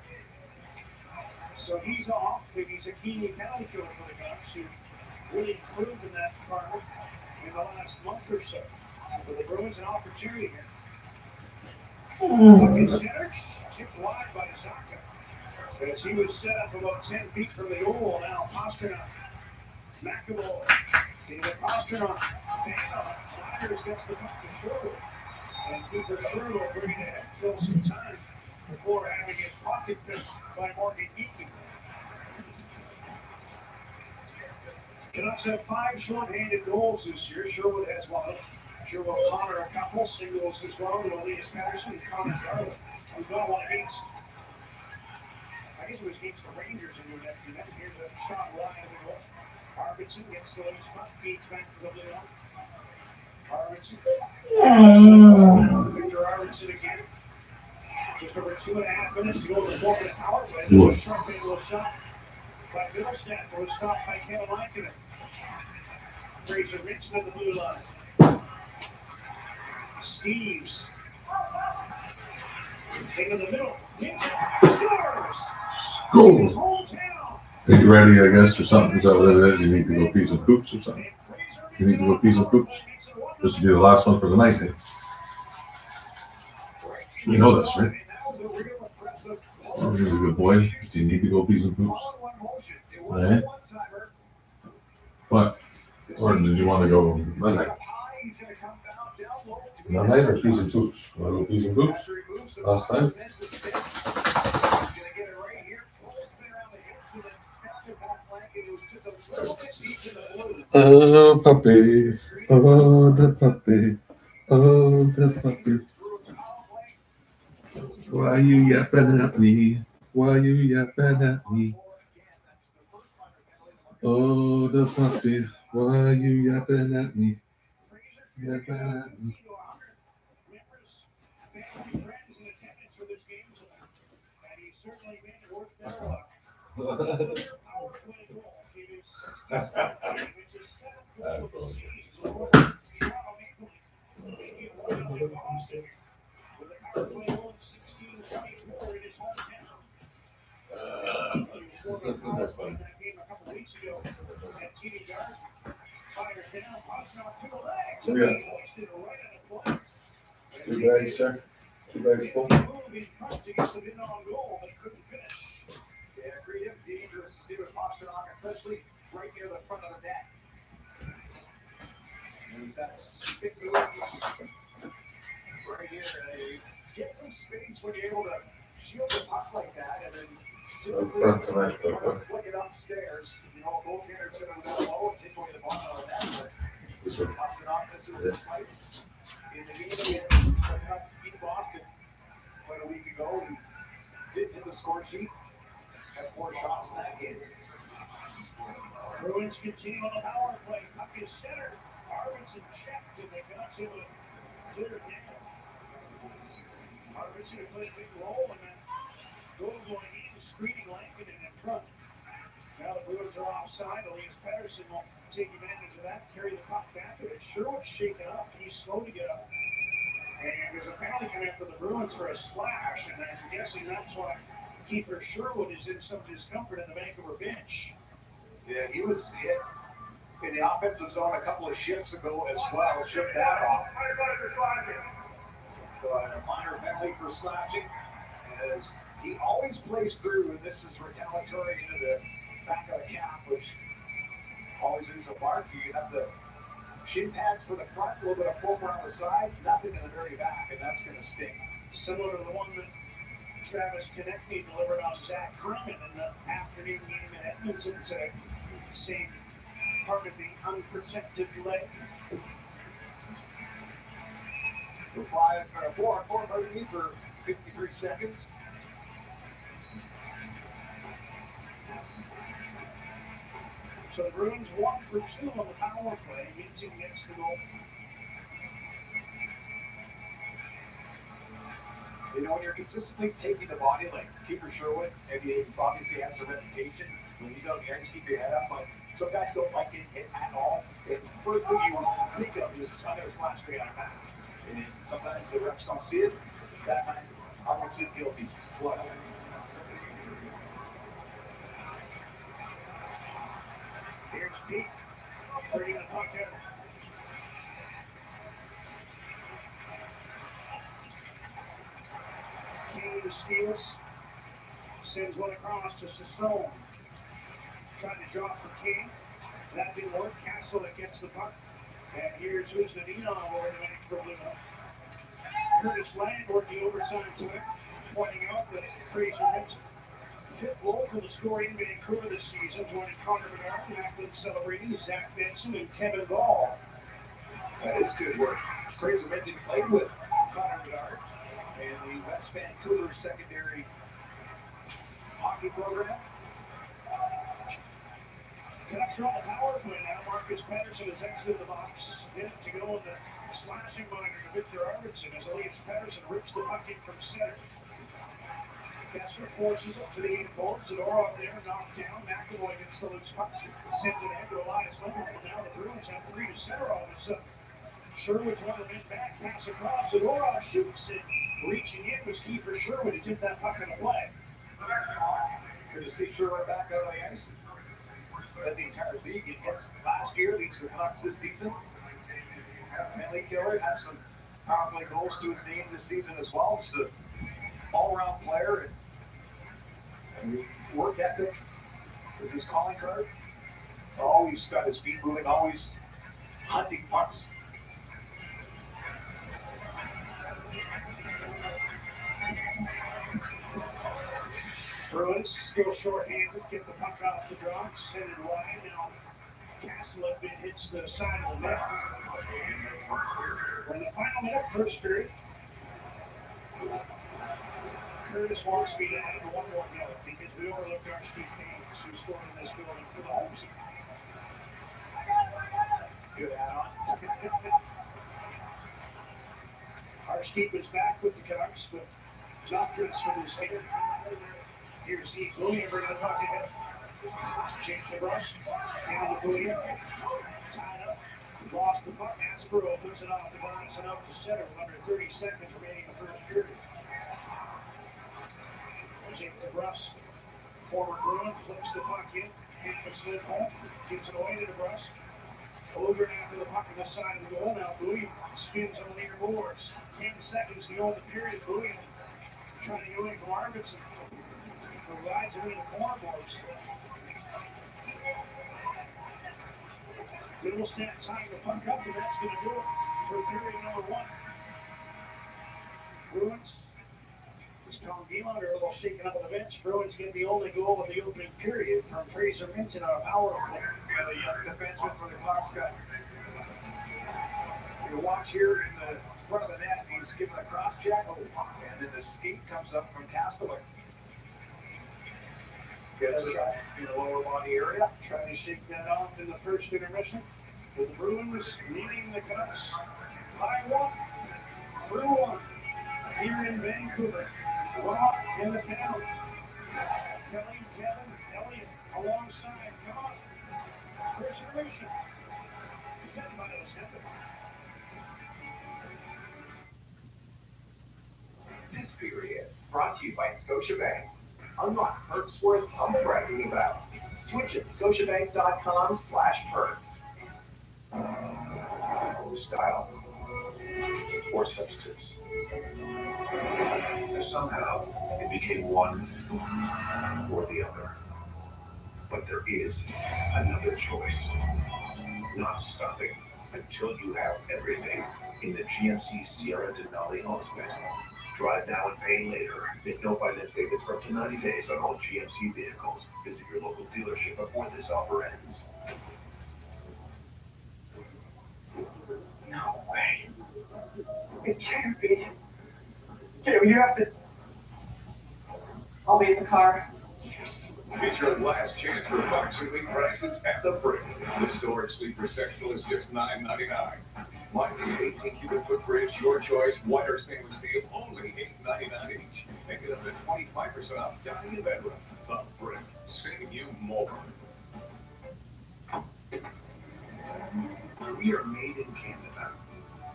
Speaker 12: So he's off. He's a key penalty killer for the Canucks, who really improved in that department in the last month or so. For the Bruins, an opportunity here. Puck is centered, tipped wide by Zacha. As he was set up about 10 feet from the goal, now Pastrnak, McAvoy, into Pastrnak, Flanders gets the puck to Sherwood. And Cooper Sherwood will bring it ahead, kill some time before having his pocket picked by Morgan Geekie. Canucks have 5 short-handed goals this year. Sherwood has one. Sherwood Connor a couple singles as well. Elias Pettersson and Connor Garland. We've got one against, I guess it was against the Rangers in the net. Here's a shot wide of the goal. Arvidsson gets the loose puck, feeds back to the middle. Arvidsson. Victor Arvidsson again. Just over 2.5 minutes to go to the 4-minute power play. There's a sharp angle shot by Middlestat, who was stopped by Kevin Lankinen. Fraser Rinson at the blue line. Steves. Into the middle. Scores!
Speaker 3: Goal.
Speaker 12: His hometown.
Speaker 3: Are you ready, I guess, or something? Is that what it is? You need to go pee some poops or something? You need to go pee some poops? This will be the last one for the night, then. You know this, right? Oh, you're a good boy. Do you need to go pee some poops? Eh? What? Or did you want to go Monday? Monday or pee some poops? Want to go pee some poops? Last time? Oh, puppy. Oh, the puppy. Oh, the puppy. Why you yapping at me? Why you yapping at me? Oh, the puppy. Why you yapping at me? Yapping at me. Two bags, sir. 2 bags full.
Speaker 12: Yeah, creative, dangerous, David Pastrnak, especially right near the front of the net. And he's that stick move right here. Get some space when you're able to shield the puck like that, and then flick it upstairs. You know, both hands sit on that low and take away the bottom of the net. But Pastrnak misses his sights.
Speaker 8: in the game against the Canucks beat Boston quite a week ago. He didn't hit the score sheet. Had 4 shots in that game.
Speaker 12: Bruins continue on the power play. Puck is centered. Arvidsson checked, and the Canucks able to clear it down. Arvidsson played a big role in that goal going in, screening Lankinen in front. Now the Bruins are offside. Elias Pettersson will take advantage of that, carry the puck back to it. Sherwood's shaken up. He's slow to get up. And there's a penalty coming for the Bruins for a slash, and I'm guessing that's why keeper Sherwood is in some discomfort in the Vancouver bench.
Speaker 9: Yeah, he was hit in the offensive zone a couple of shifts ago as well. Shipped that off. A minor penalty for slashing, as he always plays through, and this is retaliatory into the back of the calf, which always leaves a mark. You have the shin pads for the front, a little bit of foam around the sides, nothing in the very back, and that's going to sting.
Speaker 12: Similar to the one that Travis Konecny delivered on Zach Herman in the afternoon game in Edmonton today. Same part of the unprotected leg.
Speaker 9: For 4 for 53 seconds.
Speaker 12: So the Bruins 1 for 2 on the power play. Minting gets the goal.
Speaker 9: You know, when you're consistently taking the body, like Keeper Sherwood, and he obviously has a reputation, when he's out there, you keep your head up, but some guys don't like getting hit at all. And first thing you think of is, I'm going to slash the guy back. And sometimes the refs don't see it. That time, Arvidsson guilty. Flood.
Speaker 12: Here's Pete. Bringing the puck out. King steals. Sends one across to Sassone. Trying to drop for King. That didn't work. Castle that gets the puck. And here's Uzdinov over the Vancouver. Curtis Lang working overtime tonight, pointing out that Fraser Minton, 5th goal for the score in Vancouver this season, joining Connor Bedard, Macklin celebrating Zach Benson and Kevin Gall.
Speaker 9: That is good work. Fraser Minton played with Connor Bedard and the West Vancouver secondary hockey program.
Speaker 12: Canucks are on the power play now. Marcus Pettersson has exited the box. Minute to go in the slashing minor to Victor Arvidsson as Elias Pettersson rips the puck in from center. Kessler forces it to the 8 boards. Zadorov there, knocked down. McAvoy gets the loose puck. Sends it ahead to Elias Lindholm. Now the Bruins have 3 to center all of a sudden. Sherwood's one of the men back. Pass across. Zadorov shoots it. Reaching in was Kiefer Sherwood to get that puck in the play.
Speaker 9: Good to see Sherwood back out on the ice. Led the entire league against last year, leads the Canucks this season. Manley Killer has some power play goals to his name this season as well. Just an all-around player, and work ethic is his calling card. Always got his feet moving, always hunting pucks.
Speaker 12: Bruins still short-handed, get the puck off the draw, send it wide. Now Castle hits the side of the net. In the final minute, first period, Curtis wants me to add one more note because we overlooked our Steve Hayes, who scored in this building for the home team. Good add-on. Our Steve is back with the Canucks, but not dressed for this game. Here's Steve William bringing the puck ahead. Jake DeBrusk down to William. Tied up. Lost the puck. Aspero puts it off the glass and out to center with under 30 seconds remaining in the first period. Jake DeBrusk, former Bruin, flips the puck in. Puts it home. Gives it away to DeBrusk. Over after the puck on the side of the goal. Now William spins on the near boards. 10 seconds to go in the period. William trying to go in from Arvidsson. Provides it in the corner boards. Middlestat tying the puck up, and that's going to do it for period number 1. Bruins. As Tom Gieland are a little shaken up on the bench. Bruins get the only goal of the opening period from Fraser Minton on a power play.
Speaker 9: Yeah, the young defenseman for the Canucks got. You watch here in the
Speaker 5: front of the net. He's given a cross check. And then the skate comes up from Castaway. Gets it in the lower body area.
Speaker 12: Trying to shake that off in the first intermission. The Bruins leading the Canucks by 1, through 1. Here in Vancouver. Rock in the penalty. Kelly, Kevin, Elliott alongside. Come on. First intermission. Presented by Ozempic.
Speaker 10: This period brought to you by Scotiabank. Unlock perks worth bragging about. Switch at scotiabank.com/perks.
Speaker 5: Style or substance. Somehow it became one or the other. But there is another choice. Not stopping until you have everything in the GMC Sierra Denali Ultimate. Drive now and pay later. Make no finance payments for up to 90 days on all GMC vehicles. Visit your local dealership before this offer ends.
Speaker 10: No way. It can't be. Kim, you have to. I'll be in the car. Yes.
Speaker 9: It's your last chance for boxing week prices at the Brick. The storage sleeper sectional is just $9.99. Like the 18 cubic foot fridge, your choice, white or stainless steel, only $8.99 each. And get up to 25% off dining and bedroom. The Brick, saving you more.
Speaker 5: We are made in Canada.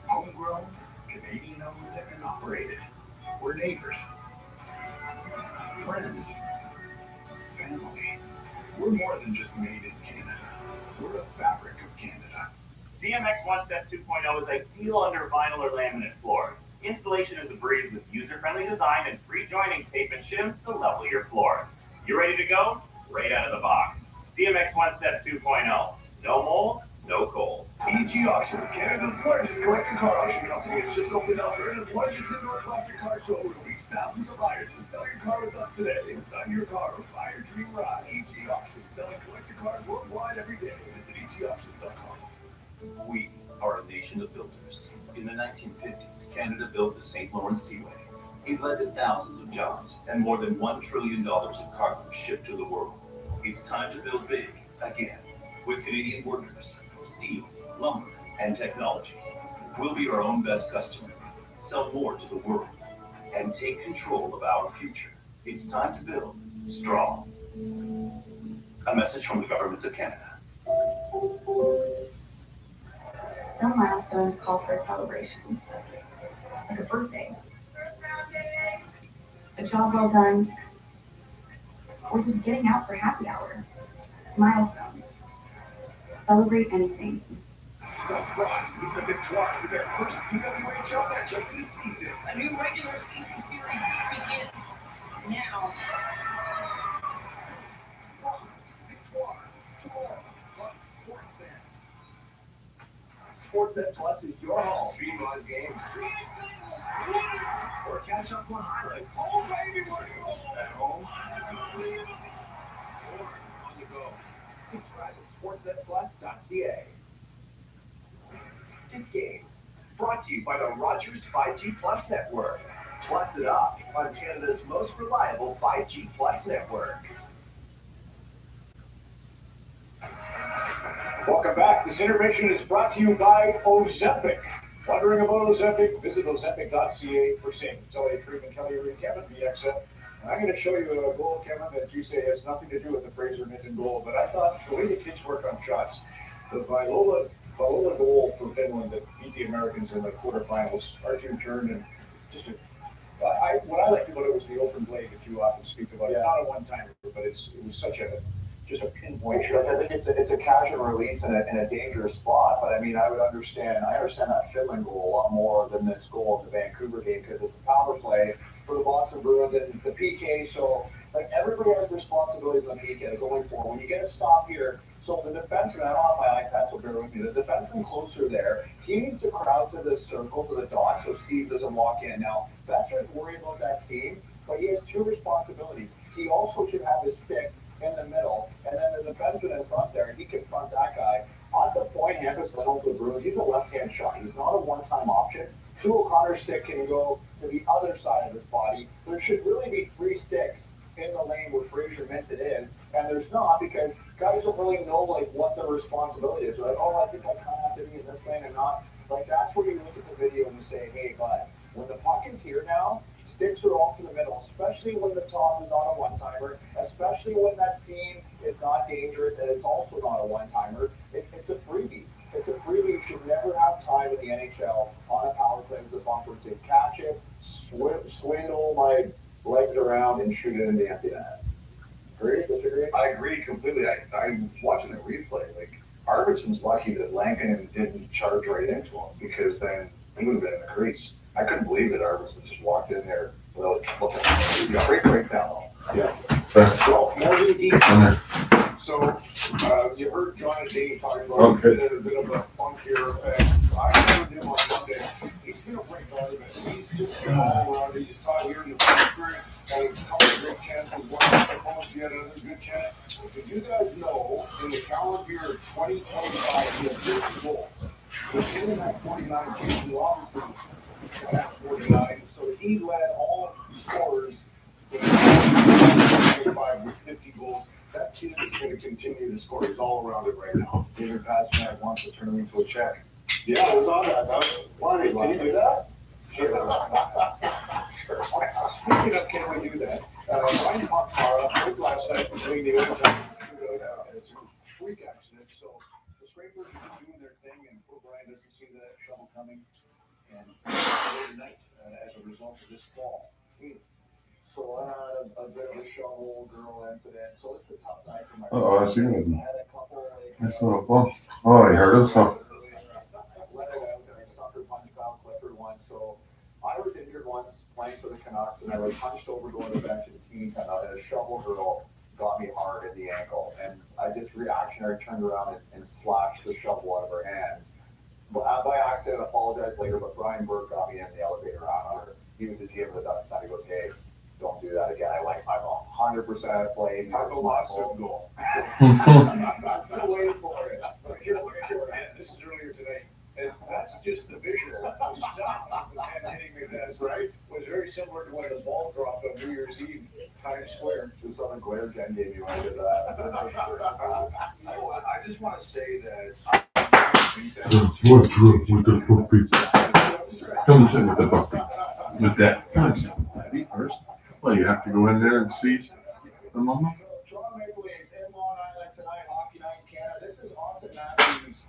Speaker 5: Homegrown, Canadian owned and operated. We're neighbors. Friends. Family. We're more than just made in Canada. We're the fabric of Canada.
Speaker 13: DMX One Step 2.0 is ideal under vinyl or laminate floors. Installation is a breeze with user-friendly design and free joining tape and shims to level your floors. You ready to go? Right out of the box. DMX One Step 2.0. No mold, no cold.
Speaker 5: EG Auctions, Canada's largest collector car auction company, has just opened up Canada's largest indoor classic car showroom. Reach thousands of buyers to sell your car with us today. Inside your car or buy your dream ride. EG Auctions, selling collector cars worldwide every day. Visit egauctions.com.
Speaker 11: We are a nation of builders. In the 1950s, Canada built the St. Lawrence Seaway. It led to thousands of jobs and more than $1 trillion in cargo shipped to the world. It's time to build big again with Canadian workers, steel, lumber, and technology. We'll be our own best customer, sell more to the world, and take control of our future. It's time to build strong. A message from the Government of Canada.
Speaker 14: Some milestones call for a celebration, like a birthday, a job well done, or just getting out for happy hour. Milestones. Celebrate anything.
Speaker 5: The Frost with the Victoire with their first PWHL matchup this season.
Speaker 15: A new regular season series begins now.
Speaker 5: Frost, Victoire, tomorrow on Sportsnet. Sportsnet Plus is your home. Stream on games. Or catch up on highlights. Oh, baby, we're at home. Or on the go. Subscribe at sportsnetplus.ca. This game brought to you by the Rogers 5G Plus network. Plus it up on Canada's most reliable 5G Plus network.
Speaker 12: Welcome back. This intermission is brought to you by Ozempic. Wondering about Ozempic? Visit ozempic.ca for savings. LA Treatment, Kelly, Reed, Kevin, VXF. And I'm going to show you a goal, Kevin, that you say has nothing to do with the Fraser Minton goal. But I thought the way the kids work on shots, the Viola goal for Finland that beat the Americans in the quarterfinals, Arthur turned and just what I liked about it was the open blade that you often speak about. It's not a one-timer, but it was such a pinpoint shot.
Speaker 16: I think it's a casual release in a dangerous spot, but I mean, I understand that Finland goal a lot more than this goal in the Vancouver game because it's a power play for the Boston Bruins and it's a PK, so like everybody has responsibilities on the PK. There's only 4. When you get a stop here, so the defenseman, I don't have my iPad, so bear with me. The defenseman closer there, he needs to crowd to the circle, to the dot, so Steve doesn't walk in. Now, Besser's worried about that seam, but he has 2 responsibilities. He also should have his stick in the middle, and then the defenseman in front there, and he can front that guy. On the point, Hampus Lindholm for the Bruins, he's a left-hand shot. He's not a one-time option. 2 o'clock stick can go to the other side of his body. There should really be 3 sticks in the lane where Fraser Minton is, and there's not because guys don't really know like what their responsibility is. They're like, oh, I think I kind of have to be in this lane and not. Like that's where you look at the video and you say, hey, bud, when the puck is here now, sticks are all to the middle, especially when the top is not a one-timer, especially when that seam is not dangerous and it's also not a one-timer. It's a freebie. It's a freebie. You should never have time in the NHL on a power play with the bumper to catch it, swindle my legs around and shoot it in the empty net. Agree? Disagree?
Speaker 9: I agree completely. I was watching the replay. Like, Arvidsson's lucky that Lankinen didn't charge right into him because then he would have been in the crease. I couldn't believe that Arvidsson just walked in there without looking. Great breakdown, though.
Speaker 3: Yeah.
Speaker 5: So, more than deep. So, you heard John and Dave talking about a bit of a funkier effect. I heard him on Monday. He's going to break out of it. He's just going all around it. You saw here in the first period, and a couple of great chances. One almost he had another good chance. Did you guys know in the calendar year 2025, he had 50 goals? Within that 49, Jason Robertson had 49. So he led all scorers in 2025 with 50 goals. That team is going to continue to score. He's all around it right now.
Speaker 16: David Pastrnak wants to turn him into a check.
Speaker 5: Yeah, I was on that. Why? Can you do that? Speaking of, can we do that? Ryan Makara played last night between the overtime. It's a freak accident. So the Scrapers are doing their thing, and poor Brian doesn't see that shovel coming. And tonight, as a result of this fall.
Speaker 16: So I had a bit of a shovel girl incident. So it's a tough night for my
Speaker 3: Oh, I see it.
Speaker 16: I had a couple like
Speaker 3: That's not fun. Oh, I heard of some.
Speaker 16: let it out and I stuck her punch down, clipped her once. So I was injured once playing for the Canucks and I was punched over going to the bench and the team kind of and a shovel girl got me hard in the ankle. And I just reactionary turned around and slashed the shovel out of her hands. But by accident, I apologized later, but Brian Burke got me in the elevator on her. He was the GM of the Ducks, and he goes, hey, don't do that again. I'm 100% playing.
Speaker 5: Have a lawsuit goal. That's the way for it. This is earlier today. And that's just the visual. The stuff and hitting me that's right was very similar to when the ball dropped on New Year's Eve, Times Square.
Speaker 16: The Southern Glare Jen gave me when I did that.
Speaker 9: You know what? I just want to say that.
Speaker 3: What's wrong with the puppy? Come and sit with the puppy. With that. Come and sit. Me first. Well, you have to go in there and see the mama.
Speaker 16: Toronto Maple Leafs in Long Island tonight, Hockey Night in Canada. This is Austin Matthews'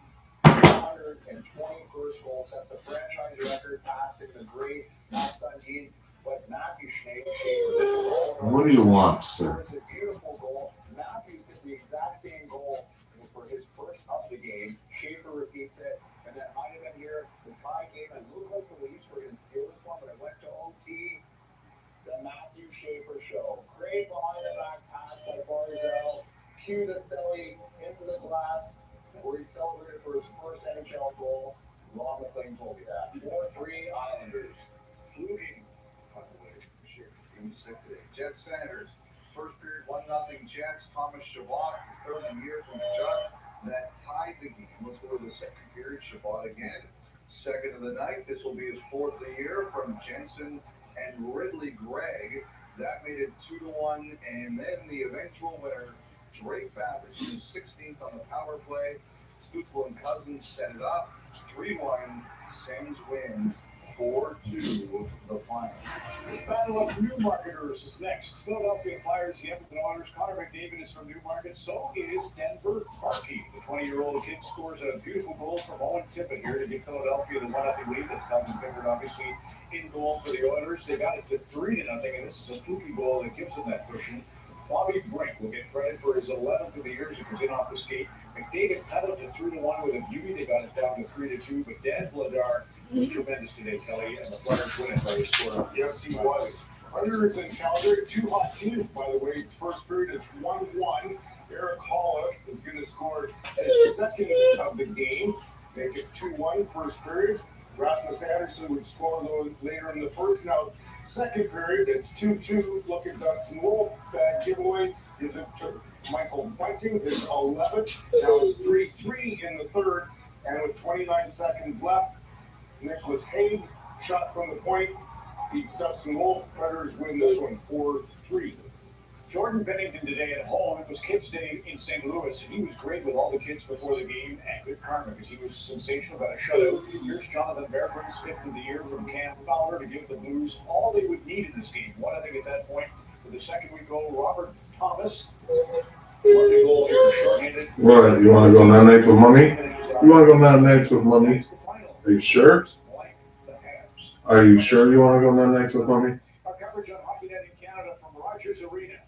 Speaker 16: 121st goal. Sets a franchise record, passing the great Matt Sundin. But Matthew Schneid, this is all.
Speaker 3: What do you want, sir?
Speaker 16: It's a beautiful goal. Matthews did the exact same goal for his first of the game. Schaefer repeats it, and then Heineman here, the tie game. And looked like the Leafs were going to steal this one, but it went to OT. The Matthew Schaefer show. Great behind the back pass by Barzal. Cue the Selly into the glass, where he celebrated for his first NHL goal. Ron McLean told me that. 4-3 Islanders.
Speaker 5: Flutie, by the way, shit, he was sick today. Jets Senators. First period, 1-0 Jets. Thomas Chabot, his third of the year from Chuck. That tied the game. Let's go to the second period. Chabot again. Second of the night. This will be his fourth of the year from Jensen and Ridley Gregg. That made it 2-1. And then the eventual winner, Drake Babbage, who's 16th on the power play. Stützle and Cousins set it up. 3-1. Sens wins 4-2 the final.
Speaker 12: The Battle of Newmarketers is next. Philadelphia fires the Edmonton Oilers. Connor McDavid is from Newmarket. So is Denver Sparky. The 20-year-old kid scores a beautiful goal from Owen Tippett here to give Philadelphia the 1-0 lead. That's Calvin Pickard obviously in goal for the Oilers. They got it to 3-0, and this is a fluky goal that gives them that cushion. Bobby Brink will get credit for his 11th of the year as he was in off the skate. McDavid cut it to 3-1 with a beauty. They got it down to 3-2, but Dan Vladar was tremendous today, Kelly, and the Flyers win it by a score.
Speaker 5: Yes, he was. Oilers and Calgary, two hot teams, by the way. It's first period, it's 1-1. Eric Halla is going to score his second of the game. Make it 2-1 first period. Rasmus Anderson would score those later in the first. Now, second period, it's 2-2. Look at Dustin Wolf. That giveaway is it to Michael Bunting, his 11th. Now it's 3-3 in the third. And with 29 seconds left, Nicholas Hague
Speaker 12: Shot from the point. Beats Dustin Wolf. Predators win this one 4-3. Jordan Bennington today at home. It was Kids Day in St. Louis, and he was great with all the kids before the game, and good karma because he was sensational, got a shutout. Here's Jonathan Berggren's 5th of the year from Cam Fowler to give the Blues all they would need in this game. One, I think, at that point. For the second we go, Robert Thomas. Lovely goal here, short-handed.
Speaker 3: What? You want to go 9 nights with mommy? You want to go 9 nights with mommy? Are you sure? Are you sure you want to go 9 nights with mommy?
Speaker 12: Our coverage on HockeyNet in Canada from Rogers Arena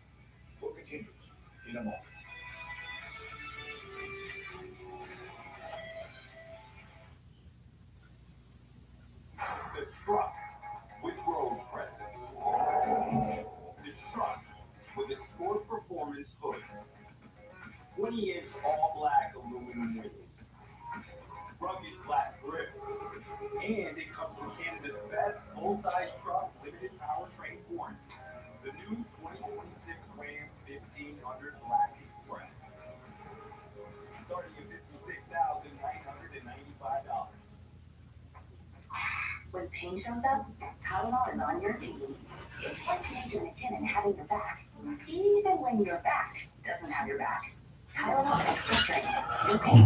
Speaker 12: will continue in a moment.
Speaker 10: The truck with road presence. The truck with a Sport Performance hood. 20-inch all-black aluminum wheels. Rugged flat grip. And it comes from Canada's best full-size truck limited powertrain warranty. The new 2026 Ram 1500 Black Express. Starting at $56,995.
Speaker 4: When pain shows up, Tylenol is on your team. It's like connecting a pin and having your back, even when your back doesn't have your back. Tylenol Extra Strength. Your pain.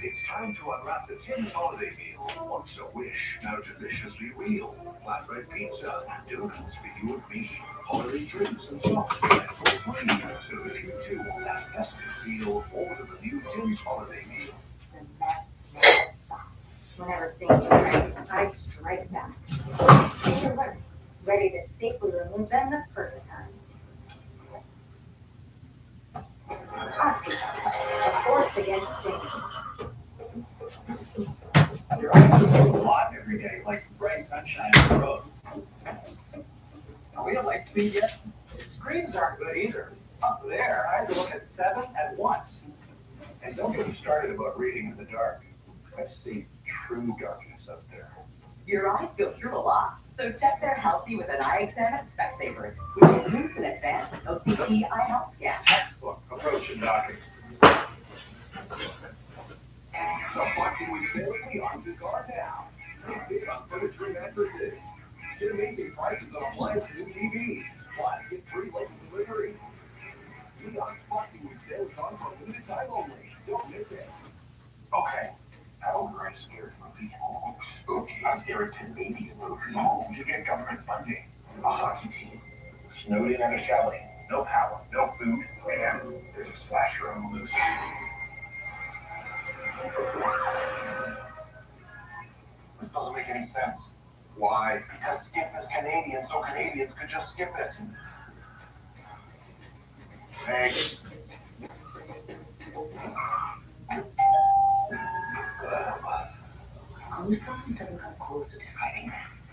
Speaker 5: It's time to unwrap the Tim's holiday meal. Once a wish, now deliciously real. Flatbread pizza and donuts for you and me. Holiday drinks and sauce for free. So if you too want that festive feel, order the new Tim's holiday meal.
Speaker 4: The mess never stops. Whenever things strike, I strike back. Stay alert, ready to safely remove them the first time. A force against stains.
Speaker 13: Your eyes look a lot every day, like bright sunshine on the road. We don't like speed yet. Screens aren't good either. Up there, I had to look at 7 at once.
Speaker 5: And don't get me started about reading in the dark. I've seen true darkness up there.
Speaker 4: Your eyes go through a lot, so check their healthy with an eye exam at Specsavers, which includes an advanced OCT eye health scan.
Speaker 5: Textbook approach and docking.
Speaker 10: The Boxing Week sale at Leon's is on now. Save big on furniture and mattresses. Get amazing prices on appliances and TVs. Plus, get free local delivery. Leon's Boxing Week sale is on for a limited time only. Don't miss it.
Speaker 5: Okay. How are scared movie? Oh, spooky. I'm scared Canadian movie. No, you get government funding. A hockey team. Snowed in at a chalet. No power, no food, and there's a slasher on the loose. This doesn't make any sense. Why? Because Skip is Canadian, so Canadians could just skip it. Thanks.
Speaker 4: Gruesome doesn't come close to describing this.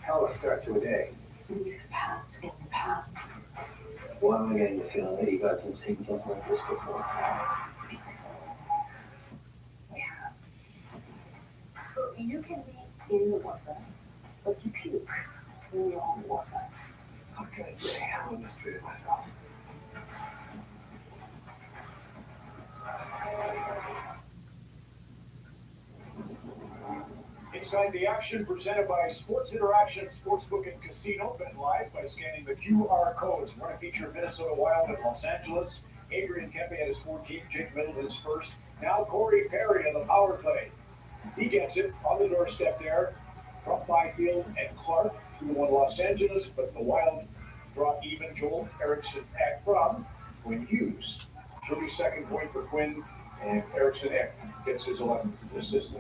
Speaker 16: Hell of a start to a day.
Speaker 4: Leave the past in the past.
Speaker 16: Why am I getting the feeling that you guys have seen something like this before?
Speaker 4: You can be in the war zone, but you puke in your own war zone.
Speaker 16: What can I say? I'm mistreated myself.
Speaker 12: Inside the Action, presented by Sports Interaction Sportsbook and Casino. Bet live by scanning the QR codes. We're going to feature Minnesota Wild in Los Angeles. Adrian Kempe at his 14th, Jake Middleton's first. Now Corey Perry on the power play. He gets it on the doorstep there from Byfield and Clark to Los Angeles, but the Wild draw even. Joel Eriksson Ek from Quinn Hughes. 32nd point for Quinn, and Eriksson Ek gets his 11th assist.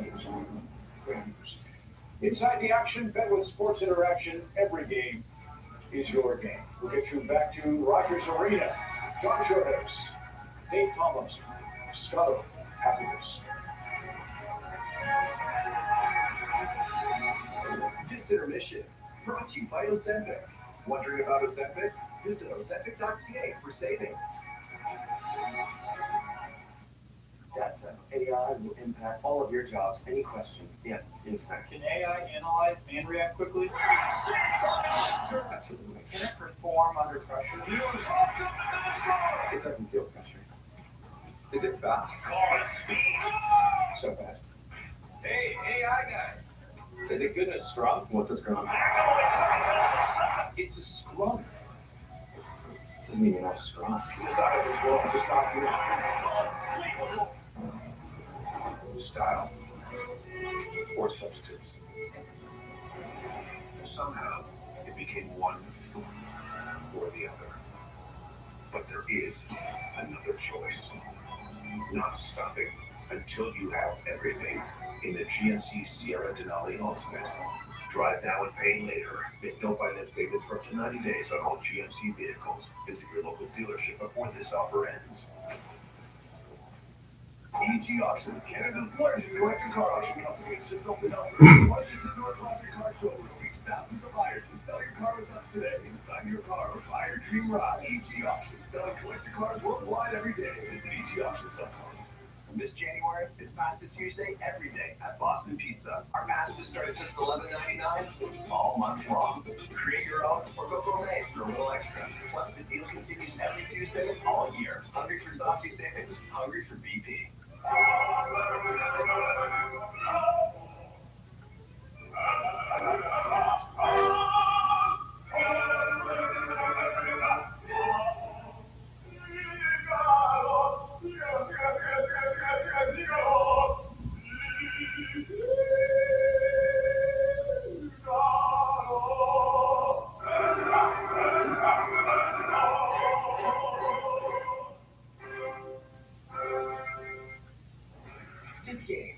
Speaker 12: Inside the Action, bet with Sports Interaction. Every game is your game. We'll get you back to Rogers Arena. John Shorthouse, Dave Thomas, Scott Happiness.
Speaker 10: This intermission brought to you by Ozempic. Wondering about Ozempic? Visit Ozempic.ca for savings.
Speaker 17: Data. AI will impact all of your jobs. Any questions? Yes, sir.
Speaker 6: Can AI analyze and react quickly?
Speaker 17: Sure, absolutely.
Speaker 6: Can it perform under pressure?
Speaker 17: It doesn't feel pressure. Is it fast?
Speaker 10: Call it speed.
Speaker 17: So fast.
Speaker 10: Hey, AI guy. Is it good at scrum?
Speaker 17: What's a scrum?
Speaker 10: It's a scrum.
Speaker 17: Doesn't even know what scrum.
Speaker 10: It's just out of this world. Just not here.
Speaker 5: Style or substance. Somehow it became one or the other. But there is another choice. Not stopping until you have everything in the GMC Sierra Denali Ultimate. Drive now and pay later. Make no finance payments for up to 90 days on all GMC vehicles. Visit your local dealership before this offer ends. EG Auctions, Canada's largest collector car auction company, has just opened up the largest indoor classic car showroom. Reach thousands of buyers who sell your car with us today. Inside your car or buy your dream ride. EG Auctions, selling collector cars worldwide every day. Visit EGAuctions.com.
Speaker 10: This January, it's Pasta Tuesday every day at Boston Pizza. Our pastas start at just $11.99 all month long. Create your own or go gourmet for a little extra. Plus, the deal continues every Tuesday all year. Hungry for saucy savings? Hungry for BP. This game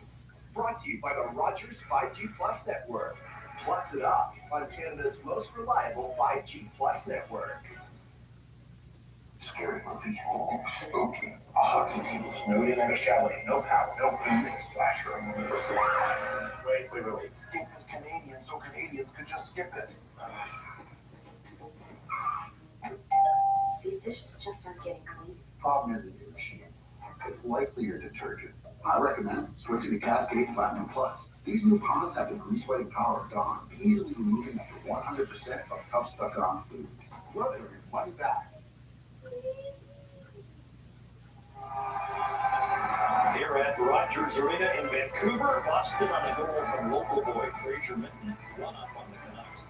Speaker 10: brought to you by the Rogers 5G Plus network. Plus it up on Canada's most reliable 5G Plus network.
Speaker 5: Scary movie. Spooky. A hockey team snowed in at a chalet. No power, no food, splash room. Wait. Skip is Canadian, so Canadians could just skip it.
Speaker 4: These dishes just aren't getting clean.
Speaker 18: Problem isn't your machine. It's likely your detergent. I recommend switching to Cascade Platinum Plus. These new ponds have the grease-fighting power of Dawn, easily removing up to 100% of tough stuck-on foods. Rub it or your money back.
Speaker 11: Here at Rogers Arena in Vancouver, Boston on a goal from local boy Fraser Minton, one up on the Canucks.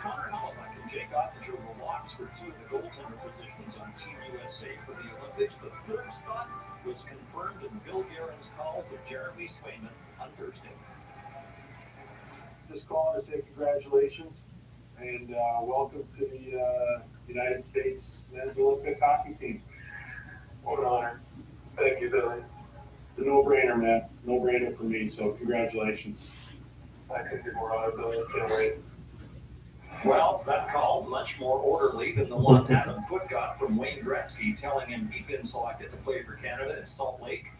Speaker 11: Connor Hellebuyck and Jake Ottinger were locks for two of the goaltender positions on Team USA for the Olympics. The third spot was confirmed in Bill Guerin's call to Jeremy Swayman on Thursday.
Speaker 8: Just calling to say congratulations and welcome to the United States Men's Olympic Hockey Team. What an honor. Thank you, Billy. The no-brainer, man. No-brainer for me, so congratulations. I couldn't be more honored, Billy. I can't wait.
Speaker 11: Well, that call much more orderly than the one Adam Foote got from Wayne Gretzky telling him he'd been selected to play for Canada in Salt Lake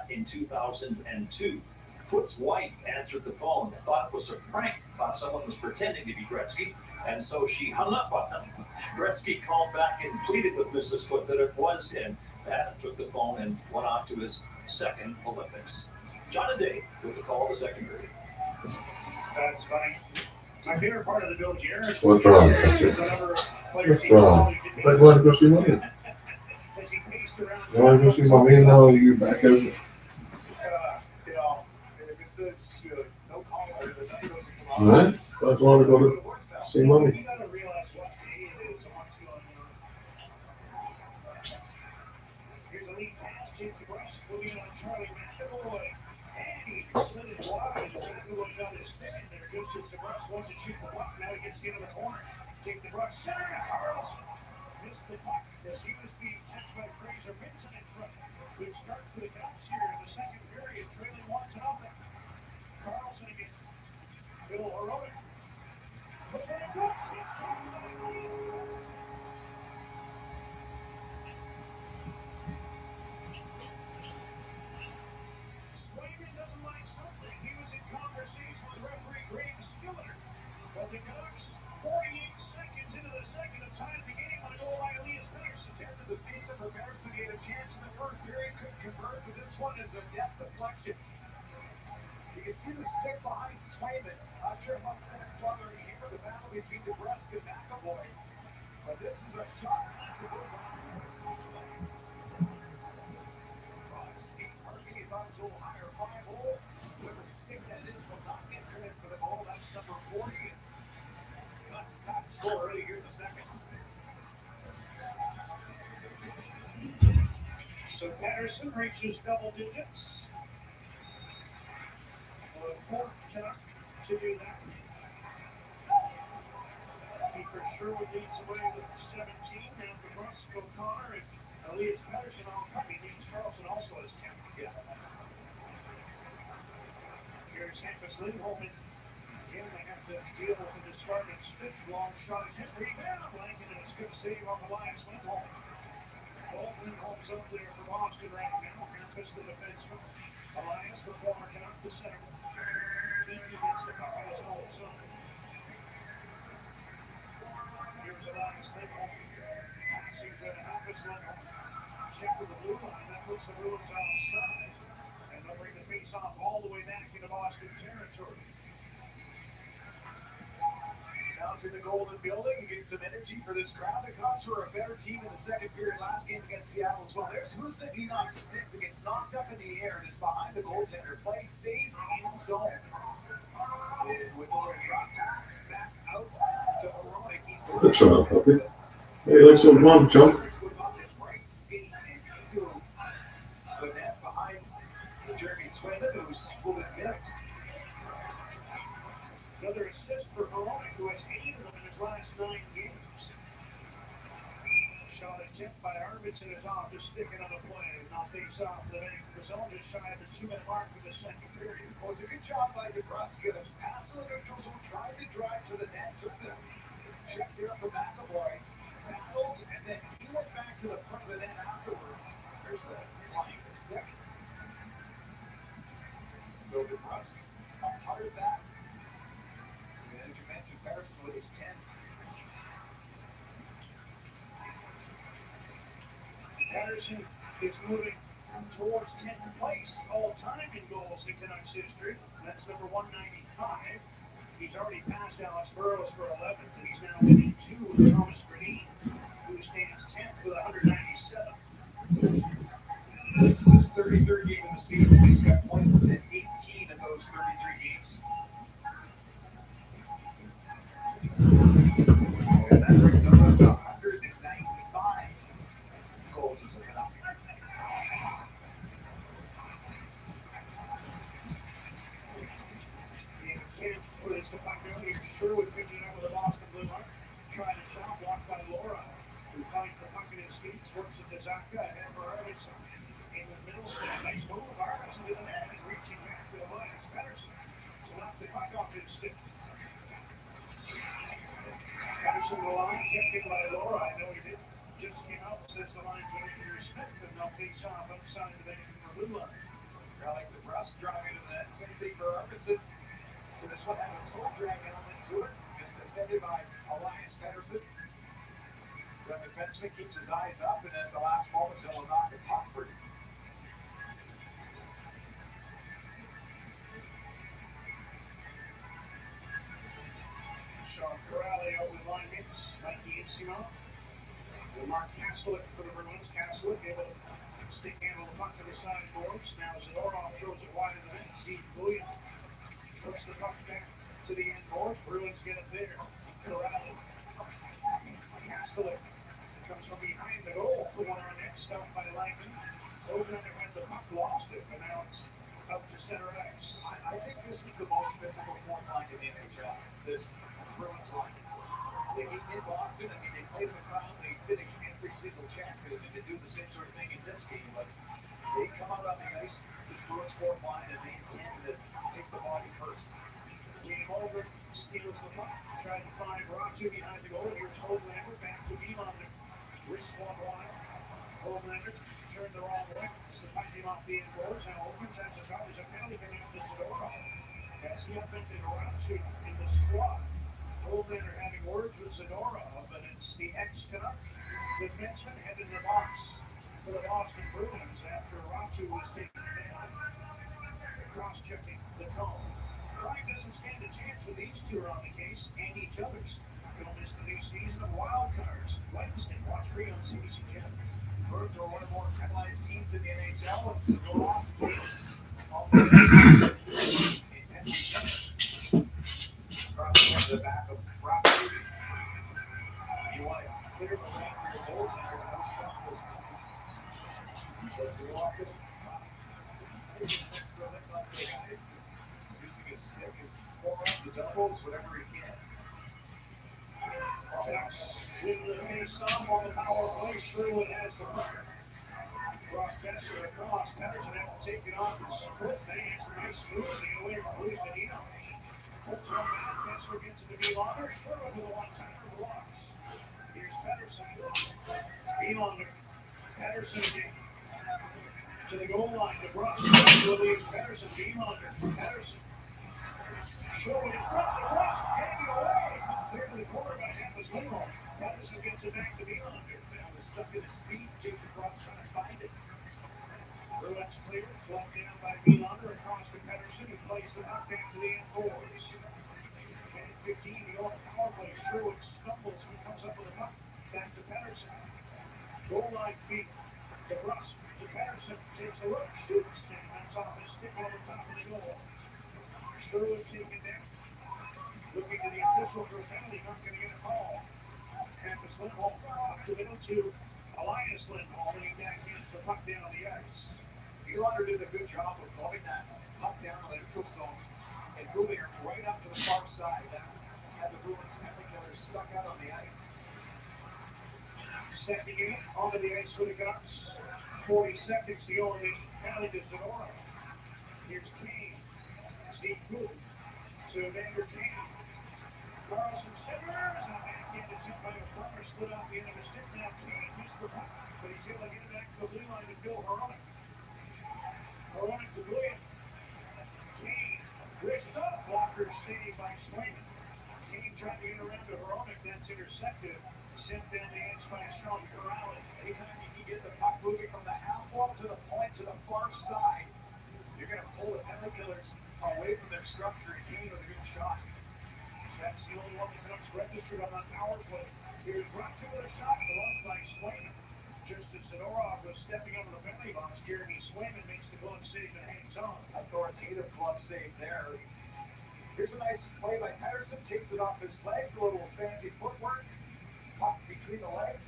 Speaker 11: in 2002. Foote's wife answered the phone, thought it was a prank, thought someone was pretending to be Gretzky, and so she hung up on him. Gretzky called back and pleaded with Mrs. Foote that it was him. Adam took the phone and went off to his second Olympics. John O'Day with the call of the second period.
Speaker 12: That's funny. My favorite part of the Bill Guerin.
Speaker 3: What's wrong? What's wrong? I want to go see mommy. You want to go see mommy now? You back out? Alright, I want to go to see mommy.
Speaker 12: Take the brush, center, Carlson. Missed the puck as he was being checked by Fraser Minton in front. Good start for the Canucks here in the second period, trailing 1-0. Carlson again. Bill heroic. But then it goes. Swayman doesn't like something. He was in conversation with referee Graham Skiller. But the Canucks, 48 seconds into the second of time the game on a goal by Elias Pettersson. Attempted the season for Pettersson. He had a chance in the first period, couldn't convert, but this one is a depth deflection. You can see the stick behind Swayman. Not sure how that's bothering here. The battle between DeBrusk and McAvoy. But this is a shot. Steve Harvey is on to a higher 5-hole with a stick So Patterson reaches double digits. The fourth Canuck to do that. Keeper Sherwood leads away with 17. Now for Brooks, O'Connor, and Elias Patterson on company. James Carlson also has 10. Yeah. Here's Hampus Lindholm. Again, they have to deal with the discarded stick. Long shot, hit rebound. Lankin and a good save on Elias Lindholm. Both Lindholm's up there for Boston right now. Hampus the defenseman. Elias, the former Canuck, the center. Then he gets the puck on his own zone. Here's Elias Lindholm. Seems that Hampus Lindholm. Check with the blue line. That puts the Bruins outside. And they'll bring the face-off all the way back into Boston territory.
Speaker 9: Down to the Golden Building, get some energy for this crowd. The Cubs were a better team in the second period last game against Seattle as well. There's Husta Enoch stick that gets knocked up in the air and is behind the goaltender. Play stays in zone. With the drop pass back out to Hronek.
Speaker 3: Good shot, puppy. Hey, let's go, come on, jump.
Speaker 9: The net behind Jeremy Swindon, who's moving missed.
Speaker 12: Another assist for Hronek, who has 8 of them in his last 9 games. Shot attempt by Arvidsson is off, just sticking on the play. Now face off the Vancouver zone, just shy of the 2-minute mark for the second period.
Speaker 9: Oh, it's a good job by DeBrusk. Absolutely neutral zone, trying to drive to the net. Took the check there for McAvoy. Battled, and then he went back to the front of the net afterwards. There's the flying stick. So DeBrusk utters that. And as you mentioned, Patterson with his 10.
Speaker 12: Patterson is moving towards 10th place all-time in goals in Canucks history. That's number 195. He's already passed Alex Burrows for 11th, and he's now within 2 of Thomas Grenine, who stands 10th with 197.
Speaker 9: This is his 33rd game of the season. He's got points in 18 of those 33 games. And that brings him up to 195 goals as a Canuck.
Speaker 12: Puts the puck down. Here's Sherwood picking it up with the Boston Blue Line. Trying to shot, blocked by Laura, who finds the puck in his feet, works at the Zaka, ahead for Arvidsson. In the middle, nice move. Arvidsson to the net, and reaching back to the line. It's Patterson. So knocked the puck off his stick. Patterson to the line, kept it by Laura. I know he did. Just came out, says the line to Andrew Smith, and they'll face off outside the Vancouver Blue Line.
Speaker 9: I like the Brust driving to the net. Same thing for Arvidsson. So this one had a toe drag element to it. Just defended by Elias Patterson. The defenseman keeps his eyes up, and at the last moment, he'll knock the puck free.
Speaker 12: Sean Corrali out with line hits. Mikey Insimo. Mark Castlewick for the Bruins. Castlewick able to stick handle the puck to the side boards. Now Zadorov throws it wide of the net. Steve Williams puts the puck back to the end boards. Bruins get it there. Corrali. Castlewick comes from behind the goal. Put one on net. Stopped by Langman. Over had the puck, lost it, but now it's up to center ice.
Speaker 9: I think this is the most physical form line in the NHL. This Bruins line. They get in Boston. I mean, they play the crowd. They finish every single check. They do the same sort of thing in this game, but they come out on the ice, this Bruins form line, and they intend to take the body first.
Speaker 12: Game over, steals the puck, tried to find Ratu behind the goal. Here's Hoglander back to Nylander. Wrist one wide. Hoglander turned the wrong way. So the puck came off the end boards. Now opens as a shot. There's a penalty coming up to Zadorov. As he offended Ratu in the squad. Hoglander having words with Zadorov, but it's the ex-Canuck defenseman headed the box for the Boston Bruins after Ratu was taken down. Cross-checking the call. Pride doesn't stand a chance with these two are on the case and each other's. Don't miss the new season of Wild Cards. Wednesday, watch free on CBC Channel.
Speaker 9: Bruins are one of the more penalized teams in the NHL. And to go off across the back of Rocky. You want to clear the lane for your goaltender. No shot was
Speaker 5: said to the office, using his stick, his forearms, the elbows, whatever he can.
Speaker 12: With the face-off on the power play, Sherwood has the puck. Cross Kessler across. Patterson had to take it off his foot. Nice move. The away from Luis Medina. Holds on back. Kessler gets it to Nylander. Sherwood with a one-timer blocks. Here's Patterson. Nylander. Patterson again. To the goal line. DeBrusque leads Patterson. Nylander. Patterson. Sherwood in front. DeBrusque getting away. Clear to the corner by Hampus Lindholm. Patterson gets it back to Nylander. Now was stuck in his feet. James DeBrusque trying to find it. Bruins clear, flubbed down by Nylander across to Pettersson, who plays the puck back to the end boards. 10-15, the York power play. Sherwood stumbles and comes up with a puck. Back to Pettersson. Goal line feet. DeBrusque to Pettersson. Takes a look, shoots, and that's off his stick over top of the goal. Sherwood taken down. Looking to the official for a penalty, not going to get a call. Hampus Lindholm up to middle to Elias Lindholm, leading back in the puck down the ice.
Speaker 5: Nylander did a good job of moving that puck down to the neutral zone and moving her right up to the far side. That had the Bruins penalty killers stuck out on the ice.
Speaker 12: Second unit onto the ice for the Canucks. 40 seconds to go in the penalty to Zadorov. Here's Kane. Steve Cool to Vander Kane. Carlson centers, and backhand is hit by a plumber, slid off the end of his stick. Now Kane missed the puck, but he's able to get it back to the blue line to Bill Hronek. Hronek to William. Kane wrists up, blocker saved by Swayman. Kane trying to get around to Hronek, that's intercepted. Sent down the edge by Sean Corrales.
Speaker 5: Anytime you can get the puck moving from the half wall to the point to the far side, you're going to pull the penalty killers away from their structure and Kane with a good shot.
Speaker 12: That's the only one that Canucks registered on that power play. Here's Ratsu with a shot, blocked by Swayman. Just as Zadorov was stepping over the penalty box, Jeremy Swayman makes the glove save and hangs on.
Speaker 5: Authoritative glove save there. Here's a nice play by Patterson, takes it off his leg, a little fancy footwork, puck between the legs.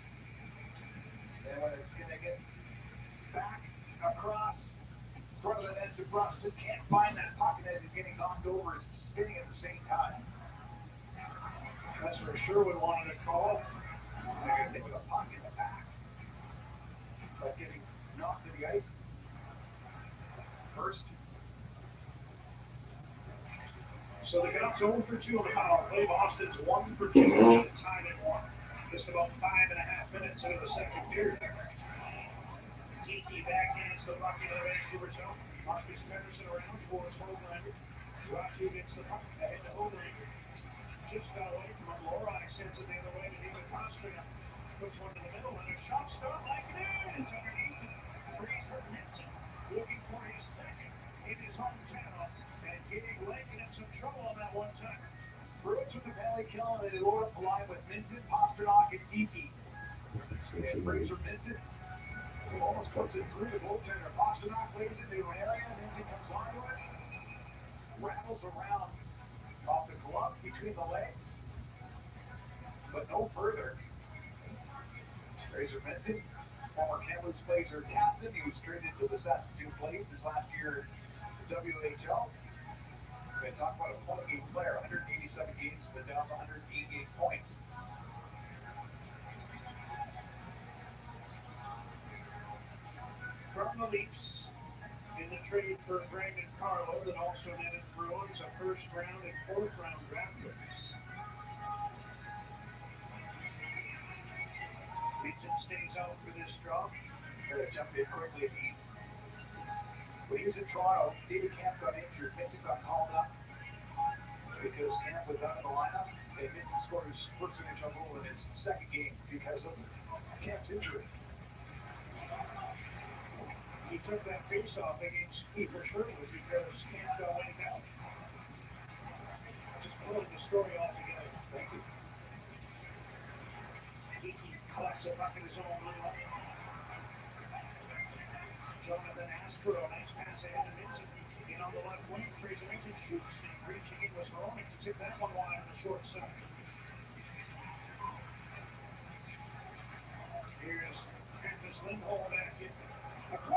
Speaker 5: And when it's going to get back across front of the net, DeBrusque just can't find that puck, and as he's getting knocked over, it's spinning at the same time.
Speaker 12: That's where Sherwood wanted a call.
Speaker 5: They're going to take a puck in the back. But getting knocked to the ice first.
Speaker 12: So the Canucks 0 for 2 on the power play. Boston's 1 for 2, tied at 1. Just about 5.5 minutes into the second period. Tiki backhands the puck into the Vancouver zone. Marcus Pettersson around towards Hoglander. Ratsu gets the puck ahead to Hoglander. Just got away from him. Lorei sends it the other way to David Pastrnak. Puts one to the middle and a shot stop like it is. Underneath it. Fraser Minton looking for his second in his hometown. And getting leg in some trouble on that one time.
Speaker 5: Bruins with the penalty kill, and they load up the line with Minton, Pastrnak, and Geeky. And Fraser Minton, who almost puts it through the goaltender. Pastrnak lays it into an area, Minton comes onto it, rattles around off the glove between the legs, but no further. Fraser Minton, former Kamloops Blazer captain, he was traded to the Saskatoon Blades this last year in the WHL. We talk about a point-game player, 187 games, but down to 188 points.
Speaker 12: From the Leafs, in the trade for Brandon Carlo, that also netted Bruins a first round and fourth round draft picks. Minton stays out for this draw.
Speaker 5: Going to jump in quickly. When he was in Toronto, David Camp got injured. Minton got called up because Camp was out of the lineup. And Minton scored his first NHL goal in his second game because of Camp's injury.
Speaker 12: He took that face-off against Kiefer Sherwood because Camp got laid out. Just pulling the story all together.
Speaker 5: Thank you.
Speaker 12: Kiki collects it back in his own blue line. Jonathan Aspero, nice pass ahead to Minton. In on the left wing, Fraser Minton shoots, and reaching in was Hronek to tip that one wide on the short side. Here's Hampus Lindholm back in. Across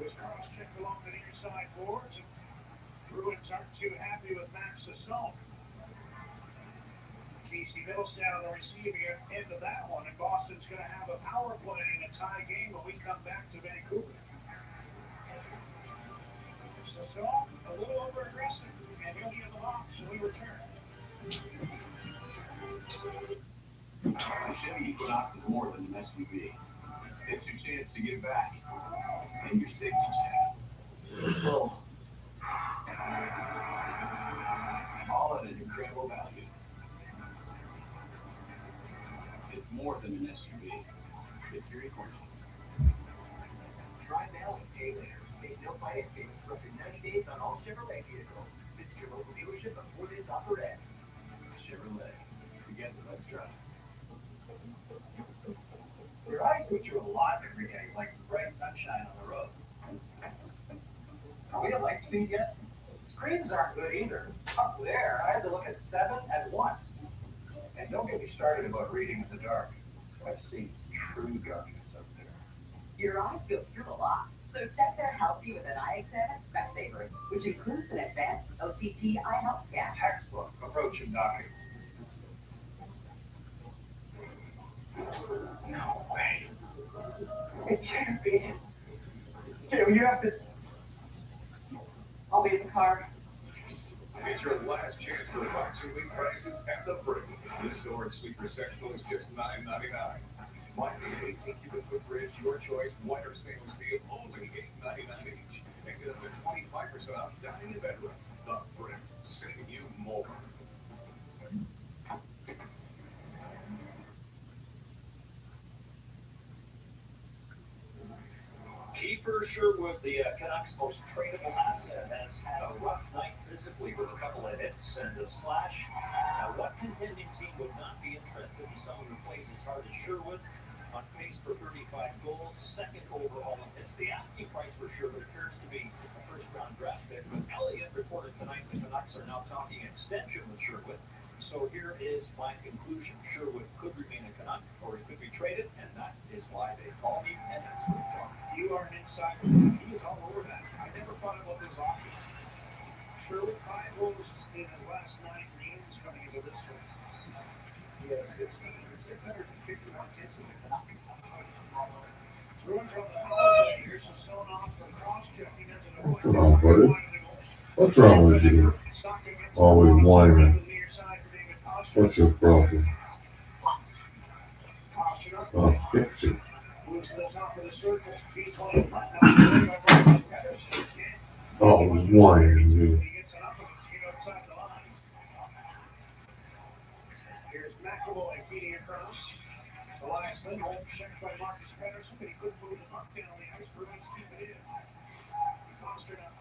Speaker 12: was cross-checked along the near side boards, and Bruins aren't too happy with Max Sassone. Casey Middlestat on the receiving end of that one, and Boston's going to have a power play in a tie game when we come back to Vancouver. Sassone, a little over-aggressive, and he'll be in the box when we return.
Speaker 10: The Chevy Equinox is more than an SUV. It's your chance to give back, and your safety check. All at an incredible value. It's more than an SUV. It's your Equinox.
Speaker 19: Try now and pay later. Make no finance payments for up to 90 days on all Chevrolet vehicles. Visit your local dealership before this offer ends.
Speaker 10: Chevrolet. Together, let's drive.
Speaker 12: Your eyes picture a lot every day, like bright sunshine on the road. Are we at light speed yet? Screens aren't good either. Up there, I had to look at 7 at once. And don't get me started about reading in the dark. I've seen true darkness up there.
Speaker 4: Your eyes go through a lot, so check their health with an eye exam at Specsavers, which includes an advanced OCT eye health scan.
Speaker 12: Textbook approach in docking. No way. It can't be. You have to.
Speaker 4: I'll be in the car.
Speaker 5: It's your last chance for boxing week prices at the Brick. This storage sweeper sectional is just $9.99. Miami 18 cubic foot fridge, your choice, white or stainless steel, only $8.99 each. And get up to 25% off dining and bedroom. The Brick, saving you more.
Speaker 11: Kiefer Sherwood, the Canucks' most tradable asset, has had a rough night physically with a couple of hits and a slash. Now, what contending team would not be interested in someone who plays as hard as Sherwood? On pace for 35 goals, second overall in hits. The asking price for Sherwood appears to be a first-round draft pick. But Elliott reported tonight the Canucks are now talking extension with Sherwood. So here is my conclusion. Sherwood could remain a Canuck, or he could be traded, and that is why they call me an expert talk.
Speaker 12: You are an insider. He is all over that. I never thought about those options. Sherwood 5 goals in his last 9 games coming into this one. He has 651 hits in the Canuck. Bruins on the power. Here's Sassone off for cross-checking.
Speaker 3: What's wrong, buddy? What's wrong with you? Always whining. What's your problem? I'll fix it. Always whining, you.
Speaker 12: Here's McAvoy feeding across. Elias Lindholm checked by Marcus Pettersson, but he couldn't move the puck down the ice. Bruins keep it in. Pastrnak.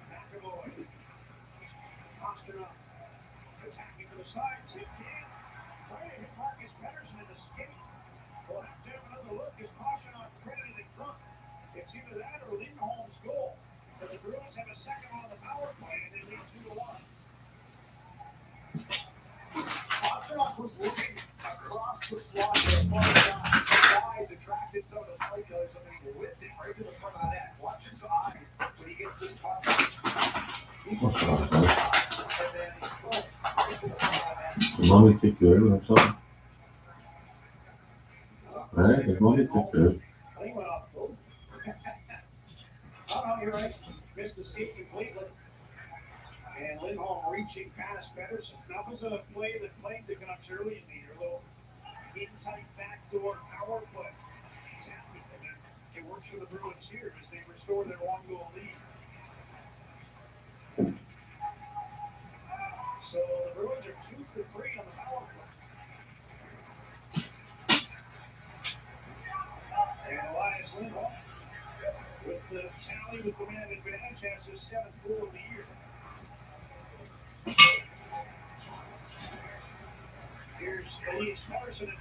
Speaker 12: McAvoy. Pastrnak. Attacking to the side. Tipped in. Trying to hit Marcus Pettersson in the skate. We'll have to have another look as Pastrnak credited in front. It's either that or Lindholm's goal. But the Bruins have a second on the power play and they lead 2-1. Pastrnak was looking across the slot for a far shot. Guys attracted some of the play goes and he whipped it right to the front of the net. Watch his eyes when he gets this puck.
Speaker 3: What's wrong, buddy? Does mommy take good or something? Alright, does mommy take good?
Speaker 12: He went off both. Oh, no, you're right. Missed the skate completely. And Lindholm reaching past Pettersson. That was a play that played the Canucks early in the year. A little inside backdoor power play. It works for the Bruins here as they restore their 1-goal lead. So the Bruins are 2 for 3 on the power play. And Elias Lindholm, with the tally with the man advantage, has his 7th goal of the year. Here's Elias Pettersson and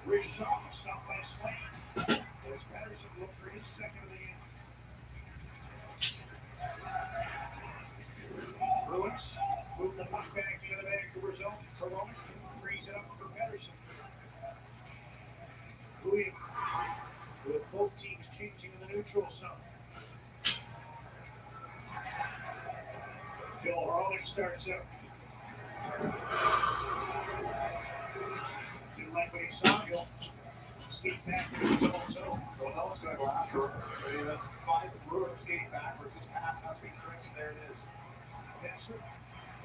Speaker 12: Rich Shaw, stopped by Swain. As Pettersson looked for his 2nd of the game. Bruins move the puck back into the Vancouver zone. Corona frees it up for Pettersson. Louis with both teams changing in the neutral zone. starts out. Didn't like what he saw. He'll skate back to his own zone.
Speaker 9: Well, no one's going to go after him. But even five Bruins skating backwards, his pass has to be corrected. There it is.
Speaker 12: Kessler,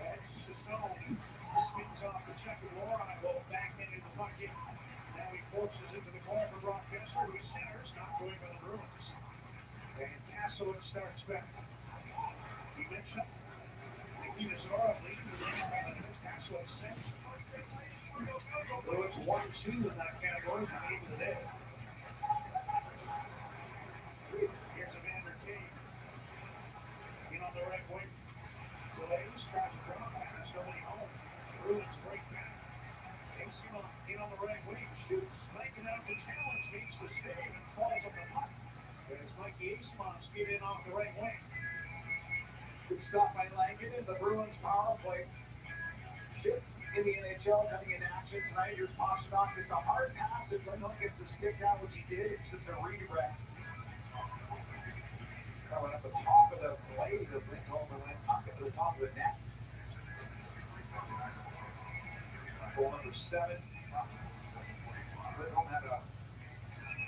Speaker 12: that's the zone. Spins off the check of Laura and will back into the bucket. Now he forces into the corner for Brock Kessler, who centers, not going by the Bruins. And Castlewood starts back. He makes up. Nikita Zora leading the game by the news. Castlewood six. Bruins 1-2 in that category by the end of the day. Here's Evander Kane. In on the right wing. Delays, tries to draw pass, nobody home. Bruins break back. Asimov in on the right wing, shoots, making out the challenge, needs to save and falls on the puck. There's Mikey Asimov skid in off the right wing.
Speaker 9: Good stop by Langen in the Bruins power play. Shift in the NHL coming into action tonight. Here's Pastrnak. It's a hard pass. If Lindholm gets a stick down, which he did, it's just a redirect. Coming up the top of the blade of Lindholm and went up into the top of the net. Goal number 7. Lindholm had a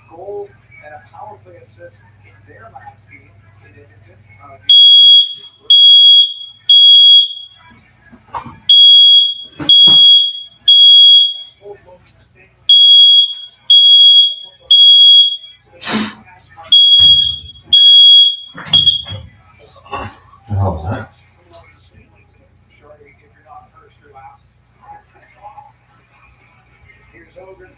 Speaker 9: goal and a power play assist in their last game in Edmonton.
Speaker 3: How was that?
Speaker 12: Here's Ogren.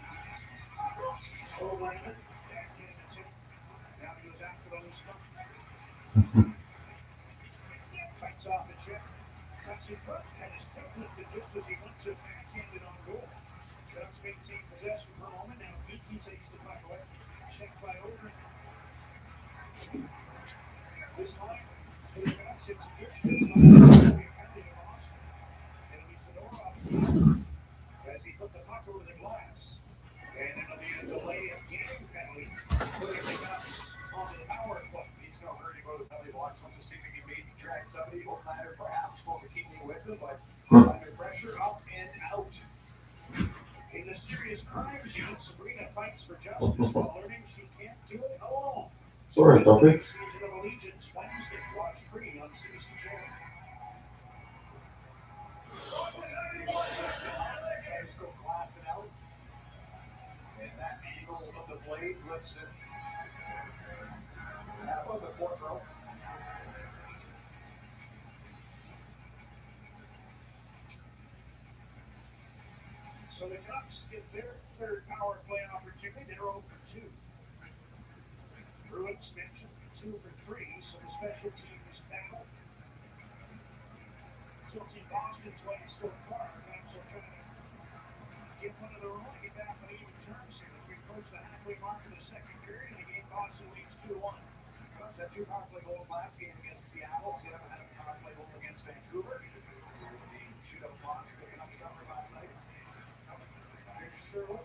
Speaker 12: O'Brien. Back in the tip. Now he goes after the loose puck. Fights off the check. Cuts his foot. And his stick lifted just as he went to backhand it on goal. Ducks maintain possession for a moment. Now Geeky takes the puck away. Checked by Ogren. This line. To the Ducks. It's a good shot. It'll be Zadorov. As he put the puck over the glass. And it'll be a delay of game penalty. Putting the Ducks on the power play.
Speaker 9: He's no hurry to go to the penalty box. Wants to see if he can maybe drag somebody. Will Snyder perhaps will keep me with him, but under pressure, up and out.
Speaker 12: In the serious crimes unit, Sabrina fights for justice while learning she can't do it alone.
Speaker 3: Sorry, Tuppy.
Speaker 12: Season of Allegiance Wednesday. Watch free on CBC Channel.
Speaker 9: Still glassing out. And that angle of the blade lifts it. That was the fourth row.
Speaker 12: So the Ducks get their third power play opportunity. They're 0 for 2. Bruins mentioned 2 for 3, so the special teams battle. Tilting Boston's way so far. Ducks are trying to get one of their own to get back on even terms here as we approach the halfway mark of the second period. And the game Boston leads 2-1.
Speaker 9: Ducks had 2 power play goals last game against Seattle. Seattle had a power play goal against Vancouver. The shootout box looking up summer last night.
Speaker 12: Here's Sherwood.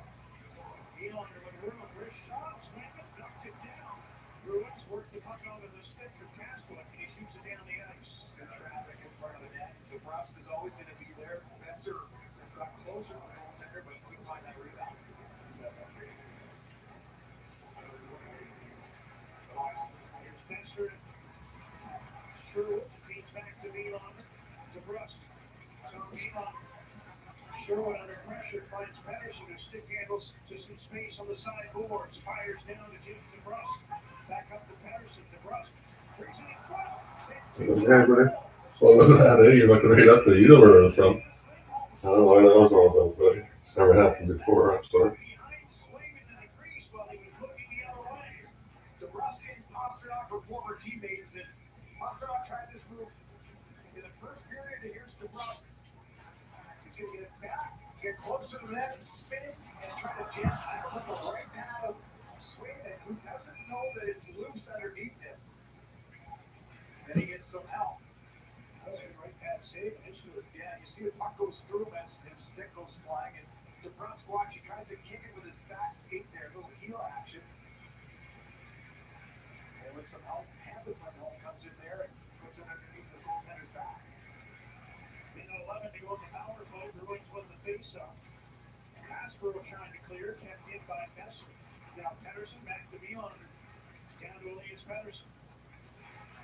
Speaker 12: Elander with room. Chris shot. Swing it. Knocked it down. Bruins work the puck onto the stick for Castlewood. And he shoots it down the ice.
Speaker 9: Good traffic in front of the net. DeBrusque is always going to be there. Spencer got closer to the goaltender, but we can find that rebound.
Speaker 12: Here's Spencer. Sherwood feeds back to Elander. DeBrusque. So Elander. Sherwood under pressure finds Patterson who stick handles to some space on the side boards. Fires down to James DeBrusque. Back up to Patterson. DeBrusque brings it in front.
Speaker 3: So it wasn't that you're looking right up there. You know where it was from. I don't know why that was all about, but it's never happened before, I'm sorry.
Speaker 9: DeBrusque and Pastrnak were former teammates, and Pastrnak tried this move in the first period, and here's DeBrusque. He's going to get it back, get closer to the net, spin it, and try to jam. I don't know, right now, swing it, who doesn't know that it's loose underneath him. Then he gets some help.
Speaker 12: Right pad save.
Speaker 9: Yeah, you see the puck goes through him as his stick goes flying, and DeBrusque, watch, he tries to kick it with his back skate there, a little heel action. And with some help, Hampus Lindholm comes in there and puts it underneath the goaltender's back.
Speaker 12: face-off. Hasbro trying to clear, kept in by Messi. Now Pedersen back to Bjorn. Down to Elias Pedersen.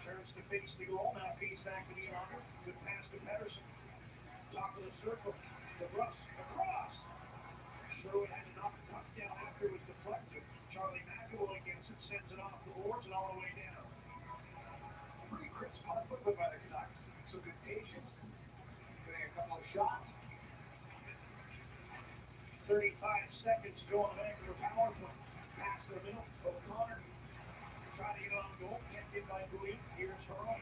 Speaker 12: Turns to face the goal. Now feeds back to Bjorn. Good pass to Pedersen. Top of the circle. The Russ across. Sherwood had to knock the puck down after it was deflected. Charlie McAvoy gets it, sends it off the boards and all the way down.
Speaker 9: Pretty crisp puck put by the Canucks. Some good patience. Getting a couple of shots.
Speaker 12: 35 seconds to go on the Vancouver power play. Pass to the middle. O'Connor. Trying to get on goal. Kept in by Bouillon. Here's Hurley.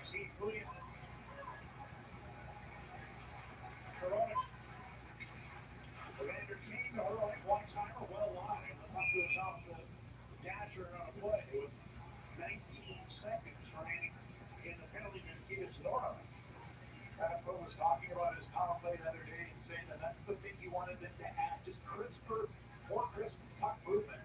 Speaker 12: See Bouillon. Hurley. Evander Kane to Hurley. One timer. Well wide. The puck goes off the dasher on a play with 19 seconds remaining in the penalty to Keith Zadorov.
Speaker 9: Radko was talking about his power play the other day and saying that that's the thing he wanted them to have, just crisper, more crisp puck movement.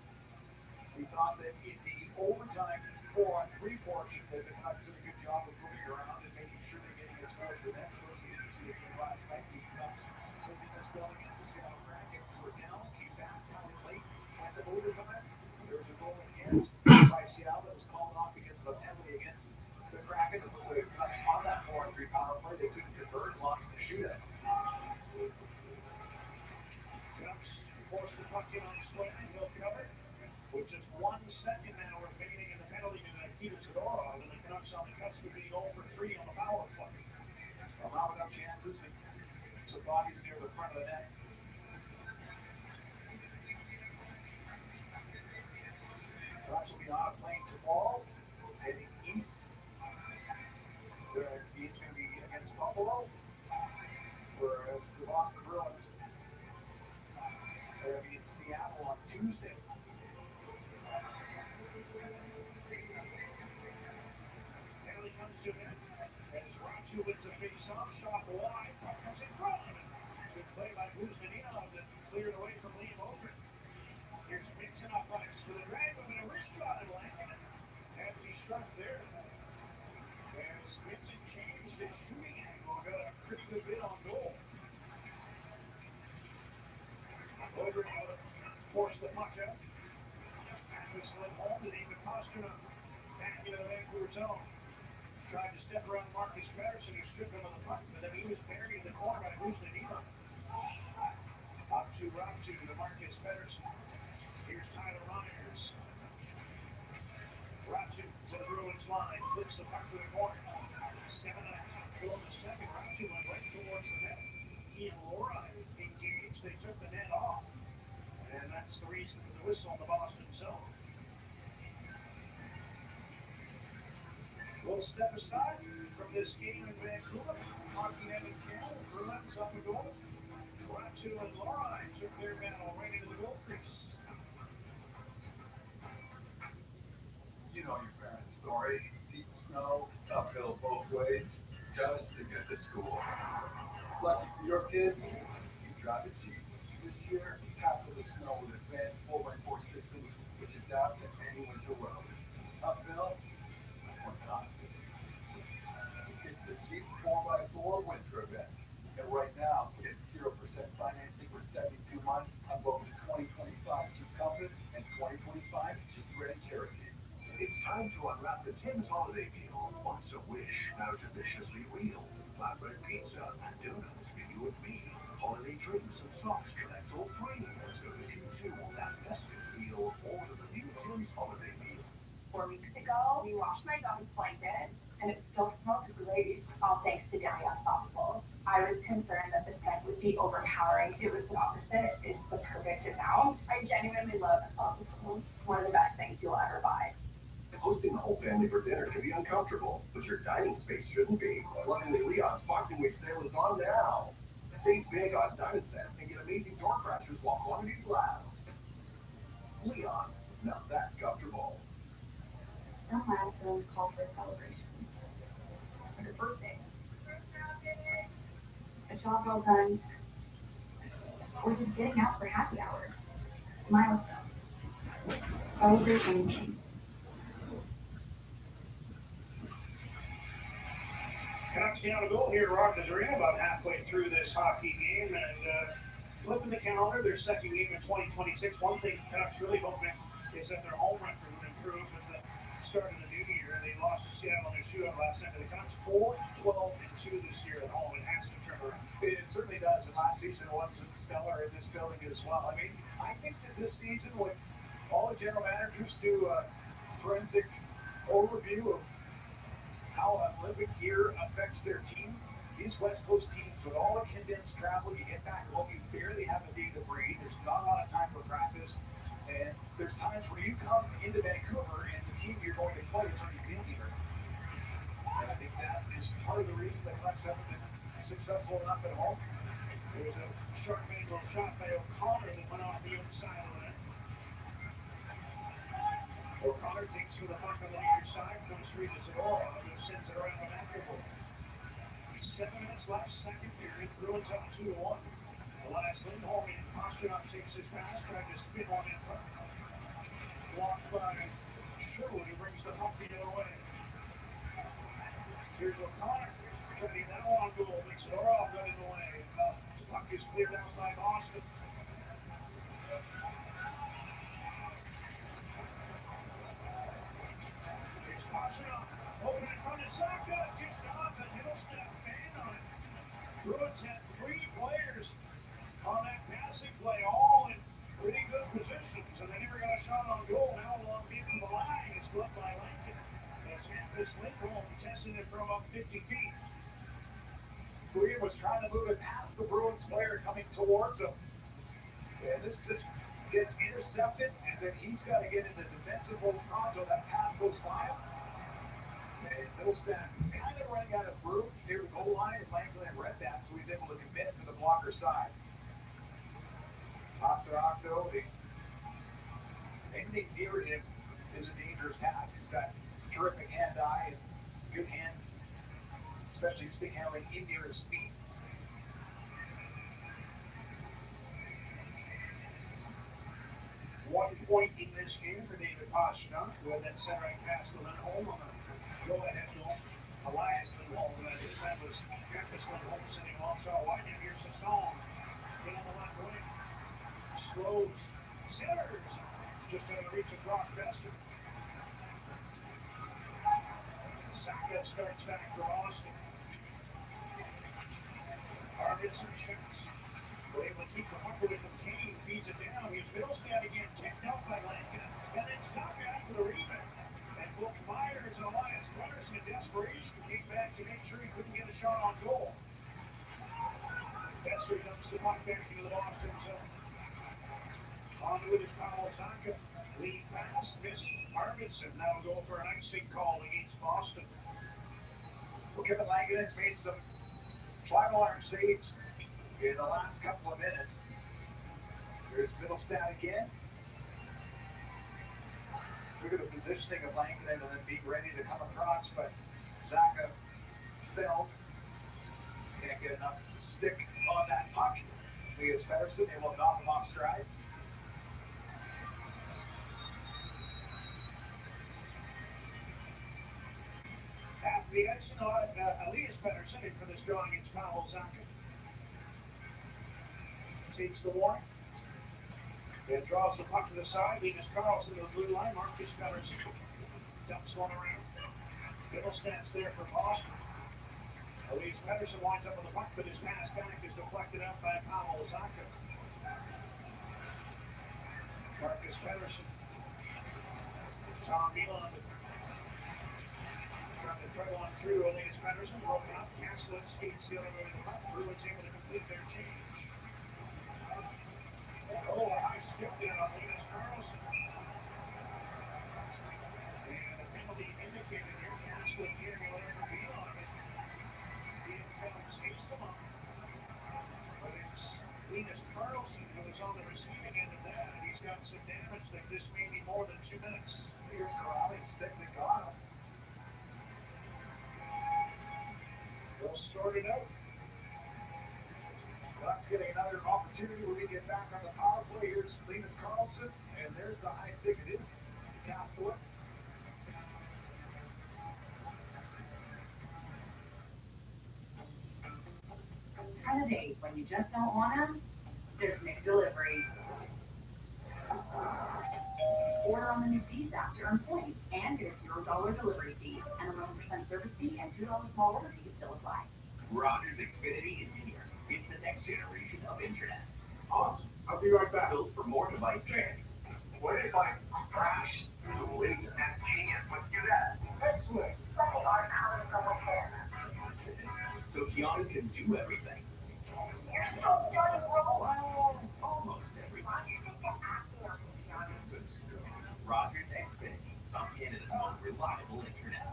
Speaker 9: He thought that in the overtime 4-on-3 portion that the Canucks did a good job of moving around and making sure they're getting it towards the net. Of course, he didn't see the game last night. The Canucks taking this going against the Seattle Kraken were down, came back down late, went to overtime. There was a goal against by Seattle that was called off because of a penalty against the Kraken. The Canucks on that 4-on-3 power play, they couldn't convert, lost the shootout.
Speaker 12: Canucks force the puck in on the swing. He'll cover. With just 1 second now remaining in the penalty to Nikita Zadorov, and the Canucks on the cusp of being 0 for 3 on the power play.
Speaker 9: Allowing up chances and some bodies near the front of the net. Canucks will be on a plane tomorrow, heading east. Their next game's going to be against Buffalo, whereas the Boston Bruins are going to be in Seattle on Tuesday.
Speaker 12: Penalty comes to him. As Ratu wins a face-off, shot wide. Puck comes in front of him. Good play by Guzmanino that cleared away from Liam Ogren. Here's Mixon up ice with a drag of a wrist shot and landing it. As he struck there. As Mixon changed his shooting angle, got a pretty good bit on goal. Ogren able to force the puck out. Slid home to David Pastrnak. Back into the Vancouver zone. Tried to step around Marcus Patterson, who stripped him of the puck, but then he was buried in the corner by Guzmanino. Up to Ratu to Marcus Patterson. Here's Tyler Myers. Ratu to the Bruins line, flips the puck to the corner. 7-0 to go in the second. Ratu went right towards the net. He and Laura engaged. They took the net off. And that's the reason for the whistle in the Boston zone. We'll step aside from this game in Vancouver. Hockey Evan Campbell, Bruins on the goal. Ratu and Laura took their battle right into the goal crease.
Speaker 9: You know your parents' story. Deep snow, uphill both ways, just to get to school. Lucky for your kids, you drive a Jeep. This year, tackle the snow with advanced 4x4 systems which adapt to any winter road. Uphill, or not. It's the Jeep 4x4 winter event. And right now, get 0% financing for 72 months on both the 2025 Jeep Compass and 2025 Jeep Grand Cherokee.
Speaker 5: It's time to unwrap the Tim's holiday meal. Once a wish, now deliciously real. Flatbread pizza and donuts for you and me. Holiday drinks and socks connect all three. So that you too want that festive feel, order the new Tim's holiday meal.
Speaker 14: 4 weeks ago, we washed my dog's blanket, and it still smells great, all thanks to Downy Unstoppables. I was concerned that the scent would be overpowering. It was the opposite. It's the perfect amount. I genuinely love Unstoppables. One of the best things you'll ever buy.
Speaker 5: Hosting the whole family for dinner can be uncomfortable, but your dining space shouldn't be. Luckily, Leon's Boxing Week sale is on now. Save big on diamond sets and get amazing door crashers while quantities last. Leon's, now that's comfortable.
Speaker 14: Some milestones call for a celebration. Like a birthday. A job well done. Or just getting out for happy hour. Milestones. Celebrate anything.
Speaker 12: Canucks Canucks down a goal here at Rogers Arena, about halfway through this hockey game, and flipping the calendar, their second game in 2026. One thing the Canucks really hoping is that their home record would improve at the start of the new year. They lost to Seattle in a shootout last night, but the Canucks 4-12-2 this year at home. It has to turn around.
Speaker 16: It certainly does. And last season wasn't stellar in this building as well. I mean, I think that this season, when all the general managers do a forensic overview of how an Olympic year affects their teams, these West Coast teams, with all the condensed travel, you get back home, you barely have a day to breathe. There's not a lot of time for practice. And there's times where you come into Vancouver and the team you're going to play has already been here. And I think that is part of the reason the Canucks haven't been successful enough at home.
Speaker 12: There was a sharp angle shot by O'Connor that went off the outside of the net. O'Connor takes through the puck on the near side, comes through to Zadorov, who sends it around the basketball. 7 minutes left, second period. Bruins up 2-1. Elias Lindholm in. Pastrnak takes his pass, tried to spin on it. Blocked by Sherwood, who brings the puck the other way. Here's O'Connor, trying to get that one on goal. Makes it all got in the way. The puck is cleared out by Boston. Here's Pastrnak, open in front of Zacha, just off the middle step, fan on it. Bruins had 3 players on that passing play, all in pretty good positions, and they never got a shot on goal. Now along into the line, it's left by Lincoln. As Hampus Lindholm testing it from up 50 feet.
Speaker 16: Green was trying to move it past the Bruins player coming towards him. And this just gets intercepted, and then he's got to get into defensive hold Toronto. That pass goes by him. And Middlestat kind of running out of room near the goal line, and Langland read that, so he's able to commit to the blocker side. Pastrnak, though, anything near him is a dangerous pass. He's got terrific hand-eye and good hands, especially stick handling in near his feet.
Speaker 12: One point in this game for David Pastrnak, who had that centering pass to Lindholm on the go-ahead goal. Elias Lindholm, that was Hampus Lindholm sending a long shot wide. Now here's Sasson, in on the left wing. Slows, centers, just out of reach of Brock Besser. Zacha starts back for Boston. Arvidsson checks. We're able to keep the puck with him. Kane feeds it down. Here's Middlestat again, tipped out by Lankin. And then Zacha after the rebound. And both Myers and Elias Gunnarsson in desperation came back to make sure he couldn't get a shot on goal. Besser dumps the puck back into the Boston zone. On with his foul, Zacha. Lead pass, miss Arvidsson. Now go for an icing call against Boston.
Speaker 16: Well, Kevin Lankin has made some 5-alarm saves in the last couple of minutes. There's Middlestat again. Look at the positioning of Lankin and then being ready to come across, but Zacha fell. Can't get enough stick on that puck. Elias Pettersson able to knock him off stride.
Speaker 12: After the ice, Elias Pettersson in for this draw against Pavel Zacha. Takes the warning. Then draws the puck to the side. Linus Karlsson to the blue line. Marcus Pettersson dumps one around. Middlestat's there for Boston. Elias Pettersson winds up with the puck, but his pass back is deflected out by Pavel Zacha. Marcus Pettersson. Tom Milan trying to throw on through. Elias Pettersson broken up. Haslett skates the other way to the puck. Bruins able to complete their change. Oh, a high stick there on Linus Karlsson. And the penalty indicated here. Haslett getting a little bit on it. The penalty takes them up. But it's Linus Karlsson who is on the receiving end of that. And he's got some damage that this may be more than 2 minutes.
Speaker 16: Here's Corrales stick that got him.
Speaker 12: They'll sort it out.
Speaker 16: Ducks getting another opportunity when we get back on the power play. Here's Linus Karlsson, and there's the high stick. It is Castaway.
Speaker 4: days when you just don't want them, there's McDelivery. Order on the McDee's app to earn points and get a $0 delivery fee and a 11% service fee and $2 small order fee still apply.
Speaker 10: Rogers Xfinity is here. It's the next generation of internet.
Speaker 12: Awesome. I'll be right back.
Speaker 10: Built for more device sharing.
Speaker 5: What if I crash? Wait, that genius. Let's do that.
Speaker 12: Excellent.
Speaker 10: So Keanu can do everything. Almost everybody. Rogers Xfinity, Canada's most reliable internet.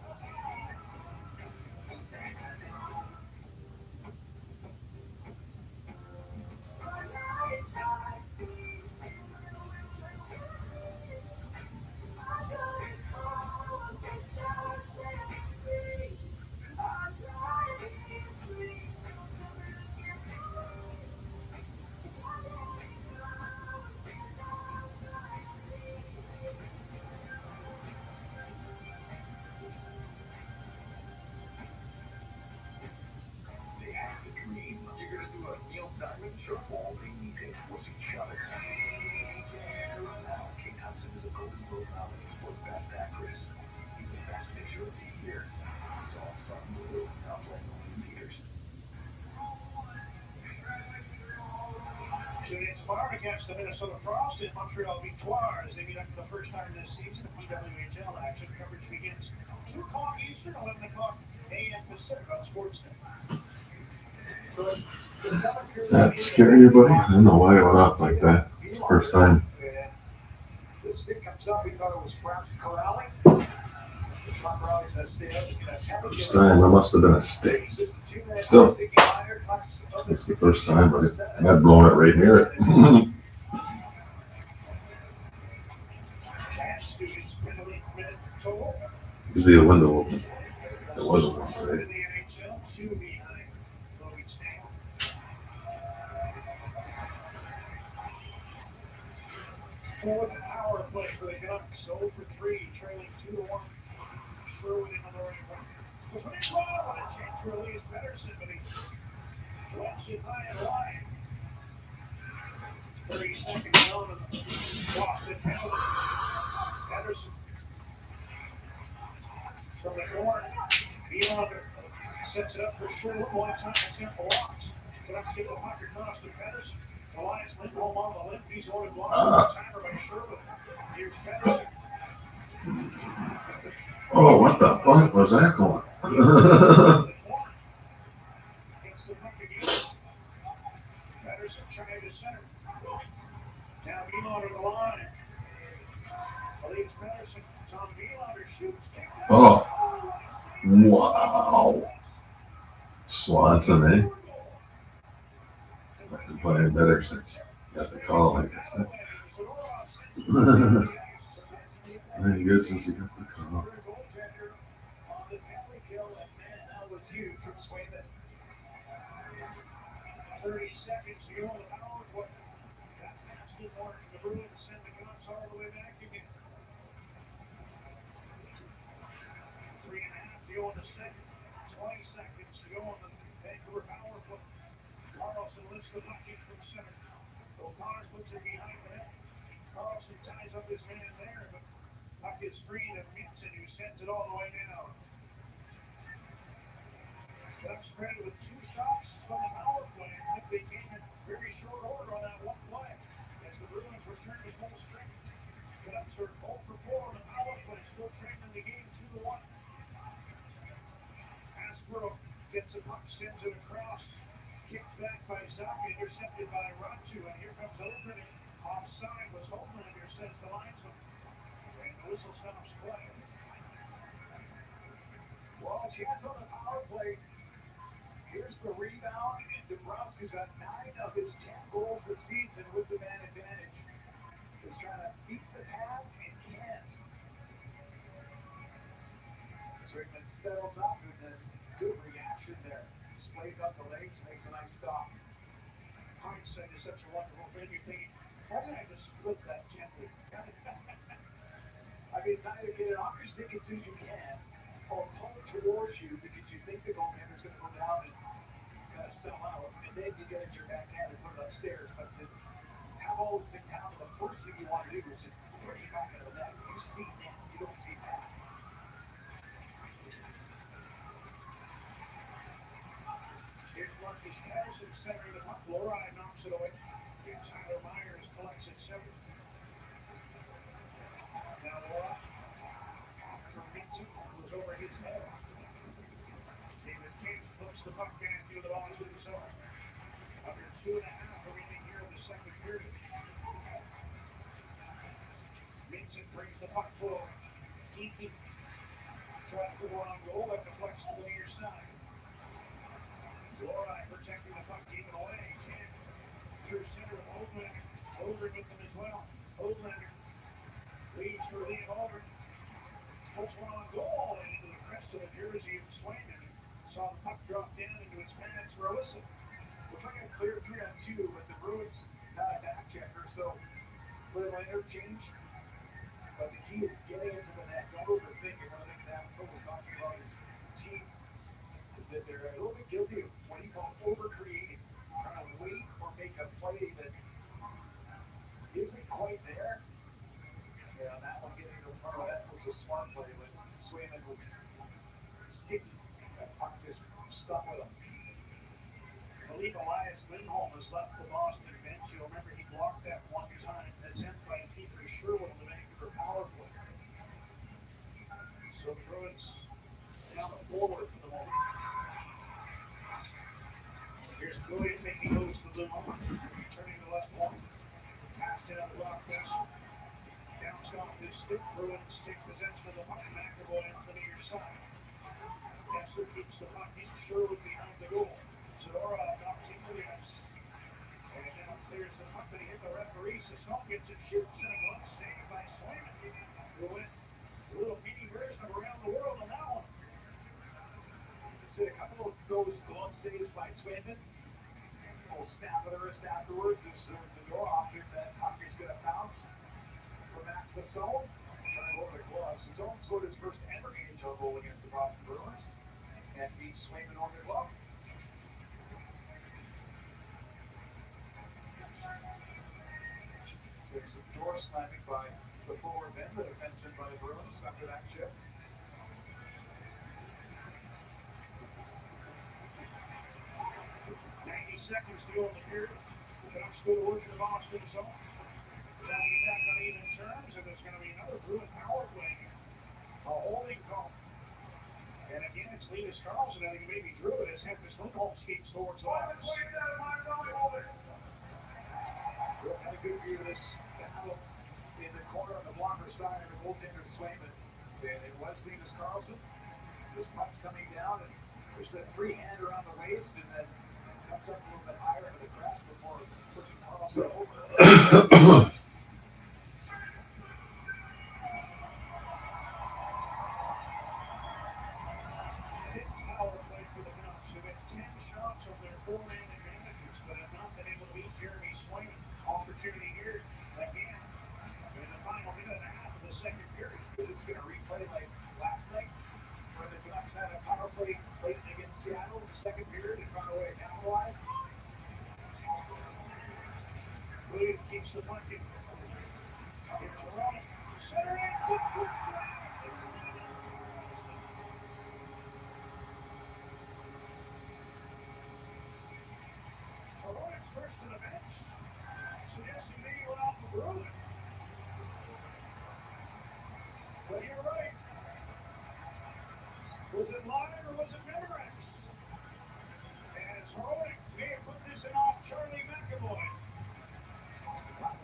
Speaker 5: They have the dream. You're gonna do a Neil Diamond show. All they needed was each other. Now, Kate Hudson is a Golden Globe nominee for Best Actress. Even Best Picture of the Year. Saw something new. Now playing only in theaters.
Speaker 12: Tune in tomorrow against the Minnesota Frost in Montreal Victoire as they meet up for the first time this season. The PWHL action coverage begins 2 o'clock Eastern, 11 o'clock a.m. Pacific on Sportsnet.
Speaker 3: That scare you, buddy? I don't know why it went off like that. It's the first time.
Speaker 12: This thing comes up, he thought it was Frank Corrali.
Speaker 3: First time. That must have been a stake. Still, it's the first time, but I've blown it right near it. Usually a window open. It wasn't one today.
Speaker 12: Fourth power play for the Canucks, 0 for 3, trailing 2-1. Sherwood in the lower one. Was when it's wrong on a change for Elias Pettersson, but he lets it high and wide. 30 seconds on and Boston penalty. Pettersson from the corner. Beyonder sets it up for Sherwood. One time it's got blocked. Canucks get the puck across to Pettersson. Elias Lindholm on the limp. He's only blocked timer by Sherwood. Here's Pettersson.
Speaker 3: Oh, what the fuck was that going?
Speaker 12: Gets the puck again. Pettersson trying to center. Now Beyonder the line. Elias Pettersson. Tom Beyonder shoots.
Speaker 3: Oh, wow. Swanson, eh? I've been playing better since got the call, like I said. Playing good since he got the call.
Speaker 12: 30 seconds to go on the power play. That's Aston Martin. The Bruins send the Canucks all the way back again. 3.5 to go in the second. 20 seconds to go on the Vancouver power play. Carlson lifts the puck in from center. O'Connor puts it behind the net. Carlson ties up his man there, but puck is free to Minson, who sends it all the way down. Canucks credit with 2 shots from the power play. I think they came in very short order on that one play as the Bruins return to full strength. Canucks are 0 for 4 on the power play, still trailing the game 2-1. Asbro gets a puck, sends it across, kicked back by Zaka, intercepted by Ratu, and here comes Opening. Offside was Holmlander, says the linesman. And the whistle stops play.
Speaker 16: Well, chance on the power play. Here's the rebound, and Dabrowski's got 9 of his 10 goals this season with the man advantage. He's trying to beat the pass and can't. Strickland settles up with a good reaction there. Sprays up the legs, makes a nice stop.
Speaker 12: Hindsight is such a wonderful thing. You're thinking, how can I just flip that gently?
Speaker 16: I mean, it's either get it off your stick as soon as you can, or pull it towards you because you think the goaltender's going to go down and
Speaker 8: kind of sell out, and then you get it in your backhand and put it upstairs. But to have all this in town, the first thing you want to do is just push it back into the net. You see net, you don't see that. Here's Marcus Patterson centering the puck. Loride knocks it away. Tyler Myers collects it center. Now Laura from Minton goes over his head. David King flips the puck back through the ball to the zone. Under 2.5 remaining here in the second period. Minton brings the puck forward. Kiki tries to go on goal, but deflects to the near side. Loride protecting the puck, gave it away. Ken through center, Oldlander. Over with them as well. Oldlander leads for Liam Over. Puts one on goal and into the crest of the jersey of Swayman. Saw the puck drop down into his pads for a whistle. Looks like a clear 3-on-2, but the Bruins not a back checker, so little interchange. But the key is getting into the net. Don't overthink it. One of the things that Phil was talking about his team is that they're a little bit guilty of what you call over-creating. Trying to wait or make a play that isn't quite there. Yeah, that one getting to the front of that was a smart play, but Swayman was sticky. That puck just stuck with him. I believe Elias Lindholm has left the Boston bench. You'll remember he blocked that one time attempt by Peter Sherwood on the Vancouver power play. So the Bruins down the forward for the moment. Here's Williams making moves to Lindholm. Turning the left point. Passed it out of Rock West. Down south is stick. Bruins take possession of the puck. McAvoy on the near side. Kessler keeps the puck in. Sherwood behind the goal. Zadora knocks in Williams. And now clears the puck, but he hit the referee. Sasson gets it, shoots, and a glove save by Swayman. Who went a little mini version of Around the World on that one. See a couple of those glove saves by Swayman. We'll snap at the wrist afterwards as soon as the door option that puck is going to bounce from Matt Sasson. Trying to lower the gloves. Sasson scored his first ever NHL goal against the Boston Bruins and beat Swayman on the glove. There's some door slamming by the forwards and the defenseman by the Bruins after that shift. Seconds to go in the period. The Canucks go to work in the Boston zone. Setting back on even terms, and there's going to be another Bruin power play. A holding call. And again, it's Linus Karlsson. I think maybe drew it as Hampus Lindholm skates towards the line. Real kind of good view of this battle in the corner on the blocker side of the goaltender Swayman. And it was Linus Karlsson. This puck's coming down, and there's that free hand around the waist, and then comes up a little bit higher into the crest before pushing Karlsson over. Sixth power play for the Canucks, who had 10 shots on their 4-man advantages, but have not been able to beat Jeremy Swayman. Opportunity here again in the final minute and a half of the second period. It's going to replay like last night, where the Canucks had a power play late against Seattle in the second period and found a way to capitalize. Williams keeps the puck in. Here's Toronto. Center in. Toronto's first to the bench. Suggesting maybe went off the Bruins. But you're right. Was it Lyon or was it Memorex? And Hronek may have put this in off Charlie McAvoy.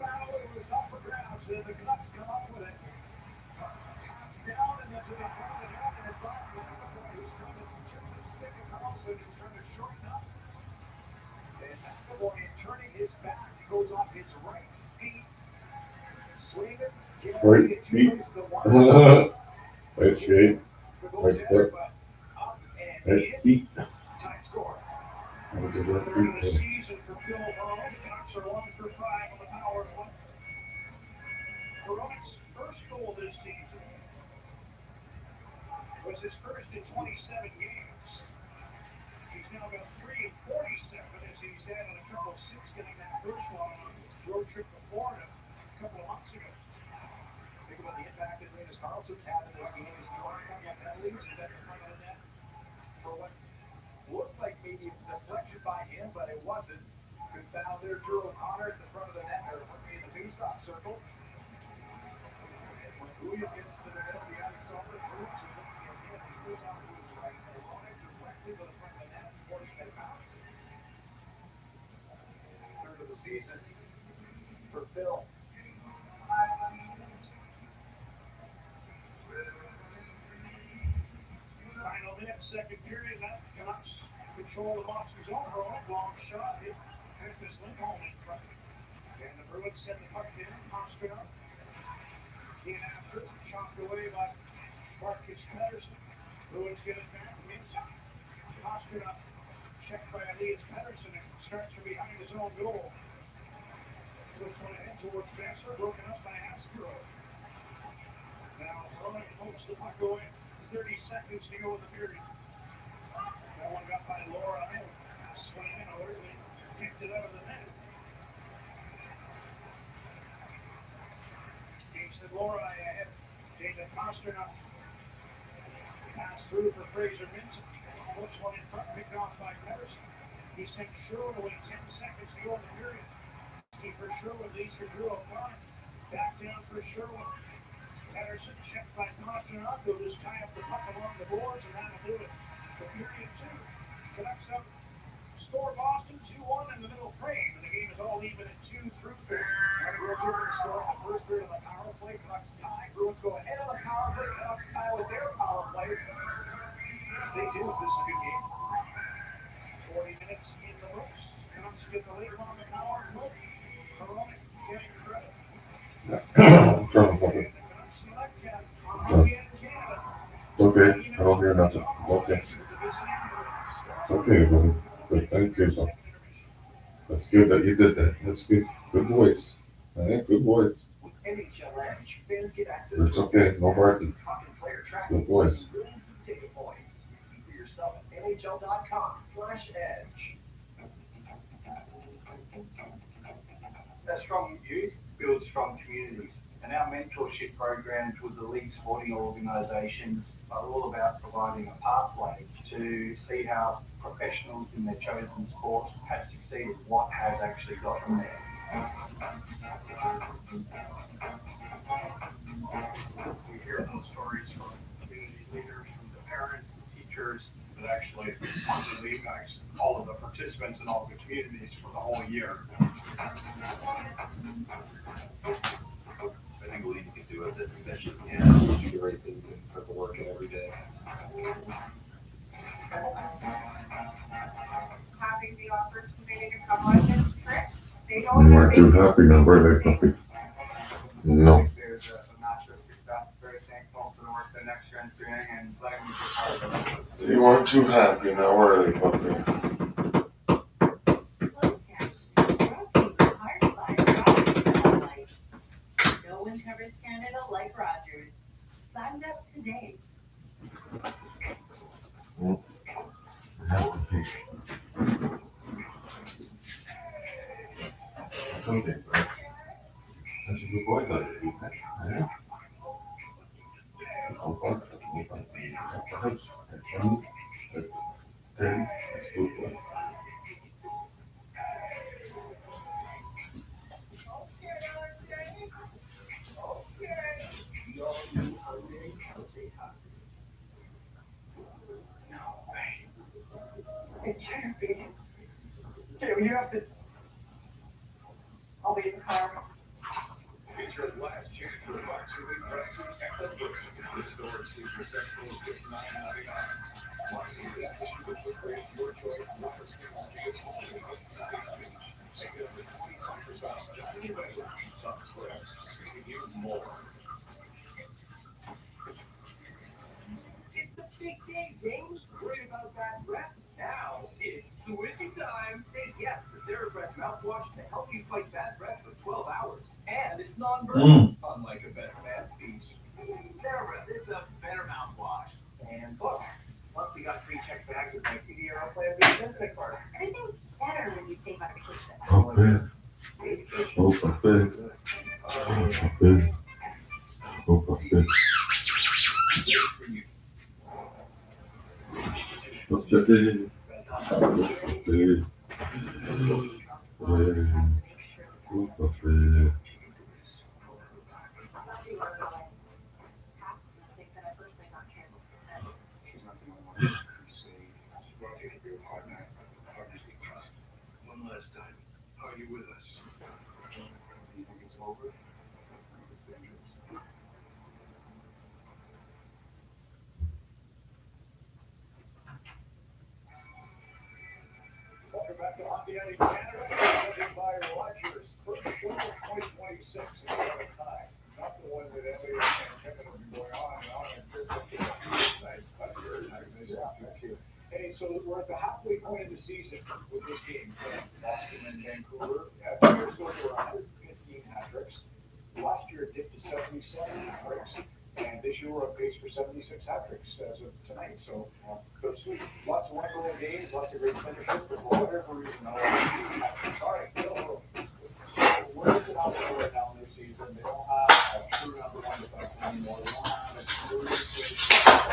Speaker 8: Now it was up for grabs, and the Canucks come up with it. Pass down and then to the front of the net, and it's off McAvoy, who's trying to stick a Karlsson and trying to shorten up. And McAvoy, turning his back, goes off his right skate. Swayman,
Speaker 3: Right feet. Right skate. Right foot. Right feet.
Speaker 12: Tight score.
Speaker 3: That was a good
Speaker 12: Third of the
Speaker 3: feet.
Speaker 12: season for Phil Hronek. Canucks are 1 for 5 on the power play. Hronek's first goal this season was his first in 27 games. He's now got 3 in 40 road trip to Florida a couple of months ago. Think about the impact that Linus Carlson's had in this game. He's drawn a couple of penalties and then in front of the net for what looked like maybe a deflection by him, but it wasn't. Good foul there, Drew O'Connor at the front of the net, or in the faceoff circle. When Booyah gets to the net, the ice over, Brooks is looking at him. He goes out to his right, and Ronick directly to the front of the net, forcing a bounce. Third of the season for Phil. Final minute, second period, that Canucks control the Boston zone. Ronick, long shot, hit Memphis Lindholm in front. And the Bruins send the puck in, Pastrnak. In after, chopped away by Marcus Pettersson. Bruins get it back, Minson. Pastrnak checked by Elias Pettersson and starts from behind his own goal. Flips one ahead towards Besser, broken up by Askero. Now Ronick pokes the puck away. 30 seconds to go in the period. That one got by Laura. Swing in early, kicked it out of the net. Jason Laura ahead. David Pastrnak. Pass through for Fraser Minson. Puts one in front, picked off by Pettersson. He sent Sherwood away 10 seconds to go in the period. For Sherwood, leads for Drew O'Connor. Back down for Sherwood. Pettersson checked by Pastrnak, who just tie up the puck along the boards, and that'll do it for period two. Canucks up, score Boston 2-1 in the middle frame, and the game is all even at 2 through 3. Bruins open score in the first period on the power play. Canucks tie. Bruins go ahead on the power play. Canucks tie with their power play. Stay tuned. This is a good game. 40 minutes in the books. Canucks get the lead on the power play. Ronick getting credit.
Speaker 3: I'm trying to fuck it. Okay, I don't hear nothing. Okay. It's okay, buddy. But thank you, so. That's good that you did that. That's good. Good voice. Hey, good voice.
Speaker 19: NHL Edge, fans get access
Speaker 3: It's
Speaker 19: to
Speaker 3: okay, no barking.
Speaker 19: player tracking
Speaker 3: Good voice.
Speaker 19: and rooms and ticket points. See for yourself at NHL.com/edge.
Speaker 20: Our strong youth build strong communities, and our mentorship programs with the league sporting organisations are all about providing a pathway to see how professionals in their chosen sport have succeeded, what has actually got them there.
Speaker 12: We hear those stories from community leaders, from the parents, the teachers, that actually positively impacts all of the participants in all the communities for the whole year.
Speaker 21: I think we can do it as best you can. Do the right thing and put the work in every day.
Speaker 14: Happy the opportunity to come on this trip. They
Speaker 3: You
Speaker 14: don't
Speaker 3: weren't too happy now, were they, puppy? No.
Speaker 20: There's a massive success. Very thankful for the work that Next Gen's doing and letting me be part of it.
Speaker 3: You weren't too happy now, were they, puppy?
Speaker 4: No one covers Canada like Rogers. Sign up today.
Speaker 3: That's okay, bro. That's a good boy, though. Yeah. I'll fuck it. We'll fuck it. That's the house. That's funny. That's dirty. That's good boy.
Speaker 12: You have to.
Speaker 14: I'll be in the car.
Speaker 12: It's your last chance for a box of impressive experts. This store is super sexual, $59.99. Your choice. More.
Speaker 19: It's the big day, James. Worried about that breath? Now it's Swishy time. Say yes to TheraBreath mouthwash to help you fight bad breath for 12 hours. And it's non-burning, unlike a bad speech. TheraBreath, it's a better mouthwash. And look, plus we got free check bags with my TDR plan benefit card.
Speaker 14: Everything's better when you save on vacation.
Speaker 3: Oh, man. So
Speaker 5: One last time. Are you with us? You think it's over? It's dangerous.
Speaker 12: Welcome back to Hockey Night in Canada. Presented by Rogers. First show of 2026 is another time. Not the one that Elliot and Kevin will be going on and on. And Chris will be nice. That's very nice. Thank you. Hey, so we're at the halfway point of the season with this game. Boston and Vancouver. Players go for 115 hat tricks. Last year it dipped to 77 hat tricks. And this year we're on pace for 76 hat tricks as of tonight. So good sweet. Lots of one-goal games, lots of great finishes. But for whatever reason, all right, so where is it out there right now in this season? They don't have a true number one defense anymore. They don't have a true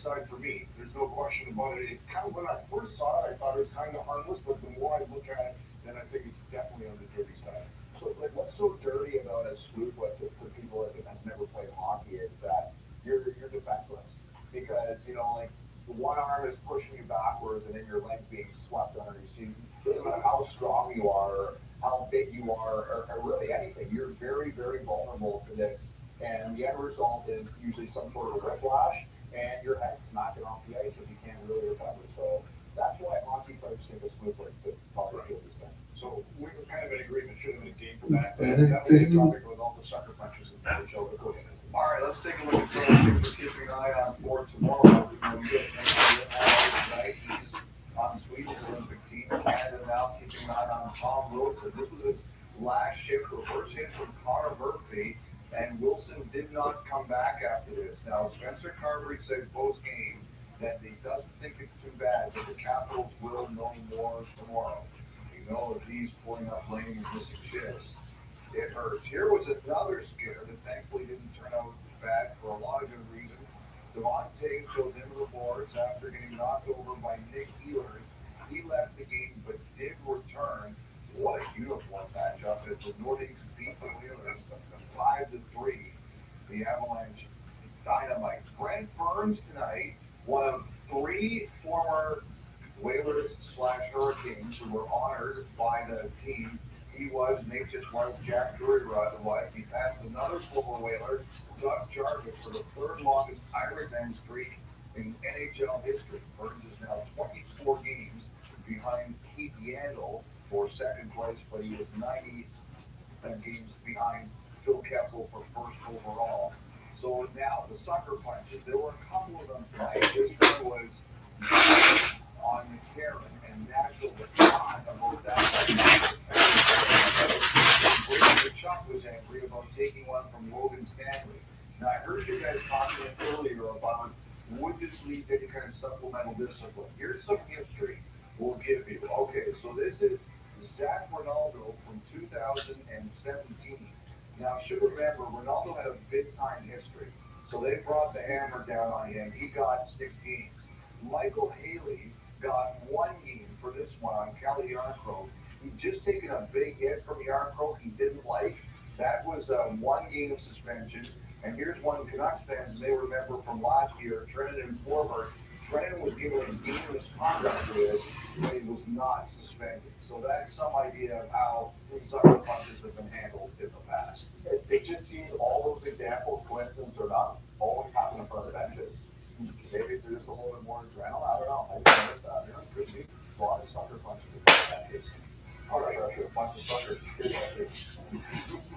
Speaker 12: side for me. There's no question about it. It kind of, when I first saw it, I thought it was kind of harmless, but the more I look at it, then I think it's definitely on the dirty side. So, like, what's so dirty about a swoop, like, for people that have never played hockey, is that you're defenseless. Because, you know, like, the one arm is pushing you backwards, and then your leg being swept underneath you. It doesn't matter how strong you are, or how big you are, or really anything. You're very, very vulnerable to this. And the end result is usually some sort of whiplash, and your head smacking off the ice if you can't really recover. So that's why hockey players think a swoop like the probably kill this thing. So we were kind of in agreement, should have been a game for that. But that was the topic with all the sucker punches and the show. All right, let's take a look at some things we're keeping an eye on for tomorrow. We get
Speaker 16: think it's too bad, but the Capitals will know more tomorrow. We know that he's pulling up lane and missing shifts. It hurts. Here was another scare that thankfully didn't turn out bad for a lot of good reasons. Devon Toews goes into the boards after getting knocked over by Nick Ehlers. He left the game but did return. What a uniform matchup as the Nordiques beat the Whalers 5-3. The Avalanche dynamite. Brent Burns tonight, one of 3 former Whalers/Hurricanes who were honored by the team. He was, Nature's wife, Jack Drury was. He passed another former Whaler, Doug Jarvis, for the 3rd longest Ironman streak in NHL history. Burns is now 24 games behind Keith Yandel for 2nd place, but he was 90 games behind Phil Kessel for 1st overall. So now, the sucker punches, there were a couple of them tonight. This one was on McCarron, and Nashville was not about that. Chuck was angry about taking one from Logan Stanley. Now, I heard you guys talking earlier about would this lead to any kind of supplemental discipline. Here's some history we'll give you. Okay, so this is Zach Ronaldo from 2017. Now, you should remember, Ronaldo had a big-time history, so they brought the hammer down on him. He got 6 games. Michael Haley got 1 game for this one on Calle Jarnkrok. He'd just taken a big hit from Jarnkrok he didn't like. That was 1 game of suspension. And here's one Canucks fans may remember from last year, Trenton Forbert. Trenton was given a game of misconduct for this when he was not suspended. So that's some idea of how sucker punches have been handled in the past. It just seems all those examples, coincidence or not, always happen in front of benches. Maybe there's just a little bit more adrenaline. I don't know. I just noticed that. There could be a lot of sucker punches in that case. All right, a bunch of suckers.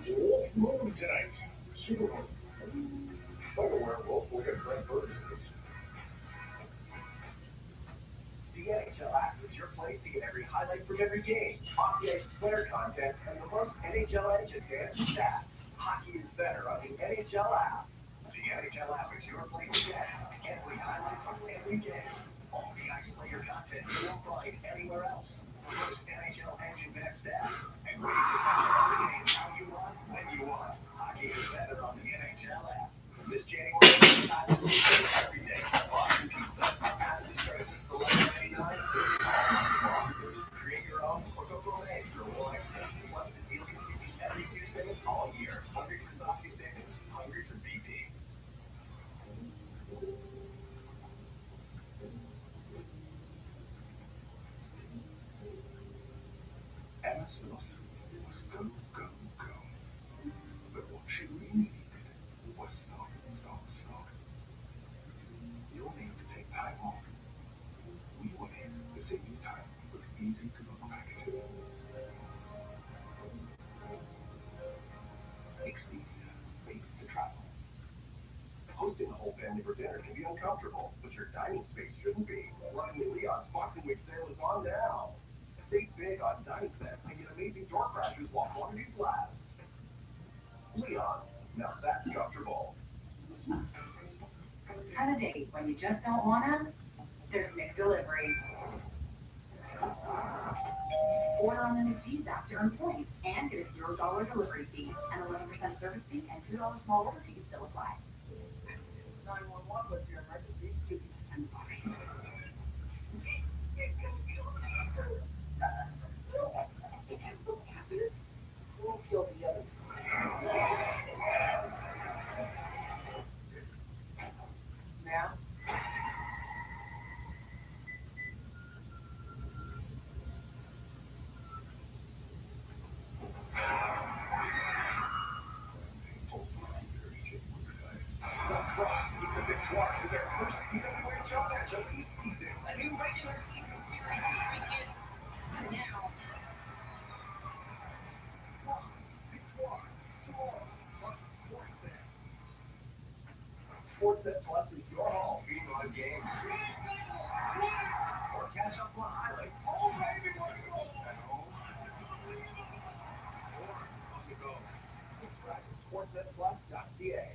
Speaker 16: Wolf Moon tonight. Super Bowl. Like a werewolf, we'll get Brent Burns.
Speaker 10: The NHL app is your place to get every highlight from every game, Hockey Ice player content, and the most NHL Edge advanced stats. Hockey is better on the NHL app. The NHL app is your place to get every highlight from every game. All the Ice player content you won't find anywhere else. The most NHL Edge advanced stats and ways to catch every game how you want, when you want. Hockey is better on the NHL app. This January, fastest every day. Boston Pizza. Fastest starts just $11.99. Create your own or go gourmet for $1 extra. Plus the deal continues every Tuesday all year. Hungry for saucy savings? Hungry for BP.
Speaker 18: Emma's philosophy was go, go, go. But what she really needed was stop, stop, stop. You'll need to take time off. We were here to save you time with easy to book packages. Expedia, made to travel.
Speaker 10: Hosting the whole family for dinner can be uncomfortable, but your dining space shouldn't be. Luckily, Leon's Boxing Week sale is on now. Save big on dining sets and get amazing door crashers while quantities last. Leon's, now that's comfortable.
Speaker 4: Are the days when you just don't wanna? There's Nick Delivery. Order on the McDee's app to earn points and get a $0 delivery fee, an 11% service fee, and $2 small order fee still apply.
Speaker 12: 911 with your emergency.
Speaker 4: I'm sorry.
Speaker 12: We'll kill the other. Now?
Speaker 10: Lacrosse beat the Victoire for their first PWHL matchup this season.
Speaker 15: A new regular season series begins now.
Speaker 10: Victoire, tomorrow, on Sportsnet. Sportsnet Plus is your home. Stream on games. Or catch up on highlights. Oh, baby, what a goal! At home. Or on the go. Subscribe to sportsnetplus.ca.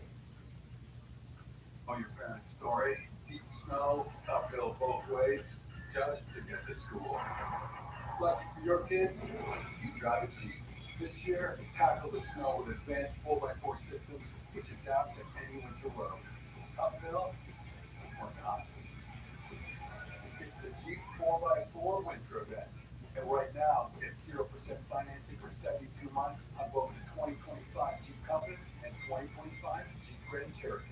Speaker 9: On your parents' story, deep snow, uphill both both ways just to get to school. Lucky for your kids, you drive it cheap. This year, tackle the snow with advanced 4x4 systems, which adapt to any winter road. Uphill or not. It's the Jeep 4x4 winter event. And right now, get 0% financing for 72 months on both the 2025 Jeep Compass and 2025 Jeep Grand Cherokee.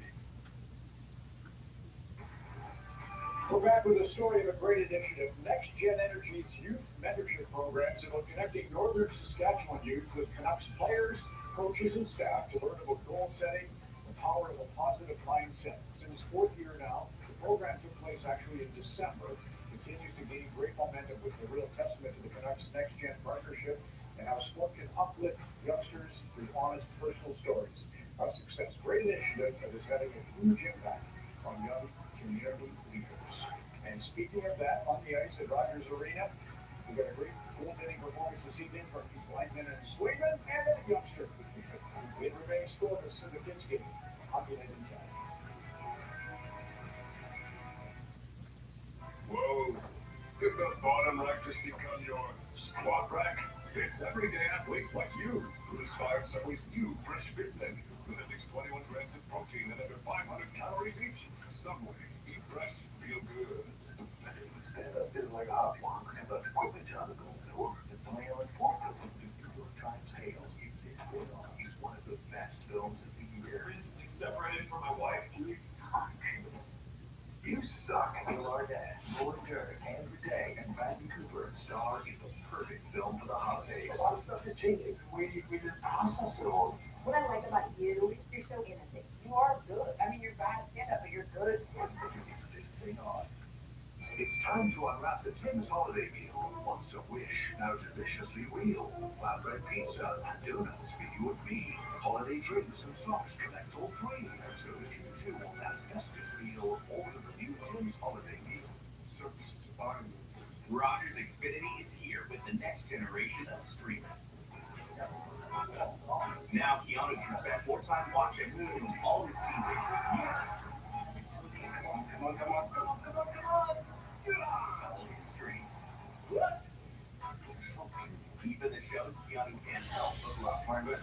Speaker 12: We're back with a story of a great initiative, Next Gen Energy's youth mentorship program is about connecting northern Saskatchewan youth with Canucks players, coaches, and staff to learn about goal setting, the power of a positive mindset. It's in its fourth year now. The program took place actually in December. Continues to gain great momentum with a real testament to the Canucks Next Gen partnership and how sport can uplift youngsters through honest personal stories of success. Great initiative that is having a huge impact on young community leaders. And speaking of that, on the ice at Rogers Arena, we got a great goaltending performance this evening from Blankman and Swayman and a youngster. It remains scoreless in the kids game. Hockey Night in Town.
Speaker 5: Whoa. Did the bottom rack just become your squat rack? It's everyday athletes like you who inspired Subway's new Fresh Fit Blend with at least 21 grams of protein and under 500 calories each. Subway. Eat fresh. Feel good.
Speaker 18: Stand up feeling like a hot one, and that's equipment on the gold door. It's only on four of them. New York Times Tales is this film. He's one of the best films of the year.
Speaker 5: Recently separated from my wife.
Speaker 18: You suck. Bill Arnett, Lauren Dern, Andrew Day, and Bradley Cooper star in the perfect film for the holidays. A lot of stuff is changing. We didn't process it all.
Speaker 4: What I like about you is you're so innocent. You are good. I mean, you're bad stand-up, but you're good.
Speaker 18: This thing on. It's time to unwrap the Tim's holiday meal. Once a wish, now deliciously real. Flatbread pizza and donuts for you and me. Holiday drinks and socks connect all three. So if you too want that festive meal, order the new Tim's holiday meal. Surf's fun.
Speaker 10: Rogers Xfinity is here with the next generation of streaming. Now Keanu can spend more time watching than all his teammates. Yes.
Speaker 12: Come on.
Speaker 10: All his streams. What? Even the shows Keanu can't help but love.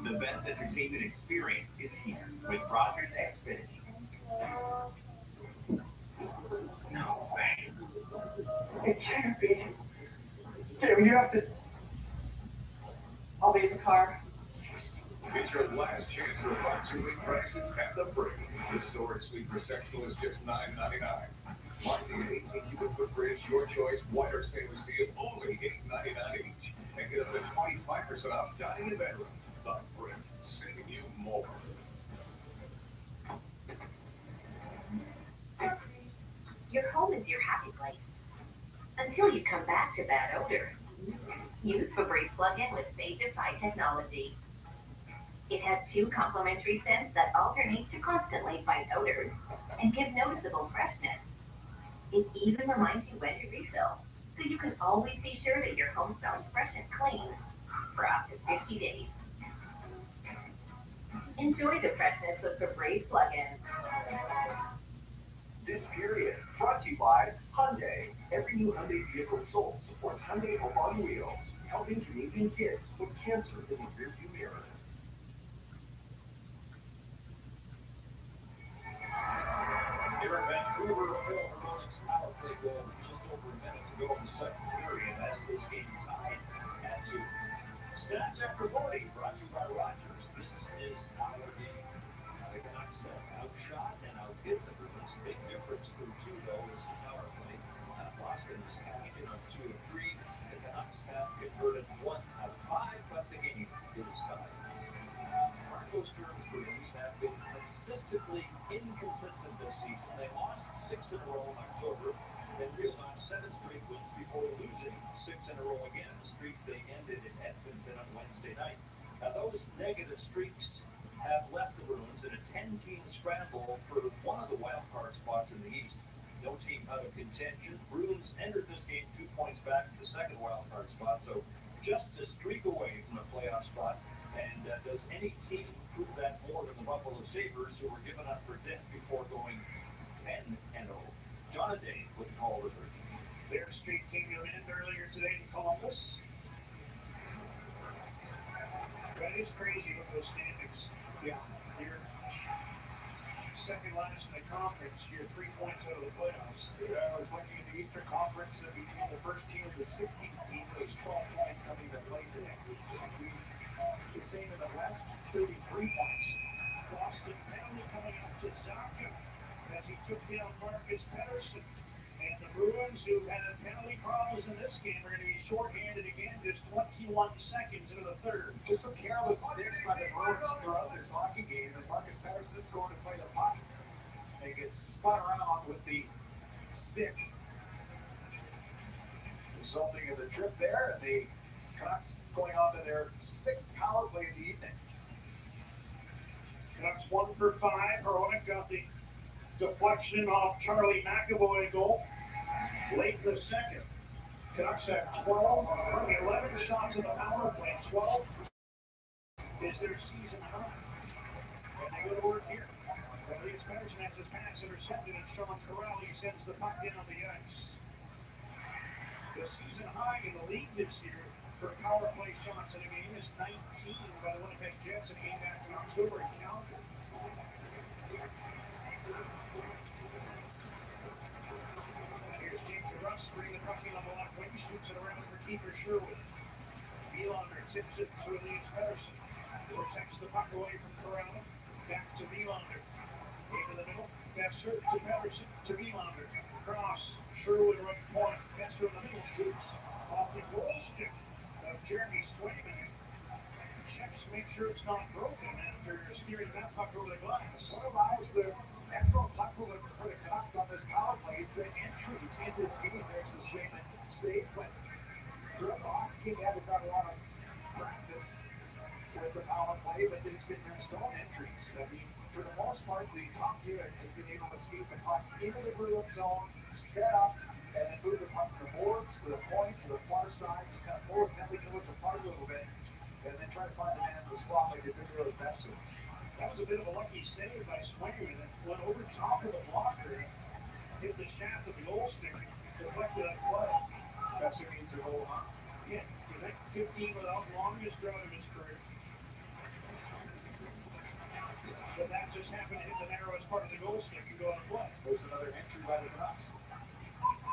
Speaker 10: The best entertainment experience is here with Rogers Xfinity.
Speaker 12: No way. It can't be. Tim, you have to. I'll be in the car.
Speaker 5: It's your last chance to find 2 week prices at the break. The storage suite for sectional is just $9.99. Find the 18-cubic fridge, your choice, wider stainless steel, only $8.99 each. And get up to 25% off dining and bedroom. The Brick, saving you more.
Speaker 4: Your home is your happy place. Until you come back to bad odor. Use Febreze plug-in with Sagify technology. It has 2 complementary scents that alternate to constantly fight odors and give noticeable freshness. It even reminds you when to refill, so you can always be sure that your home smells fresh and clean for up to 50 days. Enjoy the freshness with Febreze plug-in.
Speaker 18: This period brought to you by Hyundai. Every new Hyundai vehicle sold supports Hyundai Home on Wheels, helping Canadian kids with cancer in the rearview mirror.
Speaker 11: Here in Vancouver, Phil Harmonic's power play goal just over a minute to go in the second period as this game tied at 2. Stats after 40 brought to you by Rogers. This is our game. Now the Canucks have outshot and outhit the Bruins. Big difference through 2 though is the power play. Boston has cashed in on 2 of 3. The Canucks have converted 1 out of 5, but the game is tied. Marco Sturm's Bruins have been consistently inconsistent this season. They lost 6 in a row in October, then reeled on 7 straight wins before losing 6 in a row again, a streak they ended in Edmonton on Wednesday night. Now those negative streaks have left the Bruins in a 10-team scramble for one of the wild card spots in the East. No team out of contention. Bruins entered this game 2 points back to the second wild card spot, so just a streak away from a playoff spot. And does any team prove that more than the Buffalo Sabres, who were given up for dead before going 10-0. Jonathan with the call reverse.
Speaker 12: Their streak came to an end earlier today in Columbus. But it's crazy with those standings.
Speaker 8: Yeah.
Speaker 12: You're second last in the conference. You're 3 points out of the playoffs.
Speaker 8: I was looking at the Eastern Conference, and between the first team and the 16th team, there's 12 points coming to play today. The same in the West, 33 points.
Speaker 12: Boston penalty coming up to Zacha as he took down Marcus Pettersson. And the Bruins, who had penalty problems in this game, are going to be shorthanded again just 21 seconds into the third.
Speaker 8: Just some careless sticks by the Bruins throughout this hockey game, and Marcus Pettersson's going to play the puck. And gets spun around with the stick, resulting in the trip there, and the Canucks going on to their 6th power play of the evening.
Speaker 12: Canucks 1 for 5. Hronek got the deflection off Charlie McAvoy goal late in the second. Canucks have 12, 11 shots in the power play. 12 is their season high. And they go to work here. Elias Pettersson has his pass intercepted, and Sean Corrali sends the puck down the ice. The season high in the league this year for power play shots in a game is 19 by the Winnipeg Jets in a game back in October in Calgary. Here's Jake DeRuss bringing the puck in on the left wing, shoots it around for Kiefer Sherwood. Nylander tips it to Elias Pettersson. Protects the puck away from Corrali. Back to Nylander. Into the middle. Besser to Pettersson to Nylander. Cross. Sherwood right point. Besser in the middle shoots off the goal stick of Jeremy Swayman. Checks to make sure it's not broken after steering that puck over the glass.
Speaker 8: What allows the excellent puck movement for the Canucks on this power play is the entries in this game versus Swayman safe, but throughout the hockey game, they haven't done a lot of practice with the power play, but it's been their zone entries. I mean, for the most part, the top unit has been able to escape the puck into the Bruin zone, set up, and then move the puck to the boards, to the point, to the far side, just kind of forward, then we can look apart a little bit, and then try to find the man in the slot like they did with Besser.
Speaker 12: That was a bit of a lucky save by Swinger that went over top of the blocker, hit the shaft of the goal stick, deflected that play.
Speaker 8: Besser needs a goal, huh?
Speaker 12: Yeah, he went 15 without longest drought of his career. But that just happened to hit the narrowest part of the goal stick and go on a play.
Speaker 8: There's another entry by the Canucks.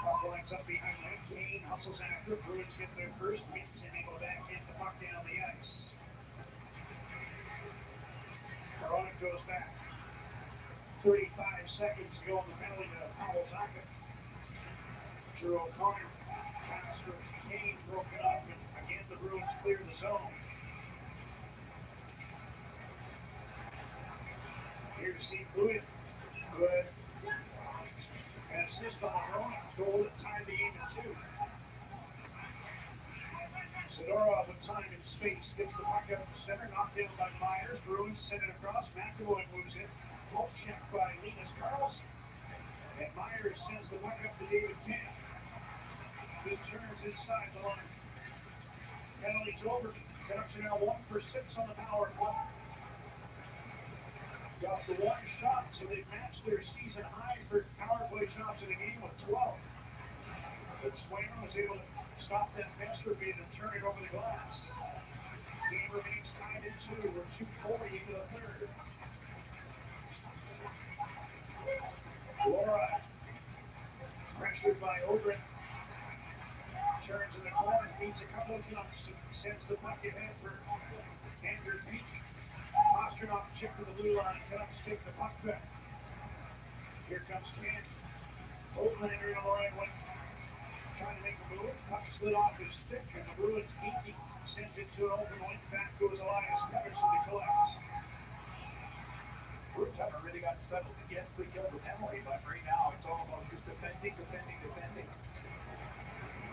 Speaker 12: Puck lines up behind Mike Kane, hustles after. Bruins get their first, meets and they go back in the puck down the ice. Hronek goes back. 35 seconds to go on the penalty to Pavel Zacha. Drew O'Connor pass for Kane, broken up, and again the Bruins clear the zone. Here's Steve Blewett. Good. An assist on Hronek. Goal that tied the game at 2. Zadorov with time and space gets the puck out to center, knocked down by Myers. Bruins send it across. McAvoy moves it. Hope checked by Linus Karlsson. And Myers sends the puck up to David Kampf. He turns inside the line. Penalty's over. Canucks are now 1 for 6 on the power play. Got the one shot, so they've matched their season high for power play shots in a game with 12. But Swayman was able to stop that Besser bid and turn it over the glass. Game remains tied at 2. We're 2:40 into the third. Laura, pressured by Ogren, turns in the corner, beats a couple of Canucks, sends the puck ahead for Andrew Peak. Pastrnak chip to the blue line. Canucks take the puck back. Here comes Ken. Oldlander in the right wing. Trying to make a move. Puck slid off his stick, and the Bruins Geeky sends it to an open wing. Back goes Elias Pettersson to collect.
Speaker 8: Bruins haven't really got settled. Yes, they killed the penalty, but right now it's all about just defending.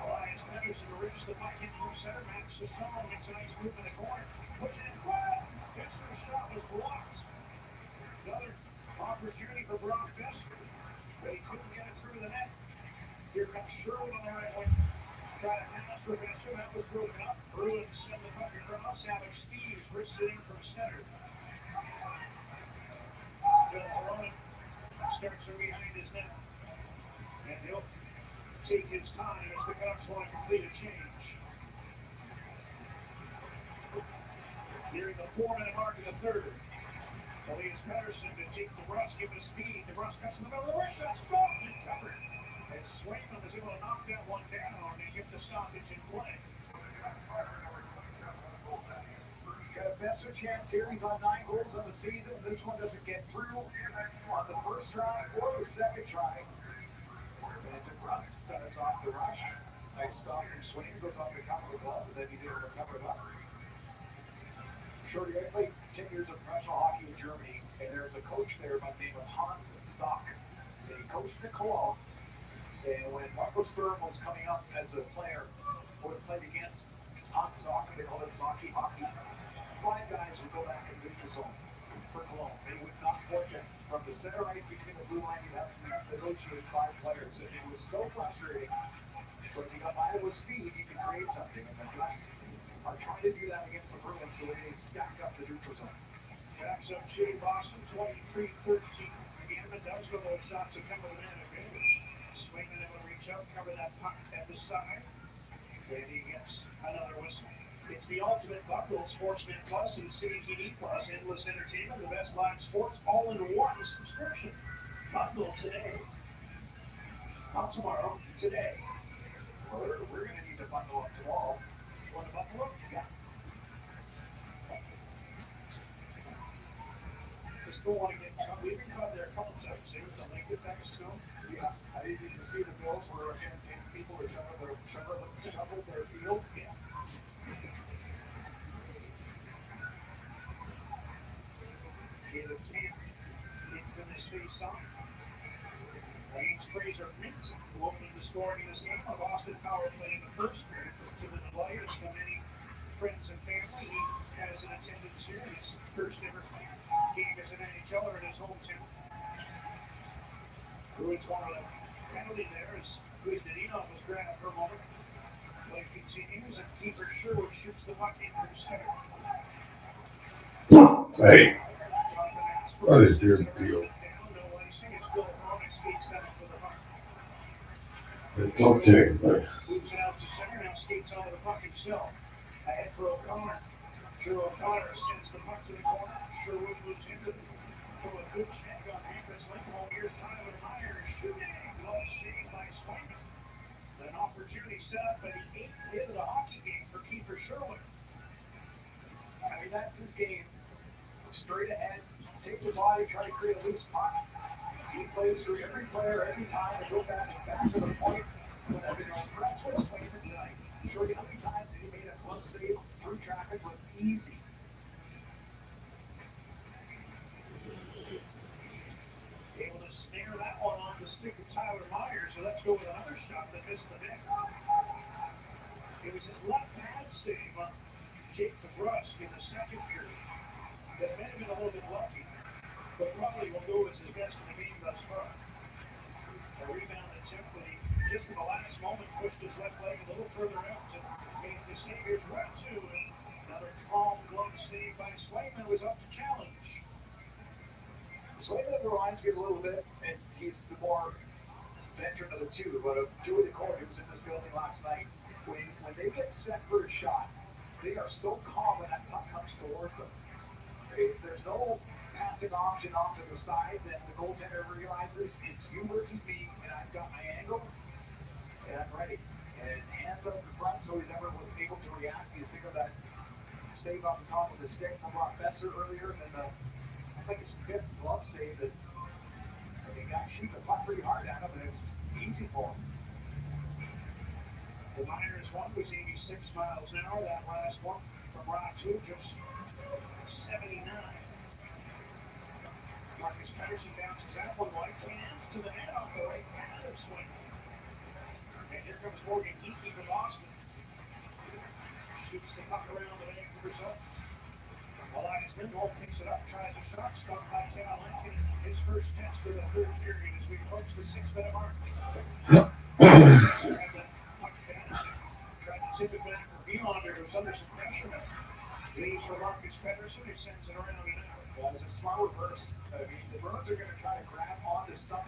Speaker 12: Elias Pettersson rips the puck in from center. Max Sasson makes a nice move in the corner. Puts it in front. Besser's shot was blocked. Another opportunity for Brock Besser, but he couldn't get it through the net. Here comes Sherwood on the right wing. Try to pass for Besser. That was broken up. Bruins send the puck across. Alex Steves wrists it in from center. Phil Hronek starts from behind his net. And he'll take his time as the Canucks want to complete a change. Nearing the 4-minute mark of the third. Elias Pettersson to take DeBrusk, give it a speed. DeBrusk cuts in the middle of the wrist shot, stopped and covered. And Swayman was able to knock that one down and get the stoppage in play.
Speaker 16: Got a Besser chance here. He's on 9 goals on the season. This one doesn't get through on the first try or the second try. And DeBrusk starts off the rush. Nice stop from Swayman, goes off the top of the glove, and then he's able to cover it up. Shorty, I played 10 years of professional hockey in Germany, and there's a coach there by the name of Hans Stock. And he coached in Cologne, and when Marco Sturm was coming up as a player, would have played against Hans Stock, they call it Socky hockey. 5 guys would go back in the neutral zone for Cologne. They would not work it. From the center ice between the blue line, you'd have to negotiate 5 players, and it was so frustrating. But if you got by with speed, you can create something, and the Ducks are trying to do that against the Bruins the way they stacked up the neutral zone.
Speaker 12: Backs up Shea Boston, 23-13. Again, the Ducks with those shots that come with an advantage. Swayman able to reach out, cover that puck at the side. And he gets another whistle. It's the ultimate Buckle Sportsman Plus and CTV Plus. Endless entertainment, the best live sports, all in one subscription. Buckle today. Not tomorrow, today.
Speaker 16: We're going to need to bundle up tomorrow.
Speaker 12: Want to buckle up? Yeah. Just don't want to get caught. We've been caught there a couple times. They were like, get back to snow.
Speaker 16: Yeah, I didn't even see the bills where people were shoveling their field.
Speaker 12: Yeah. Caleb Camp into this face-off. James Fraser Minson, who opened the scoring in this game. A Boston power play in the first period. To the delight of so many friends and family, he has an attendance here. His first ever game as an NHLer in his hometown. Bruins wanted a penalty there as Kuzdenov was grabbed for a moment. Play continues and keeper Sherwood shoots the puck in from center.
Speaker 3: Hey, what is your deal? It's okay, but
Speaker 12: Moves it out to center, now skates onto the puck himself. Ahead for O'Connor. Drew O'Connor sends the puck to the corner. Sherwood moves into it. Throw a good check on Hampus Lincoln. Here's Tyler Myers shooting. Glove saved by Swayman. An opportunity set up by the 8th hit of the hockey game for Kiefer Sherwood.
Speaker 16: I mean, that's his game. Straight ahead, take the body, try to create a loose puck. He plays through every player every time and go back to the point. That's what's playing tonight. Show you how many times he made a close save through traffic was easy.
Speaker 12: Able to snare that one off the stick of Tyler Myers. So let's go with another shot that missed the net. It was his left pad save on Jake DeBrusk in the second period. That may have been a little bit lucky, but probably will go as his best in the game thus far. A rebound attempt, but he just in the last moment pushed his left leg a little further out to make the Saviors run to. Another calm glove save by Swayman was up to challenge.
Speaker 16: Swayman reminds me a little bit, and he's the more veteran of the two, but Joey DeCourt, who was in this building last night, when they get set for a shot, they are so calm when that puck comes towards them. There's no passing option off to the side that the goaltender realizes it's you versus me, and I've got my angle, and I'm ready. And hands up in front, so he never was able to react. You think of that save off the top of the stick from Brock Besser earlier, and then it's like his 5th glove save that he got shoot the puck pretty hard at him, and it's easy for him.
Speaker 12: The Miners one was 86 miles an hour. That last one from Rock 2, just 79. Marcus Pettersson bounces that one right hands to the net off the right pad of Swayman. And here comes Morgan Geekie from Boston. Shoots the puck around the Vancouver zone. Elias Lindholm picks it up, tries a shot, stopped by Cal Lincoln. His first test of the third period as we approach the 6-minute mark. Tried to tip it back for Wielander, who's under some pressure now. Leaves for Marcus Pettersson, who sends it around and out.
Speaker 16: Well, it's a smart reverse. I mean, the Bruins are going to try to grab onto some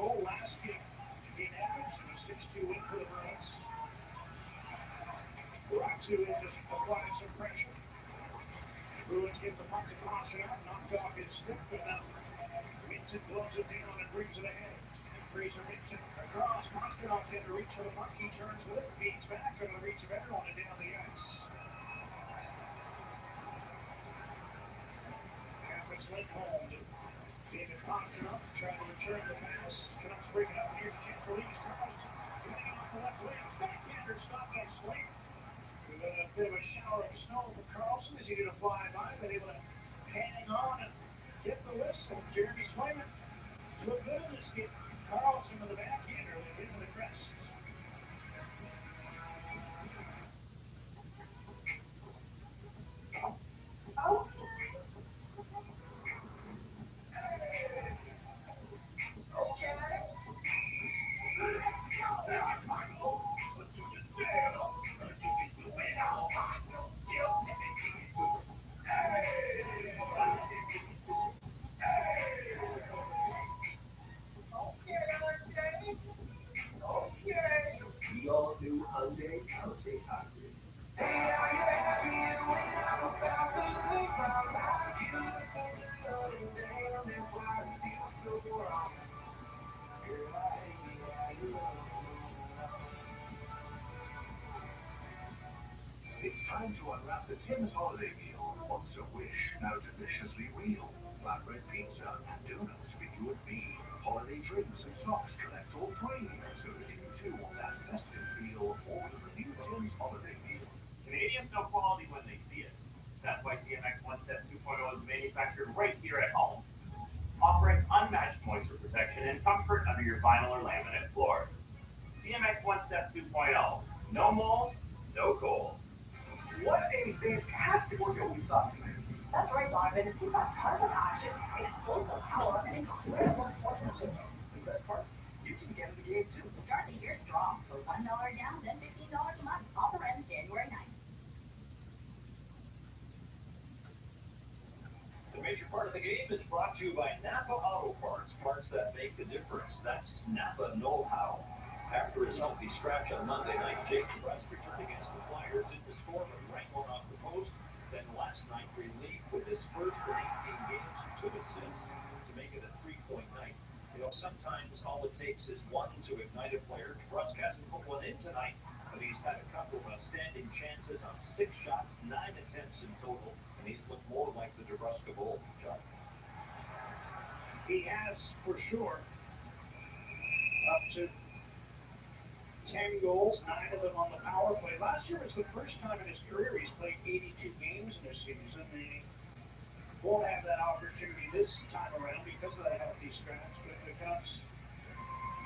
Speaker 12: goal last game in Edmonton, a 6-2 win for the Bruins. Ratu in to apply some pressure. Bruins get the puck to Pastrnak, knocked off his stick, but now Minton blows it down and brings it ahead. Fraser Minton across, Pastrnak had to reach for the puck, he turns with it, feeds back on the reach of everyone and down the ice. Campus led home to David Pastrnak, trying to return the pass. Canucks bring it up, here's a chance for Leafs Carlson. Coming off the left wing, backhander stopped by Slate. We've got a bit of a shower of snow for Carlson as he did a fly-by, but able to hang on and get the whistle. Jeremy Swayman looked good in this game. Carlson with the backhander into the crest.
Speaker 10: The all-new Hyundai Palisade Hybrid.
Speaker 5: It's time to unwrap the Tim's holiday meal. Once a wish, now deliciously real. Flatbread pizza and donuts for you and me. Holiday drinks and socks collect all three. So if you too want that festive feel, order the new Tim's holiday meal.
Speaker 13: Canadians know quality when they see it. That's why TMX One Step 2.0 is manufactured right here at home, offering unmatched moisture protection and comfort under your vinyl or laminate floors. TMX One Step 2.0. No mold, no cold.
Speaker 19: What a fantastic workout we saw tonight.
Speaker 4: That's right, Donovan. We saw tons of action, explosive power, and incredible sportsmanship.
Speaker 19: The best part, you can get in the game too.
Speaker 4: Start the year strong for $1 down, then $15 a month. Offer ends January 9th.
Speaker 11: The major part of the game is brought to you by Napa Auto Parts, parts that make the difference. That's Napa know-how. After his healthy scratch on Monday night, Jake DeBrusk returned against the Flyers, didn't score, but rang one off the post. Then last night, relieved with his first in 18 games, 2 assists to make it a 3-point night. You know, sometimes all it takes is one to ignite a player. DeBrusk hasn't put one in tonight, but he's had a couple of outstanding chances on 6 shots, 9 attempts in total, and he's looked more like the DeBrusk of old, John.
Speaker 12: He has, for sure, up to 10 goals, 9 of them on the power play. Last year was the first time in his career he's played 82 games in a season. He won't have that opportunity this time around because of that healthy stretch, but the Canucks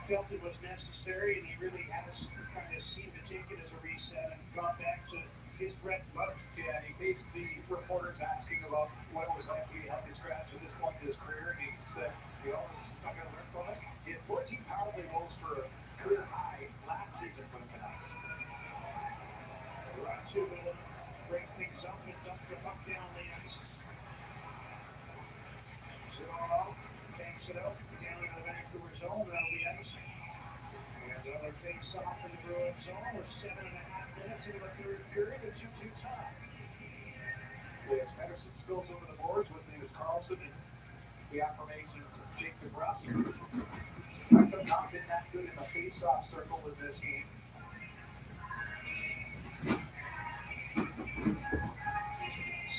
Speaker 12: felt it was necessary, and he really has kind of seemed to take it as a reset and gone back to his bread and butter.
Speaker 20: Yeah, he faced the reporters asking about what it was like to be a healthy scratch at this point in his career, and he said, you know, I'm going to learn from it. He had 14 power play goals for a career high last season for the Canucks.
Speaker 12: Ratu will break things up and dump the puck down the ice. Zero tanks it out down into the Vancouver zone, down the ice. And another face off in the Bruins zone with 7.5 minutes into the third period, a 2-2 tie.
Speaker 20: As Henderson spills over the boards with David Carlson and the affirmation of Jake DeBrusk. Ducks have not been that good in the face-off circle in this game.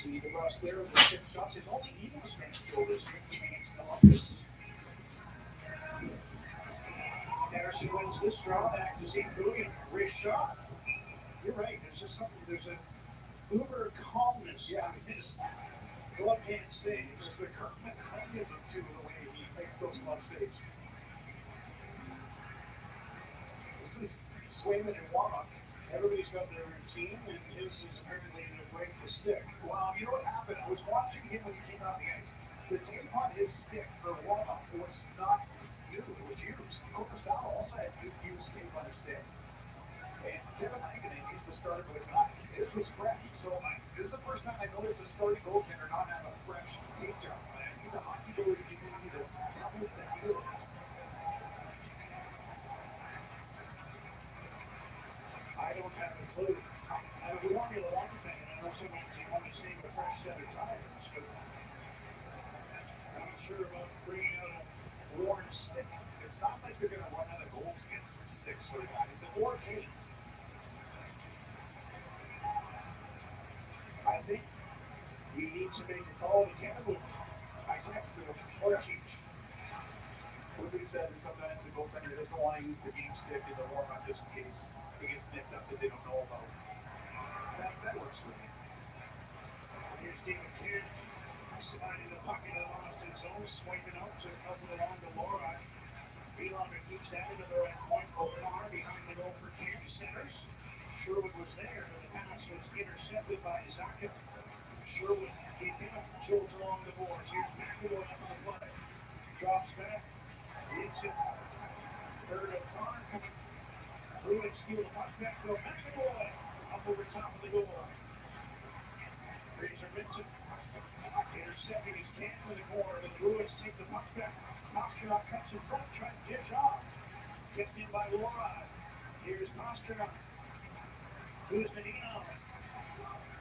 Speaker 12: See DeBrusk there with the 6 shots. His only Eagles fans goal this year against Columbus. Harrison wins this draw, back to Zeke Coogan. Wrist shot. You're right. There's just something. There's a uber calmness.
Speaker 20: Yeah,
Speaker 12: his glove hand stays.
Speaker 20: There's the Kirk mechanism to the way he makes those glove saves. This is Swayman and Warnock.
Speaker 12: Everybody's got their routine, and his is apparently to break the stick.
Speaker 20: Well, you know what happened? I was watching him when he came out the ice. The tape on his stick for Warnock was not new. It was used. Corpusalo also had used tape on his stick. And Kevin Hankinen needs to start with a Canucks. This was fresh. So this is the first time I noticed a starting goaltender not have a fresh tape job. He's a hockey goalie. You need to help with the deal.
Speaker 12: center tires. But I'm not sure about bringing out a worn stick. It's not like they're going to run out of gold skins and sticks. So it's an or case. I think we need to make a call to Canada. I texted him, or cheech. What he said is sometimes the goaltender doesn't want to use the game stick in the warm-up just in case it gets nicked up that they don't know about. That works for me. Here's David Kidd, sliding the puck into the Boston zone, swiping out to help it along to Laura. Belanger keeps that into the right point. O'Connor behind the goal for Kidd, centers. Sherwood was there, but the pass was intercepted by Zaka. Sherwood gave him a jolt along the boards. Here's McAvoy up on the play. Drops back. Leads it. Third O'Connor coming. Bruins steal the puck back to McAvoy. Up over top of the goal. Fraser Minton intercepting his can in the corner. The Bruins take the puck back. Pastrnak cuts in front, trying to dish off. Kept in by Laura. Here's Pastrnak. Kuzmenino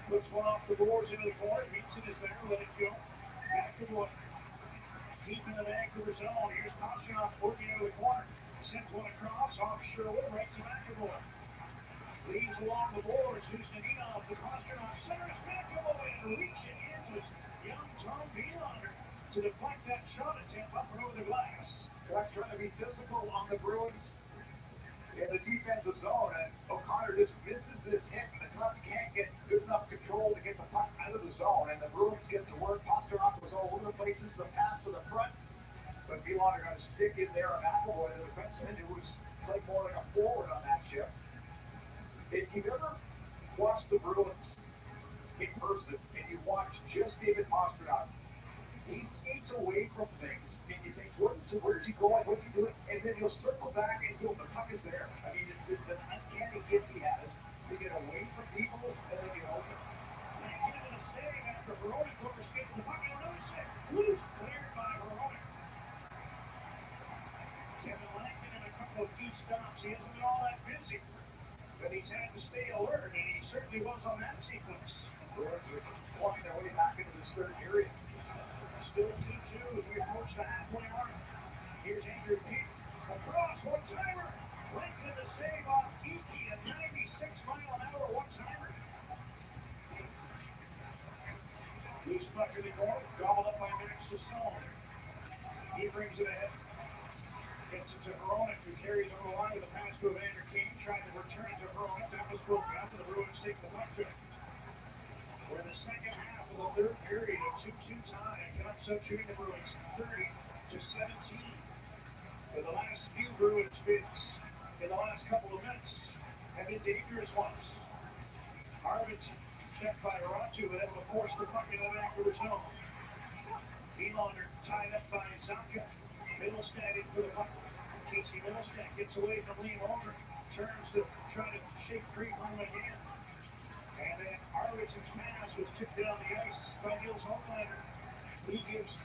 Speaker 12: puts one off the boards into the corner. Minton is there, let it go. McAvoy deep in the Vancouver zone. Here's Pastrnak working out of the corner. Sends one across off Sherwood, right to McAvoy. Leads along the boards. Kuzmenino to Pastrnak. Centers McAvoy and reaching in was young Tom Belanger to deflect that shot attempt up and over the glass.
Speaker 16: They're trying to be physical on the Bruins in the defensive zone, and O'Connor just misses this hit. The Canucks can't get good enough control to get the puck out of the zone, and the Bruins get to work. Pastrnak was all over the place. This is a pass to the front, but Belanger got to stick in there on McAvoy, the defenseman, who was playing more like a forward on that shift. If you've ever watched the Bruins in person, and you watch just David Pastrnak, he skates away from things, and you think, where's he going? What's he doing? And then he'll circle back and the puck is there. I mean, it's an uncanny gift he has to get away from people and then get open.
Speaker 12: And give it a save after Veronic overskated the puck. And another save. Loose, cleared by Veronic. Kevin Langton in a couple of deep stops. He hasn't been all that busy, but he's had to stay alert, and he certainly was on that sequence.
Speaker 16: Bruins are walking their way back into this third period.
Speaker 12: Still 2-2 as we approach the halfway mark. Here's Andrew Peet. Across, one-timer. Right to the save off Geeky, a 96-mile-an-hour one-timer. Loose puck in the corner, gobbled up by Max Sasson. He brings it ahead. Gets it to Veronic, who carries over the line with a pass to Evander Kane, trying to return it to Veronic. That was broken up, and the Bruins take the puck to it. We're in the second half of the third period, a 2-2 tie. Canucks outshooting the Bruins 30-17. For the last few Bruins bids in the last couple of minutes have been dangerous ones. Arvidsson checked by Ratu, but able to force the puck into the Vancouver zone. Belanger tied up by Zaka. Middlestad in for the puck. Casey Middlestad gets away from Liam Holmgren, turns to try to shake free from him again. And then Arvidsson's pass was tipped down the ice by Nils Holmlander. He gives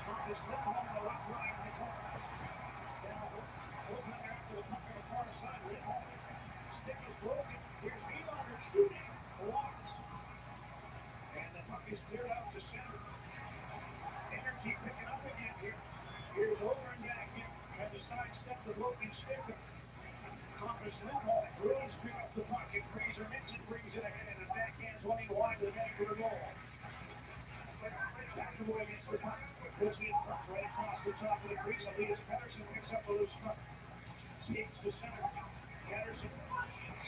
Speaker 12: Marcus Lindholm a left drive in the corner. Now Holmlander after the puck on the far side. Lindholm. Stick is broken. Here's Belanger shooting. Blocks. And the puck is cleared out to center. Energy picking up again here. Here's over and back in. Had to sidestep the broken stick. Marcus Lindholm. Bruins pick up the puck, and Fraser Minton brings it ahead, and the backhands one wide to the Vancouver goal. McAvoy gets the puck, puts it in front, right across the top of the crease. Elias Pettersson picks up the loose puck, skates to center. Pettersson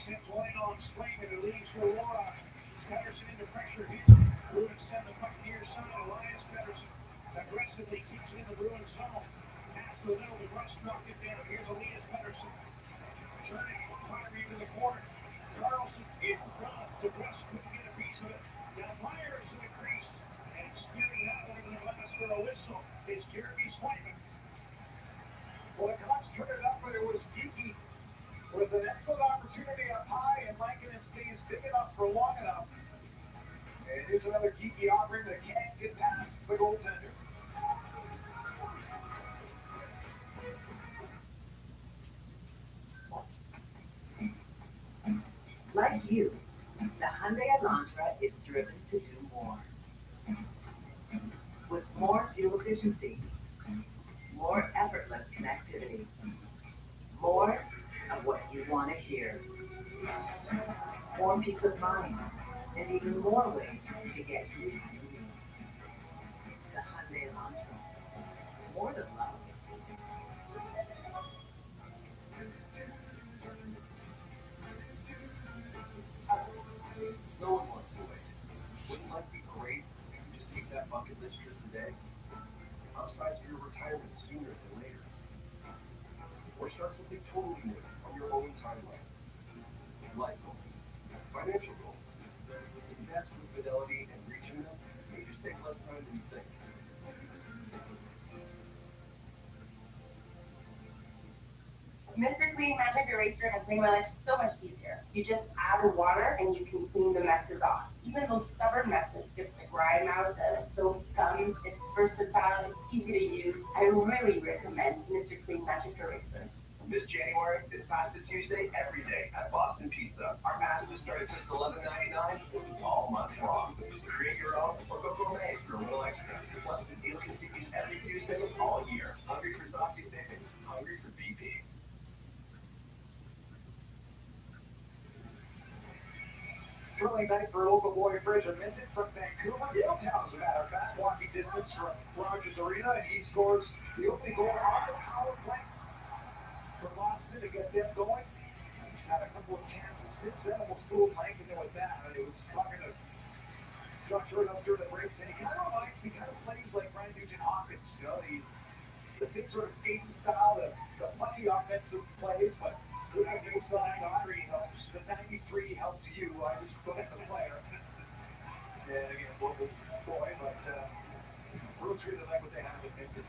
Speaker 12: sends one in on Slayman, who leaves for Laura. Pettersson into pressure here. Bruins send the puck near side. Elias Pettersson aggressively keeps it in the Bruins zone. Pass to the middle, the rush knocked it down. Here's Elias Pettersson. Turning, firing into the corner. Carlson in front. DeBrusk couldn't get a piece of it. Now Myers to the crease. And steering that one into the glass for a whistle is Jeremy Swayman.
Speaker 16: Well, the Canucks turned it up, but it was Geeky with an excellent opportunity up high, and Lankinen stays big enough for long enough. And here's another Geeky offering that can't get past the goaltender.
Speaker 4: Like you, the Hyundai Elantra is driven to do efficiency, more effortless connectivity, more of what you want to hear, more peace of mind, and even more ways to get you where you need. The Hyundai Elantra. More than love.
Speaker 21: No one wants to wait. Wouldn't life be great if you just take that bucket list trip today? Upsize your retirement sooner than later. Or start something totally new on your own timeline. Life goals. Financial goals. Invest with Fidelity and reaching them may just take less time than you think.
Speaker 14: Mr. Clean Magic Eraser has made my life so much easier. You just add the water and you can clean the messes off. Even those stubborn messes, just the grime out, the soap scum, it's versatile, it's easy to use. I really recommend Mr. Clean Magic Eraser.
Speaker 10: This January is Pasta Tuesday every day at Boston Pizza. Our pastas start at just $11.99 all month long. Create your own or go gourmet for a little extra. Plus, the deal continues every Tuesday all year. Hungry for saucy savings? Hungry for BP.
Speaker 12: Curling night for local boy Fraser Minton from Vancouver. Yaletown, as a matter of fact, walking distance from Rogers Arena, and he scores the opening goal on the power play for Boston to get them going. He's had a couple of chances since then, almost fooled Lankington with that. It was talking to Josh Erdhoff during the breaks, and he kind of reminds me, kind of plays like Brian Nugent-Hopkins. You know, the same sort of skating style, the plucky offensive plays, but good on the side. Henry helps. The 93 helps you. I just look at the player. And again, local boy, but Bruce really like what they have with Minton.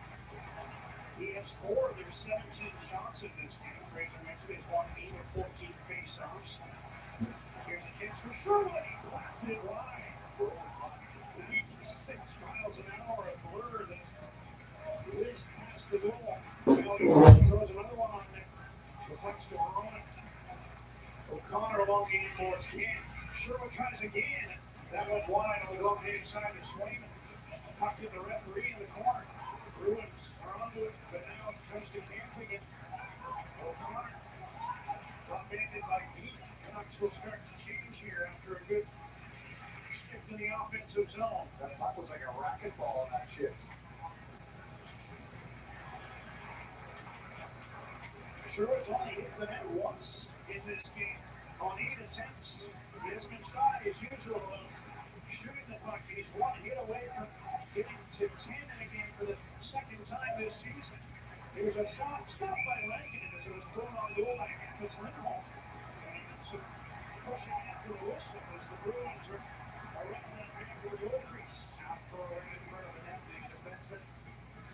Speaker 12: He has 4 of their 17 shots in this game. Fraser Minton has won 8 of 14 face-offs. Here's a chance for Shirley. Blasted it wide. 96 miles an hour at Blur. The whiz past the goal. Throws another one on there. Deflects to Rowan. O'Connor along the inboards again. Sherwood tries again. That went wide on the left-hand side of Swayman. Puck to the referee in the corner. Bruins are onto it, but now it comes to Campbell. O'Connor. Upended by Pete. Canucks will start to change here after a good shift in the offensive zone.
Speaker 16: That puck was like a racquetball on that shift.
Speaker 12: Sherwood's only hit the net once in this game. On 8 attempts, he has been shy as usual. Shooting the puck, he's 1 hit away from getting to 10 in a game for the second time this season. There's a shot stopped by Lankington as it was thrown on goal by Hampus Lindholm. And some pushing after the whistle as the Bruins are around that Vancouver goal crease. Out for a right in front of the net, the defenseman.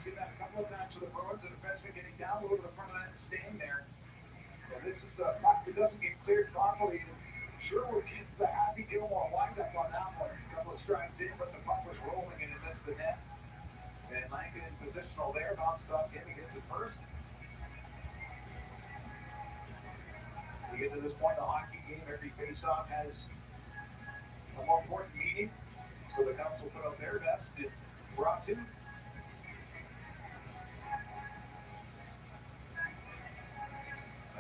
Speaker 12: Seen that a couple of times for the Bruins, the defenseman getting down over the front of that and staying there. And this is a puck that doesn't get cleared properly. Sherwood gets the Happy Gilmore windup on that one. A couple of strides in, but the puck was rolling and it missed the net. And Lankington positional there, bounced off in, he gets it first. We get to this point in the hockey game, every face-off has a more important meaning. So the Canucks will put up their best. Brought to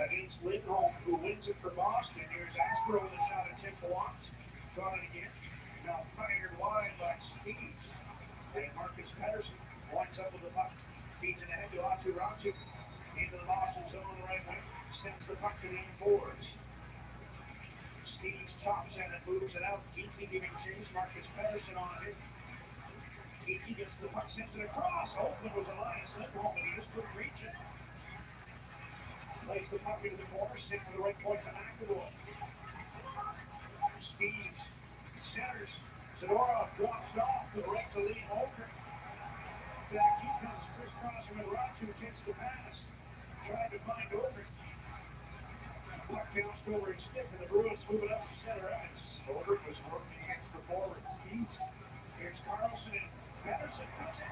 Speaker 12: against Lindholm, who wins it for Boston. Here's Aspro with a shot at Tim Blocked. Got it again. Now fired wide by Steves. And Marcus Patterson winds up with the puck. Feeds it ahead to Atu Ratu. Into the Boston zone on the right wing. Sends the puck to the boards. Steves chops at it, moves it out. Geeky giving chase. Marcus Patterson on it. Geeky gets the puck, sends it across. Oakland was Elias Lindholm, but he just couldn't reach it. Plays the puck into the corner, sent to the right point to McAvoy. Steves centers. Zadorov drops off to the right to Lee Holker. Back he comes, crisscrossing with Ratu, takes the pass. Trying to find Holker. Puck bounced over his stick, and the Bruins move it up to center ice. Holker was working against the forward Steves. Here's Carlson and Patterson comes in.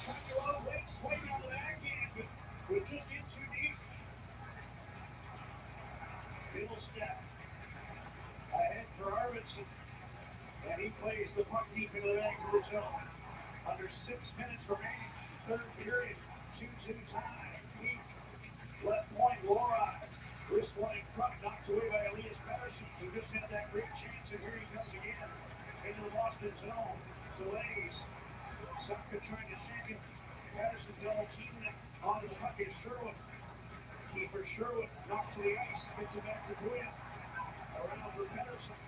Speaker 12: Cut you off late, swinging on the backhand, but was just in too deep. Middle step. Ahead for Arvidsson. And he plays the puck deep into the Vancouver zone. There's 6 minutes remaining. Third period. 2-2 tie. Peak. Left point, Laura. Wrist one in front, knocked away by Elias Patterson, who just had that great chance, and here he comes again. Into the Boston zone. Delays. Saka trying to check him. Patterson double teaming him. Onto the puck is Sherwood. Keeper Sherwood knocked to the ice. Gets it back to Guya. Around for Patterson.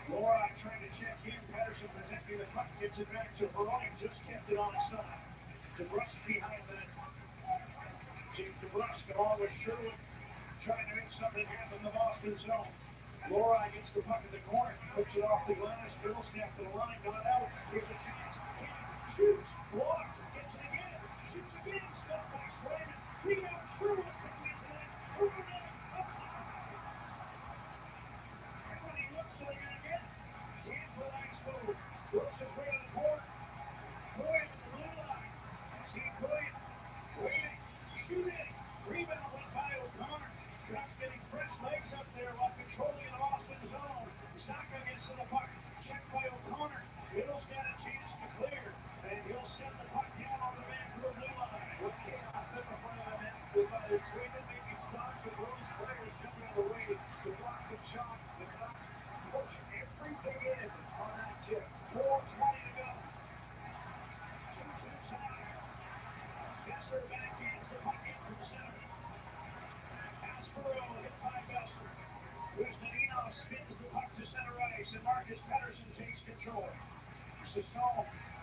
Speaker 12: Laura trying to check in. Patterson protecting the puck. Gets it back to Veronik. Just kept it on his side. DeBrusk behind the net. Jake DeBrusk along with Sherwood. Trying to make something happen in the Boston zone. Laura gets the puck in the corner. Puts it off the glass. Bill snap to the line. Not out. Here's a chance. Shoots. Blocked. Gets it again. Shoots again. Stopped by Swayman. Rebound. Sherwood.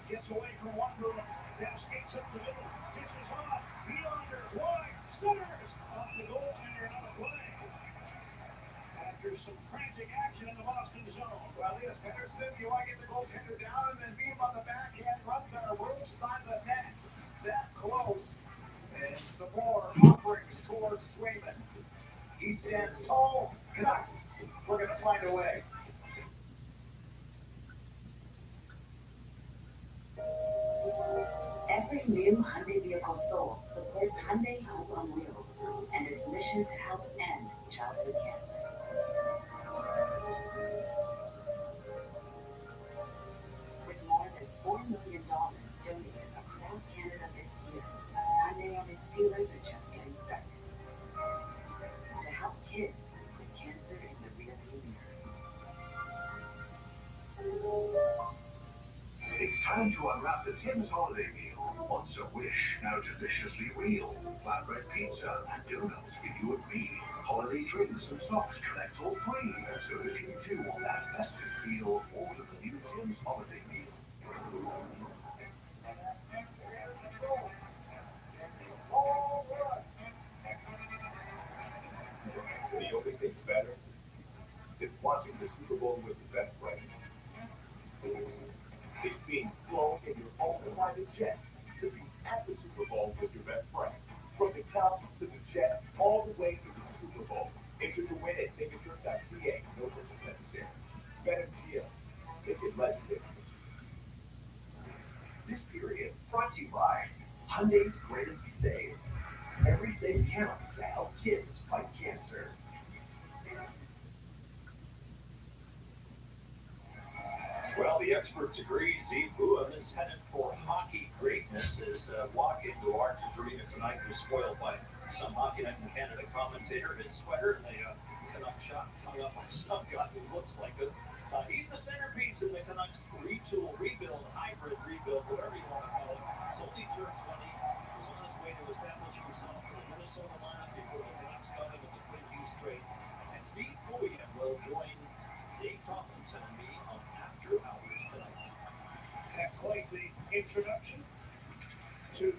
Speaker 12: Gets away from one girl, now skates up the middle, dishes off, Belanger, wide, centers, off the goaltender, out of play. After some frantic action in the Boston zone.
Speaker 9: Well, yes, Patterson, you want to get the goaltender down and then beat him on the backhand, runs on a rope side of the net. That close. And Sabor offerings towards Swayman. He stands tall. Canucks, we're going to find a way.
Speaker 4: Every new Hyundai vehicle sold supports Hyundai Health on Wheels and its mission to help end childhood cancer. With more than $4 million donated across Canada this year, Hyundai and its dealers are just getting started. To help kids put cancer in the rearview mirror.
Speaker 5: It's time to unwrap the Tim's holiday meal. Once a wish, now deliciously real. Flatbread pizza and donuts for you and me. Holiday drinks and socks connect all three. So if you too want that festive feel, order the new Tim's holiday meal.
Speaker 10: The only thing better is watching the Super Bowl with the best friend. It's being flown in your own private jet to be at the Super Bowl with your best friend. From the couch to the jet, all the way to the Super Bowl. Enter to win at Tickettrip.ca. No purchase necessary. BetMGM. Ticket legendary.
Speaker 21: This period brought to you by Hyundai's Greatest Save. Every save counts to help kids fight cancer.
Speaker 11: Well, the experts agree. Steve Buum is headed for hockey greatness. His walk into Arches Arena tonight was spoiled by some Hockey Night in Canada commentator. His sweater and the Canuck shot hung up on some guy who looks like it. He's the centerpiece in the Canucks retool, rebuild, hybrid rebuild, whatever you want to call it. He's only turned 20. He's on his way to establishing himself for the Minnesota lineup before the Canucks got him with the Quinn Hughes trade. And Steve Buum will join Dave Tomlinson and me on After Hours tonight.
Speaker 12: Have quite the introduction to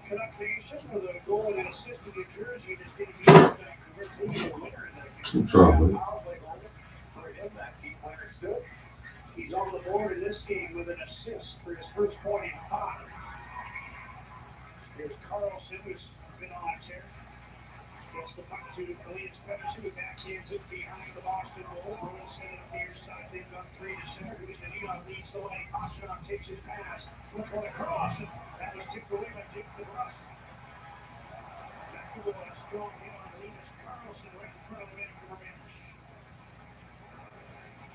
Speaker 12: Canuck Nation with a goal and an assist to New Jersey. This game is back to Vancouver, the winner in that game. For him, that key player stood. He's on the board in this game with an assist for his first point in 5. Here's Carlson, who's been on a tear. Gets the puck to Elias Pettersson, who backhands it behind the Boston goal. Bruin sent it up near side. They've got 3 to center. Kuznetsov leads the way. Koshchov takes his pass. Looks one across, and that was tipped away by Jake DeBrusk. Back to a strong hit on Linus Carlson right in front of the Vancouver bench.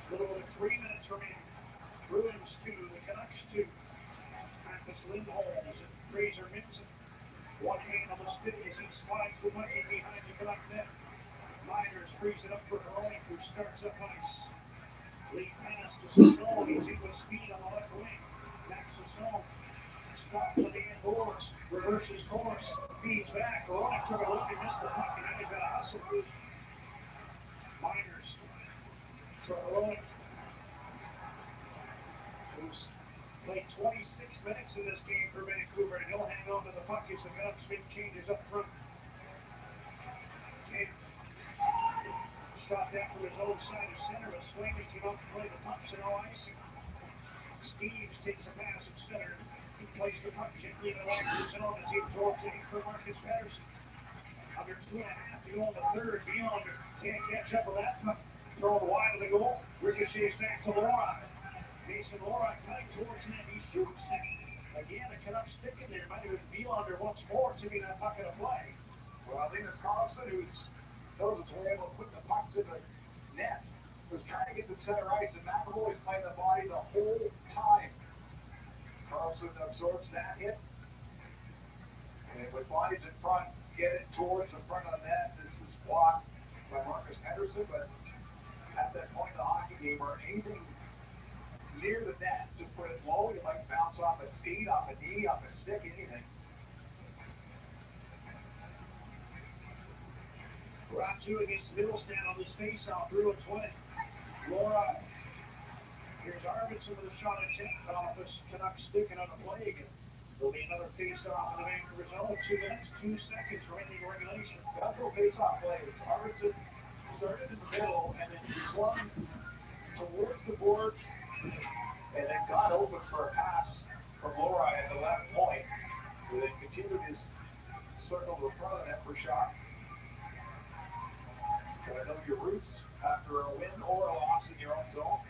Speaker 12: A little over 3 minutes remaining. Bruins 2, the Canucks 2. slides the money behind the Canuck net. Miners frees it up for Heroic, who starts up ice. Lead pass to Sassone. He's in with speed on the left wing. Back Sassone. Stops on the indoors. Reverses course. Feeds back. Heroic took a look and missed the puck, and now he's got a hustle. Miners. So Heroic, who's played 26 minutes in this game for Vancouver, and he'll hang on to the puck as the Canucks make changes up front. Okay. Shot down from his own side of center, but Sweeney came out to play the puck, so no icing. Steves takes a pass at center. He plays the puck gently in the right zone as he absorbs it for Marcus Patterson. Under 2.5 to go in the third. Beyond can't catch up with that puck. Thrown wide of the goal. Ricochets back to Loride. Mason Loride cutting towards net. He shoots it. Again, the Canucks sticking there. Might have been Vielander once more tipping that puck in a play.
Speaker 16: Well, I think it's Carlson who's knows his way able to put the pucks in the net. Was trying to get the center ice, and McAvoy's playing the body the whole time. Carlson absorbs that hit. And with bodies in front, get it towards the front of the net. This is blocked by Marcus Patterson, but at that point in the hockey game, or anything near the net, just put it low. It might bounce off a skate, off a knee, off a stick, anything.
Speaker 12: Ratu against Middlestan on this faceoff. Bruins win it. Laura. Here's Arvidsson with a shot at Tent Office. Canucks sticking on the play again. There'll be another faceoff in the Vancouver zone. 2 minutes, 2 seconds remaining regulation.
Speaker 16: Natural faceoff plays. Arvidsson started in the middle and then swung towards the boards and then got open for a pass from Loride at the left point, who then continued his circle to the front of the net for a shot. Gotta know your roots after a win or a loss in your own zone.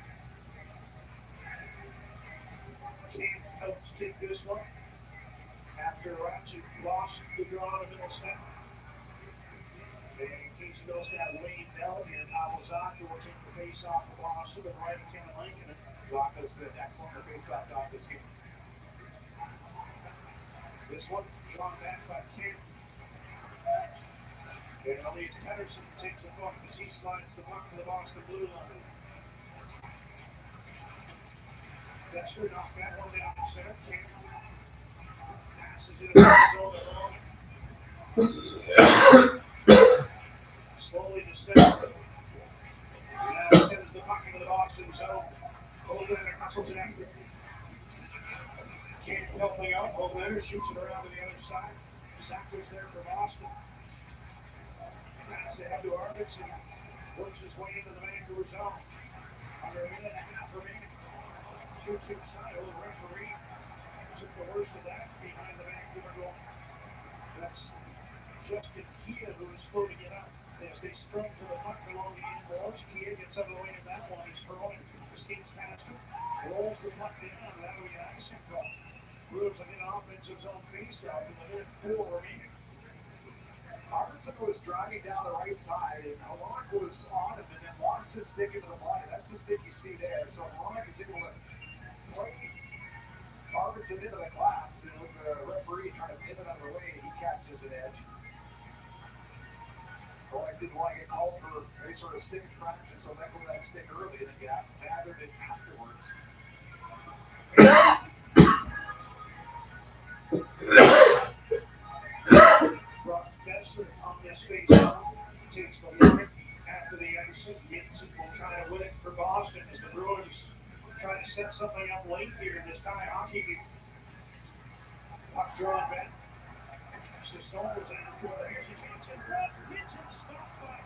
Speaker 12: Can't help to take this one. After Ratchet lost the draw to Middlestan. Then Casey Middlestan, Wayne Bell, and Awazaki will take the face-off of Boston with right of Kevin Lincoln.
Speaker 16: Zaka's been excellent for face-off dog this game.
Speaker 12: This one drawn back by Kent. And Elliot Patterson takes the puck as he slides the puck to the Boston blue line. Besser knocked that one down to center. Kent passes it over the zone. Slowly to center. Now sends the puck into the Boston zone. Oldlander hustles it after. Kent helping out. Oldlander shoots it around to the other side. Sackler's there for Boston. Pass ahead to Arvidsson. Works his way into the Vancouver zone. Under a minute and a half remaining. 2-2 tie. The referee took the worst of that behind the Vancouver goal. That's Justin Kia who is slow to get up. As they strung to the puck along the inboards, Kia gets out of the way of that one. He's throwing, skates past him, rolls the puck down. That'll be an icing call. Moves on an offensive zone faceoff with a minute 4 remaining.
Speaker 16: Arvidsson was driving down the right side, and Halak was on him and then lost his stick into the body. That's the stick you see there. So Halak is able to play Arvidsson into the glass, and with the referee trying to pin it out of the way, he catches an edge. Halak didn't want to get called for any sort of stick infraction, so let go of that stick early, and then gathered it afterwards.
Speaker 12: Besser on this face-off takes the mark after the exit. Gibson will try to win it for Boston as the Bruins try to set something up late here in this tie hockey game. Puck drawn back. Sassone was after it. Here's a chance in front. Gibson stopped by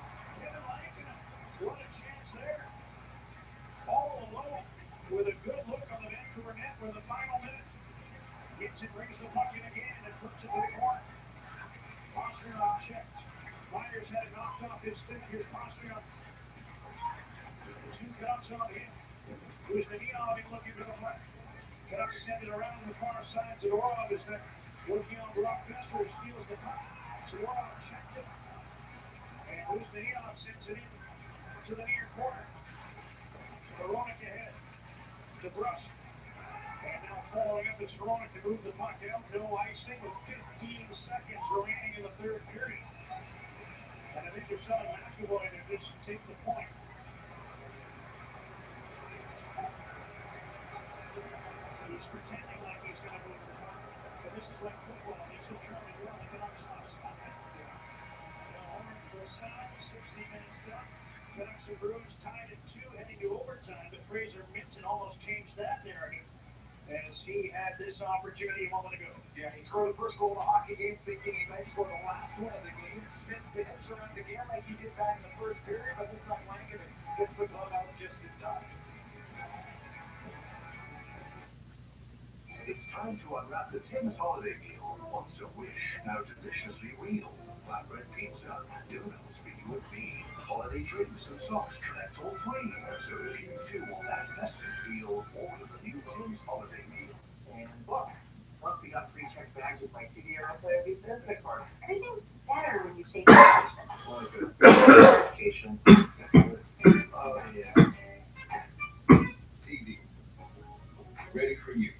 Speaker 12: Kevin Lankinen. What a chance there. All alone with a good look on the Vancouver net for the final minute. Gibson brings the puck in again and puts it to the corner. Pastrnak checked. Myers had it knocked off his stick. Here's Pastrnak. Two Canucks on him. Kuzmenov looking for the play. Canucks send it around the far side to Orlov as they're working on Brock Besser, who steals the puck. So Orlov checked it. And Kuzmenov sends it in to the near corner. Veronica ahead to Brust. And now following up is Veronica to move the puck out. No icing with 15 seconds remaining in the third period. take the point. He's pretending like he's going to move the puck. But this is like football. He's still trying to run. The Canucks not stop it. The side, 60 minutes done. Canucks and Bruins tied at 2, heading to overtime. But Fraser Minton almost changed that narrative as he had this opportunity a moment ago.
Speaker 21: Yeah, he scored the first goal of the hockey game, thinking he might score the last one of the game. Spins the hips around again like he did back in the first period, but this time Lankin gets the glove out just in time.
Speaker 5: It's time to unwrap the Tim's holiday meal. Once a wish, now deliciously real. Flatbread pizza, donuts for you and me. Holiday drinks and socks connect all three. So if you too want that festive feel, order the new Tim's holiday meal.
Speaker 17: And look, plus we got free checked bags with my TD Aeroplan Visa debit card.
Speaker 4: Everything's better when you take vacation.
Speaker 17: Like a vacation. Oh, yeah.
Speaker 5: TD. Ready for you.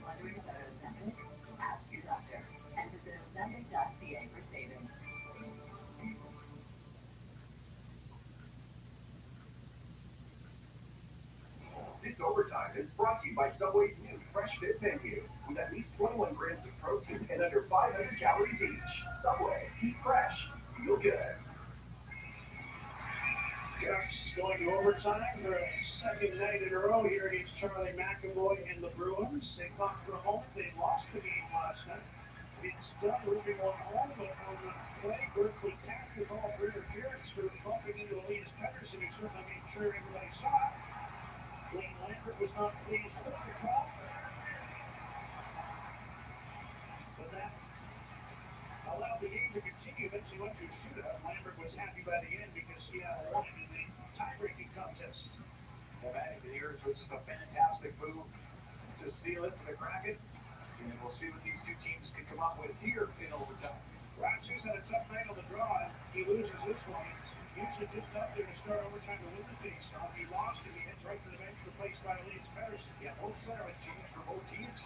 Speaker 4: Wondering about Ozempic? Ask your doctor and visit Ozempic.ca for savings.
Speaker 10: This overtime is brought to you by Subway's new Fresh Fit menu, with at least 21 grams of protein and under 500 calories each. Subway, eat fresh, feel good.
Speaker 12: Canucks going to overtime for a second night in a row here against Charlie McAvoy and the Bruins. They fought for a moment. They lost the game last night. It's done moving on home, but on the play, Berkeley tapped the ball for interference for bumping into Elias Pettersson, who certainly made sure everybody saw it. Blaine Lambert was not pleased with the call. But that allowed the game to continue. Eventually went to a shootout. Lambert was happy by the end because Seattle won in the tie-breaking contest.
Speaker 21: Dramatic here, so it's just a fantastic move to seal it for the Kraken. And we'll see what these two teams can come up with here in overtime.
Speaker 12: Ratchis had a tough night on the draw. He loses this one. Usually just up there to start overtime to win the face-off. He lost it. He heads right to the bench, replaced by Elias Pettersson.
Speaker 21: Yeah, both centermen changed for both teams.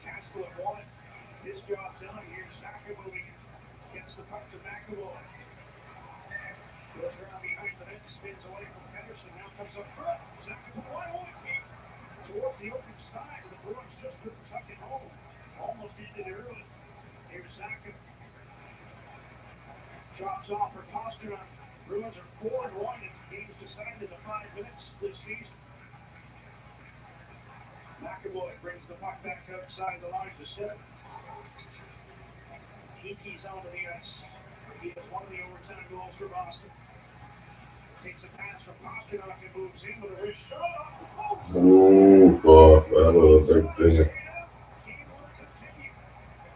Speaker 12: Castro had won it. His job done. Here's Saka moving. Gets the puck to McAvoy. Goes around behind the net, spins away from Pettersson. Now comes up front. Saka wide open. Towards the open side. The Bruins just couldn't tuck it home. Almost ended early. Here's Saka. Drops off for Pasternak. Bruins are 4-1 and games decided in the 5 minutes this season. McAvoy brings the puck back outside the line to set. Keeke's onto the ice. He has one of the overtime goals for Boston. Takes a pass from Pasternak and moves in with a wrist shot off the post.
Speaker 3: Ooh, fuck. That was a big thing.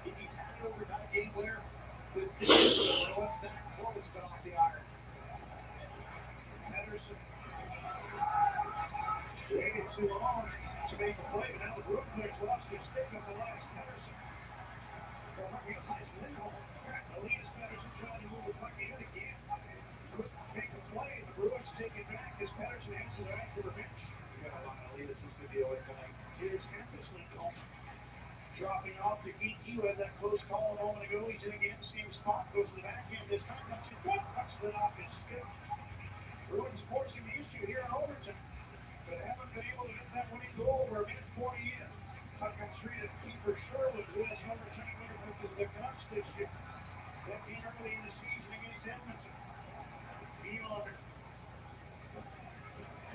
Speaker 12: Keeke's had an overtime game winner. This is the Bruins that close got off the iron. Pettersson waited too long to make a play, but now the Bruins players lost their stick up the last. Pettersson. Elias Pettersson trying to move the puck in again. Couldn't make a play. The Bruins take it back as Pettersson heads to the back of the bench.
Speaker 21: Elias is to be away tonight.
Speaker 12: Here's Henderson dropping off to Geeky, who had that close call a moment ago. He's in again, same spot, goes to the backhand this time, comes in front, cuts it off his stick. Bruins forcing the issue here in overtime, but haven't been able to get that winning goal over a minute 40 in. Puck comes free to keeper Sherwood, who has overtime winner for the Canucks this year. That came early in the season against Edmonton. Nylander.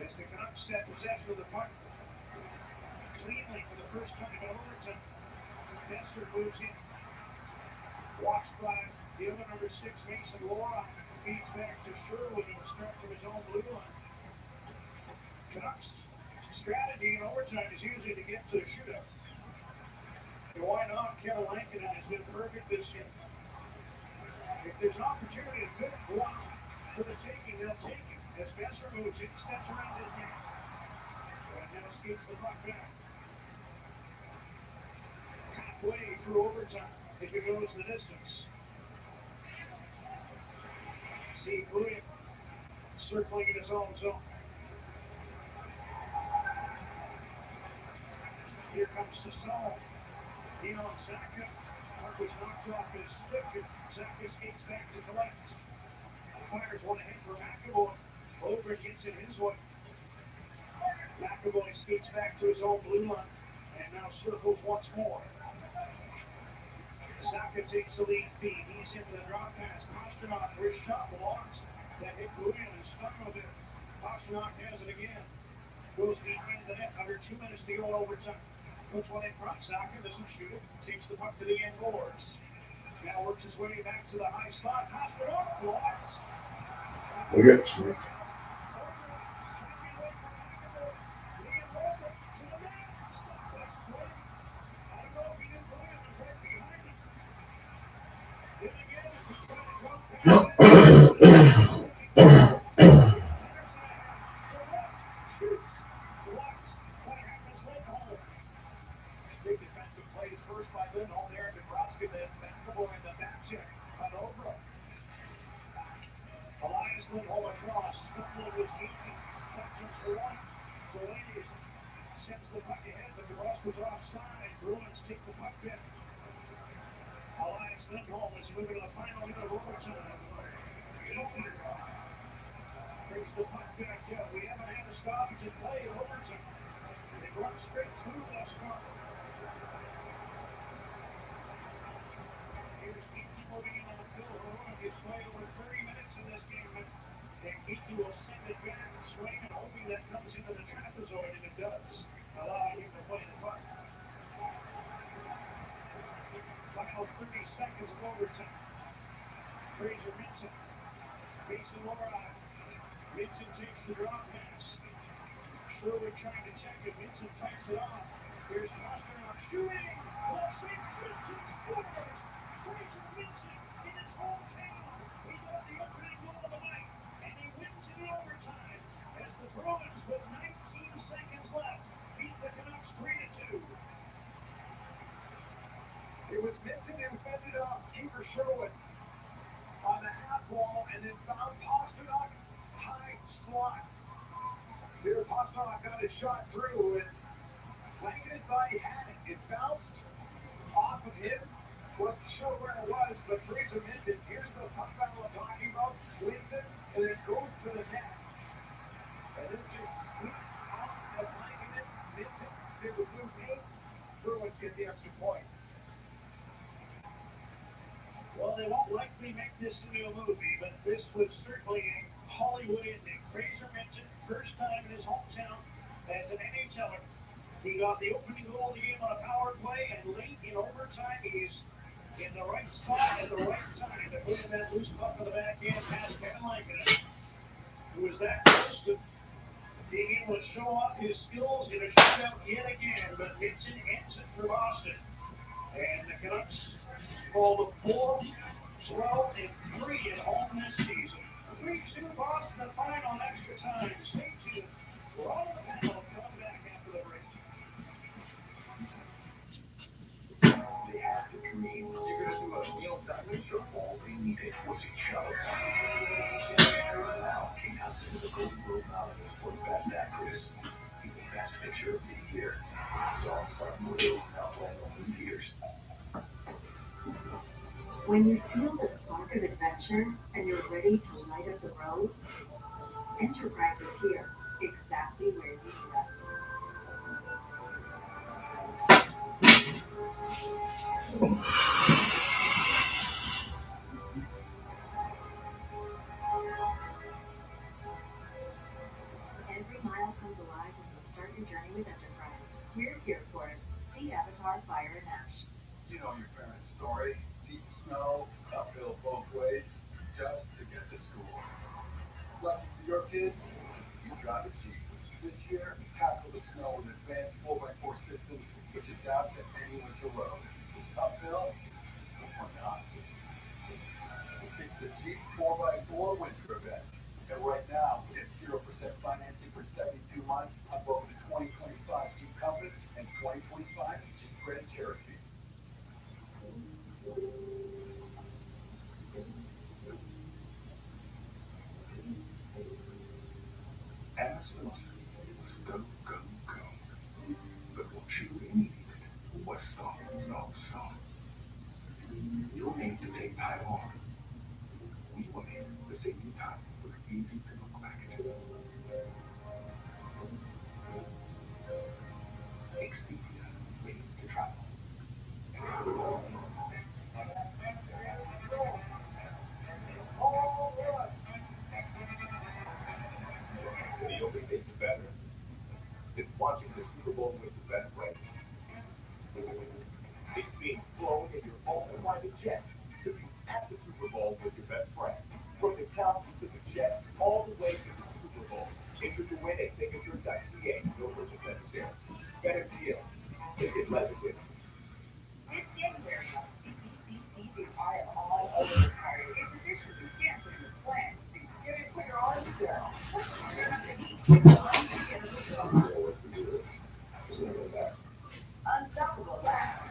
Speaker 12: As the Canucks had possession of the puck cleanly for the first time in overtime. Messer moves in. Watched by the other number 6, Mason Laura. Feeds back to Sherwood, who will start from his own blue line. Canucks strategy in overtime is usually to get to a shootout. And why not? Kevin Lankinen has been perfect this year. If there's an opportunity to put one for the taking, they'll take it. As Messer moves in, steps around his man. And now skates the puck back. 20 through overtime. If it goes the distance. See William circling in his own zone. Here comes Sasson. Dion Zaka. Puck was knocked off his stick, and Zaka skates back to collect. Fires one ahead for McAvoy. Over gets in his way. McAvoy skates back to his own blue line, and now circles once more. Zaka takes the lead feed. He's into the drop pass. Pastrnak for his shot blocked. That hit William and stuck him a bit. Pastrnak has it again. Goes behind the net. Under 2 minutes to go in overtime. Puts one in front. Zaka doesn't shoot it. Takes the puck to the end boards. Now works his way back to the high spot. Pastrnak blocks.
Speaker 3: We got some.
Speaker 12: Big defensive plays first by Lindholm there. Nebraska then McAvoy in the back check on Oprah. Elias Lindholm across. Scuffling was easy. Puck comes for one. Delaney sends the puck ahead, but Nebraska's offside. Bruins take the puck back. Elias Lindholm is moving to the final minute of overtime. Brings the puck back out. We haven't had a stoppage in play in overtime. They run straight through thus far. Here's Keaton moving in on the field. Verona gets play over 30 minutes in this game. And Keaton will send it back, swing, and hoping that comes into the trapezoid, and it does. Allowing him to play the puck. Final 30 seconds of overtime. Fraser Minson. Mason Loride. Minson takes the drop pass. Sherwood trying to check it. Minson fights it off. Here's Pastrnak shooting. Minson scores. Fraser Minson in his hometown. He got the opening goal of the night, and he wins in overtime as the Bruins, with 19 seconds left, beat the Canucks 3-2.
Speaker 16: It was Minson who fended off Keeper Sherwood on the half wall and then found Pastrnak high slot. There, Pastrnak got his shot through and blanketed by Hannon. It bounced off of him. Wasn't sure where it was, but Fraser Minson, here's the puck battle I'm talking about, wins it, and it goes to the net. And this just squeaks out of blanketed. Minson, they were blue paint. Bruins get the extra point.
Speaker 12: Well, they won't likely make this into a movie, but this was certainly a Hollywood ending. Fraser Minson, first time in his hometown as an NHLer. He got the opening goal of the game on a power play, and late in overtime, he's in the right spot at the right time to put in that loose puck on the backhand past Kevin Lankinen, who was that close to being able to show off his skills in a shootout yet again, but Minson ends it for Boston. And the Canucks fall to 4-12-3 at home this season. 3-2 Boston, the final extra time. Stay tuned. We're on the panel. Come back after the break.
Speaker 5: They have to dream. You're gonna do a Neil Diamond show. All they need is pussy show. Right now, Kate Hudson is a Golden Globe nominee for Best Actress, the Best Picture of the Year. Song starting with now playing on theaters.
Speaker 4: When you feel the spark of adventure and you're ready to light up the road, Enterprise is here, exactly where you rest. Every mile comes alive when you start your journey with Enterprise. We're here for it. See Avatar, Fire, and Ash.
Speaker 9: You know your parents' story. Deep snow, uphill both ways, just to get to school. Lucky for your kids, you drive a Jeep. This year, tackle the snow with advanced 4x4 systems, which adapt to any winter road. Uphill, or not. It's the Jeep 4x4 Winter Event. And right now, get 0% financing for 72 months on both the 2025 Jeep Compass and 2025 Jeep Grand Cherokee.
Speaker 10: No purchase necessary. BetMGM. It's legendary.
Speaker 1: This January on CBC TV, I am all over the party. It's officially canceling the plans. Get it clear on the girl. Unstoppable laugh.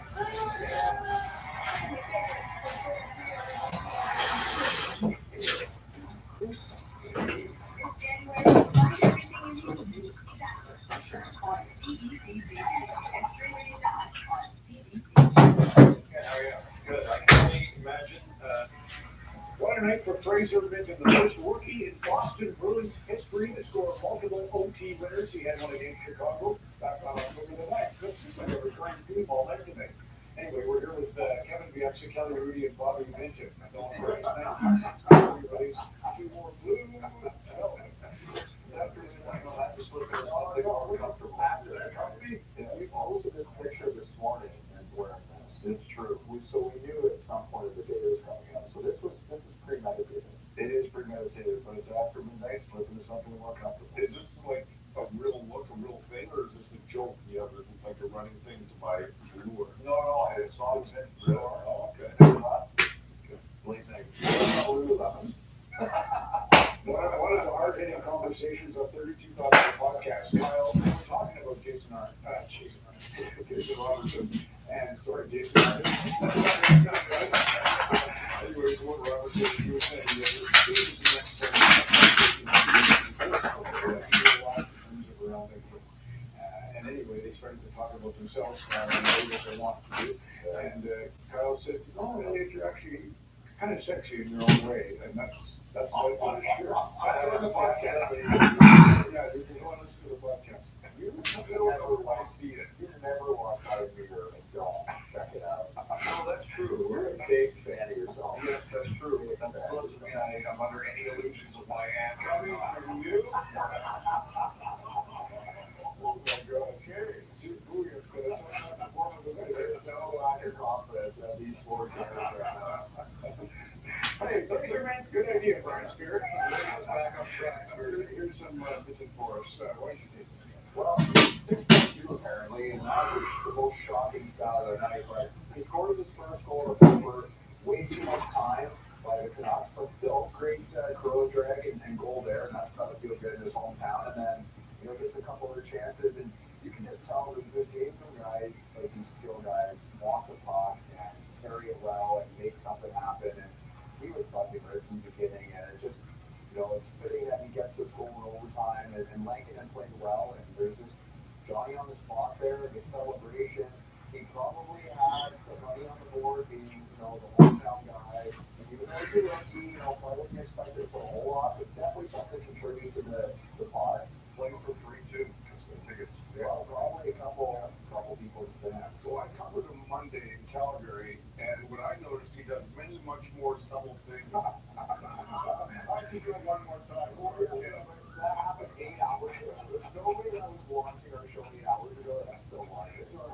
Speaker 12: What a night for Fraser Minton, the first rookie in Boston Bruins history to score multiple OT winners. He had one against Chicago back on October the 9th. This is like a recurring theme all night tonight. Anyway, we're here with Kevin Bieksa, Kelly Rudy, and Bobby Minton. Everybody's two more blue.
Speaker 16: We posted this picture this morning and wearing this. It's true. So we knew at some point the day was coming up. So this is premeditated. It is premeditated, but it's after midnight, slipping into something more comfortable.
Speaker 9: Is this like a real look, a real thing, or is this a joke? You have like a running thing to buy blue?
Speaker 16: No, it's all intent.
Speaker 9: Oh, okay.
Speaker 16: Blazing.
Speaker 12: One of the hard-hitting conversations of 32,000 podcasts. Kyle, we were talking about Jason Robertson, and Jason Robertson. Anyways, what Robertson, you were saying, and anyway, they started to talk about themselves and what they want to do. And Kyle said, "No, you're actually kind of sexy in your own way," and that's what I'm sure. On the podcast, yeah, you can go and listen to the podcast. You never see it.
Speaker 16: You never walk out of your film. Check it out.
Speaker 12: No, that's true.
Speaker 16: We're a big fan of yourself.
Speaker 12: Yes, that's true. That doesn't mean I'm under any illusions of my aunt. Coming from you? Oh my God, okay. See, who is going to talk about one of the videos?
Speaker 16: No lack of confidence that these four guys are.
Speaker 12: Hey, good idea, Brian Spirit. Let's back up track. Here's some vision for us. What did you think?
Speaker 16: Well, he's 6'2" apparently, and that was the most shocking style of the night. But he scored his first goal for way too much time by the Canucks, but still great crow drag and goal there, and that's got to feel good in his hometown. And then, gets a couple other chances, and you can just tell it was a good game from guys, like these skill guys, walk the puck and carry it well and make something happen. And he was buzzing right from the beginning, and it just, it's fitting that he gets this goal in overtime, and Lankinen played well, and there's just Johnny on the spot there, the celebration. He probably had some money on the board, being, the hometown guy, and even though he's a rookie, probably wasn't expected for a whole lot, but definitely something to contribute to the pot.
Speaker 9: Playing for free too, just the tickets.
Speaker 16: Well, probably a couple people to stand.
Speaker 9: So I covered him Monday in Calgary, and what I noticed, he does many much more subtle things.
Speaker 12: I can do it one more time.
Speaker 16: That happened 8 hours ago. There's no way that I was watching our show 8 hours ago that I still watch it. So I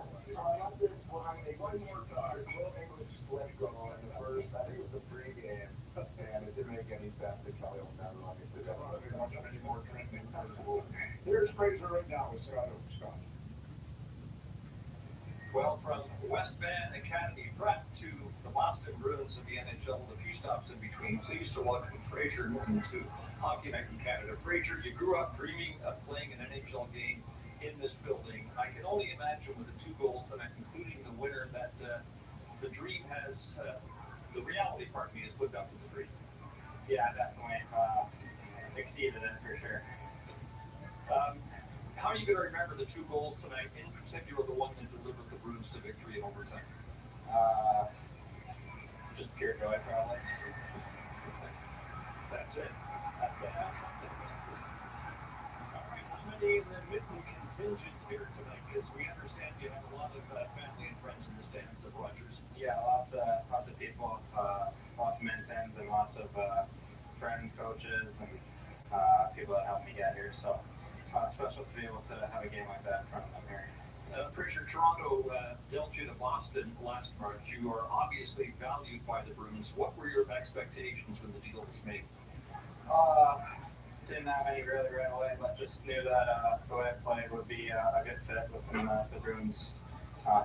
Speaker 16: got this one more time. This little English slip going in the first, I think it was the pregame, and it didn't make any sense that Kelly will never obviously
Speaker 12: I don't think much of any more trending. Here's Fraser right now with Scott.
Speaker 11: Well, from West Van Academy prep to the Boston Bruins of the NHL, a few stops in between. Pleased to welcome Fraser Minton to Hockey Night in Canada. Fraser, you grew up dreaming of playing an NHL game in this building. I can only imagine with the 2 goals tonight, including the winner, that the dream has, the reality part of me has lived up to the dream.
Speaker 7: Yeah, definitely. Exceeded it for sure.
Speaker 11: How are you going to remember the 2 goals tonight, in particular the one that delivered the Bruins to victory in overtime?
Speaker 7: Just pure joy, probably.
Speaker 11: That's it.
Speaker 7: That's it.
Speaker 11: All right, how many in the Minton contingent here tonight? Because we understand you have a lot of family and friends in the stands at Rogers.
Speaker 7: Yeah, lots of people, lots of Mintons and lots of friends, coaches, and people that helped me get here. So special to be able to have a game like that in front of them here.
Speaker 11: Fraser, Toronto dealt you to Boston last March. You are obviously valued by the Bruins. What were your expectations when the deal was made?
Speaker 7: Didn't have any really right away, but just knew that the way I play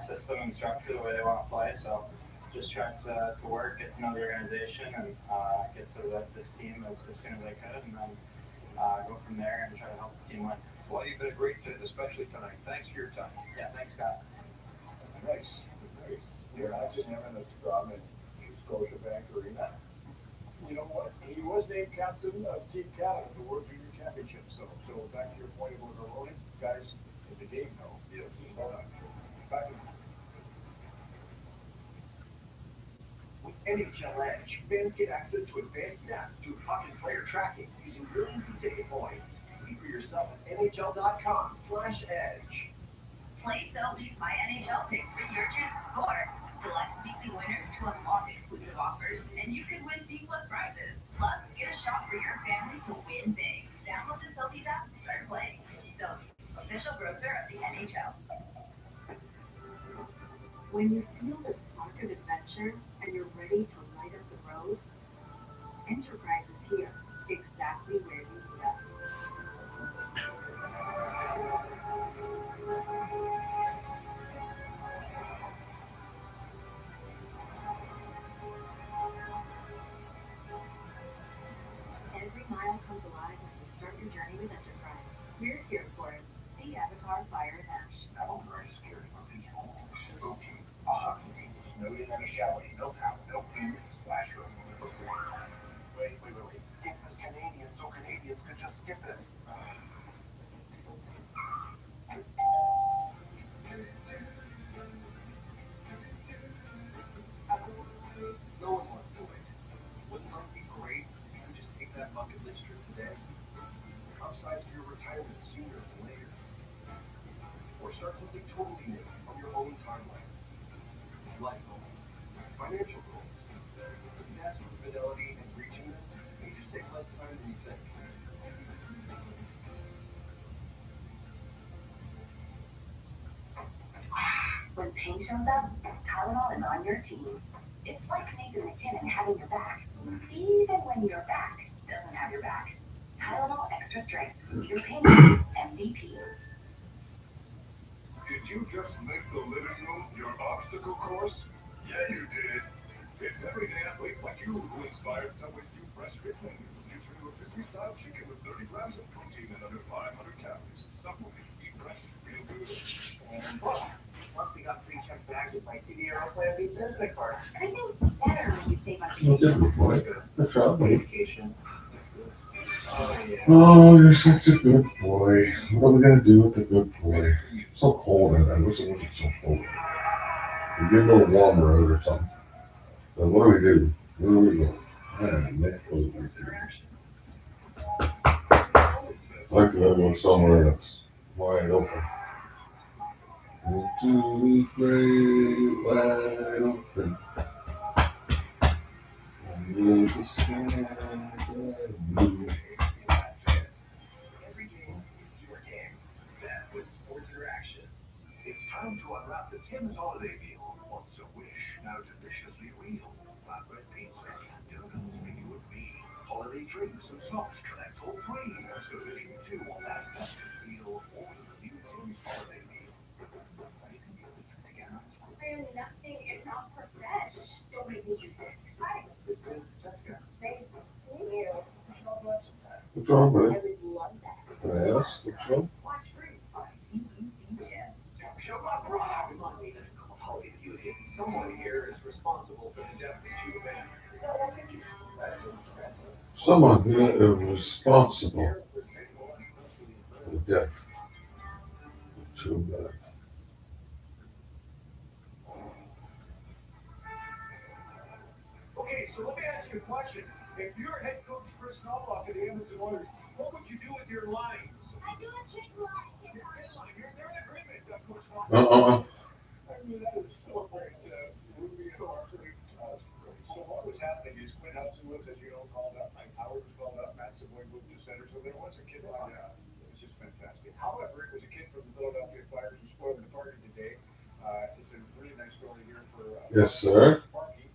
Speaker 7: system and structure the way they want to play. So just trying to work, get to know the organization, and get to this team as soon as I could, and then go from there and try to help the team win.
Speaker 21: Well, you've been a great fit, especially tonight. Thanks for your time.
Speaker 7: Yeah, thanks, Scott.
Speaker 16: Nice. You're actually having a scrum in Scotiabank Arena.
Speaker 8: You know what? He was named captain of Team Canada at the World Junior Championship. So back to your point about the rolling, guys in the game know.
Speaker 21: Yes.
Speaker 8: Back
Speaker 10: With NHL Edge, fans get access to advanced stats through puck and player tracking using billions of data points. See for yourself at NHL.com/edge.
Speaker 4: Play Selby's My NHL picks for your chance to score. Select weekly winners to unlock exclusive offers, and you can win C+ prizes. Plus, get a shot for your family to win big. Download the Selby's app to start playing. Selby's, official grocer of the NHL. When you feel the spark of adventure and you're ready to light up the road, Enterprise is here, exactly where you need us. Every mile comes alive when you start your journey with Enterprise. We're here for it. See Avatar Fire and Ash.
Speaker 21: I'm very scared of these homes. Spooky. Hockey. Snowed in a shower. No power. No food. Splash room. Wait. Skip is Canadian, so Canadians could just skip it. No one wants to wait. Wouldn't life be great if you could just take that bucket list trip today? Upsize your retirement sooner than later. Or start something totally new on your own timeline. Life goals. Financial goals. If you ask for fidelity and reaching them, may just take less time than you think.
Speaker 4: When pain shows up, Tylenol is on your team. It's like Nathan McKinnon having your back, even when your back doesn't have your back. Tylenol Extra Strength, your pain MVP.
Speaker 5: Did you just make the living room your obstacle course? Yeah, you did. It's everyday athletes like you who inspired Subway's new fresh fit wings. Nutrient style chicken with 30 grams of protein and under 500 calories. Subway, eat fresh, feel good.
Speaker 10: And plus we got free check bags with my TDR Plan B Sensitive card.
Speaker 4: Everything's better when you save on
Speaker 3: Well, good boy. Good job, buddy.
Speaker 10: Vacation. Oh, yeah.
Speaker 3: Oh, you're such a good boy. What are we gonna do with the good boy? It's so cold in there. I wish it wasn't so cold. We get a little warmer out or something. So what do we do? Where do we go? Man, Nick, what do we do? I'd like to go somewhere that's wide open. Into the great wide open. Under the skies as blue.
Speaker 10: Every game is your game. That was Sports Interaction.
Speaker 5: It's time to unwrap the Tim's holiday meal. Once a wish, now deliciously real. Flatbread pizza, donuts for you and me. Holiday drinks and socks connect all three. So that you too want that festive feel. Order the new Tim's holiday meal.
Speaker 14: Really nothing is not for fresh. Don't make me use this. Hi.
Speaker 10: This is Jessica.
Speaker 14: Thank you.
Speaker 3: What's wrong,
Speaker 14: I
Speaker 3: buddy?
Speaker 14: would love that.
Speaker 3: Can I ask? What's wrong?
Speaker 14: Watch free on CBC Gym.
Speaker 10: Show up, Rob. Holiday duty. Someone here is responsible for the death of Jude Van. That's impressive.
Speaker 3: Someone who is responsible for the death of two men.
Speaker 8: Okay, so let me ask you a question. If you're head coach Chris Knobloch of the Edmonton Oilers, what would you do with your lines?
Speaker 14: I do a kid line.
Speaker 8: Your kid line. They're in agreement, Coach Knobloch. I mean, that is so great. Ruby and Arthur. So what was happening is Quinn Hudson was, as you know, called up. Mike Howard was called up. Matt Savoy moved to center. So there was a kid line. It was just fantastic. However, it was a kid from the Philadelphia Flyers who spoiled the party today. It's a really nice story here for
Speaker 3: Yes, sir.
Speaker 8: Sparky.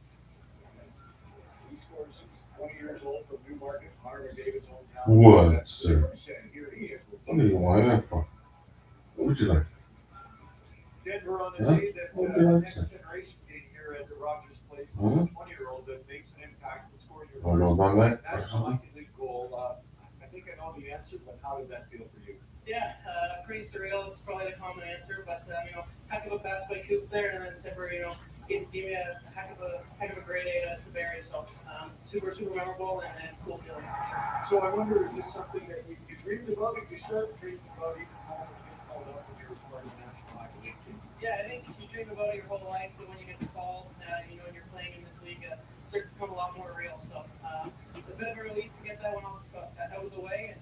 Speaker 8: He scores 20 years old from Newmarket, Hunter McDavid's hometown.
Speaker 3: What, sir?
Speaker 8: And here he is with
Speaker 3: What do you want that for? What would you like?
Speaker 8: Denver remember on the
Speaker 3: Huh?
Speaker 8: day that
Speaker 3: What did I
Speaker 8: Next
Speaker 3: say?
Speaker 8: Generation Day here at the Rogers Place,
Speaker 3: Mhm.
Speaker 8: a 20-year-old that makes an impact and scored your
Speaker 3: Wanna go run that?
Speaker 8: National Hockey League goal. I think I know the answer, but how did that feel for you?
Speaker 6: Yeah, pretty surreal. It's probably the common answer, but heck of a pass by Coots there, and then Timber, gave me a heck of a grade A to Barry. So super memorable and cool feeling.
Speaker 8: So I wonder, is this something that you dreamed about? If you started dreaming about even home and getting called up when you were part of the National Hockey League team?
Speaker 6: Yeah, I think you dream about it your whole life, but when you get the call, and you're playing in this league, it starts to become a lot more real. So it's a bit of a relief to get that one out of the way, and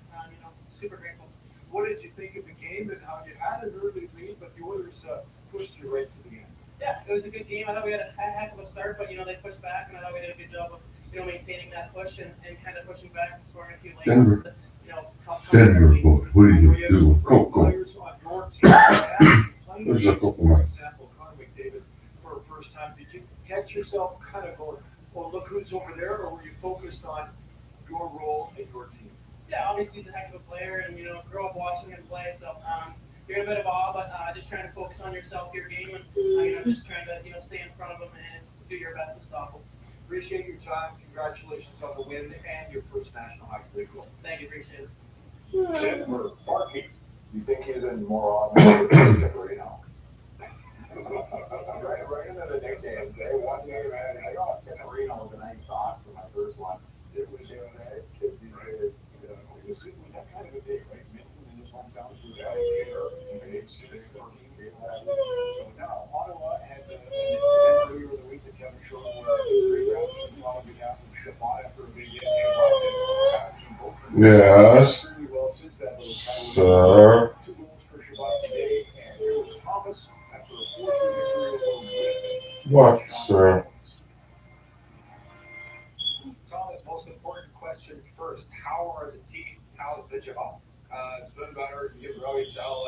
Speaker 6: super grateful.
Speaker 8: What did you think of the game and how you had an early lead, but the Oilers pushed you right to the end?
Speaker 6: Yeah, it was a good game. I thought we had a heck of a start, but they pushed back, and I thought we did a good job of maintaining that push and kind of pushing back and scoring a few late
Speaker 3: Denver.
Speaker 6: ones.
Speaker 3: Denver, boy, what are you doing? Go.
Speaker 8: Players on your team,
Speaker 3: There's a couple more.
Speaker 8: for example, Connor McDavid, for a first time, did you catch yourself kind of going, well, look who's over there, or were you focused on your role and your team?
Speaker 6: Yeah, obviously he's a heck of a player, and grew up watching him play, so you're in a bit of awe, but just trying to focus on yourself, your game, and just trying to stay in front of him and do your best to stop him.
Speaker 8: Appreciate your time. Congratulations on the win and your first National Hockey League goal.
Speaker 6: Thank you, appreciate it.
Speaker 16: Denver, Marky, you think he's in more on the Reno? Right into the nicknames. One game, man, I got Reno with a nice sauce for my first one. It was doing that. Kids these days, it was that kind of a day, right? Minton in his hometown was alligator, and it's 14 people. So now, Ottawa had the event earlier in the week that Kevin showed where three rounds from on behalf of Chabot after a big game.
Speaker 3: Yes, sir.
Speaker 16: Two goals for Chabot today, and here was Thomas after a 4-3 victory over
Speaker 3: What, sir?
Speaker 8: Thomas, most important question first. How are the team? How's the job?
Speaker 2: It's been better. You can probably tell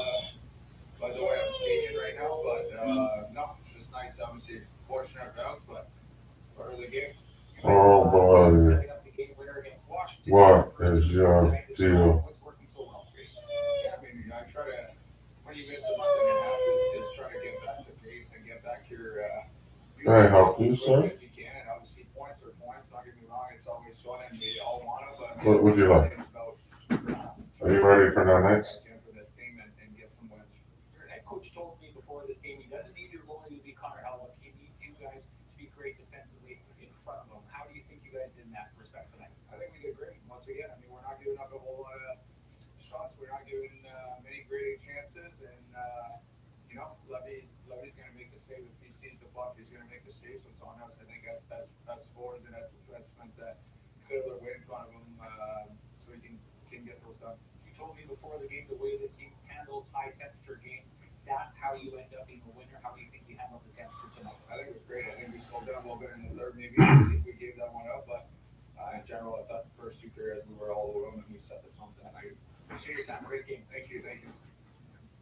Speaker 2: by the way I'm skating right now, but no, it's just nice. Obviously, fortunate bounce, but it's part of the game.
Speaker 3: Oh, boy.
Speaker 8: Setting up the game winner against Washington.
Speaker 3: What is your deal?
Speaker 8: What's working so well for you?
Speaker 2: Yeah, I mean, I try to, when you miss a month and a half, is try to get back to pace and get back to your,
Speaker 3: Can I help you, sir?
Speaker 2: as you can. And obviously, points are points. Don't get me wrong, it's always fun and we all want them, but
Speaker 3: What would you like? Are you ready for the next?
Speaker 2: for this team and get some wins.
Speaker 8: Your head coach told me before this game he doesn't need your goalie to be Connor Hellebuyck. He needs you guys to be great defensively in front of him. How do you think you guys did in that respect tonight?
Speaker 2: I think we did great. Once again, I mean, we're not giving up a whole lot of shots. We're not giving many great chances. And, Levy's going to make the save. If he sees the puck, he's going to make the save. So it's on us, I think, as forwards and as defensemen to clear their way in front of him so we can get those done.
Speaker 8: You told me before the game the way this team handles high temperature games, that's how you end up being a winner. How do you think you handled the temperature tonight?
Speaker 2: I think it was great. I think we slowed down a little bit in the third, maybe if we gave that one up. But in general, I thought the first two periods we were all over them and we set the tone that night.
Speaker 8: Appreciate your time. Great game.
Speaker 2: Thank you.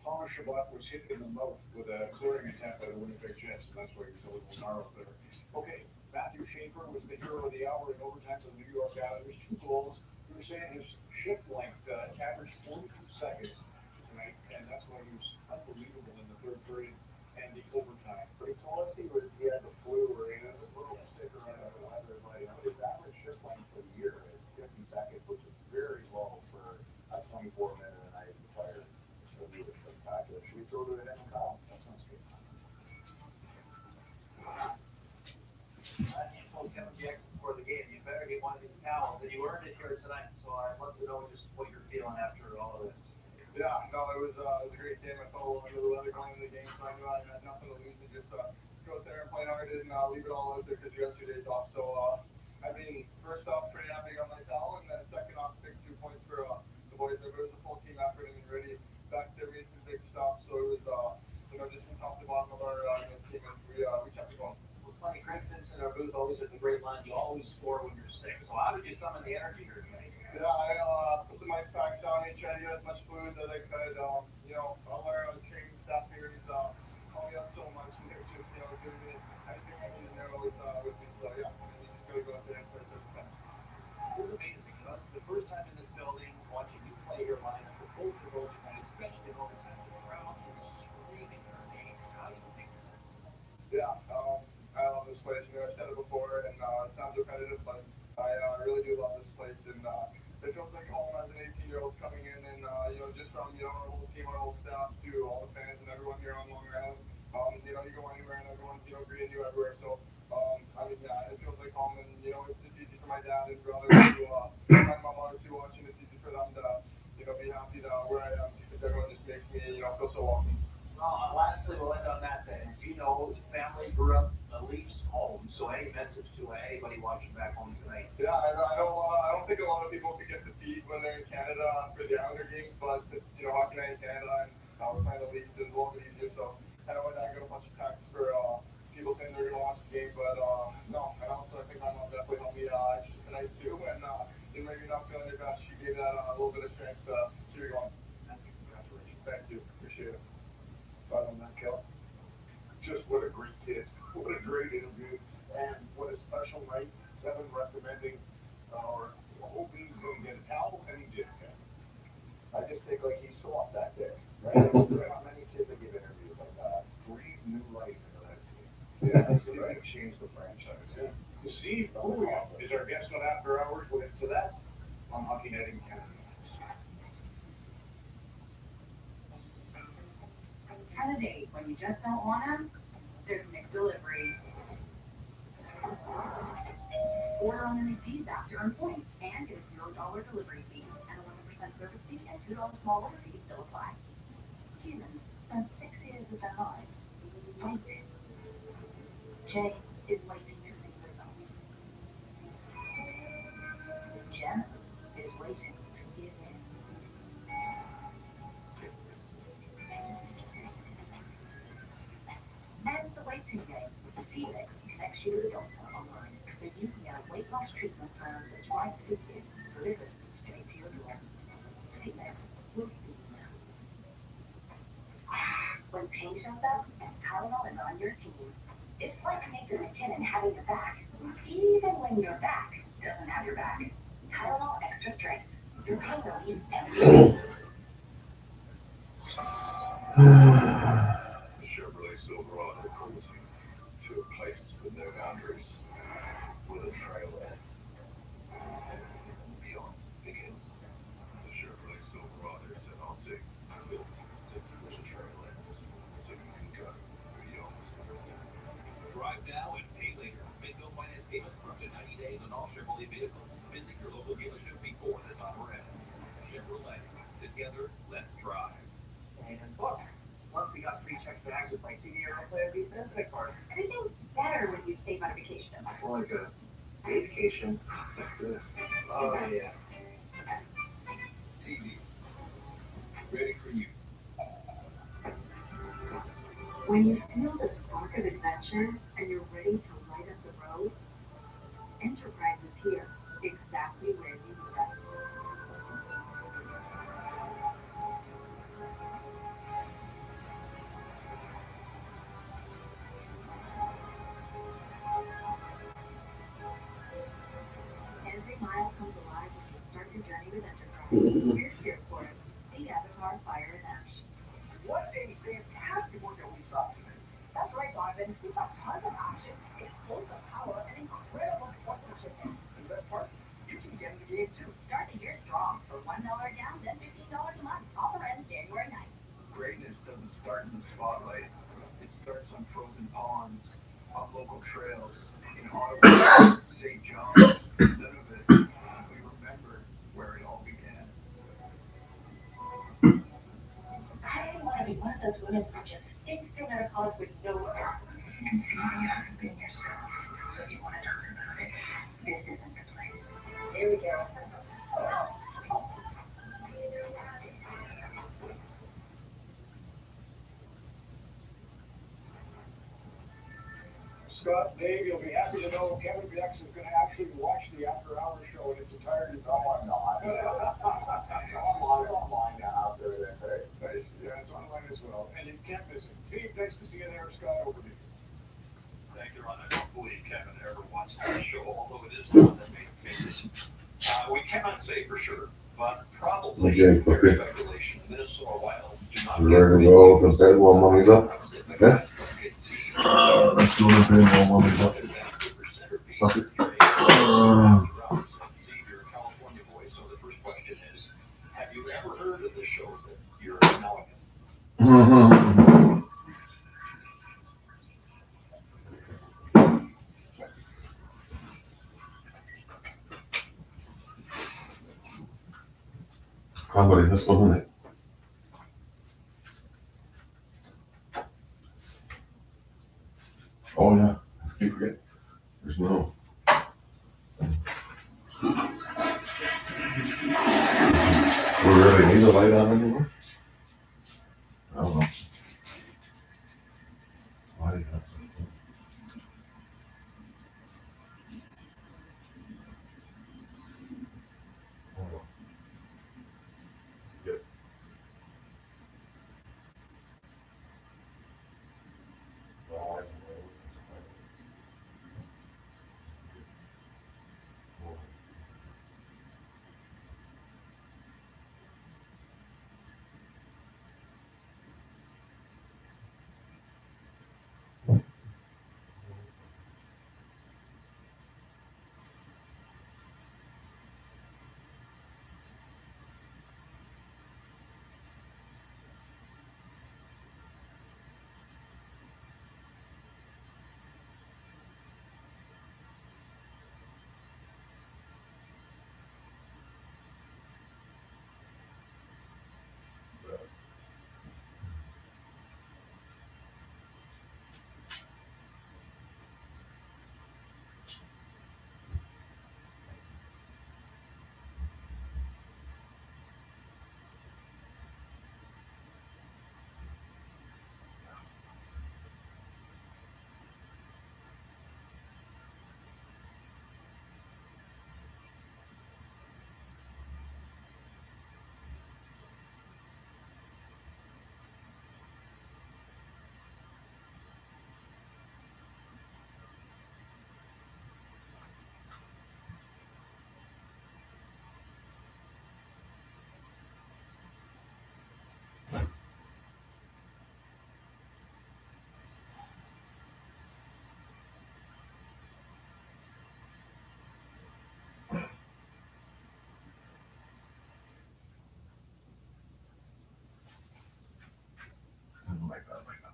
Speaker 16: Thomas Chabot was hit in the mouth with a clearing attempt by the Winnipeg Jets, and that's why he was a little gnarled there. Okay, Matthew Schaefer was the hero of the hour in overtime for the New York Islanders, 2 goals. We were saying his shift length averaged 42 seconds tonight, and that's why he was unbelievable in the third period and the overtime. But he told us he had the flu or he was a little sick or whatever, but his average shift length for the year is 50 seconds, which is very low for a 24-minute a night player. So he was spectacular. Should we throw to the end, Kyle? That sounds good.
Speaker 8: You told Kevin Jackson before the game, you better get one of these towels, and you earned it here tonight. So I'd love to know just what you're feeling after all of this.
Speaker 2: Yeah, no, it was a great game. I felt a little under the weather going into the game, so I knew I had nothing to lose and just go out there and play hard and leave it all out there because you have 2 days off. So, I mean, first off, pretty happy on my towel, and then second off, big 2 points for the boys. It was a full team effort and ready back there, made some big stops. So it was, just from top to bottom of our team, and we kept it going.
Speaker 8: Well, funny, Craig Simpson, our booth, always at the great line. You always score when you're sick. So how did you summon the energy here tonight?
Speaker 2: Yeah, I put some ice packs on and tried to get as much fluid as I could. All our training staff here is calling me out so much, and they're just, giving me everything I need, and they're always with me. So, yeah, you just got to go out there and play some fun.
Speaker 8: It was amazing. It's the first time in this building watching you play your lineup with both your goals tonight, especially in overtime. The crowd is screaming their names. How do you
Speaker 2: my dad and brothers who, my mom obviously watching. It's easy for them to, be happy that where I am because everyone just makes me, feel so welcome.
Speaker 10: Well, lastly, we'll end on that then. You know, the family grew up a Leafs home, so any message to anybody watching back home tonight?
Speaker 2: Yeah, I don't think a lot of people could get the feed when they're in Canada for the Islander games, but since it's, hockey night in Canada and we're playing the Leafs, it's a little bit easier. So I know my dad got a bunch of texts for people saying they're going to watch the game, but no. And also I think my mom definitely helped me extra tonight too, and maybe not feeling your best, she gave that a little bit of strength to keep you going.
Speaker 10: Congratulations.
Speaker 2: Thank you. Appreciate it.
Speaker 8: Right on that, Kel. Just what a great kid. What a great interview. And what a special night. Kevin recommending or hoping he's going to get a towel, and he did.
Speaker 16: I just think like he saw it that day, right? There are not many kids that give interviews like that.
Speaker 8: Breathe new life into that team.
Speaker 16: Yeah, he really changed the franchise.
Speaker 8: Yeah. Steve Furia is our guest on After Hours. We'll get to that on Hockey Night in Canada.
Speaker 4: Kind of days when you just don't want them, there's McDelivery. Order on the McD's app to earn points and get a $0 delivery fee and 11% service fee and $2 small order fee still apply. Humans spend 6 years with their lives waiting. James is waiting to see results. Jenna is waiting to give in. And the waiting game. Felix connects you to the doctor online so you can get a weight loss treatment plan that's right for you, delivered straight to your door. Felix will see you now. When pain shows up and Tylenol is on your team, it's like Nathan McKinnon having your back, even when your back doesn't have your back. Tylenol Extra Strength. Your pain relief every day.
Speaker 5: Chevrolet Silverado calls you to a place with no boundaries, with a trailer. Beyond begins. The Chevrolet Silverado set on to built with a trailer, so you can go beyond.
Speaker 10: Drive now and pay later. Make no finance payments for up to 90 days on all Chevrolet vehicles. Visit your local dealership before this offer ends. Chevrolet. Together, let's drive. And look, once we got free check bags with my TV or play a Visa credit card.
Speaker 4: Everything's better when you save on vacation.
Speaker 17: More like a staycation. That's good.
Speaker 10: Oh, yeah.
Speaker 5: TV. Ready for you.
Speaker 4: When you feel the spark of adventure and you're ready to light up the road, Enterprise is here, exactly where you need us. Every mile comes alive when you start your journey with Enterprise. We're here for it. See Avatar, Fire, and Ash.
Speaker 12: What a fantastic workout we saw today.
Speaker 14: That's right, Donovan. We saw tons of action, explosive power, and incredible sportsmanship.
Speaker 12: And the best part, you can get in the game too.
Speaker 14: Start the year strong for $1 down, then $15 a month. Offer ends January 9th.
Speaker 9: Greatness doesn't start in the spotlight. It starts on frozen ponds, on local trails, in Ottawa, St. John's, Nunavut. We remember where it all began.
Speaker 14: I didn't want to be one of those women who just sits through another college with no self. And see, you haven't been yourself. So if you want to talk about it, this isn't the place. Here we go.
Speaker 8: Scott, Dave, you'll be happy to know Kevin Jackson's going to actually watch the After Hours show in its entirety.
Speaker 16: No, I'm not. Online now.
Speaker 8: Yeah, it's online as well. And you can't miss it. Steve, thanks to see you there. Scott, over to you.
Speaker 11: Thank you, Ron. I don't believe Kevin ever watched the show, although it is one that made cases. We cannot say for sure, but probably
Speaker 3: Okay, okay.
Speaker 11: speculation. Minnesota Wild do not
Speaker 3: You ready to go to bed while mommy's up? Okay? Let's go to bed while mommy's up. Okay.
Speaker 11: California boy. So the first question is, have you ever heard of the show that you're smelling it?
Speaker 3: this one, isn't it? Oh yeah, keep forgetting. There's no. We really need a light on anymore? I don't know. Why do you have to? Good. I don't like that right now.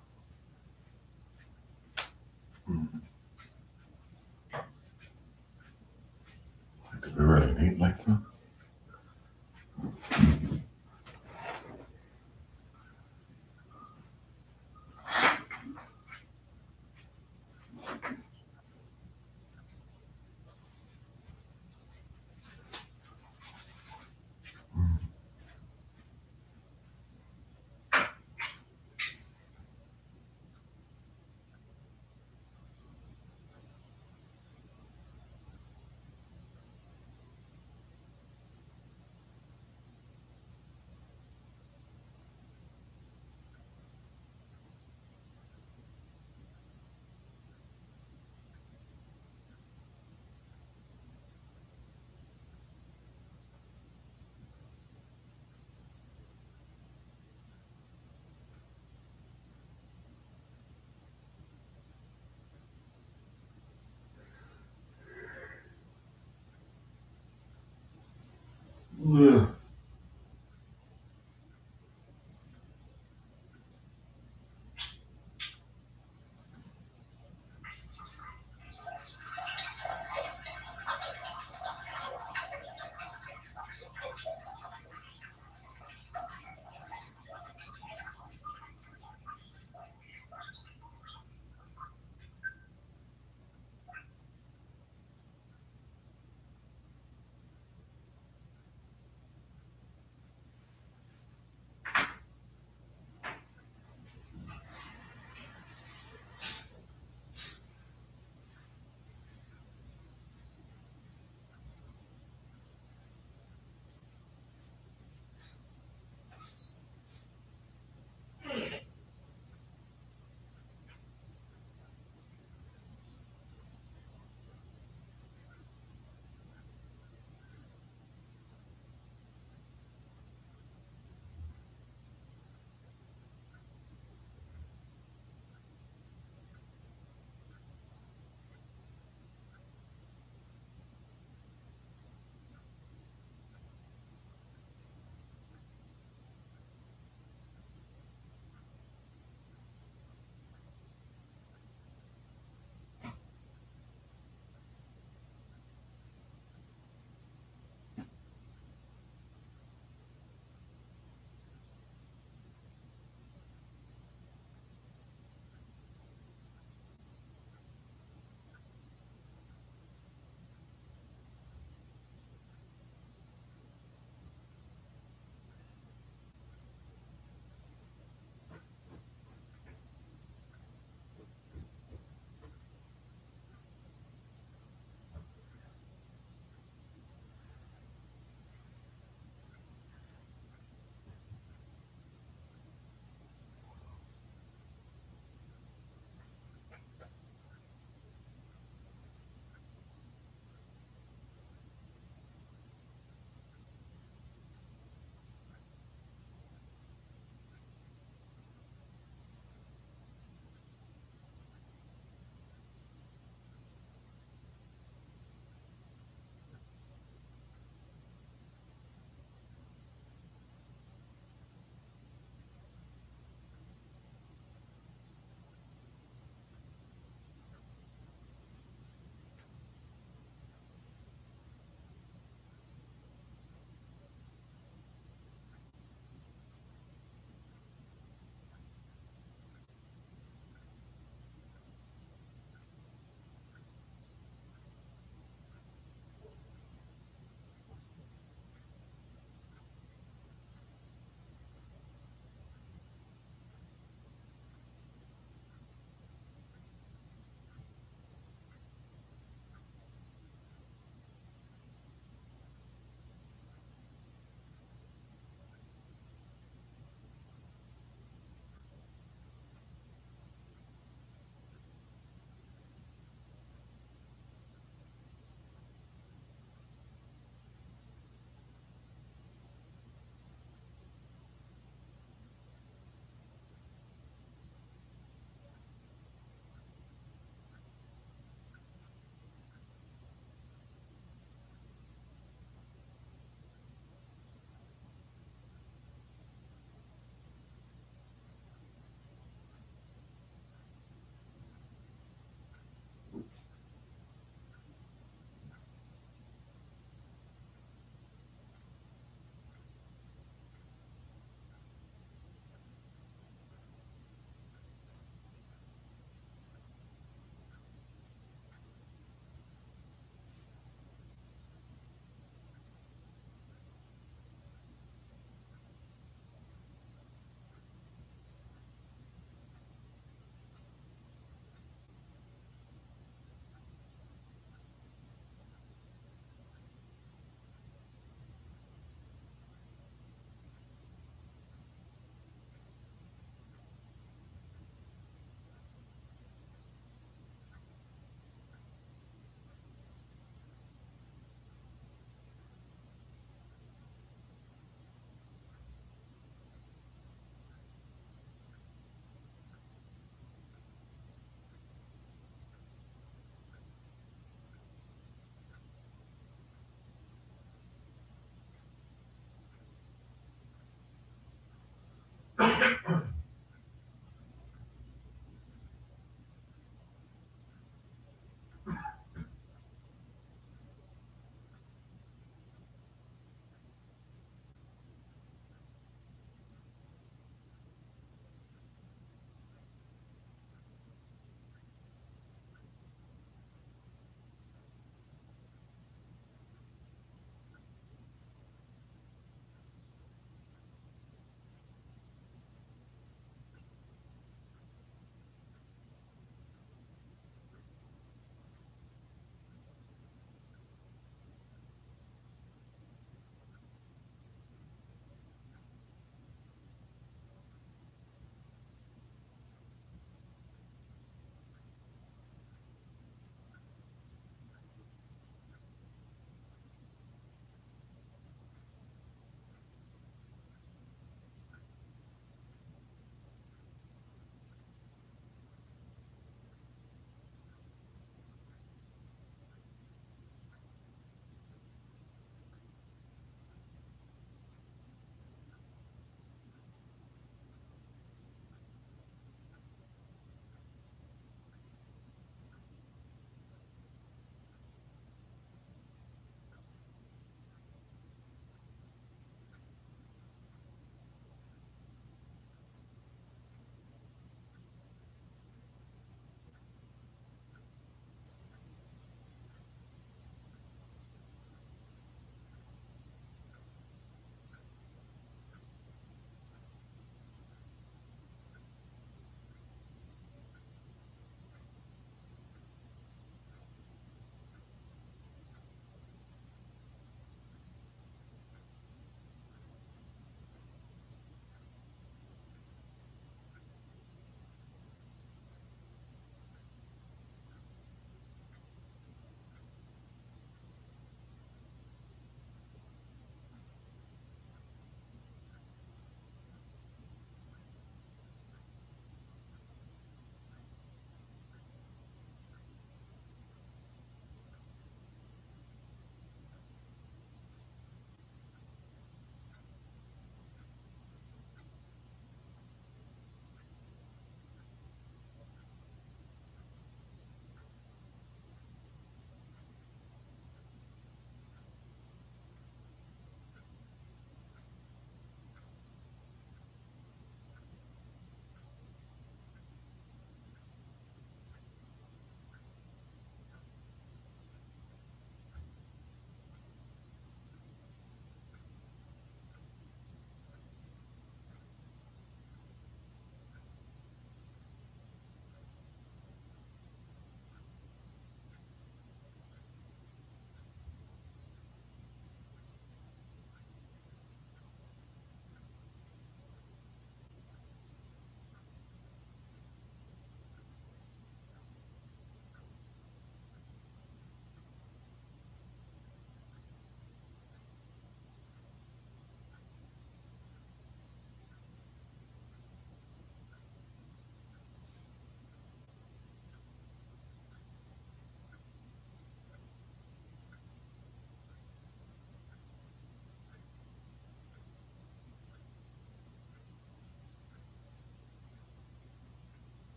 Speaker 3: Do we really need like that?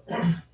Speaker 3: Bye.